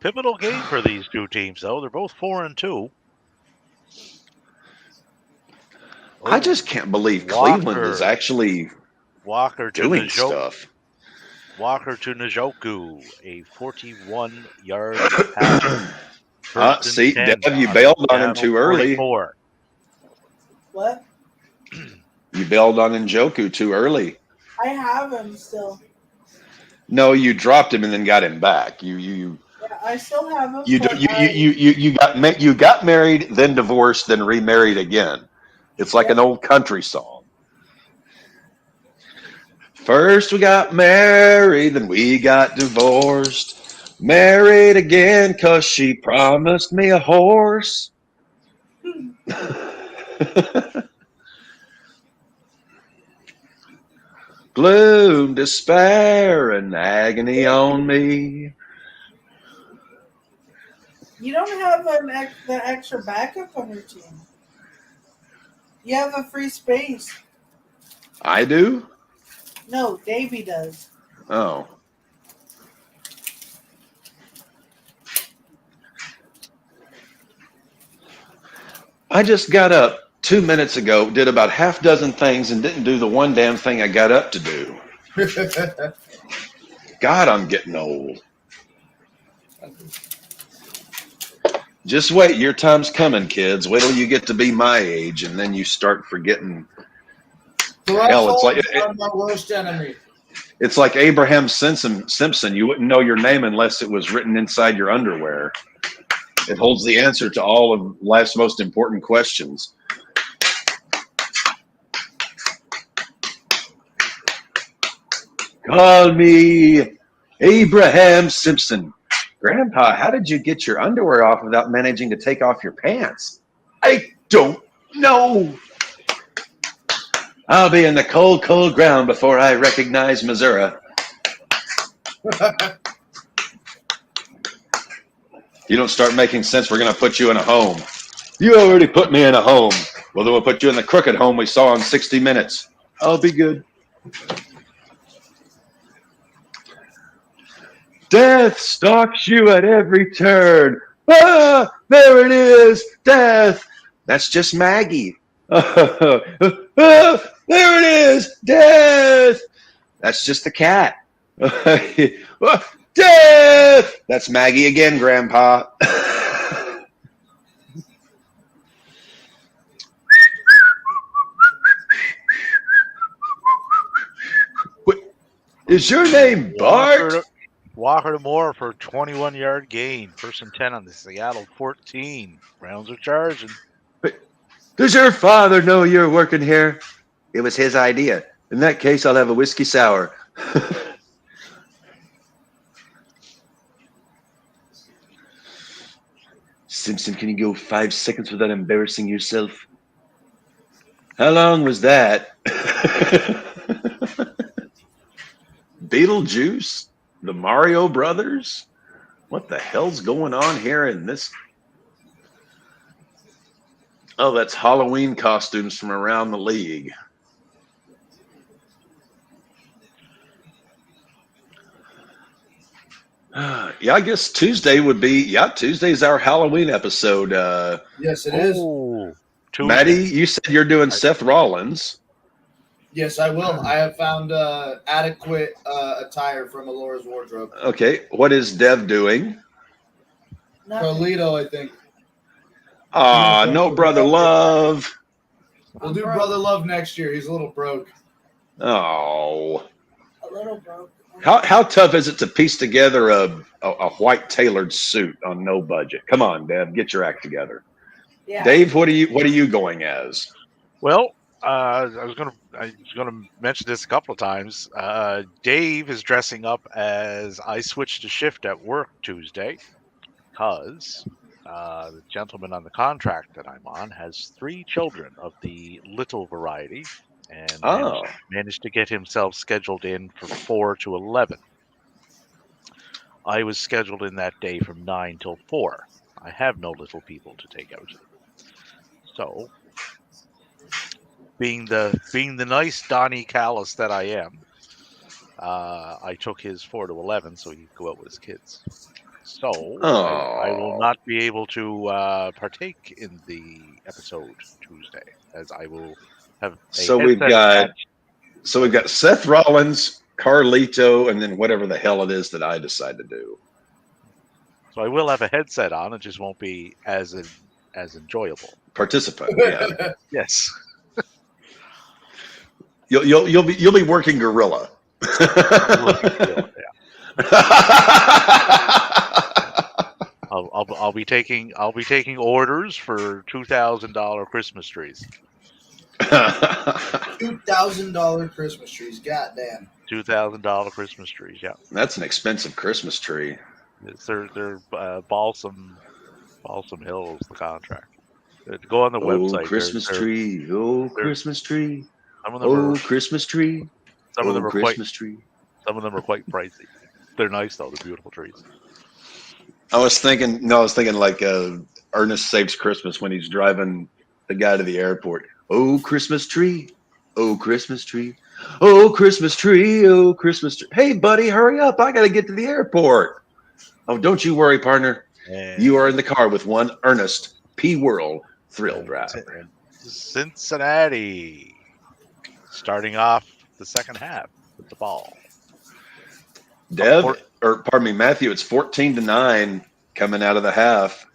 Pivotal game for these two teams, though. They're both 4 and 2. I just can't believe Cleveland is actually doing stuff. Walker to Njoku, a 41-yard pass. See, Dev, you bailed on him too early. 44. What? You bailed on Njoku too early. I have him still. No, you dropped him and then got him back. Yeah, I still have him. You got married, then divorced, then remarried again. It's like an old country song. First we got married, then we got divorced. Married again 'cause she promised me a horse. Gloom, despair, and agony on me. You don't have the extra backup on your team. You have a free space. I do? No, Davey does. Oh. I just got up 2 minutes ago, did about half dozen things, and didn't do the one damn thing I got up to do. God, I'm getting old. Just wait, your time's coming, kids. Wait till you get to be my age, and then you start forgetting. Hell, it's like my worst enemy. It's like Abraham Simpson. You wouldn't know your name unless it was written inside your underwear. It holds the answer to all of life's most important questions. Call me Abraham Simpson. Grandpa, how did you get your underwear off without managing to take off your pants? I don't know. I'll be in the cold, cold ground before I recognize Missouri. You don't start making sense, we're going to put you in a home. You already put me in a home. Well, then we'll put you in the crooked home we saw on 60 Minutes. I'll be good. Death stalks you at every turn. Ah, there it is, death. That's just Maggie. Ah, there it is, death. That's just the cat. Death. That's Maggie again, Grandpa. Is your name Bart? Walker to Moore for a 21-yard gain. First and 10 on the Seattle 14. Browns are charging. Does your father know you're working here? It was his idea. In that case, I'll have a whiskey sour. Simpson, can you go 5 seconds without embarrassing yourself? How long was that? Beetlejuice? The Mario Brothers? What the hell's going on here in this? Oh, that's Halloween costumes from around the league. Yeah, I guess Tuesday would be. Yeah, Tuesday's our Halloween episode. Yes, it is. Oh, Maddie, Tuesday. you said you're doing Seth Rollins. Yes, I will. I have found adequate attire from Alora's wardrobe. Okay, what is Dev doing? Nothing. Carlito, I think. Ah, no brother love. We'll do Brother Love next year. He's a little broke. Oh, A little broke. how tough is it to piece together a white tailored suit on no budget? Come on, Dev, get your act together. Yeah. Dave, what are you going as? Well, I was gonna mention this a couple of times. Dave is dressing up as I switched to shift at work Tuesday because the gentleman on the contract that I'm on has 3 children of the little variety and Oh, managed to get himself scheduled in for 4 to 11. I was scheduled in that day from 9 till 4. I have no little people to take out. So, being the nice Donnie Callis that I am, I took his 4 to 11 so he could go out with his kids. So I will not be able to partake in the episode Tuesday, as I will have. So we've got Seth Rollins, Carlito, and then whatever the hell it is that I decide to do. So I will have a headset on. It just won't be as enjoyable. Participant, yeah. Yes. You'll be working gorilla. I'll be taking orders for $2,000 Christmas trees. $2,000 Christmas trees. Goddamn. $2,000 Christmas trees. Yeah, That's an expensive Christmas tree. they're Balsam Hills. The contract. Go on the website. Christmas tree. Oh, Christmas tree. Some of them are Christmas tree. some of them are Christmas tree. quite pricey. They're nice though. They're beautiful trees. I was thinking like Ernest Saves Christmas when he's driving the guy to the airport. Oh, Christmas tree. Oh, Christmas tree. Oh, Christmas tree. Oh, Christmas tree. Hey, buddy, hurry up. I got to get to the airport. Oh, don't you worry, partner. And You are in the car with one Ernest P. World thrill driver. Cincinnati starting off the second half with the ball. Matthew, it's 14-9 coming out of the half.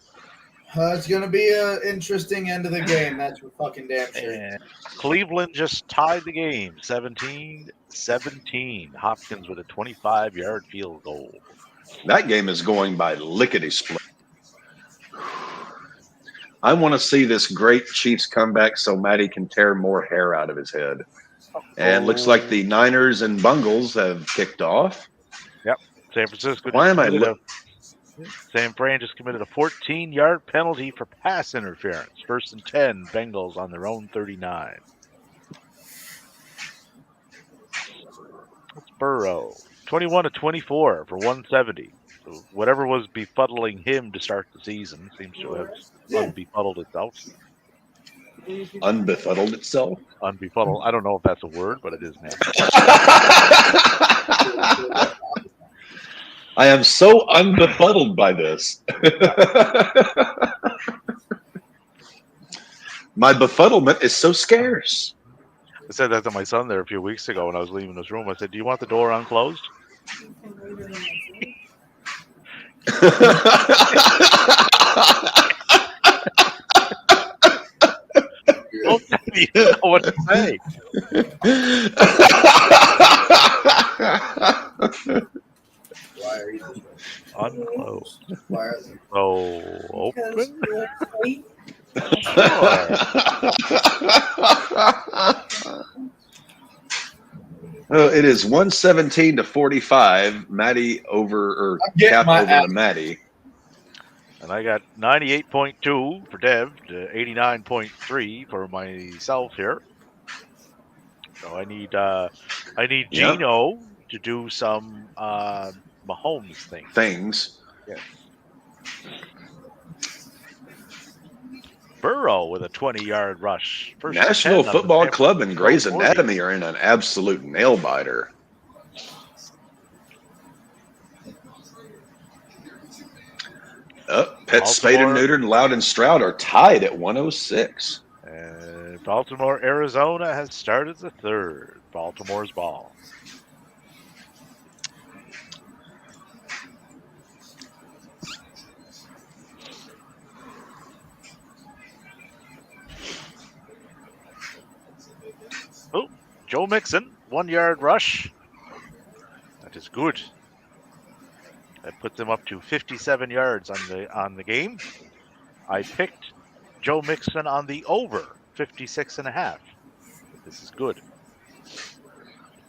It's going to be an interesting end of the game. That's for fucking damn sure. And Cleveland just tied the game 17-17. Hopkins with a 25-yard field goal. That game is going by lickety-split. I want to see this great Chiefs comeback so Matty can tear more hair out of his head. And looks like the Niners and Bungles have kicked off. Yep. San Francisco. San Fran just committed a 14-yard penalty for pass interference. First and 10, Bengals on their own 39. It's Burrow. 21-24 for 170. So whatever was befuddling him to start the season seems to have unbefuddled itself. Unbefuddled itself? Unbefuddled. I don't know if that's a word, but it is now. I am so unbefuddled by this. My befuddlement is so scarce. I said that to my son there a few weeks ago when I was leaving this room. I said, "Do you want the door unclosed?" You know what to say. Why are you Why are they? So Because open. we're fake. Sure. It is 117 to 45. Maddie over, or I'm getting Cap my over ass. to Maddie. And I got 98.2 for Dev to 89.3 for myself here. So I need Yep. Gino to do some Mahomes Things. Yes. Burrow with a 20-yard rush. First National 10 on the Football San Club and Grey's Francisco 40. Anatomy are in an absolute nail biter. Pet Spade and Baltimore. Neutered, Loud and Stroud are tied at 106. Baltimore, Arizona has started the third. Baltimore's ball. Oh, Joe Mixon, 1-yard rush. That is good. That puts them up to 57 yards on the game. I picked Joe Mixon on the over 56.5. This is good.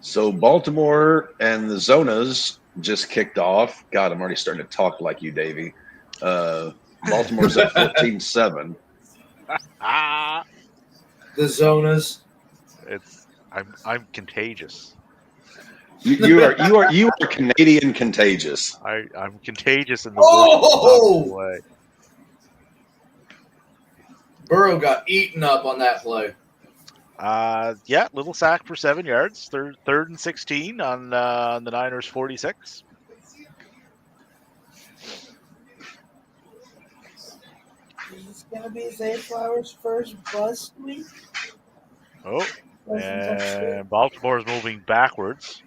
So Baltimore and the Zonas just kicked off. God, I'm already starting to talk like you, Davey. Baltimore's at 14-7. Ah, The Zonas. I'm contagious. You are Canadian contagious. I'm contagious in the Oh! worst possible way. Burrow got eaten up on that play. Yeah, little sack for 7 yards. Third and 16 on the Niners 46. Is this gonna be Zay Flowers' first bust week? Oh, and Baltimore's moving backwards.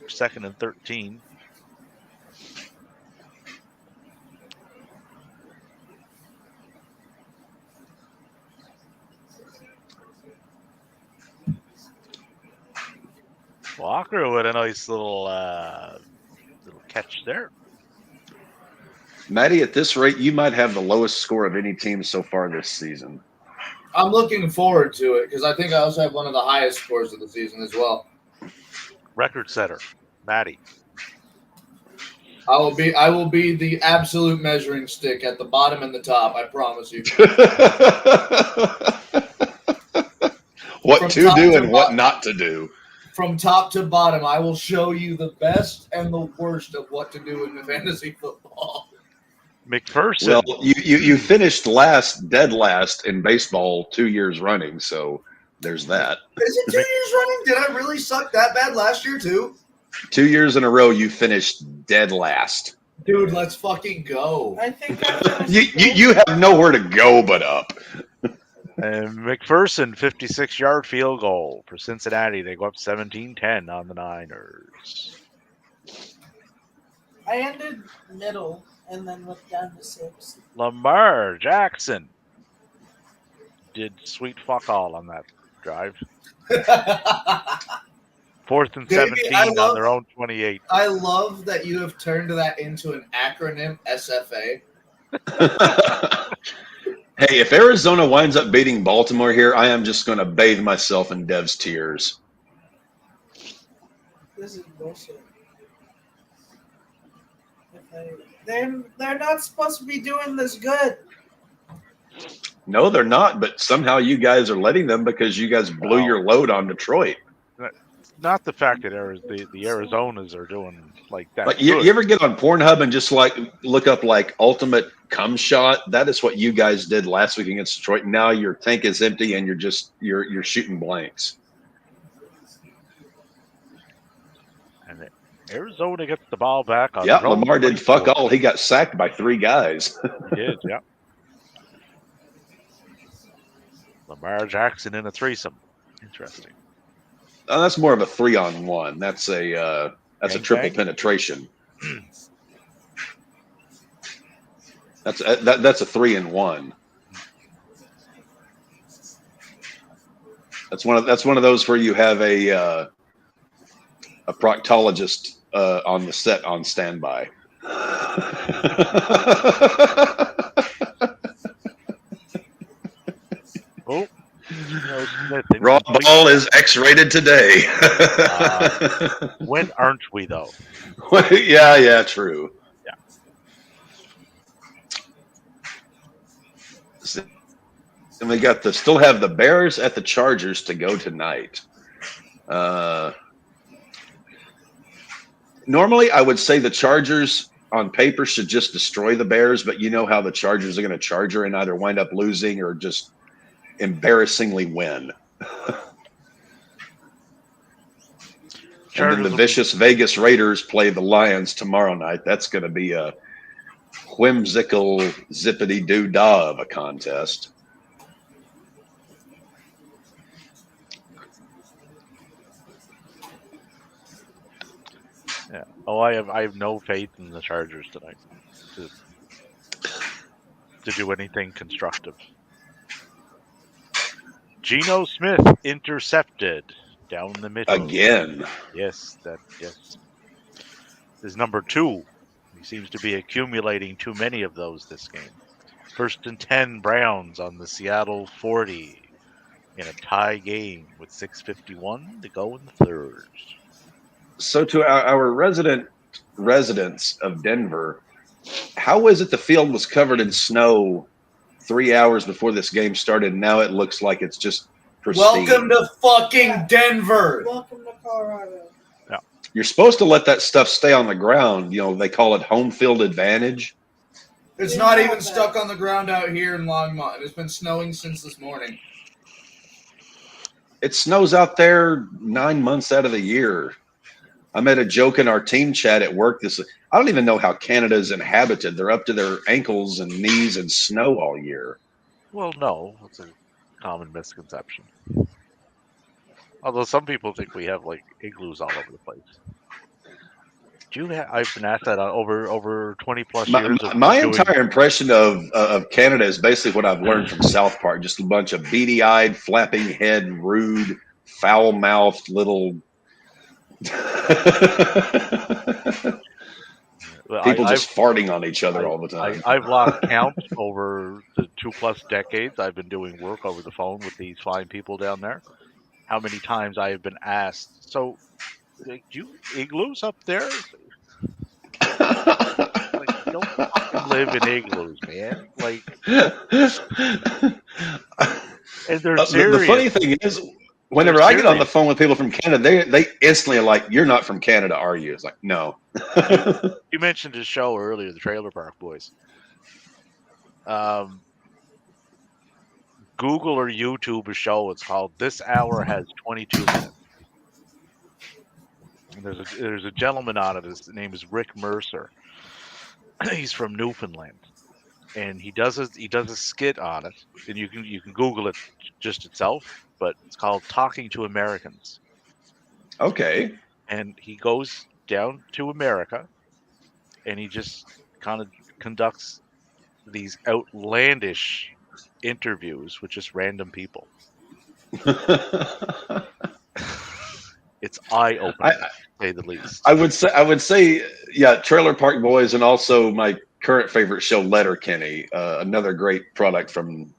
Second and 13. Walker with a nice little catch there. Maddie, at this rate, you might have the lowest score of any team so far this season. I'm looking forward to it because I think I also have one of the highest scores of the season as well. Record setter, Maddie. I will be the absolute measuring stick at the bottom and the top. I promise you. What From to top do to and what bottom. not to do. From top to bottom, I will show you the best and the worst of what to do in fantasy football. McPherson. Well, you finished dead last in baseball 2 years running, so there's that. Is it 2 years running? Did I really suck that bad last year too? 2 years in a row, you finished dead last. Dude, let's fucking go. I think I finished You have nowhere to go but up. And McPherson, 56-yard field goal for Cincinnati. They go up 17-10 on the Niners. I ended middle and then went down to 6. Lamar Jackson did sweet fuck all on that drive. 4th and Davey, 17 on their own 28. I love that you have turned that into an acronym, SFA. Hey, if Arizona winds up beating Baltimore here, I am just going to bathe myself in Dev's tears. This is bullshit. They're not supposed to be doing this good. No, they're not, but somehow you guys are letting them because you guys blew your load on Detroit. Not the fact that the Arizonas are doing like that. Like you ever get on Pornhub and just like look up like ultimate cum shot? That is what you guys did last week against Detroit. Now your tank is empty and you're shooting blanks. And Arizona gets the ball back on. Yeah, Lamar did fuck all. He got sacked by 3 guys. He did, yeah. Lamar Jackson in a threesome. Interesting. That's more of a 3-on-1. That's a triple penetration. That's a 3-in-1. That's one of those where you have a proctologist on the set on standby. Oh, Smith. Raw ball is X-rated today. When aren't we though? Yeah, true. Yeah. And we got still have the Bears at the Chargers to go tonight. Normally, I would say the Chargers on paper should just destroy the Bears, but you know how the Chargers are going to charger and either wind up losing or just embarrassingly win. And then the vicious Vegas Raiders play the Lions tomorrow night. That's going to be a whimsical zippity-doo-dah of a contest. Yeah. Oh, I have no faith in the Chargers tonight to do anything constructive. Geno Smith intercepted down the middle again. Yes. This is number 2. He seems to be accumulating too many of those this game. 1st and 10 Browns on the Seattle 40 in a tie game with 6:51 to go in the third. So to our residents of Denver, how is it the field was covered in snow 3 hours before this game started, and now it looks like it's just pristine? Welcome to fucking Denver. Welcome to Colorado. Yeah. You're supposed to let that stuff stay on the ground. You know, they call it home field advantage. It's not even stuck on the ground out here in Longmont. It's been snowing since this morning. It snows out there 9 months out of the year. I made a joke in our team chat at work. I don't even know how Canada is inhabited. They're up to their ankles and knees in snow all year. Well, no, it's a common misconception. Although some people think we have like igloos all over the place. I've been asked that over 20 plus years. My entire impression of Canada is basically what I've learned from South Park. Just a bunch of beady-eyed, flapping head, rude, foul-mouthed little people just farting on each other all the time. I've lost count over the 2+ decades I've been doing work over the phone with these fine people down there. How many times I have been asked, so do you igloos up there? Like, don't fucking live in igloos, man. Like, and they're serious. The funny thing is, whenever I get on the phone with people from Canada, they instantly are like, "You're not from Canada, are you?" It's like, no. You mentioned his show earlier, the Trailer Park Boys. Google or YouTube a show. It's called "This Hour Has 22 Minutes." And there's a gentleman on it. His name is Rick Mercer. He's from Newfoundland, and he does a skit on it. And you can Google it just itself, but it's called "Talking to Americans." Okay. And he goes down to America, and he just kind of conducts these outlandish interviews with just random people. It's eye-opening, to say the least. I would say, yeah, Trailer Park Boys, and also my current favorite show, Letterkenny, another great product from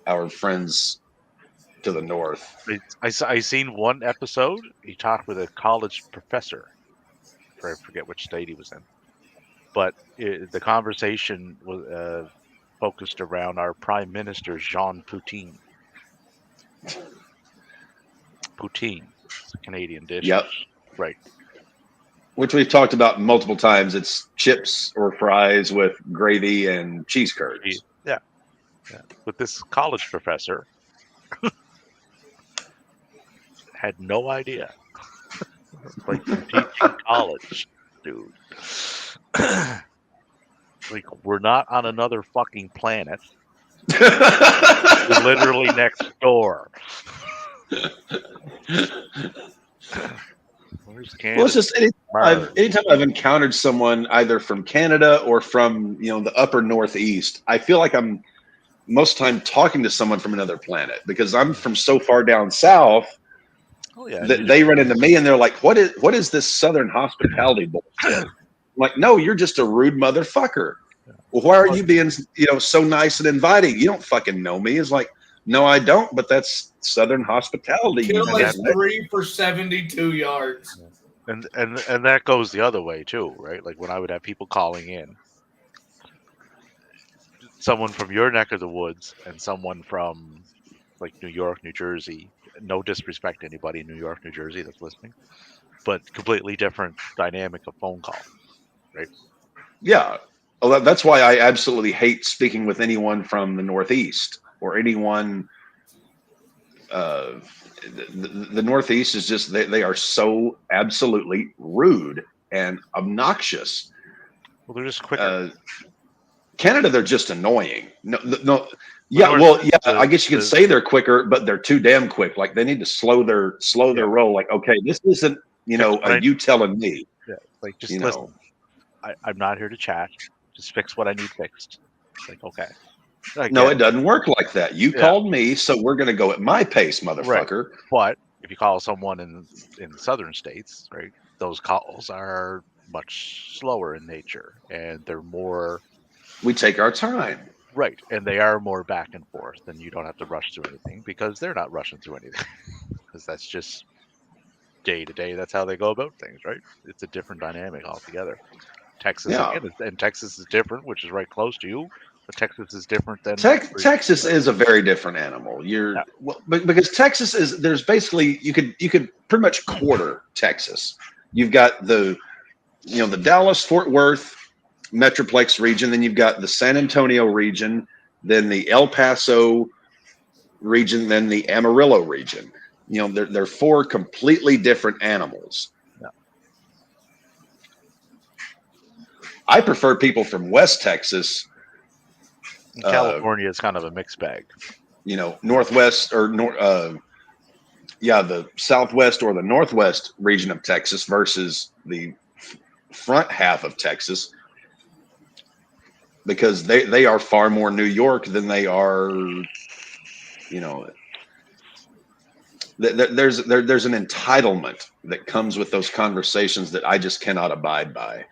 our friends to the north. I seen one episode. He talked with a college professor. I forget which state he was in, but the conversation was focused around our Prime Minister Jean Poutine. Poutine, it's a Canadian dish. Yep. Right. Which we've talked about multiple times. It's chips or fries with gravy and cheese curds. Yeah. But this college professor had no idea. Like teaching college, dude. Like, we're not on another fucking planet. We're literally next door. Where's Canada? Well, it's just anytime I've encountered someone either from Canada or from the upper Northeast, I feel like I'm most time talking to someone from another planet because I'm from so far down south. Oh, yeah, that they run into me and they're like, "What is this Southern hospitality bullshit? like, no, you're just a rude motherfucker. Well, why are you being, so nice and inviting? You don't fucking know me. It's like, no, I don't, but that's Southern hospitality. You Kill is know? 3 for 72 yards. And that goes the other way too, right? Like when I would have people calling in, someone from your neck of the woods and someone from like New York, New Jersey. No disrespect to anybody in New York, New Jersey that's listening, but completely different dynamic of phone call, right? Yeah. Well, that's why I absolutely hate speaking with anyone from the Northeast or anyone. The Northeast is just, they are so absolutely rude and obnoxious. Well, they're just quicker. Canada, they're just annoying. No. Yeah, well, yeah. I guess you could say they're quicker, but they're too damn quick. Like they need to slow their roll. Like, okay, this isn't you telling me. Yeah, like just listen. I'm not here to chat. Just fix what I need fixed. Like, okay. No, it doesn't work like that. You called me, so we're going to go at my pace, motherfucker. Right. But if you call someone in the southern states, right, those calls are much slower in nature, and they're more. We take our time. Right, and they are more back and forth, and you don't have to rush through anything because they're not rushing through anything. Because that's just day to day. That's how they go about things, right? It's a different dynamic altogether. Texas, again, and Texas is different, which is right close to you. But Texas is different than Texas is a very different animal. Because Texas is, there's basically you could pretty much quarter Texas. You've got the Dallas Fort Worth Metroplex region, then you've got the San Antonio region, then the El Paso region, then the Amarillo region. They're 4 completely different animals. Yeah. I prefer people from West Texas. California is kind of a mixed bag. Northwest or the Southwest or the Northwest region of Texas versus the front half of Texas, because they are far more New York than they are, there's an entitlement that comes with those conversations that I just cannot abide by.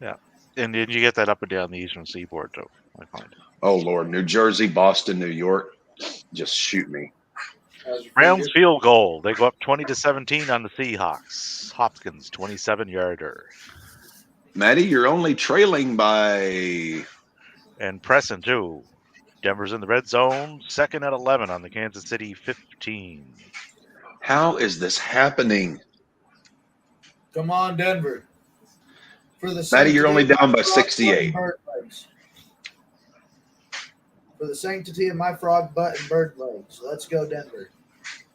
Yeah. And then you get that up and down the eastern seaboard too, I find. Oh Lord, New Jersey, Boston, New York, just shoot me. Browns field goal. They go up 20-17 on the Seahawks. Hopkins 27-yarder. Maddie, you're only trailing by. And pressing too. Denver's in the red zone, second at 11 on the Kansas City 15. How is this happening? Come on, Denver. Maddie, you're only down by 68. For the sanctity of my frog butt and bird legs. Let's go, Denver.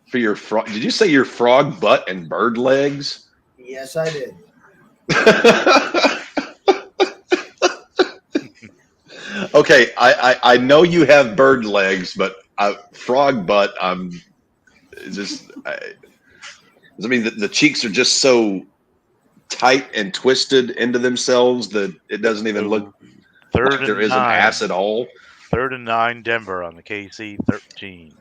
For your frog? Did you say your frog butt and bird legs? Yes, I did. Okay, I know you have bird legs, but frog butt. I mean, the cheeks are just so tight and twisted into themselves that it doesn't even look like there is an ass at all. 3rd and 9, Denver on the KC 13.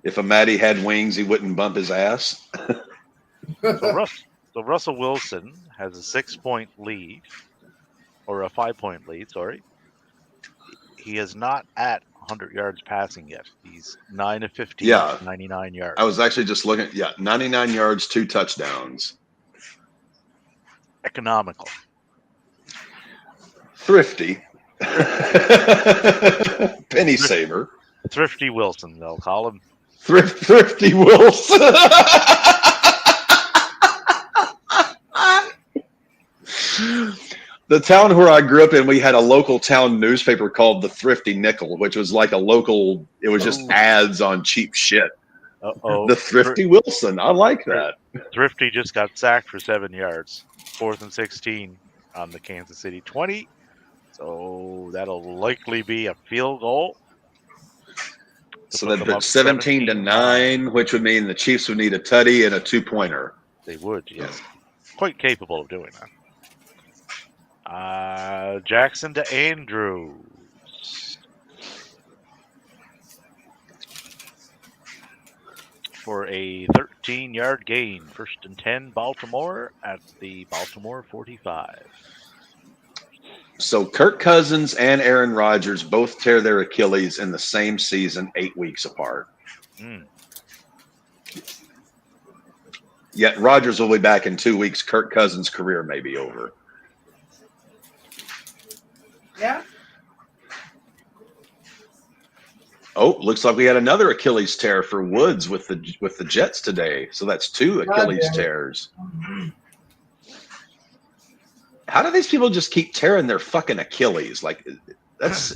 If a Matty had wings, he wouldn't bump his ass. So Russell Wilson has a 6-point lead, or a 5-point lead, sorry. He is not at 100 yards passing yet. He's 9 of 15, 99 yards. I was actually just looking. 99 yards, 2 touchdowns. Economical. Thrifty. Penny saver. Thrifty Wilson, they'll call him. Thrifty Wilson. The town where I grew up in, we had a local town newspaper called the Thrifty Nickel, which was like a local, it was just ads on cheap shit. The Thrifty Wilson. I like that. Thrifty just got sacked for 7 yards. 4th and 16 on the Kansas City 20. So that'll likely be a field goal. So they'd put 17-9, which would mean the Chiefs would need a tutty and a 2-pointer. They would, yes. Quite capable of doing that. Jackson to Andrews. for a 13-yard gain. 1st and 10, Baltimore at the Baltimore 45. So Kirk Cousins and Aaron Rodgers both tear their Achilles in the same season, 8 weeks apart. Mm. Yet Rodgers will be back in 2 weeks. Kirk Cousins' career may be over. Yeah. Oh, looks like we had another Achilles tear for Woods with the Jets today. So that's 2 Achilles tears. How do these people just keep tearing their fucking Achilles? Like, that's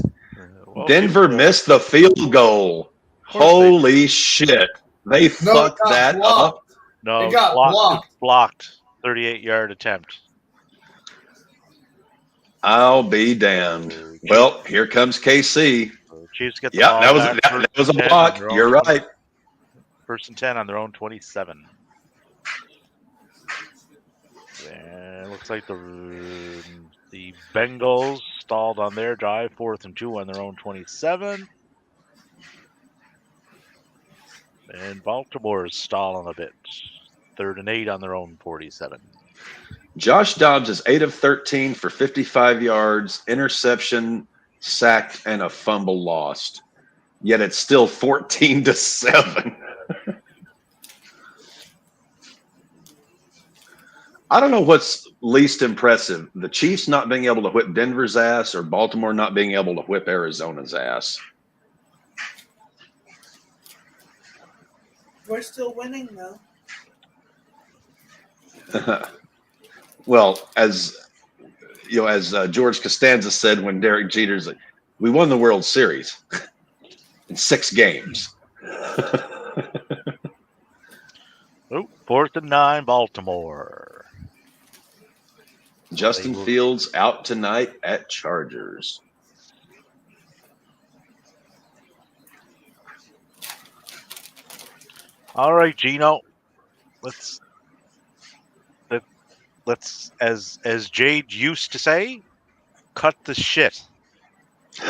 Well, Denver missed the field goal. Holy shit. They fucked that up. No, It got blocked. Blocked. 38-yard attempt. I'll be damned. Well, here comes KC. Chiefs get the Yeah, ball that back. was a block. You're right. 1st and 10 on their own 27. And it looks like the Bengals stalled on their drive. 4th and 2 on their own 27. And Baltimore is stalling a bit. 3rd and 8 on their own 47. Josh Dobbs is 8 of 13 for 55 yards, interception, sacked, and a fumble lost. Yet it's still 14-7. I don't know what's least impressive, the Chiefs not being able to whip Denver's ass or Baltimore not being able to whip Arizona's ass. We're still winning, though. Well, as you know, as George Costanza said when Derek Jeter's like, we won the World Series in 6 games. Oh, 4th and 9, Baltimore. Justin Fields out tonight at Chargers. All right, Gino. Let's as Jade used to say, cut the shit. You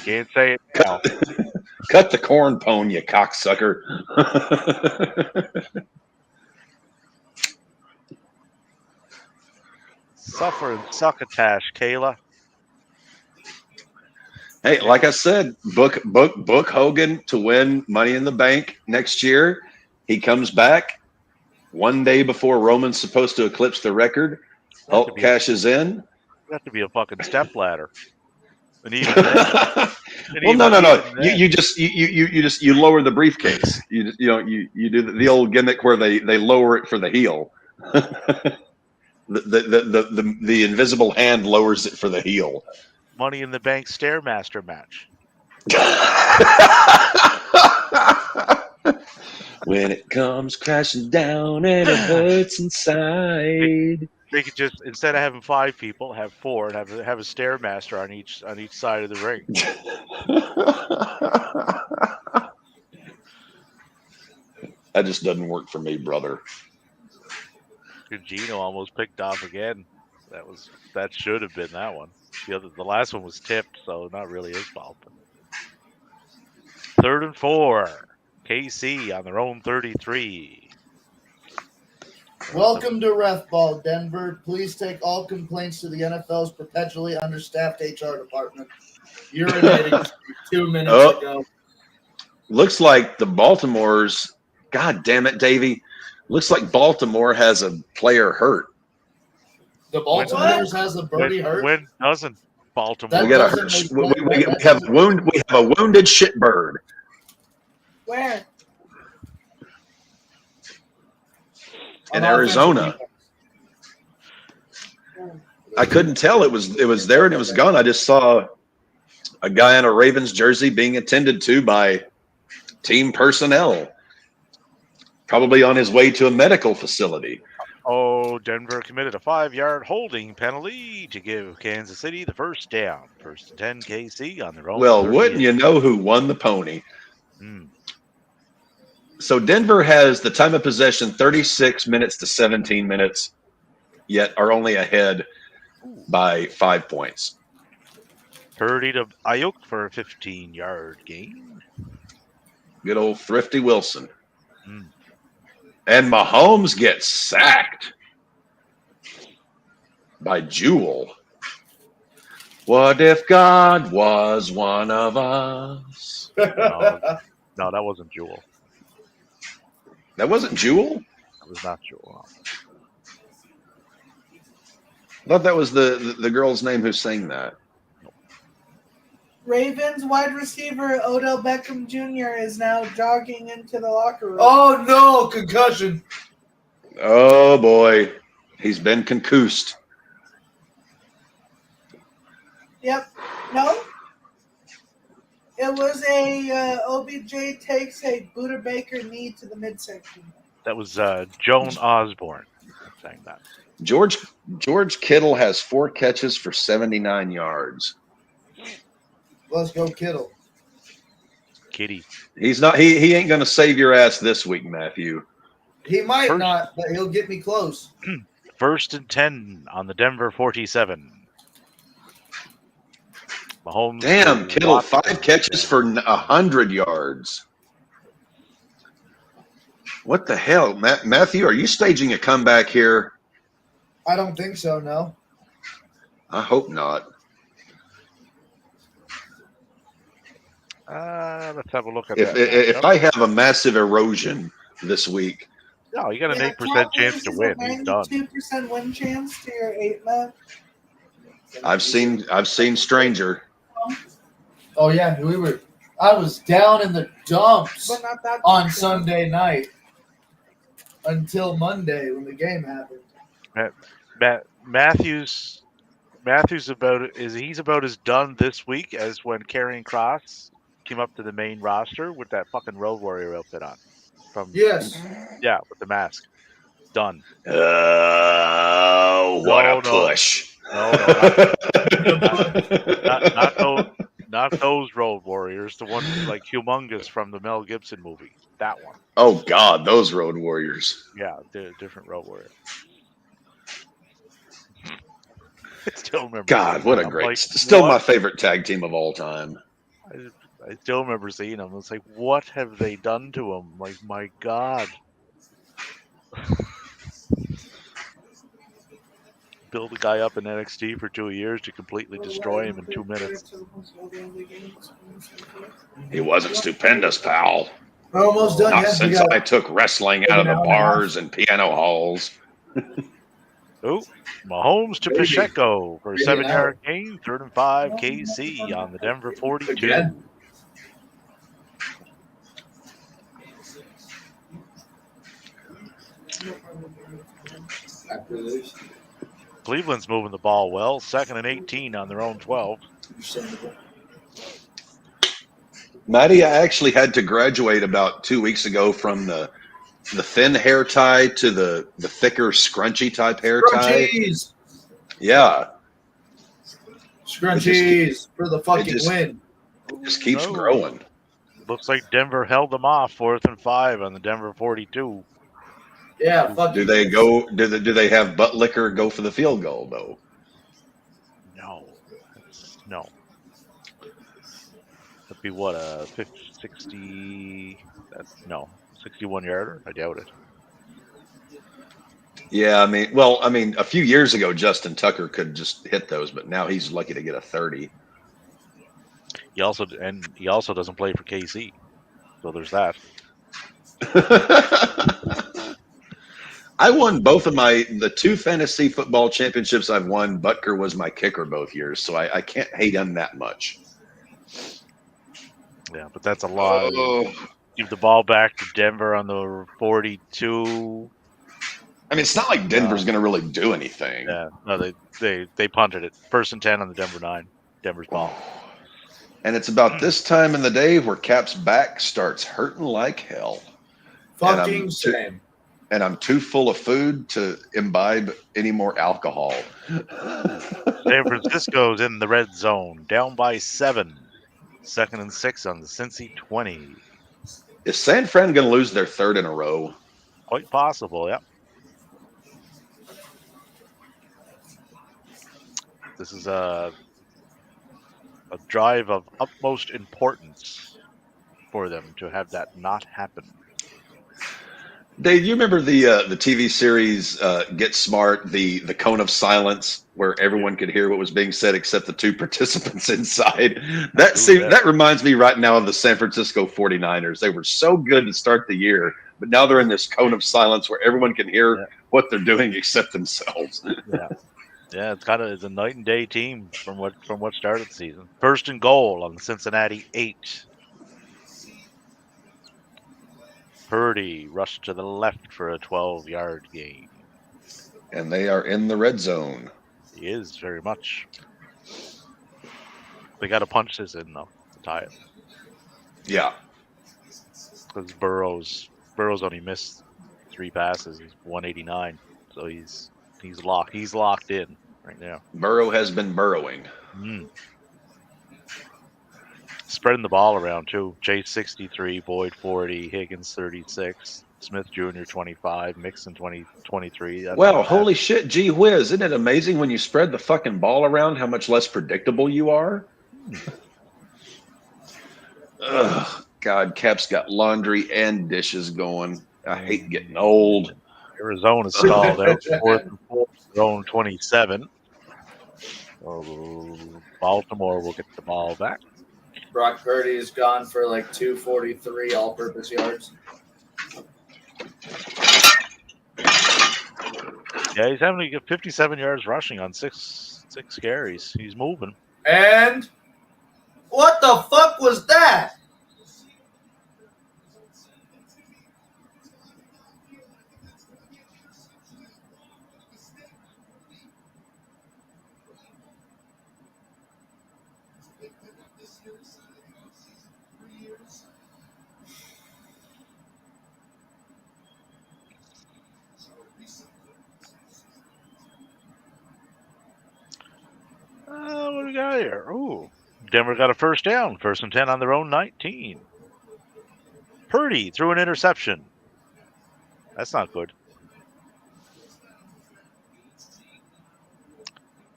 can't say it now. Cut the corn pone, you cocksucker. Suffer and succotash, Kayla. Hey, like I said, book Hogan to win Money in the Bank next year. He comes back one day before Roman's supposed to eclipse the record. Hulk cashes in. You have to be a fucking stepladder. And even well, no. You just lower the briefcase. You do the old gimmick where they lower it for the heel. the invisible hand lowers it for the heel. Money in the Bank Stairmaster match. When it comes crashing down and it hurts inside. They could just, instead of having 5 people, have 4 and have a Stairmaster on each side of the ring. That just doesn't work for me, brother. Gino almost picked off again. That should have been that one. The last one was tipped, so not really his fault. 3rd and 4. KC on their own 33. Welcome to RefBall, Denver. Please take all complaints to the NFL's perpetually understaffed HR department. Urinating 2 minutes ago. Looks like the Baltimore's, God damn it, Davey. Looks like Baltimore has a player hurt. The Baltimore's has a birdie hurt? When doesn't Baltimore? We have a wounded shitbird. Where? In Arizona. I couldn't tell it was there and it was gone. I just saw a guy in a Ravens jersey being attended to by team personnel, probably on his way to a medical facility. Oh, Denver committed a 5-yard holding penalty to give Kansas City the first down. 1st and 10 KC on their own. Well, wouldn't you know who won the pony? So Denver has the time of possession 36 minutes to 17 minutes, yet are only ahead by 5 points. Purdy to Ayuk for a 15-yard gain. Good old Thrifty Wilson. Mm. And Mahomes gets sacked by Jewel. What if God was one of us? No, that wasn't Jewel. That wasn't Jewel? That was not Jewel. I thought that was the girl's name who sang that. Ravens wide receiver Odell Beckham Jr. is now jogging into the locker room. Oh no, concussion. Oh boy. He's been concussed. Yep. No. It was a OBJ takes a Buda Baker knee to the midsection. That was Joan Osborne saying that. George Kittle has 4 catches for 79 yards. Let's go, Kittle. Kitty. He's not. He ain't gonna save your ass this week, Matthew. He might First- not, but he'll get me close. 1st and 10 on the Denver 47. Mahomes. Damn, to Kittle, Watson. 5 catches for 100 yards. What the hell, Matthew? Are you staging a comeback here? I don't think so, no. I hope not. Let's have a look at If that. if I have a massive erosion this week, No, you got an 8% chance to win. He's done. 92% win chance to your 8-man. I've seen Stranger. Oh yeah, I was down in the dumps But not that on much. Sunday night until Monday when the game happened. Matthews he's about as done this week as when Karrion Kross came up to the main roster with that fucking Road Warrior outfit on. Yes. Yeah, with the mask. Done. Oh, what No, a push! No, not those Road Warriors. The one like humongous from the Mel Gibson movie. That one. Oh God, those Road Warriors. Yeah, they're a different Road Warrior. I still remember. God, what a I'm great! like, Still what? my favorite tag team of all time. I still remember seeing them. It's like, what have they done to him? Like, my God. Build a guy up in NXT for 2 years to completely destroy him in 2 minutes. He wasn't stupendous, pal. We're almost done. Not Yeah, since I took wrestling out of the bars and piano halls. Oh, Mahomes to Baby. Pacheco for a Baby 7-yard gain. 3rd and 5, KC on the Denver 42. Again. Cleveland's moving the ball well. 2nd and 18 on their own 12. Matty, I actually had to graduate about 2 weeks ago from the thin hair tie to the thicker scrunchy type hair tie. Scrunchies! Yeah, Scrunchies for the fucking just- win. it just keeps No. growing. Looks like Denver held them off. 4th and 5 on the Denver 42. Yeah, fucking. Do they go? Do they have butt liquor go for the field goal though? No. That'd be what, a 60? That's no 61-yarder. I doubt it. Yeah, I mean, a few years ago, Justin Tucker could just hit those, but now he's lucky to get a 30. He also doesn't play for KC, so there's that. I won both of the 2 fantasy football championships I've won. Butker was my kicker both years, so I can't hate him that much. Yeah, but that's a lot. Oh. Give the ball back to Denver on the 42. I mean, it's not like Denver's going to really do anything. Yeah, no, they punted it. 1st and 10 on the Denver 9. Denver's ball. And it's about this time in the day where Cap's back starts hurting like hell. Fucking same. And I'm too full of food to imbibe any more alcohol. San Francisco's in the red zone, down by 7. 2nd and 6 on the Cincy 20. Is San Fran going to lose their 3rd in a row? Quite possible, yeah. This is drive of utmost importance for them to have that not happen. Dave, you remember the TV series Get Smart, the cone of silence, where everyone could hear what was being said except the two participants inside? That reminds me right now of the San Francisco 49ers. They were so good to start the year, but now they're in this cone of silence where everyone can hear what they're doing except themselves. Yeah, it's a night and day team from what started the season. First and goal on the Cincinnati 8. Purdy rushed to the left for a 12-yard gain. And they are in the red zone. He is very much. They got to punch this in though to tie it. Yeah, because Burrow's only missed 3 passes. He's 189, so he's locked. He's locked in right now. Burrow has been burrowing. Spreading the ball around too. Chase 63, Boyd 40, Higgins 36, Smith Jr. 25, Mixon 23. Well, holy shit, gee whiz. Isn't it amazing when you spread the fucking ball around how much less predictable you are? Ugh, God, Cap's got laundry and dishes going. I hate getting old. Arizona stalled out 4th and 4, zone 27. Baltimore will get the ball back. Brock Purdy is gone for like 243 all-purpose yards. Yeah, he's having to get 57 yards rushing on six carries. He's moving. And what the fuck was that? What do we got here? Ooh, Denver got a first down. 1st and 10 on their own 19. Purdy threw an interception. That's not good.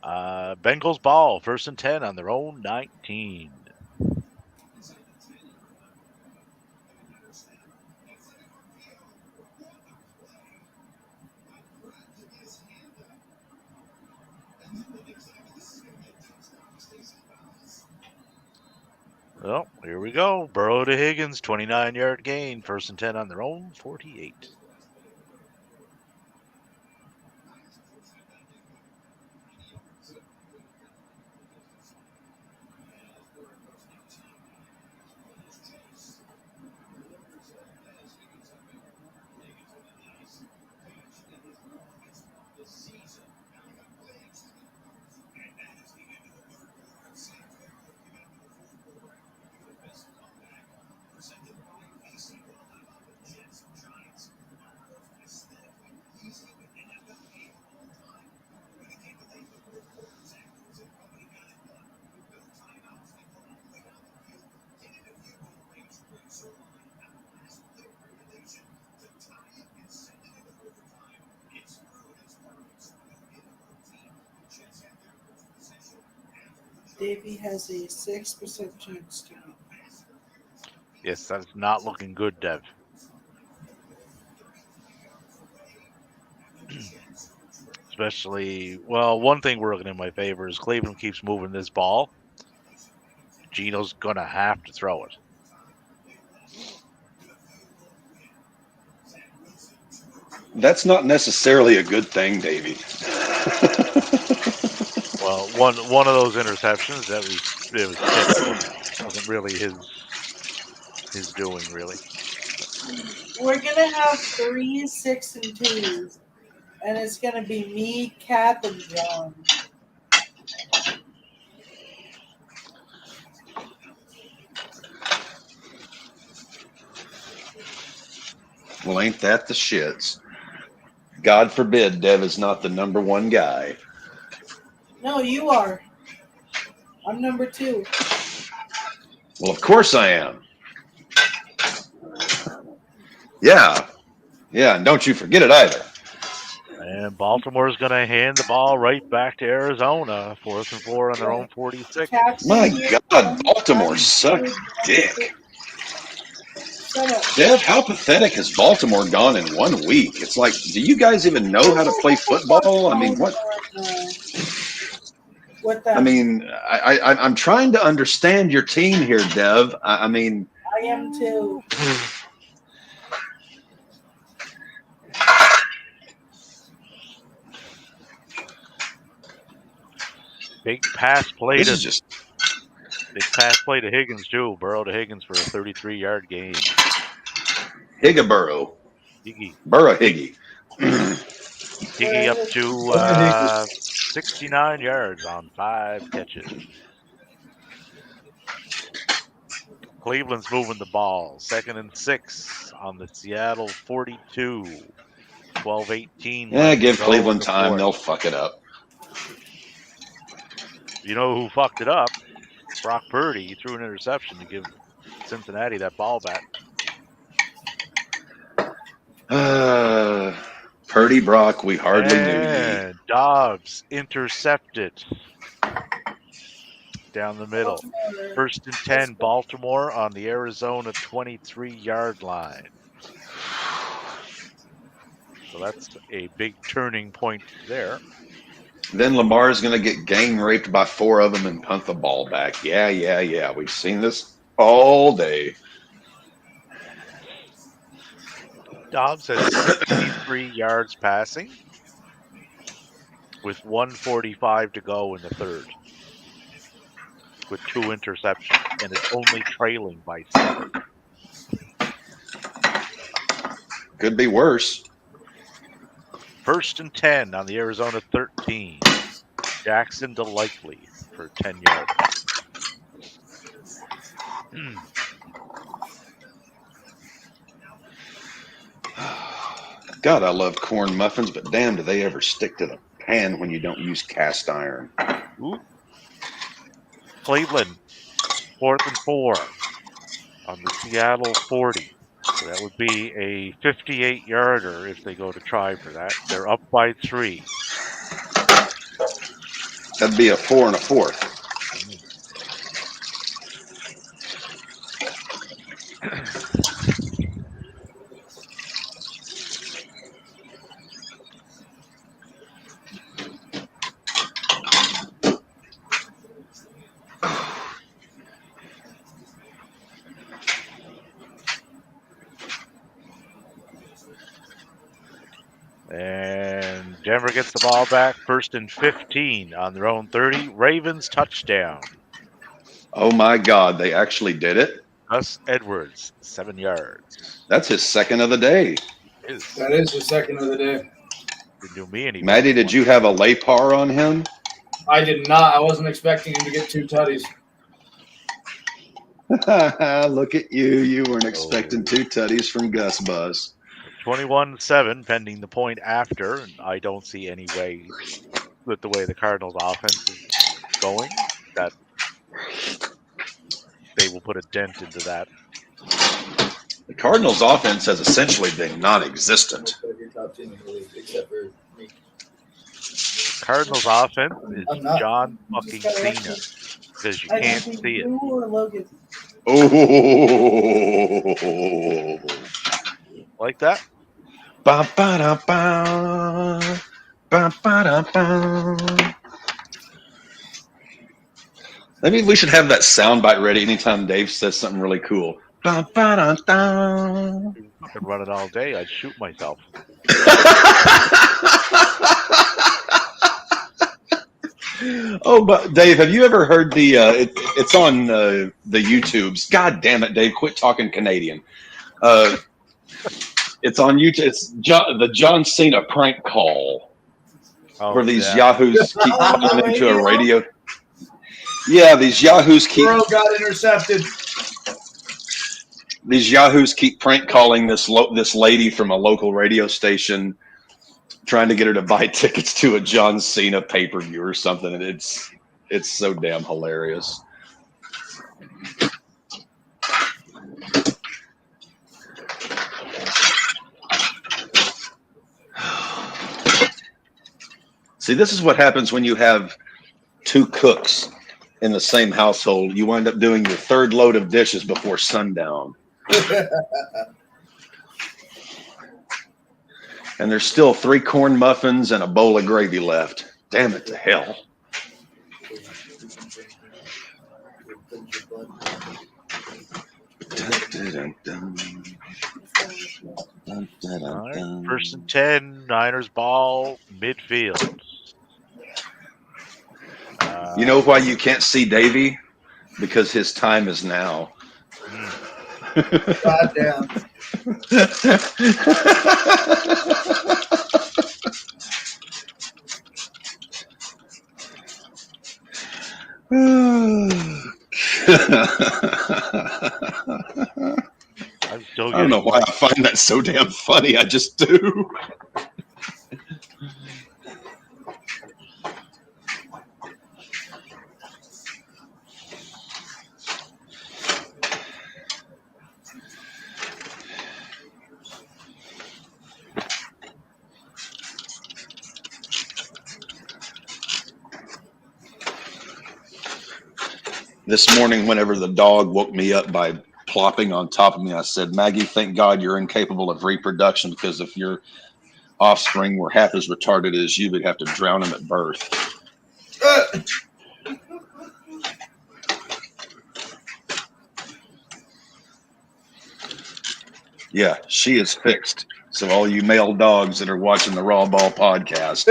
Bengals ball. 1st and 10 on their own 19. Well, here we go. Burrow to Higgins, 29-yard gain. 1st and 10 on their own 48. Davey has a 6% chance to win. Yes, that's not looking good, Dev. Especially, well, one thing working in my favor is Cleveland keeps moving this ball. Geno's going to have to throw it. That's not necessarily a good thing, Davey. Well, one of those interceptions it wasn't really his doing, really. We're gonna have 3 6 and 2s, and it's gonna be me, Cap, and John. Well, ain't that the shits? God forbid Dev is not the number 1 guy. No, you are. I'm number 2. Well, of course I am. Yeah, and don't you forget it either. And Baltimore's going to hand the ball right back to Arizona. 4th and 4 on their own 46. My God, Baltimore sucked dick. Shut up. Dev, how pathetic has Baltimore gone in 1 week? It's like, do you guys even know how to play football? I mean, what? With them. I mean, I'm trying to understand your team here, Dev. I mean, I am too. Big pass play this to is just Higgins too. Burrow to Higgins for a 33-yard gain. Higgaborough. Higgy. Burrow Higgy. Higgy up to 69 yards on 5 catches. Cleveland's moving the ball. 2nd and 6 on the Seattle 42. 12-18. Yeah, give Cleveland time. They'll fuck it up. You know who fucked it up? Brock Purdy. He threw an interception to give Cincinnati that ball back. Purdy Brock, we hardly knew ye. Dobbs intercepted down the middle. 1st and 10, Baltimore on the Arizona 23-yard line. So that's a big turning point there. Then Lamar's going to get gang raped by 4 of them and punt the ball back. Yeah. We've seen this all day. Dobbs has 63 yards passing with 1:45 to go in the third with 2 interceptions, and it's only trailing by 7. Could be worse. 1st and 10 on the Arizona 13. Jackson to Likely for 10 yards. God, I love corn muffins, but damn, do they ever stick to the pan when you don't use cast iron. Ooh. Cleveland, 4th and 4 on the Seattle 40. So that would be a 58-yarder if they go to try for that. They're up by 3. That'd be a 4 and a 4th. And Denver gets the ball back. 1st and 15 on their own 30. Ravens touchdown. Oh my God, they actually did it? Gus Edwards, 7 yards. That's his second of the day. That is the second of the day. Didn't do me any. Maddie, did you have a lay par on him? I did not. I wasn't expecting him to get 2 tutties. Look at you. You weren't expecting 2 tutties from Gus Buzz. 21-7 pending the point after, and I don't see any way with the way the Cardinals offense is going that they will put a dent into that. The Cardinals offense has essentially been non-existent. Cardinals offense is John fucking Cena because you can't see it. Oh, Like that? Ba-ba-da-ba. Ba-ba-da-ba. Maybe we should have that soundbite ready anytime Dave says something really cool. Ba-ba-da-da. I could run it all day. I'd shoot myself. Oh, but Dave, have you ever heard the? It's on the YouTubes. God damn it, Dave! Quit talking Canadian. It's on YouTube. It's the John Cena prank call, where these yahoos keep calling into a radio. Yeah, these yahoos keep. Burrow got intercepted. These yahoos keep prank calling this lady from a local radio station, trying to get her to buy tickets to a John Cena pay-per-view or something, and it's so damn hilarious. See, this is what happens when you have two cooks in the same household. You wind up doing your third load of dishes before sundown. And there's still 3 corn muffins and a bowl of gravy left. Damn it to hell. All right. 1st and 10, Niners ball, midfield. You know why you can't see Davey? Because his time is now. God damn. I'm still I don't know why I find that so damn funny. I just do. This morning, whenever the dog woke me up by plopping on top of me, I said, Maggie, thank God you're incapable of reproduction, because if your offspring were half as retarded as you, we'd have to drown them at birth. Yeah, she is fixed. So all you male dogs that are watching the RAWBall podcast,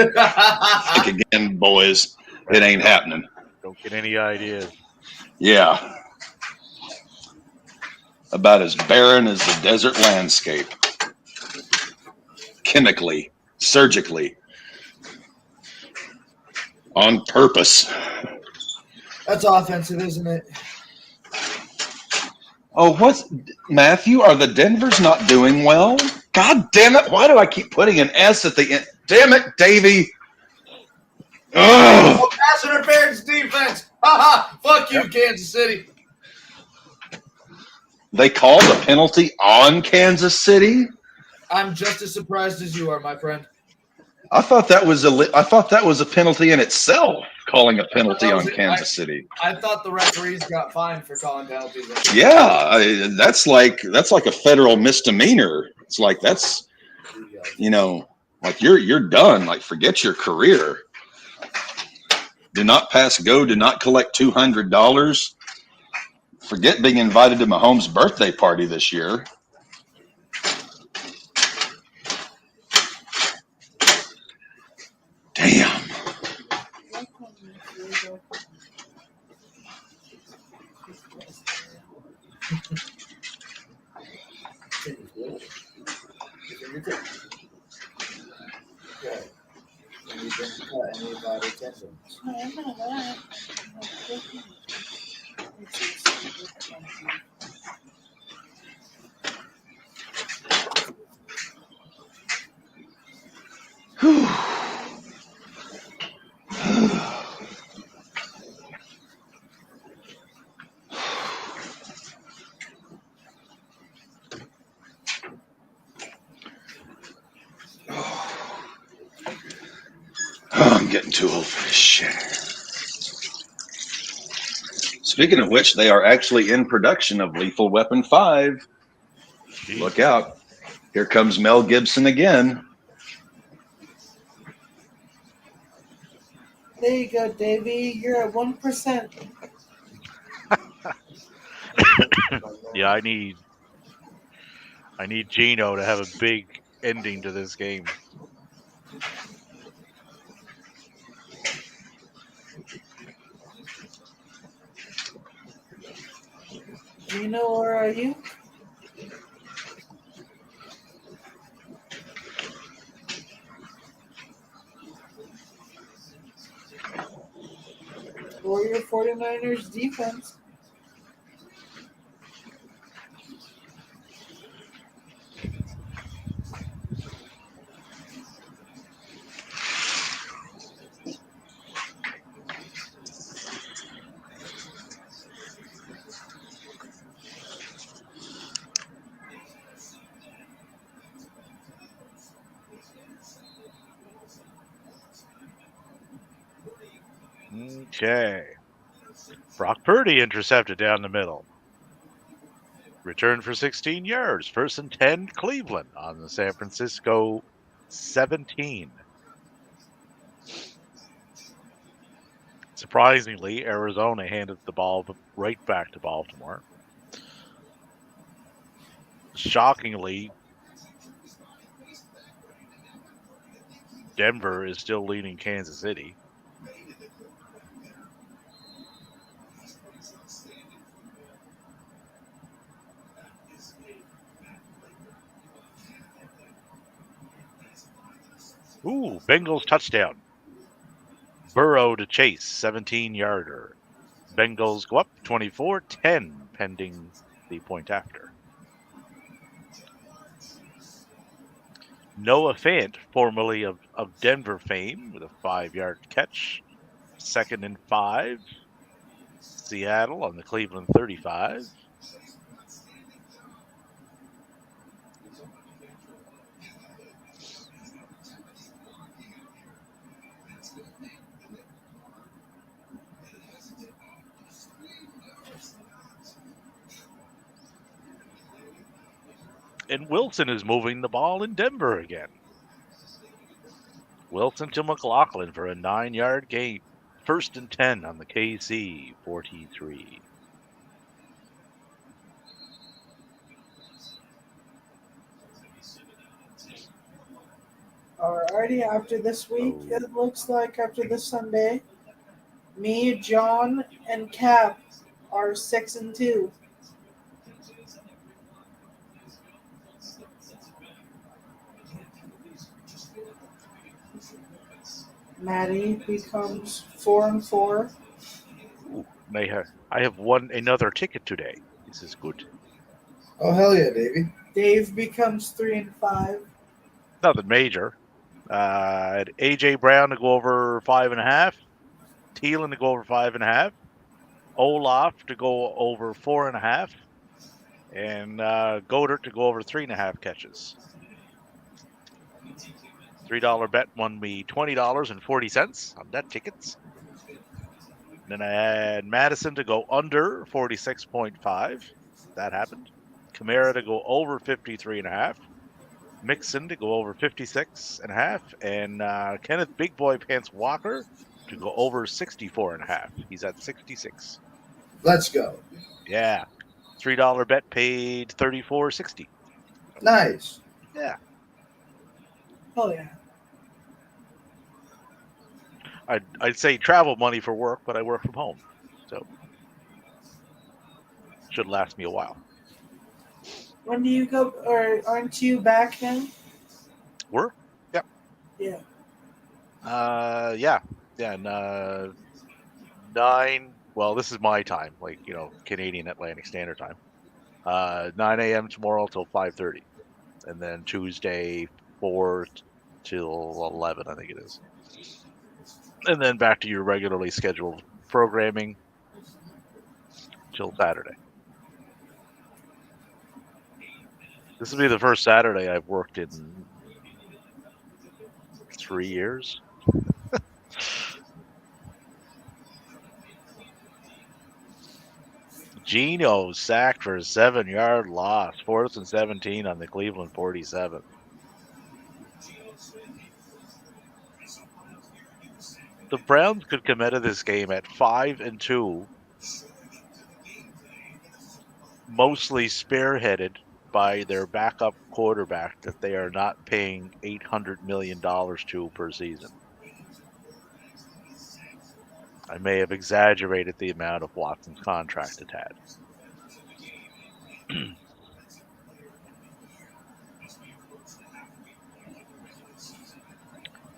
think again, boys, it ain't happening. Don't get any ideas. Yeah. About as barren as the desert landscape. Chemically, surgically, on purpose. That's offensive, isn't it? Oh, what's Matthew? Are the Denvers not doing well? God damn it! Why do I keep putting an S at the end? Damn it, Davey! Ugh. Oh, pass interference defense. Haha! Fuck you, Kansas City. They called a penalty on Kansas City. I'm just as surprised as you are, my friend. I thought that was a penalty in itself. Calling a penalty on Kansas City. I thought the referees got fined for calling penalties. Yeah, that's like a federal misdemeanor. It's like that's, like you're done. Like, forget your career. Do not pass go. Do not collect $200. Forget being invited to Mahomes' birthday party this year. Damn. I'm getting too old for this shit. Speaking of which, they are actually in production of Lethal Weapon 5. Jeez. Look out. Here comes Mel Gibson again. There you go, Davey. You're at 1%. Yeah, I need Gino to have a big ending to this game. Gino, where are you? Or your 49ers defense. Okay. Brock Purdy intercepted down the middle. Return for 16 yards. First and 10, Cleveland on the San Francisco 17. Surprisingly, Arizona handed the ball right back to Baltimore. Shockingly, Denver is still leading Kansas City. Ooh, Bengals touchdown. Burrow to Chase, 17-yarder. Bengals go up 24-10, pending the point after. Noah Fant, formerly of Denver fame, with a 5-yard catch. 2nd and 5. Seattle on the Cleveland 35. And Wilson is moving the ball in Denver again. Wilson to McLaughlin for a 9-yard gain. 1st and 10 on the KC 43. Alrighty, after this week, it looks like after this Sunday, me, John, and Cap are 6-2. Maddie becomes 4-4. Ooh, I have won another ticket today. This is good. Oh, hell yeah, Davey. Dave becomes 3-5. Nothing major. AJ Brown to go over 5.5. Thielen to go over 5.5. Olaf to go over 4.5. And Goddard to go over 3.5 catches. $3 bet won me $20.40 on that tickets. Then I had Madison to go under 46.5. That happened. Kamara to go over 53.5. Mixon to go over 56.5. And Kenneth Big Boy Pants Walker to go over 64.5. He's at 66. Let's go. Yeah. $3 bet paid $34.60. Nice. Yeah. Oh, yeah. I'd say travel money for work, but I work from home. So should last me a while. When do you go, or aren't you back then? Work? Yep. Yeah. Yeah. And 9, well, this is my time, like, Canadian Atlantic Standard Time. 9 a.m. tomorrow till 5:30. And then Tuesday, 4 till 11, I think it is. And then back to your regularly scheduled programming till Saturday. This will be the first Saturday I've worked in 3 years. Geno sacked for a 7-yard loss. 4th and 17 on the Cleveland 47. The Browns could come out of this game at 5-2, mostly spearheaded by their backup quarterback that they are not paying $800 million to per season. I may have exaggerated the amount of Watson's contract it had.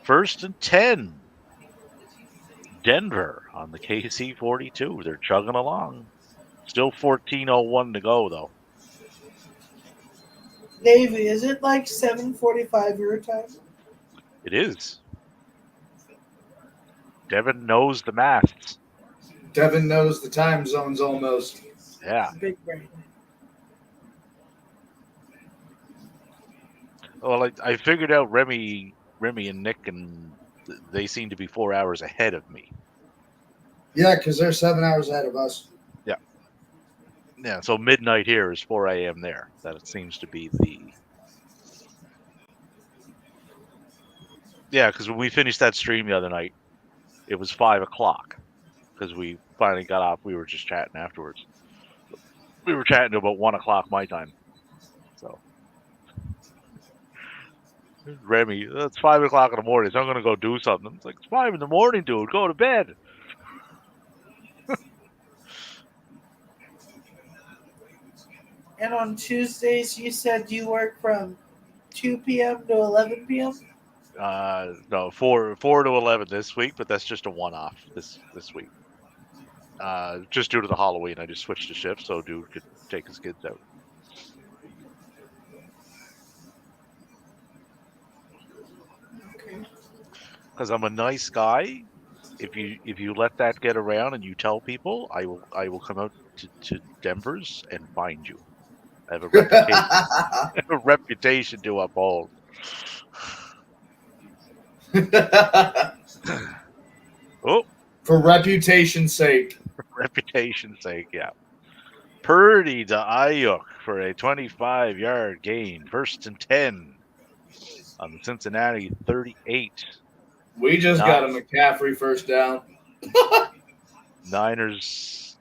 First and 10. Denver on the KC 42. They're chugging along. Still 14:01 to go, though. Davey, is it like 7:45 your time? It is. Devin knows the maths. Devin knows the time zones almost. Yeah. Big brain. Well, I figured out Remy and Nick, and they seem to be 4 hours ahead of me. Yeah, because they're 7 hours ahead of us. Yeah, so midnight here is 4 a.m. there. That it seems to be the. Yeah, because when we finished that stream the other night, it was 5 o'clock because we finally got off. We were just chatting afterwards. We were chatting to about 1 o'clock my time. So, Remy, it's 5 o'clock in the morning, so I'm going to go do something. It's like, it's 5 in the morning, dude. Go to bed. And on Tuesdays, you said you work from 2 p.m. to 11 p.m.? No, 4 to 11 this week, but that's just a one-off this week. Just due to the Halloween, I just switched the shift so dude could take his kids out. Okay. Because I'm a nice guy. If you let that get around and you tell people, I will come out to Denver's and find you. I have a reputation, a reputation to uphold. Oh, For reputation's sake. for reputation's sake, yeah. Purdy to Ayuk for a 25-yard gain, 1st and 10 on the Cincinnati 38. We just got a McCaffrey first down. Niners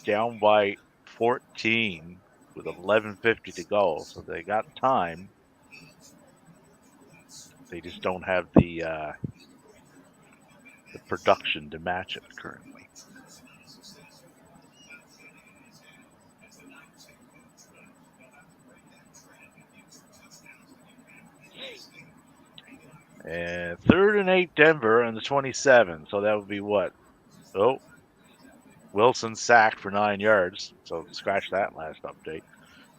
down by 14 with 11:50 to go, so they got time. They just don't have the production to match it currently. And 3rd and 8 Denver on the 27. So that would be what? Oh, Wilson sacked for 9 yards. So scratch that last update.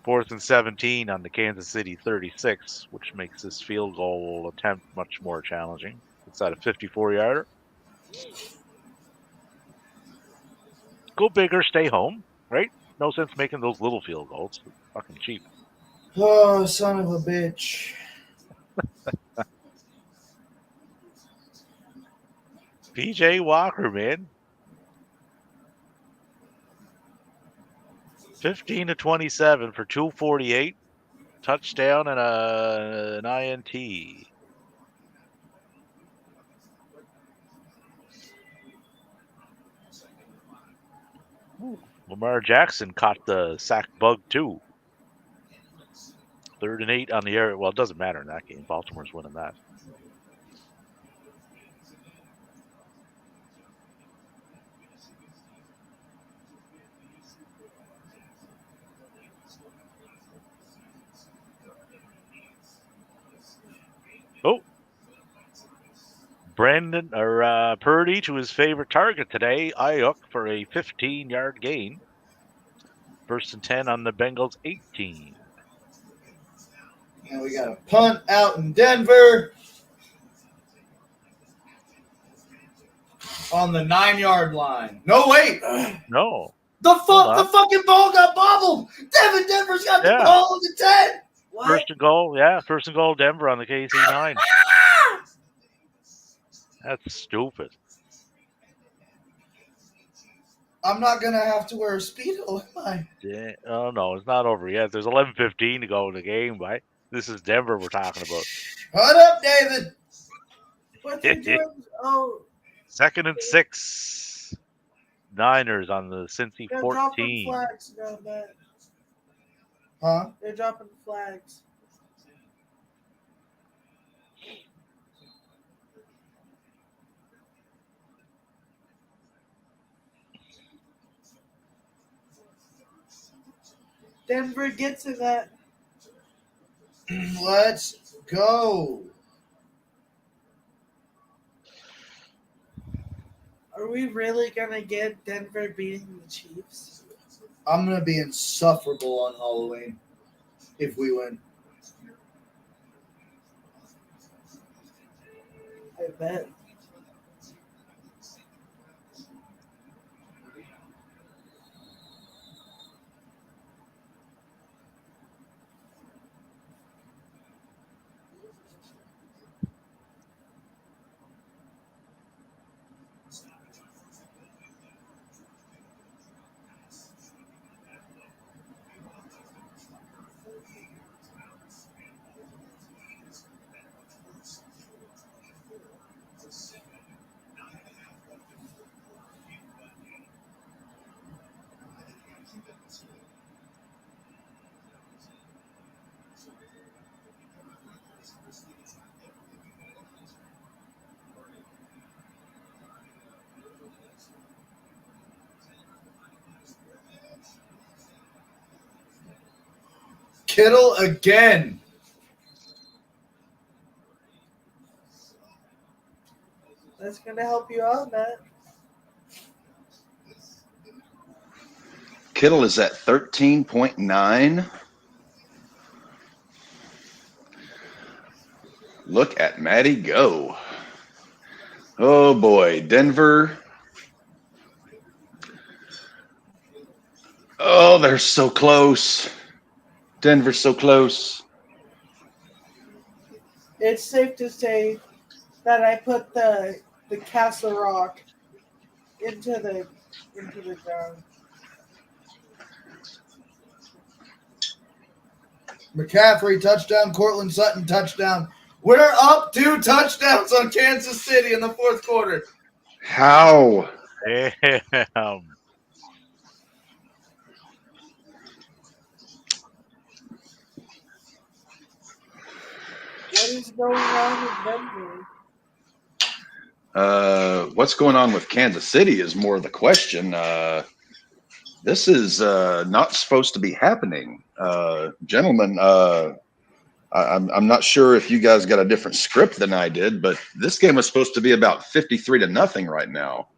4th and 17 on the Kansas City 36, which makes this field goal attempt much more challenging. It's at a 54-yarder. Go big or stay home, right? No sense making those little field goals. It's fucking cheap. Oh, son of a bitch. PJ Walker, man. 15 to 27 for 248. Touchdown and an INT. Ooh, Lamar Jackson caught the sack bug too. 3rd and 8 on the air. Well, it doesn't matter in that game. Baltimore's winning that. Oh, Purdy to his favorite target today, Ayuk, for a 15-yard gain. 1st and 10 on the Bengals 18. And we got a punt out in Denver on the 9-yard line. No, wait. No. The fucking ball got bobbled. Denver's got the ball on the 10. What? 1st and goal, yeah. 1st and goal, Denver on the KC9. That's stupid. I'm not going to have to wear a Speedo, am I? Yeah. Oh, no, it's not over yet. There's 11:15 to go in the game, right? This is Denver we're talking about. Shut up, David. What they doing? Oh. 2nd and 6. Niners on the Cincy They're 14. dropping flags now, that. Huh? They're dropping flags. Denver gets in that. Let's go. Are we really going to get Denver beating the Chiefs? I'm going to be insufferable on Halloween if we win. I bet. Kittle again. That's gonna help you out, Matt. Kittle is at 13.9. Look at Matty go. Oh boy, Denver. Oh, they're so close. Denver's so close. It's safe to say that I put the Castle Rock into the ground. McCaffrey, touchdown. Cortland Sutton, touchdown. We're up 2 touchdowns on Kansas City in the fourth quarter. How? Damn. What is going on with Denver? What's going on with Kansas City is more the question. This is not supposed to be happening. Gentlemen, I'm not sure if you guys got a different script than I did, but this game was supposed to be about 53-0 right now.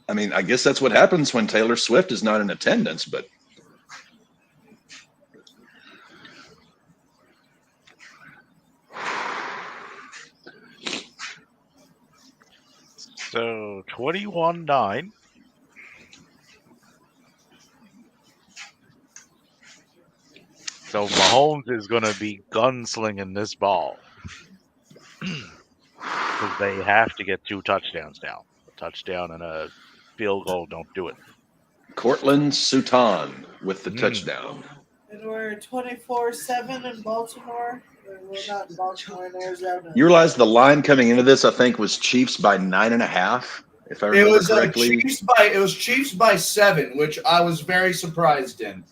I mean, I guess that's what happens when Taylor Swift is not in attendance, but So 21-9. So Mahomes is going to be gunslinging this ball because they have to get 2 touchdowns now. A touchdown and a field goal don't do it. Cortland Sutton with the touchdown. And we're 24-7 in Baltimore. Well, not in Baltimore, in Arizona. You realize the line coming into this, I think, was Chiefs by 9.5, if I remember correctly. It was Chiefs by 7, which I was very surprised in.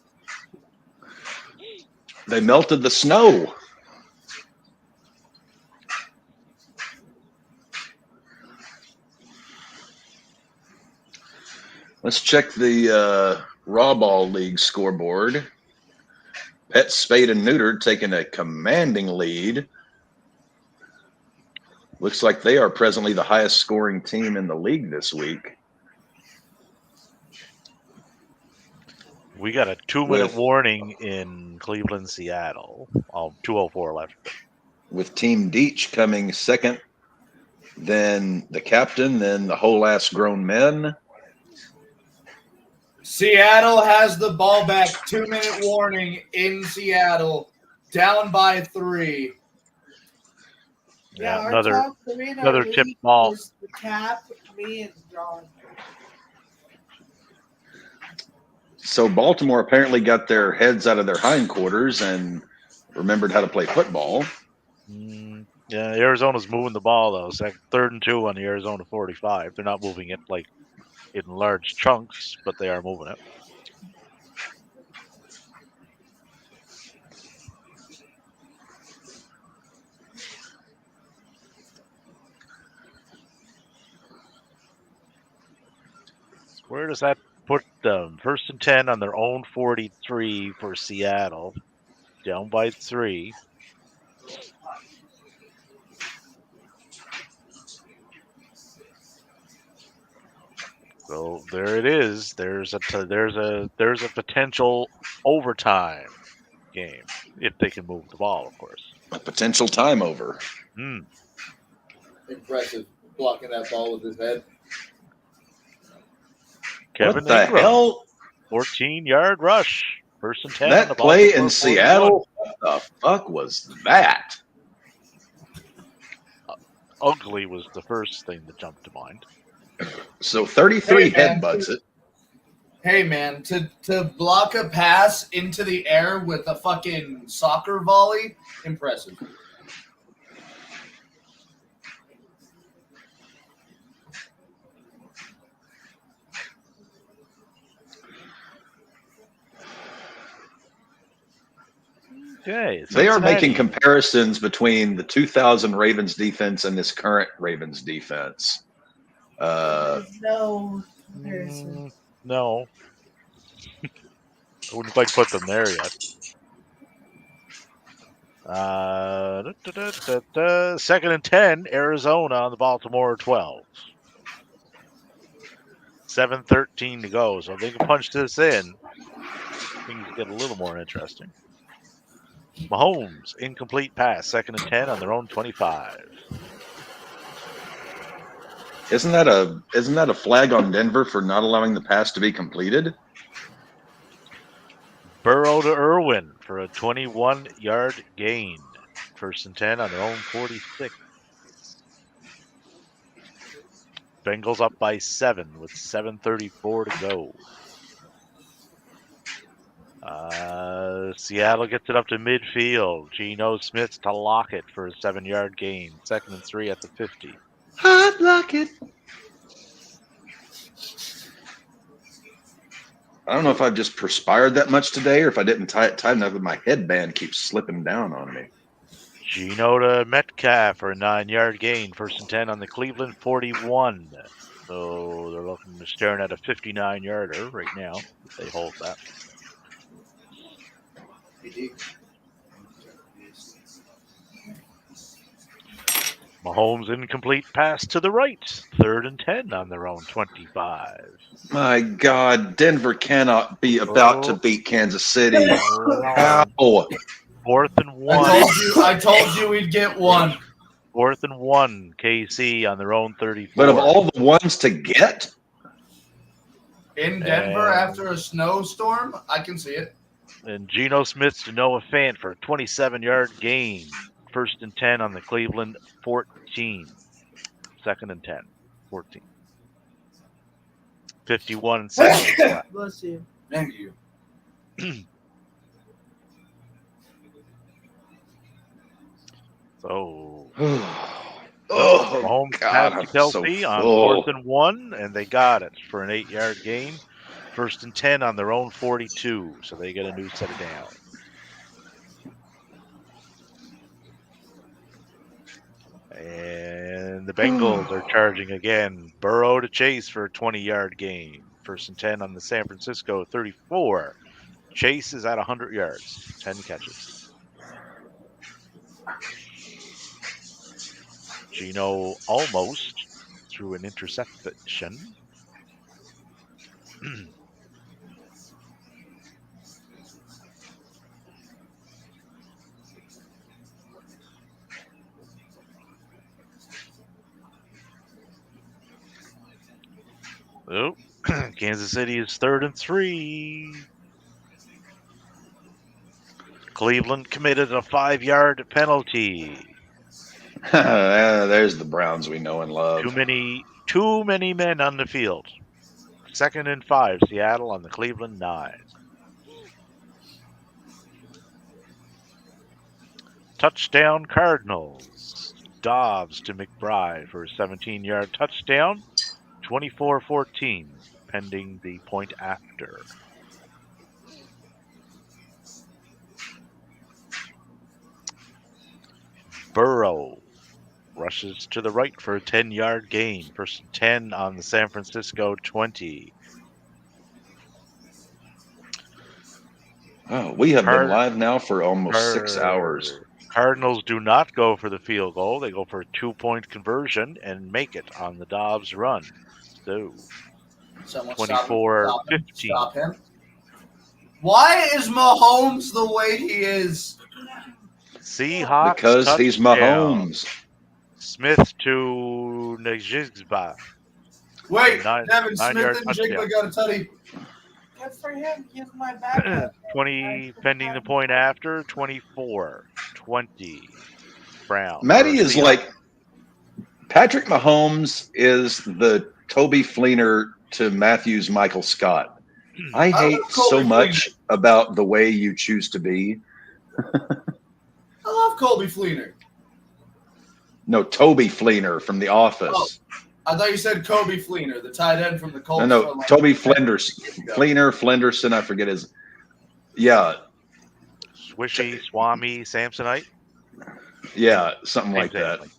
They melted the snow. Let's check the RAWBall League scoreboard. Pet Spade and Neutered taking a commanding lead. Looks like they are presently the highest scoring team in the league this week. We got a 2-minute warning in Cleveland, Seattle. 2:04 left. With Team Deech coming second, then the captain, then the whole ass grown men. Seattle has the ball back. 2-minute warning in Seattle. Down by 3. Yeah, another tip ball. The Cap, me, and John. So Baltimore apparently got their heads out of their hindquarters and remembered how to play football. Yeah, Arizona's moving the ball, though. 3rd and 2 on the Arizona 45. They're not moving it like in large chunks, but they are moving it. Where does that put them? 1st and 10 on their own 43 for Seattle. Down by 3. So there it is. There's a potential overtime game if they can move the ball, of course. A potential time over. Impressive. Blocking that ball with his head. Kevin What the Ingram, hell? 14-yard rush. 1st and 10. That play in Seattle? What the fuck was that? Ugly was the first thing that jumped to mind. So 33 headbutts it. Hey, man, to block a pass into the air with a fucking soccer volley, impressive. Okay, They are making comparisons between the 2000 Ravens defense and this current Ravens defense. No comparison. No. I wouldn't quite put them there yet. Second and 10, Arizona on the Baltimore 12. 7:13 to go, so if they can punch this in, things get a little more interesting. Mahomes, incomplete pass, second and 10 on their own 25. Isn't that a flag on Denver for not allowing the pass to be completed? Burrow to Irwin for a 21-yard gain. First and 10 on their own 46. Bengals up by 7 with 7:34 to go. Seattle gets it up to midfield. Geno Smith to Lockett for a 7-yard gain. Second and 3 at the 50. Hot Lockett. I don't know if I've just perspired that much today or if I didn't tie it tight enough that my headband keeps slipping down on me. Geno to Metcalf for a 9-yard gain. First and 10 on the Cleveland 41. So they're staring at a 59-yarder right now if they hold that. Mahomes incomplete pass to the right. Third and 10 on their own 25. My God, Denver cannot be about to beat Kansas City. How? Fourth and 1. I told you we'd get one. Fourth and 1, KC on their own 34. But of all the ones to get? In Denver after a snowstorm, I can see it. And Geno Smith to Noah Fant for a 27-yard gain. First and 10 on the Cleveland 14. Second and 10. 14. 51 seconds. Bless you. Thank you. So, Oh, Mahomes God, passed I'm to Kelsey so on full. 4th and 1, and they got it for an 8-yard gain. First and 10 on their own 42, so they get a new set of downs. And the Bengals are charging again. Burrow to Chase for a 20-yard gain. First and 10 on the San Francisco 34. Chase is at 100 yards, 10 catches. Geno almost threw an interception. Oh, Kansas City is 3rd and 3. Cleveland committed a 5-yard penalty. There's the Browns we know and love. Too many men on the field. Second and 5, Seattle on the Cleveland 9. Touchdown Cardinals. Dobbs to McBride for a 17-yard touchdown. 24-14, pending the point after. Burrow rushes to the right for a 10-yard gain. First and 10 on the San Francisco 20. Oh, we have been live now for almost 6 hours. Cardinals do not go for the field goal. They go for a 2-point conversion and make it on the Dobbs run. So, 24-15. Stop him. Why is Mahomes the way he is? Seahawks Because touchdown. he's Mahomes. Smith to Njigba. Wait, Nine- Devin Smith nine-yard and touchdown. Jigba got a tutty. Good for him. He's my backup. 20 pending the point after. 24-20. Brown. Matty is like Patrick Mahomes is the Toby Fleener to Matthew's Michael Scott. I hate so much about the way you choose to be. I love Colby Fleener. No, Toby Fleener from The Office. Oh, I thought you said Kobe Fleener, the tight end from the Colts. No, Toby Flenderson, I forget his. Yeah. Swishy, Swami, Samsonite. Yeah, something like Exactly. that.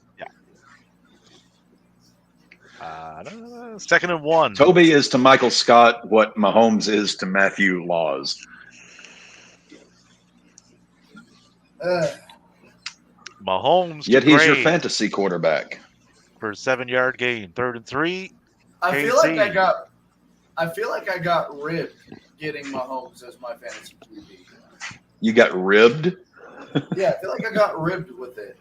Second and 1. Toby is to Michael Scott what Mahomes is to Matthew Laws. Mahomes Yet to he's your Gray fantasy quarterback. for a 7-yard gain. 3rd and 3. I feel like KC. I got ribbed getting Mahomes as my fantasy QB. You got ribbed? Yeah, I feel like I got ribbed with it.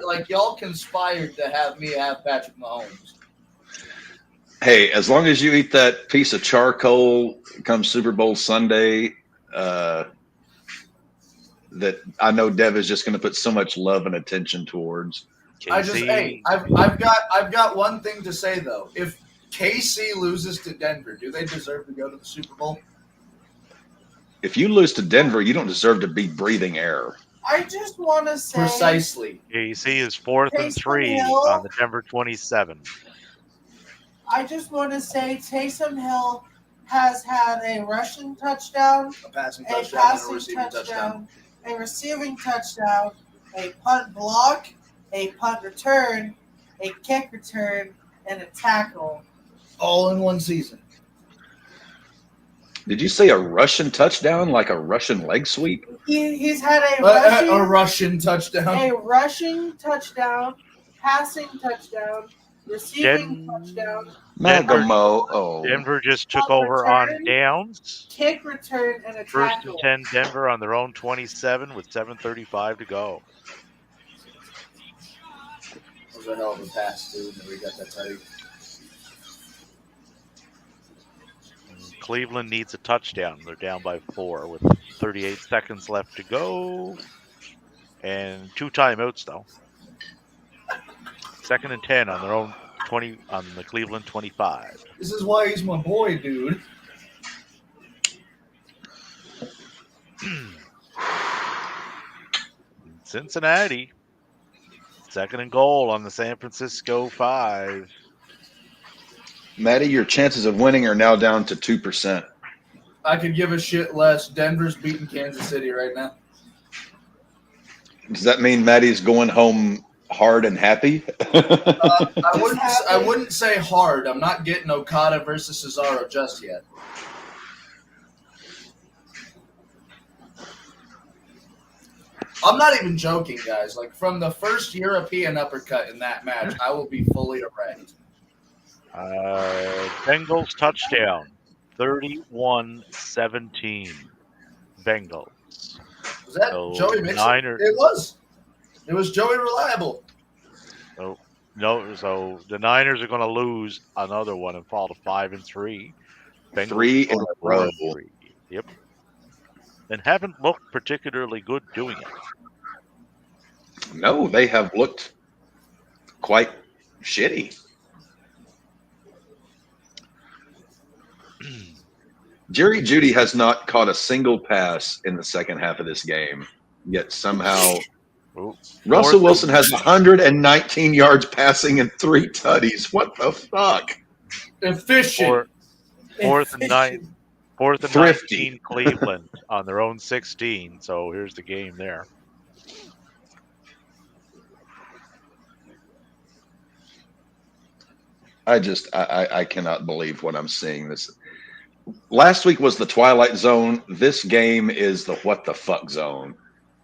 like y'all conspired to have me have Patrick Mahomes. Hey, as long as you eat that piece of charcoal come Super Bowl Sunday, that I know Dev is just going to put so much love and attention towards. KC. I've got one thing to say though. If KC loses to Denver, do they deserve to go to the Super Bowl? If you lose to Denver, you don't deserve to be breathing air. I just want to say Precisely. KC is 4th and Taysom 3 Hill. on the Denver 27. I just want to say Taysom Hill has had a rushing touchdown, A passing a touchdown and a passing receiving touchdown. touchdown, a receiving touchdown, a punt block, a punt return, a kick return, and a tackle. All in one season. Did you say a Russian touchdown, like a Russian leg sweep? He's had a A Russian touchdown. rushing touchdown, passing touchdown, receiving touchdown, Magamo. Oh. Denver just took Punt over on return. downs. kick return, and a 1st tackle. and 10 Denver on their own 27 with 7:35 to go. That was a hell of a pass, dude. And we got that tight. Cleveland needs a touchdown. They're down by 4 with 38 seconds left to go. And 2 timeouts, though. 2nd and 10 on their own 20 on the Cleveland 25. This is why he's my boy, dude. Cincinnati. 2nd and goal on the San Francisco 5. Maddie, your chances of winning are now down to 2%. I could give a shit less. Denver's beating Kansas City right now. Does that mean Maddie's going home hard and happy? I wouldn't say hard. I'm not getting Okada versus Cesaro just yet. I'm not even joking, guys. Like, from the first European uppercut in that match, I will be fully erect. Bengals touchdown. 31-17. Bengals. Was that So, Joey Mixon? Niners- It was. It was Joey Reliable. No, so the Niners are going to lose another one and fall to 5 and 3. Bengals 3 go in to a 4 row. and 3. Yep. And haven't looked particularly good doing it. No, they have looked quite shitty. Jerry Jeudy has not caught a single pass in the second half of this game, yet somehow Ooh. Russell Fourth- Wilson has 119 yards passing and 3 tutties. What the fuck? Efficient. Fourth and 9. 4th and Thrifty. 19 Cleveland on their own 16. So here's the game there. I cannot believe what I'm seeing. This last week was the Twilight Zone. This game is the what the fuck zone.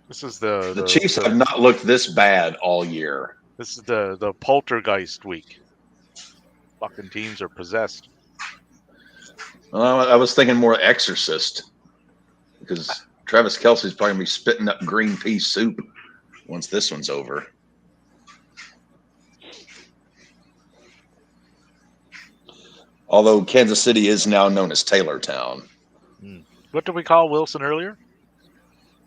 This is the Chiefs have not looked this bad all year. This is the poltergeist week. Fucking teams are possessed. I was thinking more Exorcist because Travis Kelce's probably gonna be spitting up green pea soup once this one's over. Although Kansas City is now known as Taylortown. What did we call Wilson earlier?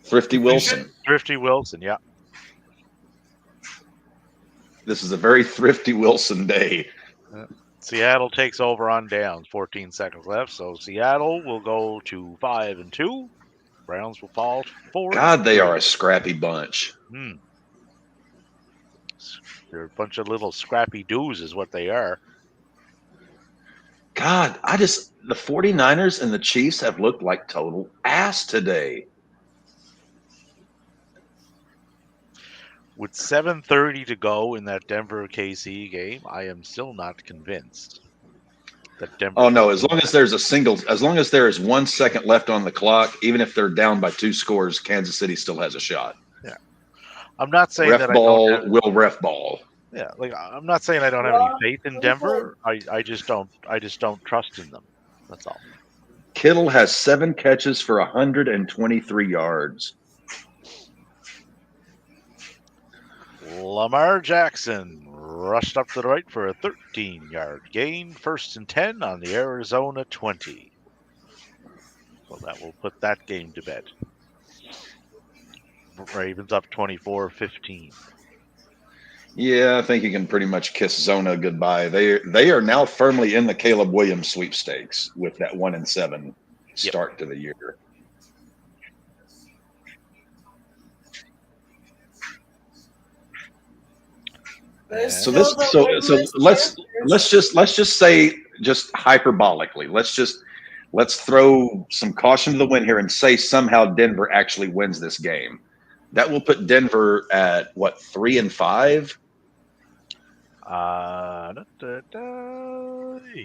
Thrifty Wilson. Thrifty Wilson, yeah. This is a very Thrifty Wilson day. Seattle takes over on downs. 14 seconds left, so Seattle will go to 5 and 2. Browns will fall to 4. God, they are a scrappy bunch. They're a bunch of little scrappy doos is what they are. God, the 49ers and the Chiefs have looked like total ass today. With 7:30 to go in that Denver KC game, I am still not convinced that Denver. Oh no! As long as there is 1 second left on the clock, even if they're down by 2 scores, Kansas City still has a shot. Yeah, I'm not saying Ref that ball I don't have, will ref ball. yeah, like I'm not saying I don't have any faith in Denver. I just don't trust in them. That's all. Kittle has 7 catches for 123 yards. Lamar Jackson rushed up to the right for a 13-yard gain, 1st and 10 on the Arizona 20. So that will put that game to bed. Ravens up 24-15. Yeah, I think you can pretty much kiss Zona goodbye. They are now firmly in the Caleb Williams sweepstakes with that 1-7 start to the year. So let's just say, just hyperbolically, let's throw some caution to the wind here and say somehow Denver actually wins this game. That will put Denver at what, 3-5?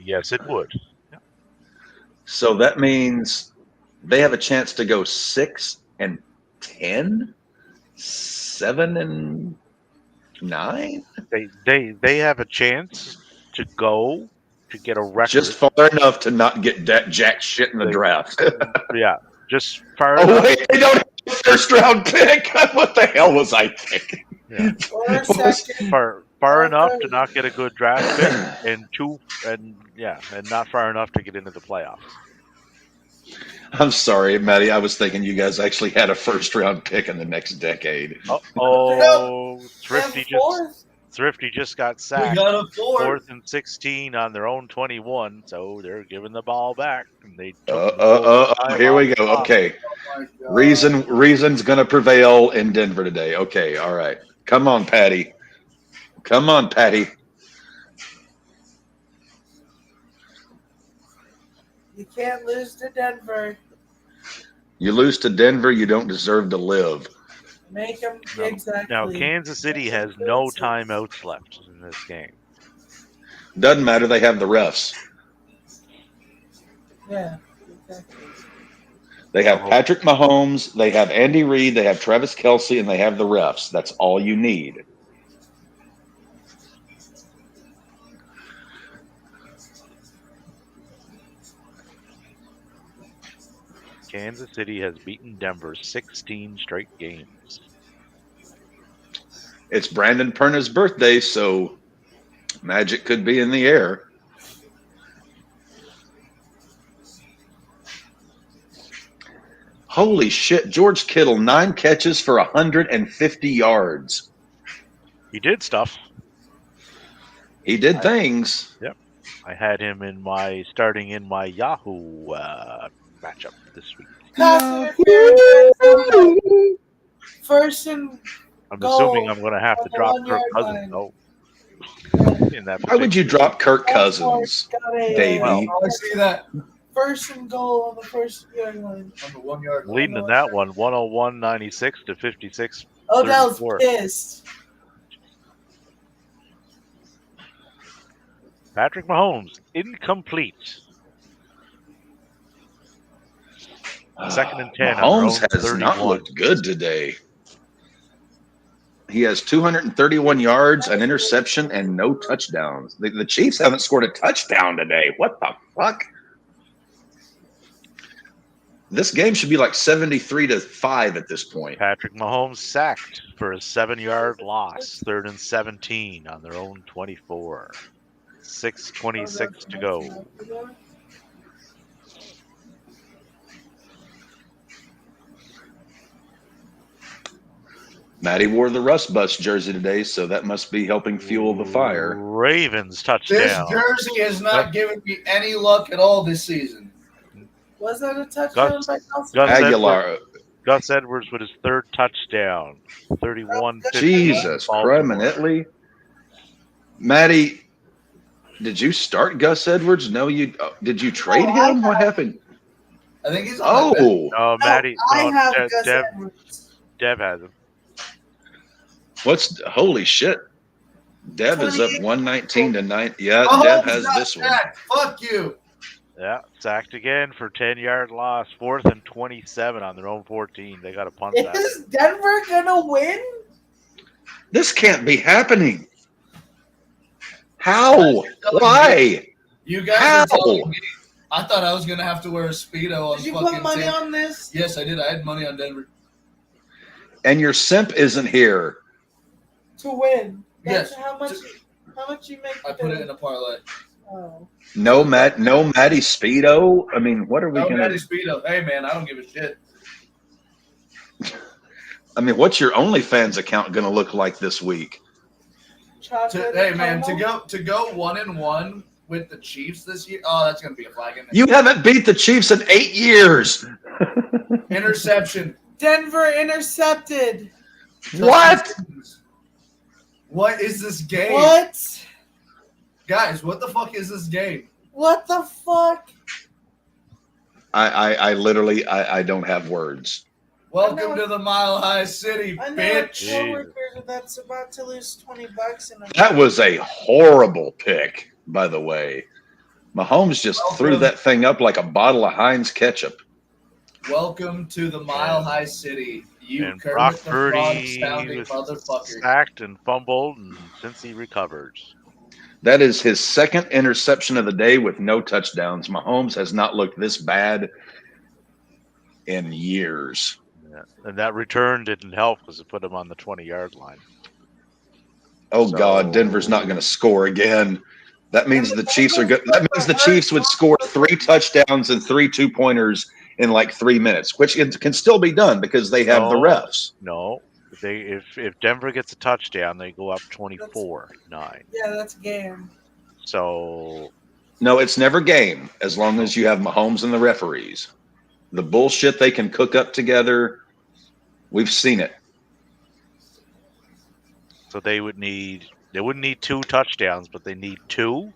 Yes, it would. Yeah. So that means they have a chance to go 6-10, 7-9. They have a chance to go to get a record. Just far enough to not get jack shit in the draft. Yeah, just far Oh, enough. wait, they don't have a first round pick. What the hell was I thinking? Yeah. Far enough to not get a good draft pick, and not far enough to get into the playoffs. I'm sorry, Matty. I was thinking you guys actually had a first round pick in the next decade. Thrifty just got sacked. We got a 4th and 16 on their own 21, so they're giving the ball back. And they here we go. Okay, reason's gonna prevail in Denver today. Okay, all right. Come on, Patty. You can't lose to Denver. You lose to Denver, you don't deserve to live. Make them exactly. Now, Kansas City has no timeouts left in this game. Doesn't matter. They have the refs. Yeah, exactly. They have Patrick Mahomes. They have Andy Reid. They have Travis Kelce, and they have the refs. That's all you need. Kansas City has beaten Denver 16 straight games. It's Brandon Perna's birthday, so magic could be in the air. Holy shit, George Kittle, 9 catches for 150 yards. He did stuff. He did things. Yep. I had him starting in my Yahoo matchup this week. First and I'm goal assuming I'm going to have to drop Kirk Cousins. Why would you drop Kirk Cousins, Davey? I see that. First and goal on the first yard line. On the 1 yard line. Leading in that one, 101-96 to 56. Odell's pissed. Patrick Mahomes, incomplete. 2nd and 10. Mahomes has not looked good today. He has 231 yards, an interception, and no touchdowns. The Chiefs haven't scored a touchdown today. What the fuck? This game should be like 73-5 at this point. Patrick Mahomes sacked for a 7-yard loss. 3rd and 17 on their own 24. 6:26 to go. Matty wore the Rust Bus jersey today, so that must be helping fuel the fire. Ravens touchdown. This jersey has not given me any luck at all this season. Was that a touchdown by Aguilar. Gus Edwards with his 3rd touchdown. 31-15. Jesus, criminally. Matty, did you start Gus Edwards? No, did you trade him? What happened? I think he's on No, Matty. I have Gus Edwards. Dev has him. Holy shit? Dev is up 119 to 9. Yeah, Oh, Dev has not this one. sacked. Fuck you. Yeah, sacked again for 10-yard loss. 4th and 27 on their own 14. They got to punt that. Is Denver gonna win? This can't be happening. How? Why? You guys How? are telling me. I thought I was gonna have to wear a Speedo on Did you fucking put money tape. on this? Yes, I did. I had money on Denver. And your simp isn't here. To win. That's Yes. how much you make? I put it in a parlay. Oh. No Matty Speedo. I mean, what are we No, gonna? Daddy Speedo. Hey man, I don't give a shit. I mean, what's your OnlyFans account gonna look like this week? Chocolate. Hey man, caramel? to go 1-1 with the Chiefs this year. Oh, that's gonna be a flag in there. You haven't beat the Chiefs in 8 years. Interception. Denver intercepted. What? What is this game? What? Guys, what the fuck is this game? What the fuck? I literally I don't have words. Welcome to the Mile High City, I know bitch. a coworker that's about to lose $20 in a That was a horrible pick, by the way. Mahomes just threw that thing up like a bottle of Heinz ketchup. Welcome to the Mile High City, you And Kermit Brock the Frog Purdy sounding was motherfucker. sacked and fumbled, and since he recovered. That is his second interception of the day with no touchdowns. Mahomes has not looked this bad in years. Yeah. And that return didn't help because it put him on the 20-yard line. Oh So- God, Denver's not going to score again. That means the Chiefs are good. That means the Chiefs would score 3 touchdowns and 3 2-pointers in like 3 minutes, which can still be done because they have the refs. No. If Denver gets a touchdown, they go up 24-9. Yeah, that's a game. So No, it's never game as long as you have Mahomes and the referees. The bullshit they can cook up together, we've seen it. So they wouldn't need 2 touchdowns, but they need 2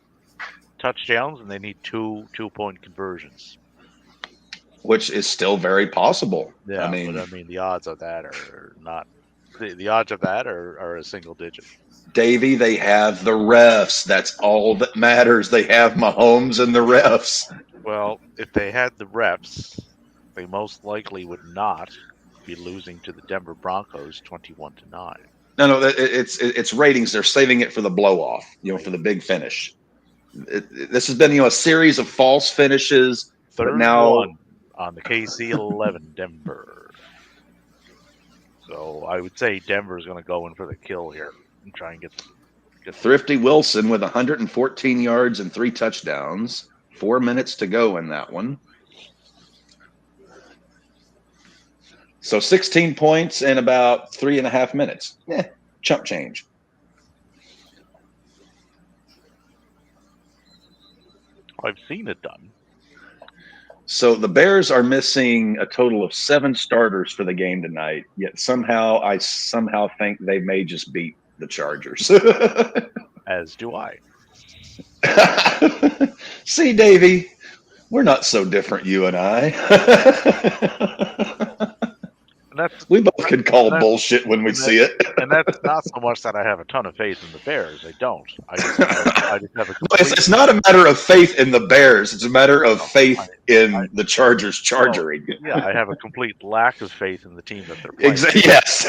touchdowns and they need 2 2-point conversions. Which is still very possible. Yeah, I mean, but the odds of that are not. The odds of that are a single digit. Davey, they have the refs. That's all that matters. They have Mahomes and the refs. Well, if they had the refs, they most likely would not be losing to the Denver Broncos 21-9. No, it's ratings. They're saving it for the blow off, for the big finish. This has been, a series of false finishes. Third but now, one on the KC 11 Denver. So I would say Denver's going to go in for the kill here and try and get Thrifty Wilson with 114 yards and 3 touchdowns. 4 minutes to go in that one. So 16 points in about 3.5 minutes. Chump change. I've seen it done. So the Bears are missing a total of 7 starters for the game tonight. Yet I somehow think they may just beat the Chargers. As do I. See, Davey, we're not so different, you and I. We both can call bullshit when we see it. And that's not so much that I have a ton of faith in the Bears. I don't. I just have a complete, It's not a matter of faith in the Bears. It's a matter of faith in the Chargers chargering. Yeah, I have a complete lack of faith in the team that they're playing. Yes.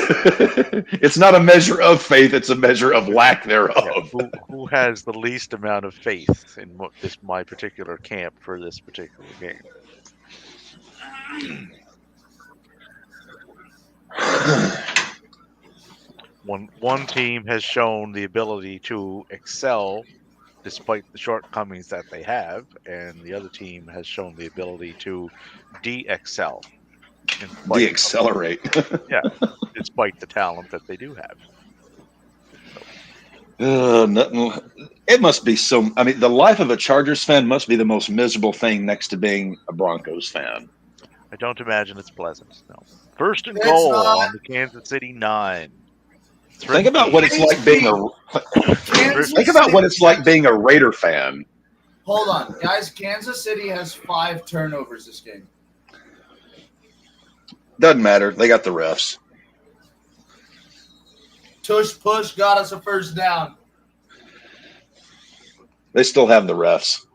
It's not a measure of faith. It's a measure of lack thereof. Yeah, who has the least amount of faith in my particular camp for this particular game? One team has shown the ability to excel despite the shortcomings that they have, and the other team has shown the ability to de-excel. De-accelerate. Yeah, despite the talent that they do have. It must be so. I mean, the life of a Chargers fan must be the most miserable thing next to being a Broncos fan. I don't imagine it's pleasant. No. First and goal on the Kansas City 9. Think about what it's like being a Raider fan. Hold on, guys. Kansas City has 5 turnovers this game. Doesn't matter. They got the refs. Tush push got us a first down. They still have the refs.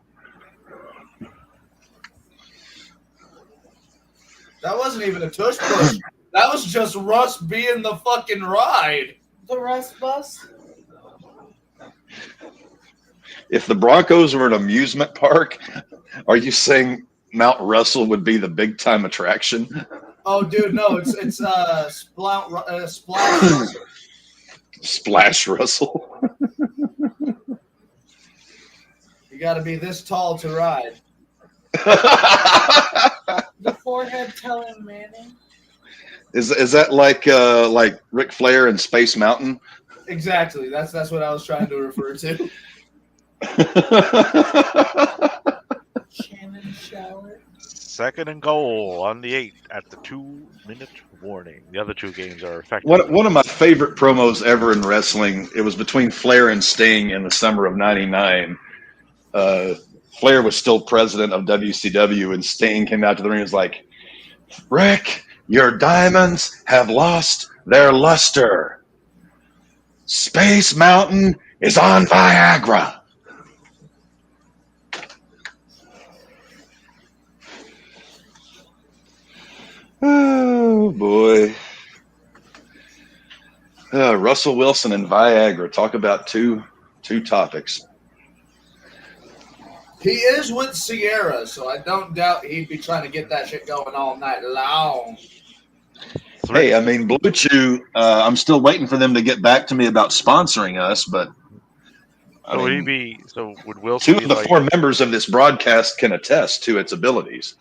That wasn't even a tush push. That was just Russ being the fucking ride. The Russ bus. If the Broncos were an amusement park, are you saying Mount Russell would be the big time attraction? Oh, dude, no, it's Splash. Splash Russell. You got to be this tall to ride. The forehead telling Manning. Is that like Ric Flair in Space Mountain? Exactly. That's what I was trying to refer to. Shannon shower. 2nd and goal on the 8 at the 2-minute warning. The other two games are effective. One of my favorite promos ever in wrestling. It was between Flair and Sting in the summer of '99. Flair was still president of WCW, and Sting came out to the ring and was like, "Rick, your diamonds have lost their luster. Space Mountain is on Viagra." Oh, boy. Russell Wilson and Viagra. Talk about two topics. He is with Sierra, so I don't doubt he'd be trying to get that shit going all night long. Hey, I mean, Blue Chew, I'm still waiting for them to get back to me about sponsoring us, but So would he be? So would Wilson? Two of the four members of this broadcast can attest to its abilities.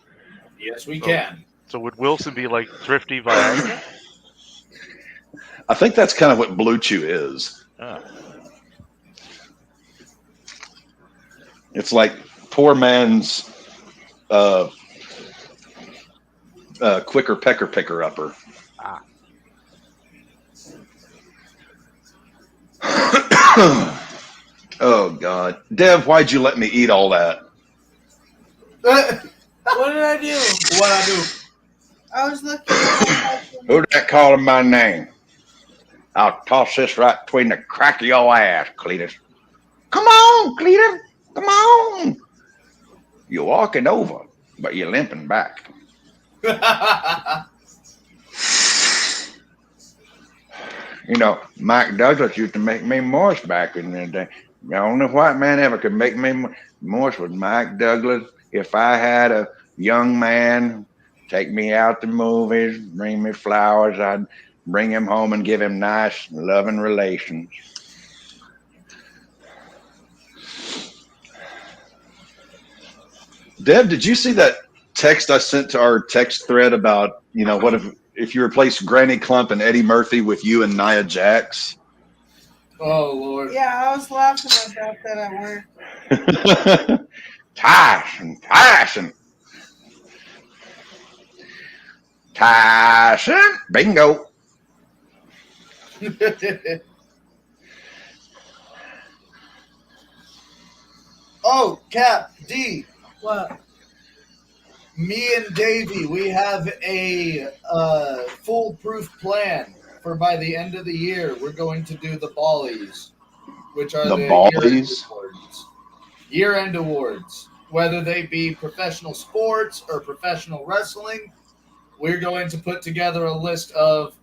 Yes, we can. So would Wilson be like Thrifty Viagra? I think that's kind of what Blue Chew is. Ah. It's like poor man's quicker pecker picker upper. Ah. Oh God, Dev, why'd you let me eat all that? What did I do? What I do? I was looking at Who that calling my name? I'll toss this right between the crack of your ass, Cletus. Come on, Cletus. Come on. You're walking over, but you're limping back. You know, Mike Douglas used to make me moist back in the day. The only white man ever could make me moist was Mike Douglas. If I had a young man take me out to movies, bring me flowers, I'd bring him home and give him nice, loving relations. Deb, did you see that text I sent to our text thread about, you know, what if you replace Granny Clump and Eddie Murphy with you and Nia Jax? Oh, Lord. Yeah, I was laughing about that at work. Tyson, bingo. Oh, Cap, D. What? Me and Davey, we have a foolproof plan for by the end of the year. We're going to do the Ballies, which are The the Ballies? year-end awards. Whether they be professional sports or professional wrestling, we're going to put together a list of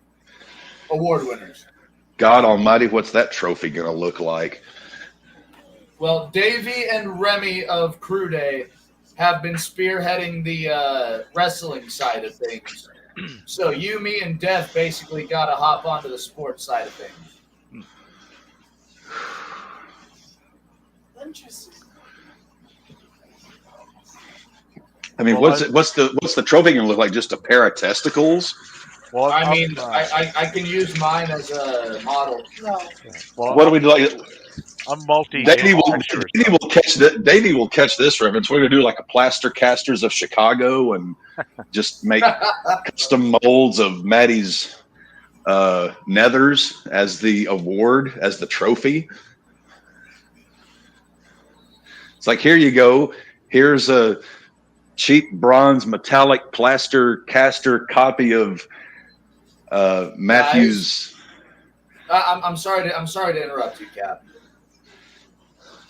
award winners. God almighty, what's that trophy going to look like? Well, Davey and Remy of Crew Day have been spearheading the wrestling side of things. So you, me, and Dev basically got to hop onto the sports side of things. Interesting. I mean, Well, what's the trophy going to look like? Just a pair of testicles? Well, I mean, I can use mine as a model. No. well, What do we do? Like, I'm multi. Davey will catch this reference. We're going to do like a plaster casters of Chicago and just make custom molds of Maddie's nethers as the award, as the trophy. It's like, here you go. Here's a cheap bronze metallic plaster caster copy of Matthew's. I'm sorry to interrupt you, Cap.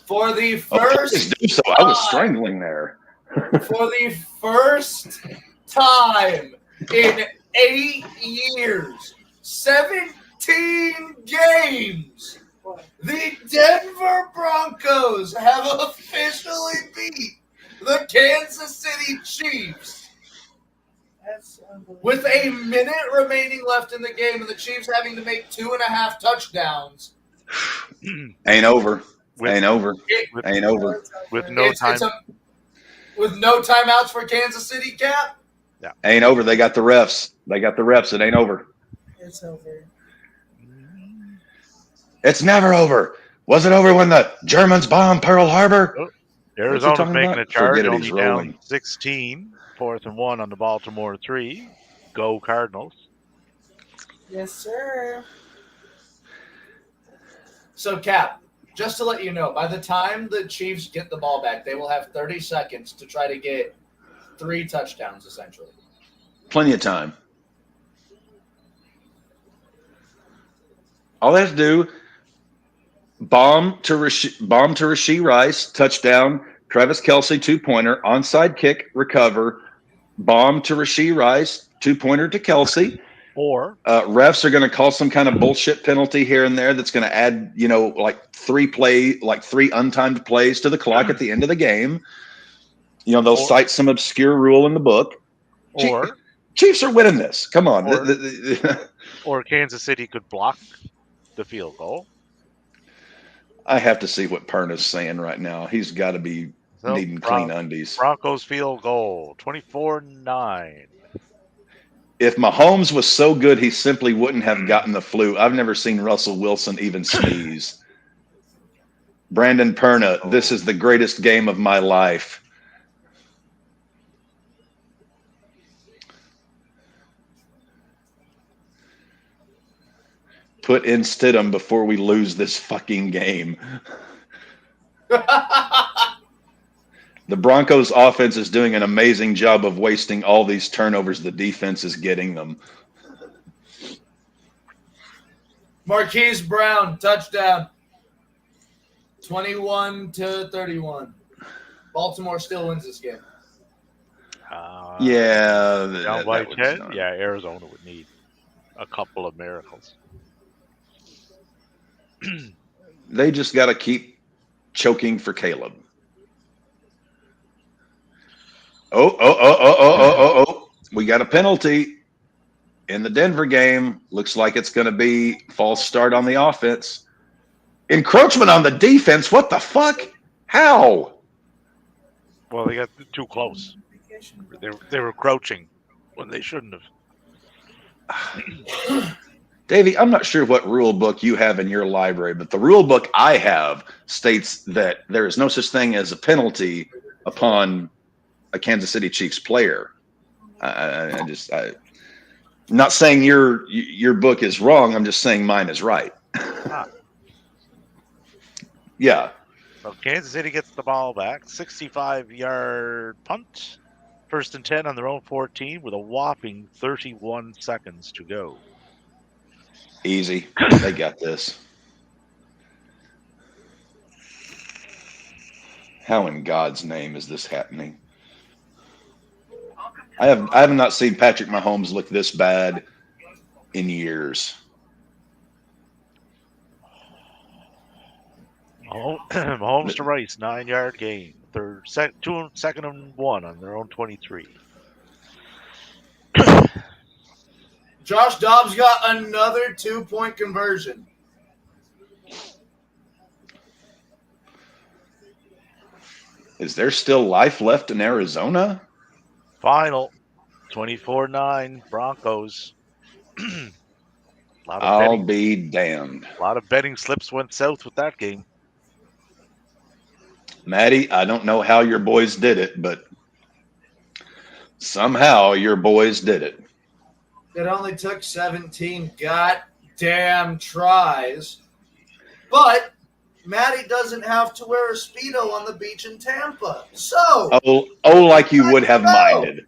For the Oh, first please do so. I was strangling there. for the first time in 8 years, 17 games, the Denver Broncos have officially beat the Kansas City Chiefs. That's unbelievable. With a minute remaining left in the game and the Chiefs having to make 2.5 touchdowns. Ain't over. With- Ain't over. with- Ain't over. With no time. With no timeouts for Kansas City, Cap? Ain't over. They got the refs. They got the refs. It ain't over. It's over. It's never over. Was it over when the Germans bombed Pearl Harbor? Arizona's talking making about? a charge, Forget it, only he's down rolling. 16, 4th and 1 on the Baltimore 3. Go Cardinals. Yes, sir. So, Cap, just to let you know, by the time the Chiefs get the ball back, they will have 30 seconds to try to get 3 touchdowns, essentially. Plenty of time. All they have to do, bomb to Rashee Rice, touchdown. Travis Kelce, 2-pointer, onside kick, recover. Bomb to Rashee Rice, 2-pointer to Kelce. Or Refs are going to call some kind of bullshit penalty here and there that's going to add, like 3 untimed plays to the clock at the end of the game. They'll cite some obscure rule in the book. or Chiefs are winning this. Come on. or Kansas City could block the field goal. I have to see what Perna's saying right now. He's got to be So, needing clean undies. Broncos field goal, 24-9. If Mahomes was so good, he simply wouldn't have gotten the flu. I've never seen Russell Wilson even sneeze. Brandon Perna, this is the greatest game of my life. Put in Stidham before we lose this fucking game. The Broncos offense is doing an amazing job of wasting all these turnovers the defense is getting them. Marquise Brown, touchdown. 21-31. Baltimore still wins this game. Yeah. Down by 10? Yeah, Arizona would need a couple of miracles. They just got to keep choking for Caleb. Oh. We got a penalty in the Denver game. Looks like it's going to be false start on the offense. Encroachment on the defense. What the fuck? How? Well, they got too close. They were crouching when they shouldn't have. Davey, I'm not sure what rule book you have in your library, but the rule book I have states that there is no such thing as a penalty upon a Kansas City Chiefs player. I'm not saying your book is wrong. I'm just saying mine is right. Yeah. So Kansas City gets the ball back. 65-yard punt. 1st and 10 on their own 14 with a whopping 31 seconds to go. Easy. They got this. How in God's name is this happening? I have not seen Patrick Mahomes look this bad in years. Mahomes to Rice, 9-yard gain. Second and 1 on their own 23. Josh Dobbs got another 2-point conversion. Is there still life left in Arizona? Final, 24-9, Broncos. I'll be damned. A lot of betting slips went south with that game. Maddie, I don't know how your boys did it, but somehow your boys did it. It only took 17 goddamn tries. But Maddie doesn't have to wear a Speedo on the beach in Tampa. So. Like you would have minded.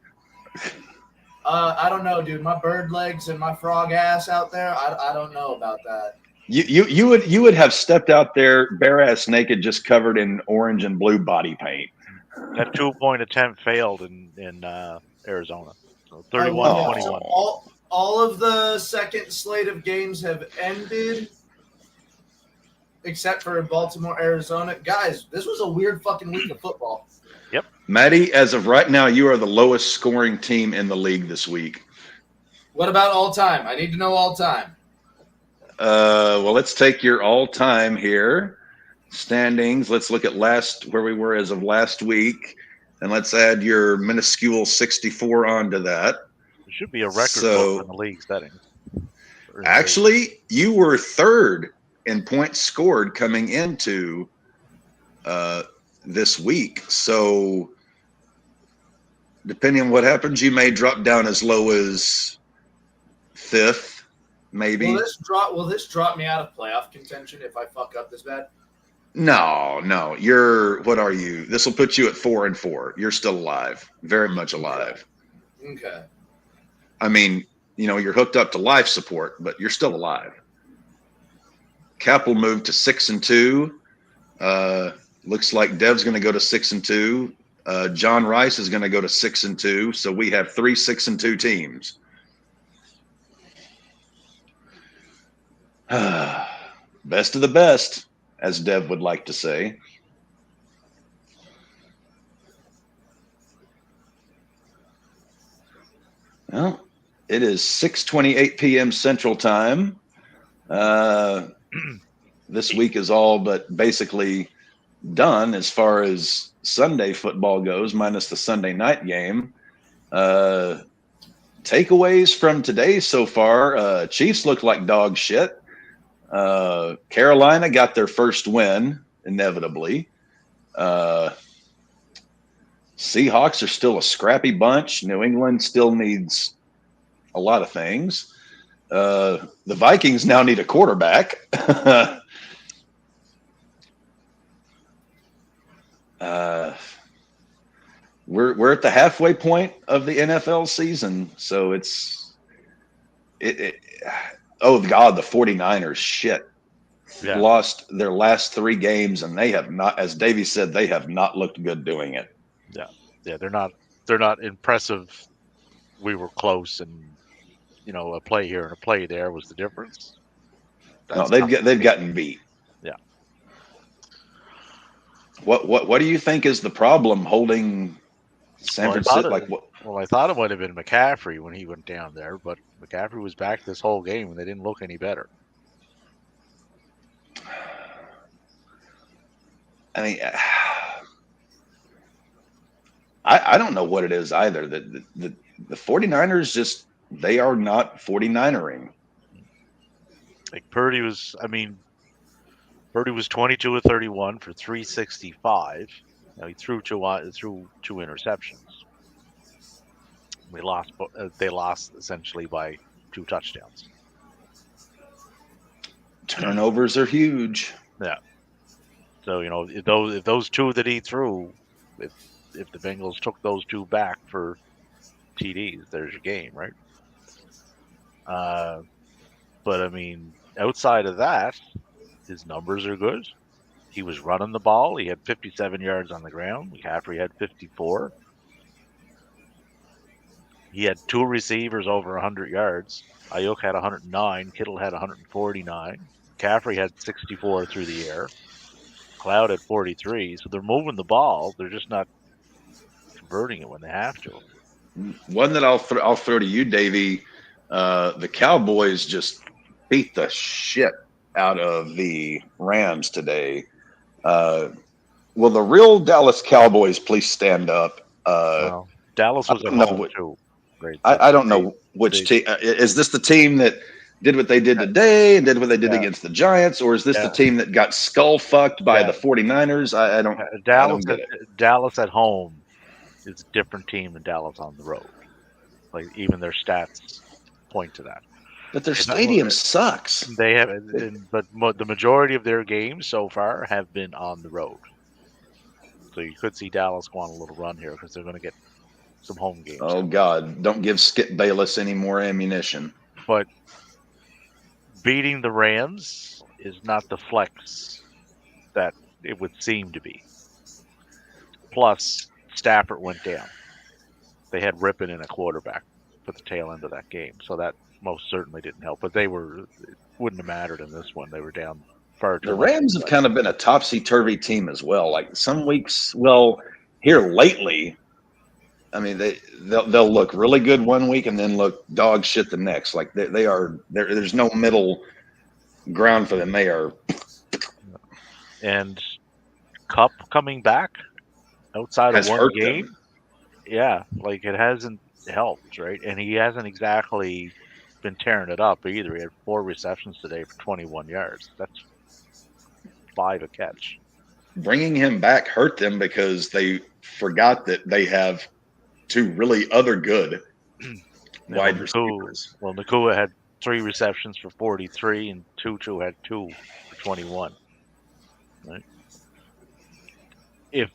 I don't know, dude. My bird legs and my frog ass out there, I don't know about that. You would have stepped out there bare ass naked, just covered in orange and blue body paint. That 2-point attempt failed in Arizona. So I love it. 31-21. So all of the second slate of games have ended, except for Baltimore, Arizona. Guys, this was a weird fucking week of football. Maddie, as of right now, you are the lowest scoring team in the league this week. What about all time? I need to know all time. Well, let's take your all time here. Standings. Let's look at where we were as of last week, and let's add your minuscule 64 onto that. It should be a record So- book in the league settings. Actually, you were third in points scored coming into this week. So, depending on what happens, you may drop down as low as fifth, maybe. Will this drop me out of playoff contention if I fuck up this bad? No. What are you? This will put you at 4-4. You're still alive, very much alive. Okay. I mean, you're hooked up to life support, but you're still alive. Cap will move to 6-2. Looks like Dev's going to go to 6-2. John Rice is going to go to 6-2. So we have 3 6-2 teams. Best of the best, as Dev would like to say. Well, it is 6:28 p.m. Central Time. This week is all but basically done as far as Sunday football goes, minus the Sunday night game. Takeaways from today so far: Chiefs look like dog shit. Carolina got their first win, inevitably. Seahawks are still a scrappy bunch. New England still needs a lot of things. The Vikings now need a quarterback. We're at the halfway point of the NFL season, so oh God, the 49ers shit. Yeah. Lost their last 3 games, and they have not, as Davey said, they have not looked good doing it. Yeah, they're not impressive. We were close, and a play here and a play there was the difference. No, they've gotten beat. Yeah. What do you think is the problem holding San Francisco? Well, I thought it might have been McCaffrey when he went down there, but McCaffrey was back this whole game, and they didn't look any better. I mean, I don't know what it is either. The 49ers just, they are not 49ering. Like Purdy was 22 of 31 for 365. He threw two interceptions. They lost essentially by 2 touchdowns. Turnovers are huge. Yeah. So if those 2 that he threw, if the Bengals took those 2 back for TDs, there's your game, right? But I mean, outside of that, his numbers are good. He was running the ball. He had 57 yards on the ground. McCaffrey had 54. He had 2 receivers over 100 yards. Ayuk had 109. Kittle had 149. McCaffrey had 64 through the air. Cloud at 43. So they're moving the ball. They're just not converting it when they have to. One that I'll throw to you, Davey. The Cowboys just beat the shit out of the Rams today. Will the real Dallas Cowboys please stand up? Well, Dallas was at home too. Great. I don't know which team. Is this the team that did what they did today and did what they did against the Giants, or is this the team that got skull fucked by the 49ers? I don't. Dallas at home is a different team than Dallas on the road. Like even their stats point to that. But their stadium sucks. They have, but the majority of their games so far have been on the road. So you could see Dallas go on a little run here because they're going to get some home games. Oh God! Don't give Skip Bayless any more ammunition. But beating the Rams is not the flex that it would seem to be. Plus, Stafford went down. They had Rippon in a quarterback for the tail end of that game, so that most certainly didn't help. But it wouldn't have mattered in this one. They were down far too The much. Rams have kind of been a topsy-turvy team as well. Like some weeks, well, here lately, I mean, they'll look really good one week and then look dog shit the next. Like they are there's no middle ground for them. They are. And Cup coming back outside of Has one hurt game, them. yeah, like it hasn't helped, right? And he hasn't exactly been tearing it up either. He had 4 receptions today for 21 yards. That's 5 a catch. Bringing him back hurt them because they forgot that they have 2 really other good wide receivers. Well, Nakua had 3 receptions for 43, and Tutu had 2 for 21. Right? If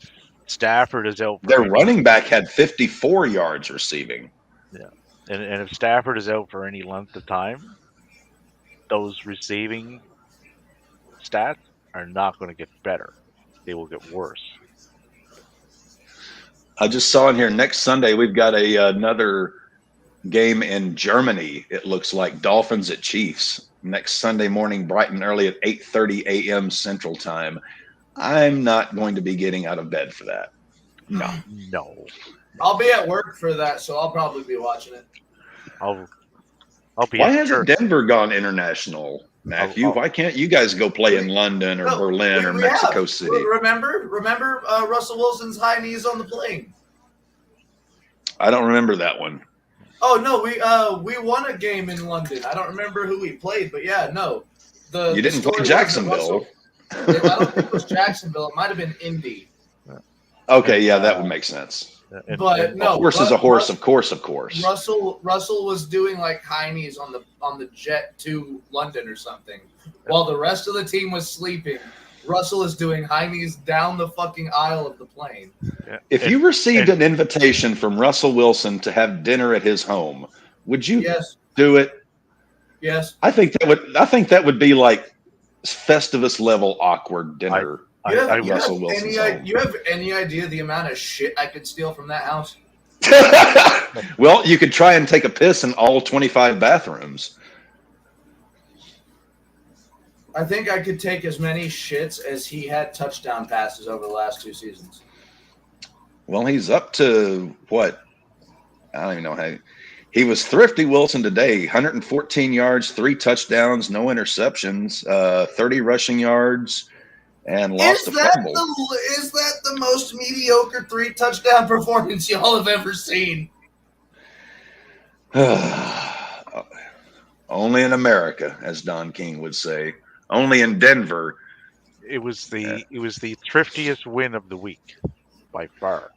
Stafford is out, Their running back had 54 yards receiving. yeah, and if Stafford is out for any length of time, those receiving stats are not going to get better. They will get worse. I just saw in here next Sunday we've got another game in Germany. It looks like Dolphins at Chiefs next Sunday morning, bright and early at 8:30 a.m. Central Time. I'm not going to be getting out of bed for that. No. I'll be at work for that, so I'll probably be watching it. I'll be. Why hasn't Denver gone international, Matthew? Why can't you guys go play in London or Berlin or Mexico City? Remember Russell Wilson's high knees on the plane. I don't remember that one. Oh no, we won a game in London. I don't remember who we played, but yeah, no. You didn't play Jacksonville. I don't think it was Jacksonville. It might have been Indy. Okay, yeah, that would make sense. But no, a horse is a horse, of course. Russell was doing like high knees on the jet to London or something, while the rest of the team was sleeping. Russell is doing high knees down the fucking aisle of the plane. If you received an invitation from Russell Wilson to have dinner at his home, would you do it? Yes. I think that would be like Festivus level awkward dinner. You have any idea the amount of shit I could steal from that house? Well, you could try and take a piss in all 25 bathrooms. I think I could take as many shits as he had touchdown passes over the last 2 seasons. Well, he's up to what? I don't even know how. He was Thrifty Wilson today, 114 yards, 3 touchdowns, no interceptions, 30 rushing yards, and lost a fumble. Is that the most mediocre 3 touchdown performance y'all have ever seen? Only in America, as Don King would say. Only in Denver. It was the thriftiest win of the week by far.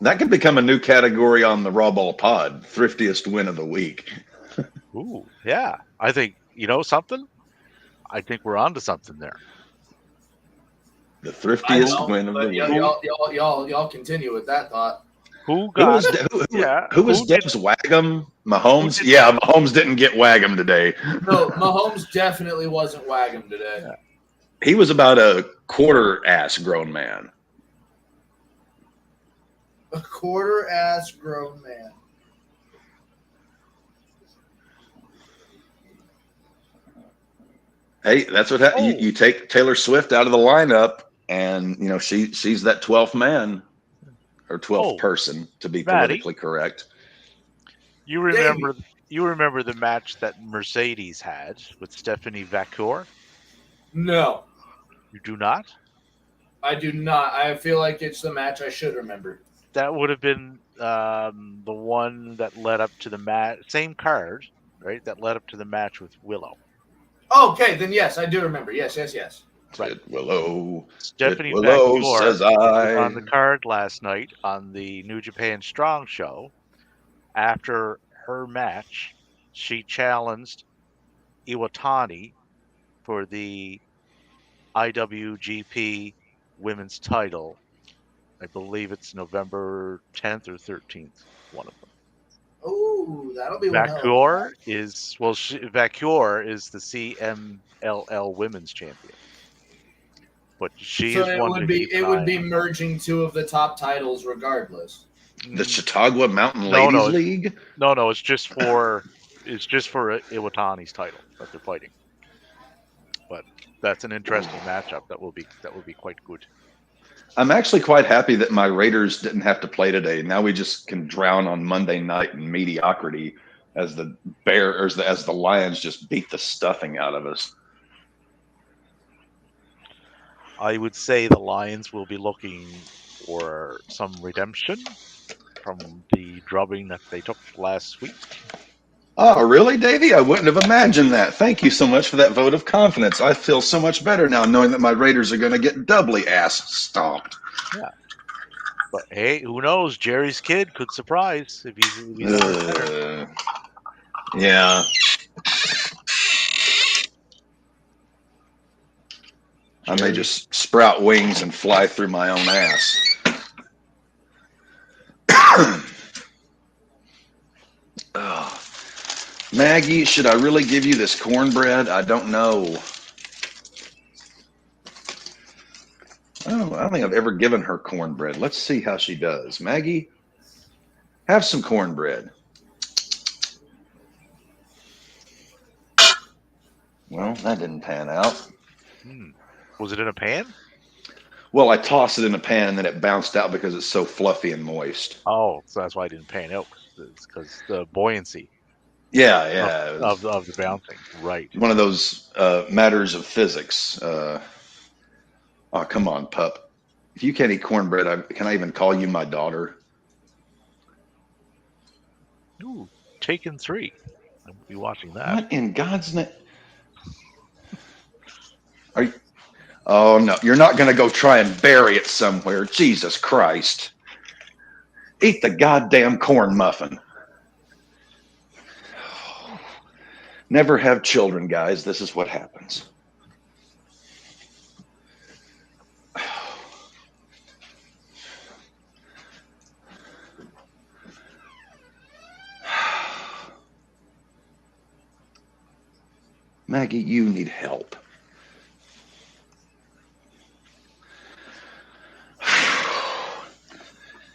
That could become a new category on the RAWBall pod. Thriftiest win of the week. Ooh, yeah. I think something. I think we're onto something there. The thriftiest win of the week. Y'all continue with that thought. Who was Dev's Wag'em? Mahomes? Yeah, Mahomes didn't get Wag'em today. No, Mahomes definitely wasn't Wag'em today. Yeah. He was about a quarter-ass grown man. A quarter-ass grown man. Hey, that's what happens. You take Taylor Swift out of the lineup, and she's that 12th man or 12th person, to be politically correct. You remember the match that Mercedes had with Stephanie Vacour? No. You do not? I do not. I feel like it's the match I should remember. That would have been the one that led up to the match. Same card, right? That led up to the match with Willow. Okay, then yes, I do remember. Yes. Right. Willow. Stephanie Willow Vacour says was on the card last night on the New Japan Strong show. After her match, she challenged Iwatani for the IWGP Women's title. I believe it's November 10th or 13th, one of them. Ooh. Ooh, that'll be one hell of a Vacur match. is Vacur is the CMLL Women's Champion, but she So is one to keep it an would eye be on. merging two of the top titles regardless. The Chautauqua Mountain No, Ladies no. League. No, it's just for Iwatani's title that they're fighting. But that's an interesting matchup. That will be quite good. I'm actually quite happy that my Raiders didn't have to play today. Now we just can drown on Monday night in mediocrity as the as the Lions just beat the stuffing out of us. I would say the Lions will be looking for some redemption from the drubbing that they took last week. Oh, really, Davey? I wouldn't have imagined that. Thank you so much for that vote of confidence. I feel so much better now knowing that my Raiders are going to get doubly ass stomped. Yeah. But hey, who knows? Jerry's kid could surprise if he's any better. Yeah. I may just sprout wings and fly through my own ass. Oh. Maggie, should I really give you this cornbread? I don't know. I don't think I've ever given her cornbread. Let's see how she does. Maggie, have some cornbread. Well, that didn't pan out. Was it in a pan? Well, I tossed it in a pan and then it bounced out because it's so fluffy and moist. Oh, so that's why it didn't pan out. It's because the buoyancy. Yeah. Of the bouncing, right? One of those matters of physics. Oh, come on, pup. If you can't eat cornbread, can I even call you my daughter? Ooh, Taken 3. I'll be watching that. What in God's name? Are you? Oh no, you're not going to go try and bury it somewhere. Jesus Christ! Eat the goddamn corn muffin. Never have children, guys. This is what happens. Maggie, you need help.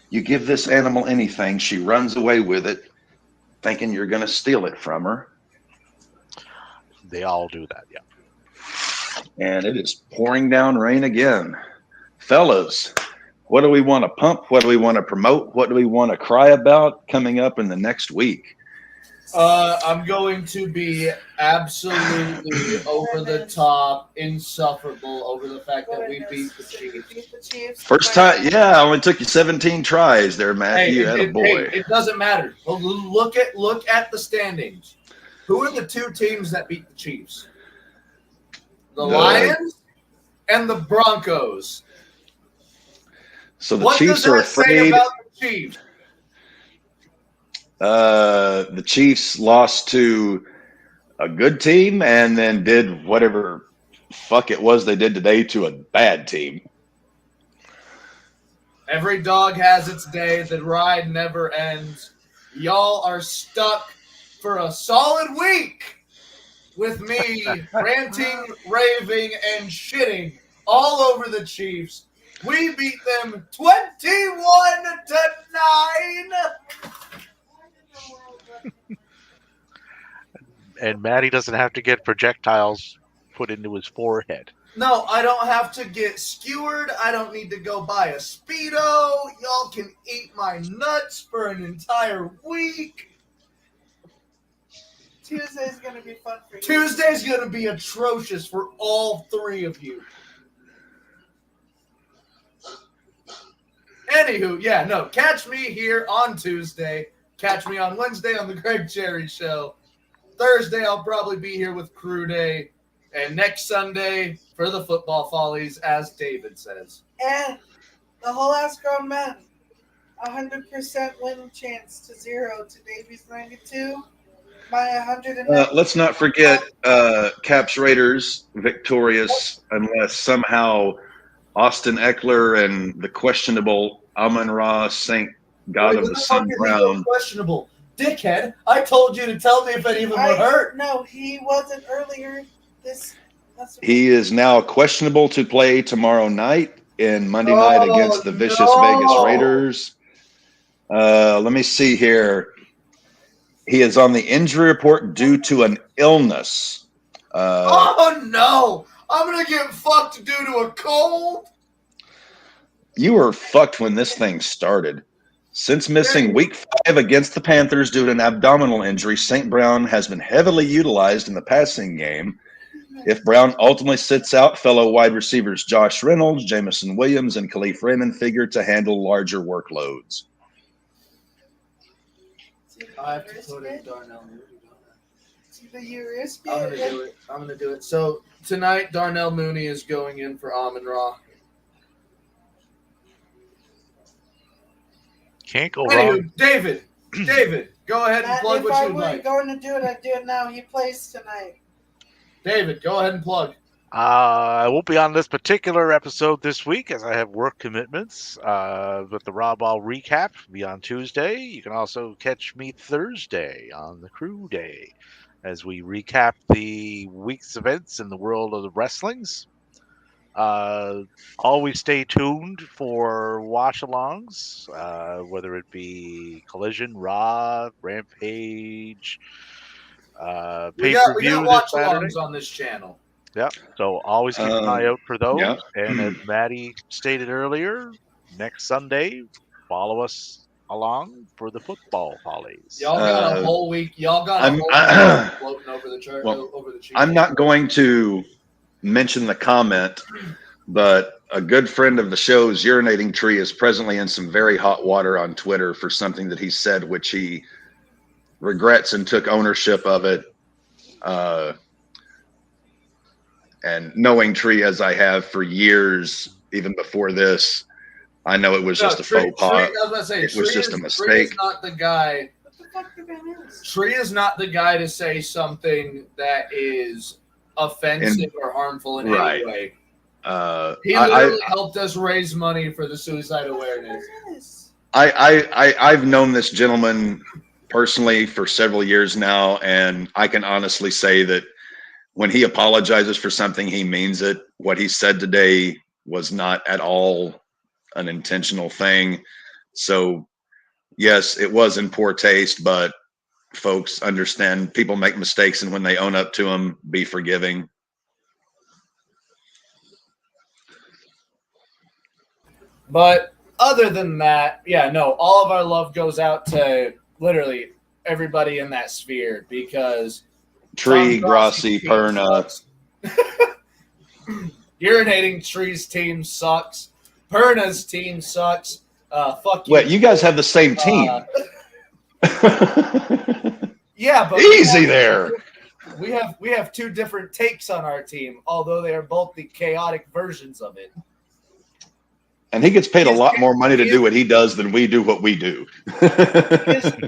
You give this animal anything, she runs away with it, thinking you're going to steal it from her. They all do that, yeah. And it is pouring down rain again. Fellas, what do we want to pump? What do we want to promote? What do we want to cry about coming up in the next week? I'm going to be absolutely over the top, insufferable over the fact that we beat the Chiefs. First time, yeah, only took you 17 tries there, Matthew. You had a boy. It doesn't matter. Look at the standings. Who are the two teams that beat the Chiefs? The Lions and the Broncos. So the what Chiefs does are that say afraid. about the Chiefs? The Chiefs lost to a good team and then did whatever fuck it was they did today to a bad team. Every dog has its day. The ride never ends. Y'all are stuck for a solid week with me ranting, raving, and shitting all over the Chiefs. We beat them 21-9. And Matty doesn't have to get projectiles put into his forehead. No, I don't have to get skewered. I don't need to go buy a Speedo. Y'all can eat my nuts for an entire week. Tuesday's gonna be fun for you. Tuesday's gonna be atrocious for all three of you. Anywho, yeah, no, catch me here on Tuesday. Catch me on Wednesday on the Greg Cherry Show. Thursday, I'll probably be here with Crew Day. And next Sunday for the Football Follies, as David says. And the whole ass grown men. 100% win chance to 0 to Davies 92. My 100. Let's not forget Caps Raiders victorious unless somehow Austin Eckler and the questionable Amon-Ra St. God of the Sun Brown. Questionable. Dickhead, I told you to tell me if any of them were hurt. No, he wasn't earlier. He is now questionable to play tomorrow night in Monday night against the vicious Vegas Raiders. Let me see here. He is on the injury report due to an illness. Oh no! I'm gonna get fucked due to a cold. You were fucked when this thing started. Since missing week 5 against the Panthers due to an abdominal injury, St. Brown has been heavily utilized in the passing game. If Brown ultimately sits out, fellow wide receivers Josh Reynolds, Jamison Williams, and Khalif Raymond figure to handle larger workloads. I have to put in Darnell Mooney. I'm gonna do it. So tonight, Darnell Mooney is going in for Amon-Ra. Can't go wrong. David, go ahead and plug what you would like. If I were going to do it, I'd do it now. He plays tonight. David, go ahead and plug. I won't be on this particular episode this week as I have work commitments. But the RAWBall recap will be on Tuesday. You can also catch me Thursday on the Crew Day as we recap the week's events in the world of the wrestlings. Always stay tuned for watch-alongs, whether it be Collision, Raw, Rampage, pay-per-view we got this watch-alongs Saturday. on this channel. Yep. So always keep an eye out for those. Yeah. And as Maddie stated earlier, next Sunday, follow us along for the football holidays. Y'all got a whole week. Y'all got a whole week floating over the chart. Over the I'm not going to mention the comment, but a good friend of the show's Urinating Tree is presently in some very hot water on Twitter for something that he said, which he regrets and took ownership of it. And knowing Tree as I have for years, even before this, I know it was just a faux pas. It was just a mistake. Tree is not the guy. What the fuck did that is? Tree is not the guy to say something that is offensive or harmful in any way. He literally helped us raise money for the suicide awareness. I've known this gentleman personally for several years now, and I can honestly say that when he apologizes for something, he means it. What he said today was not at all an intentional thing. So, yes, it was in poor taste, but folks, understand people make mistakes, and when they own up to them, be forgiving. But other than that, yeah, no, all of our love goes out to literally everybody in that sphere because Tree, Grassi, Perna. Urinating Tree's team sucks. Perna's team sucks. Fuck you. Wait, you guys have the same team. Yeah, but easy there. We have two different takes on our team, although they are both the chaotic versions of it. And he gets paid a lot more money to do what he does than we do what we do.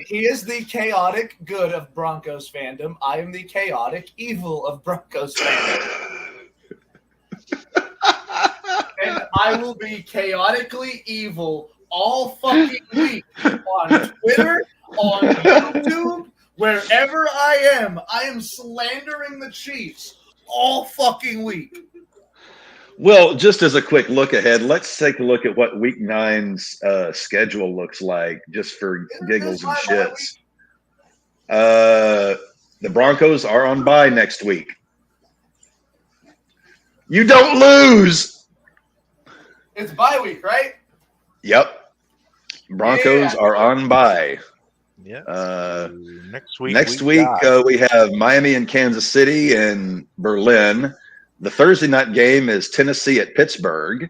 He is the chaotic good of Broncos fandom. I am the chaotic evil of Broncos fandom. And I will be chaotically evil all fucking week on Twitter, on YouTube, wherever I am slandering the Chiefs all fucking week. Well, just as a quick look ahead, let's take a look at what Week 9's schedule looks like, just for giggles and shits. The Broncos are on bye next week. You don't lose. It's bye week, right? Yep. Broncos are on bye. Yeah. Next week. We have Miami and Kansas City and Berlin. The Thursday night game is Tennessee at Pittsburgh.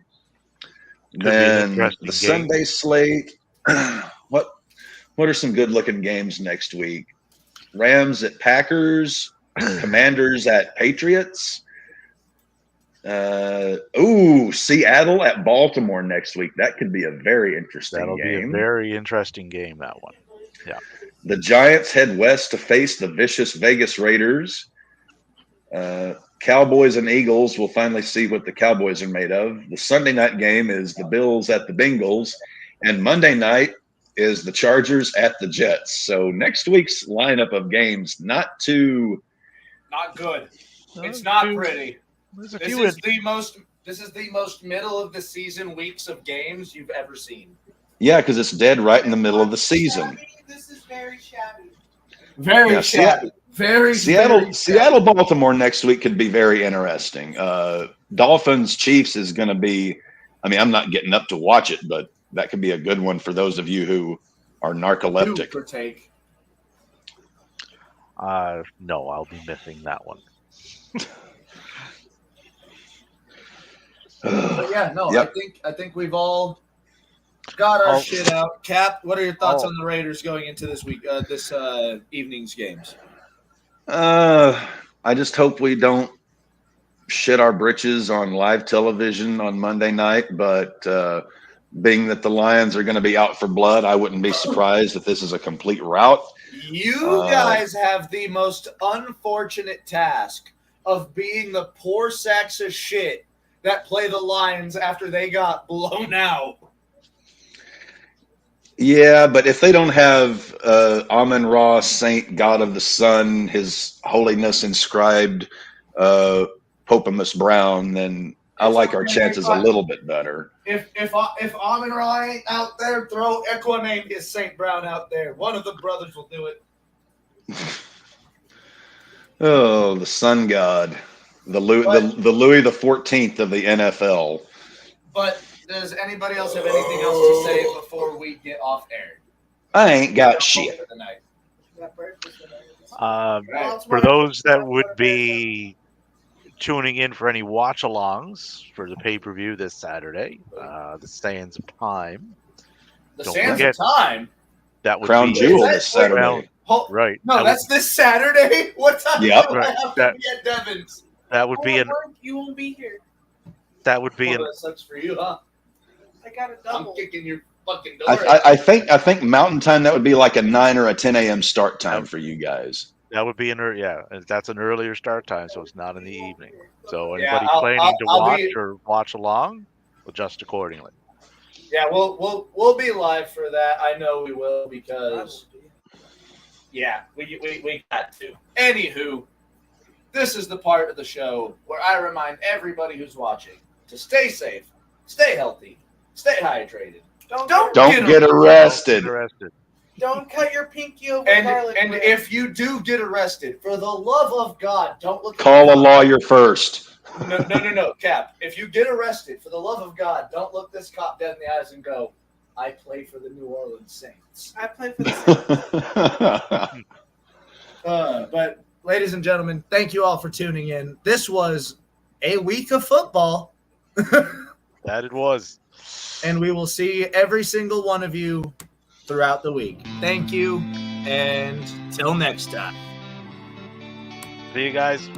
Then the Sunday slate. What are some good looking games next week? Rams at Packers, Commanders at Patriots. Seattle at Baltimore next week. That could be a very interesting game. That'll be a very interesting game, that one. Yeah. The Giants head west to face the vicious Vegas Raiders. Cowboys and Eagles, we'll finally see what the Cowboys are made of. The Sunday night game is the Bills at the Bengals. And Monday night, is the Chargers at the Jets. So next week's lineup of games, not too. Not good. It's There's not a few- pretty. There's a This few. is the most. This is the most middle of the season weeks of games you've ever seen. Yeah, because it's dead right in the middle of the season. Shabby. This is very shabby. Very Yeah, shabby. Very Seattle, very Seattle, Baltimore next week could be very interesting. Dolphins, Chiefs is going to be. I mean, I'm not getting up to watch it, but that could be a good one for those of you who are narcoleptic. Do partake. No, I'll be missing that one. But yeah, no, Yep. I think we've all got our Oh. shit out. Cap, what are your thoughts Oh. on the Raiders going into this week, this evening's games? I just hope we don't shit our britches on live television on Monday night. But being that the Lions are going to be out for blood, I wouldn't be surprised if this is a complete rout. You guys have the most unfortunate task of being the poor sacks of shit that play the Lions after they got blown out. Yeah, but if they don't have Amun-Ra, Saint, God of the Sun, His Holiness inscribed Popomus Brown, then I like our chances a little bit better. If Amon-Ra ain't out there, throw Equanimous St. Brown out there. One of the brothers will do it. Oh, the Sun God, the Louis the 14th of the NFL. But does anybody else have anything else to say before we get off air? I ain't got shit. For the night. That breakfast today. For those that would be tuning in for any watch-alongs for the pay-per-view this Saturday, the Sands of Time, The Don't sands forget- of time. that would Crown be Jewel Wait, this wait, Saturday. right. No, that that's this Saturday. What time Yep. do I have to That- be at Devon's? would be an You won't be here. that would be Oh, an that sucks for you, huh? I got a I'm double. kicking your fucking door. I think Mountain Time, that would be like a 9 or a 10 a.m. start time for you guys. that would be that's an earlier start time, so it's not in the evening. So Yeah, anybody I'll- planning to I'll watch be- or watch along, adjust accordingly. Yeah, we'll be live for that. I know we will because yeah, we got to. Anywho, this is the part of the show where I remind everybody who's watching to stay safe, stay healthy, stay hydrated. Don't Don't get arrested. Don't cut your pinky over And garlic bread. if you do get arrested, for the love of God, don't look. Call a lawyer first. No, Cap. If you get arrested, for the love of God, don't look this cop dead in the eyes and go, "I play for the New Orleans Saints." I play for the Saints. But ladies and gentlemen, thank you all for tuning in. This was a week of football, That it was. and we will see every single one of you throughout the week. Thank you, and till next time. See you guys.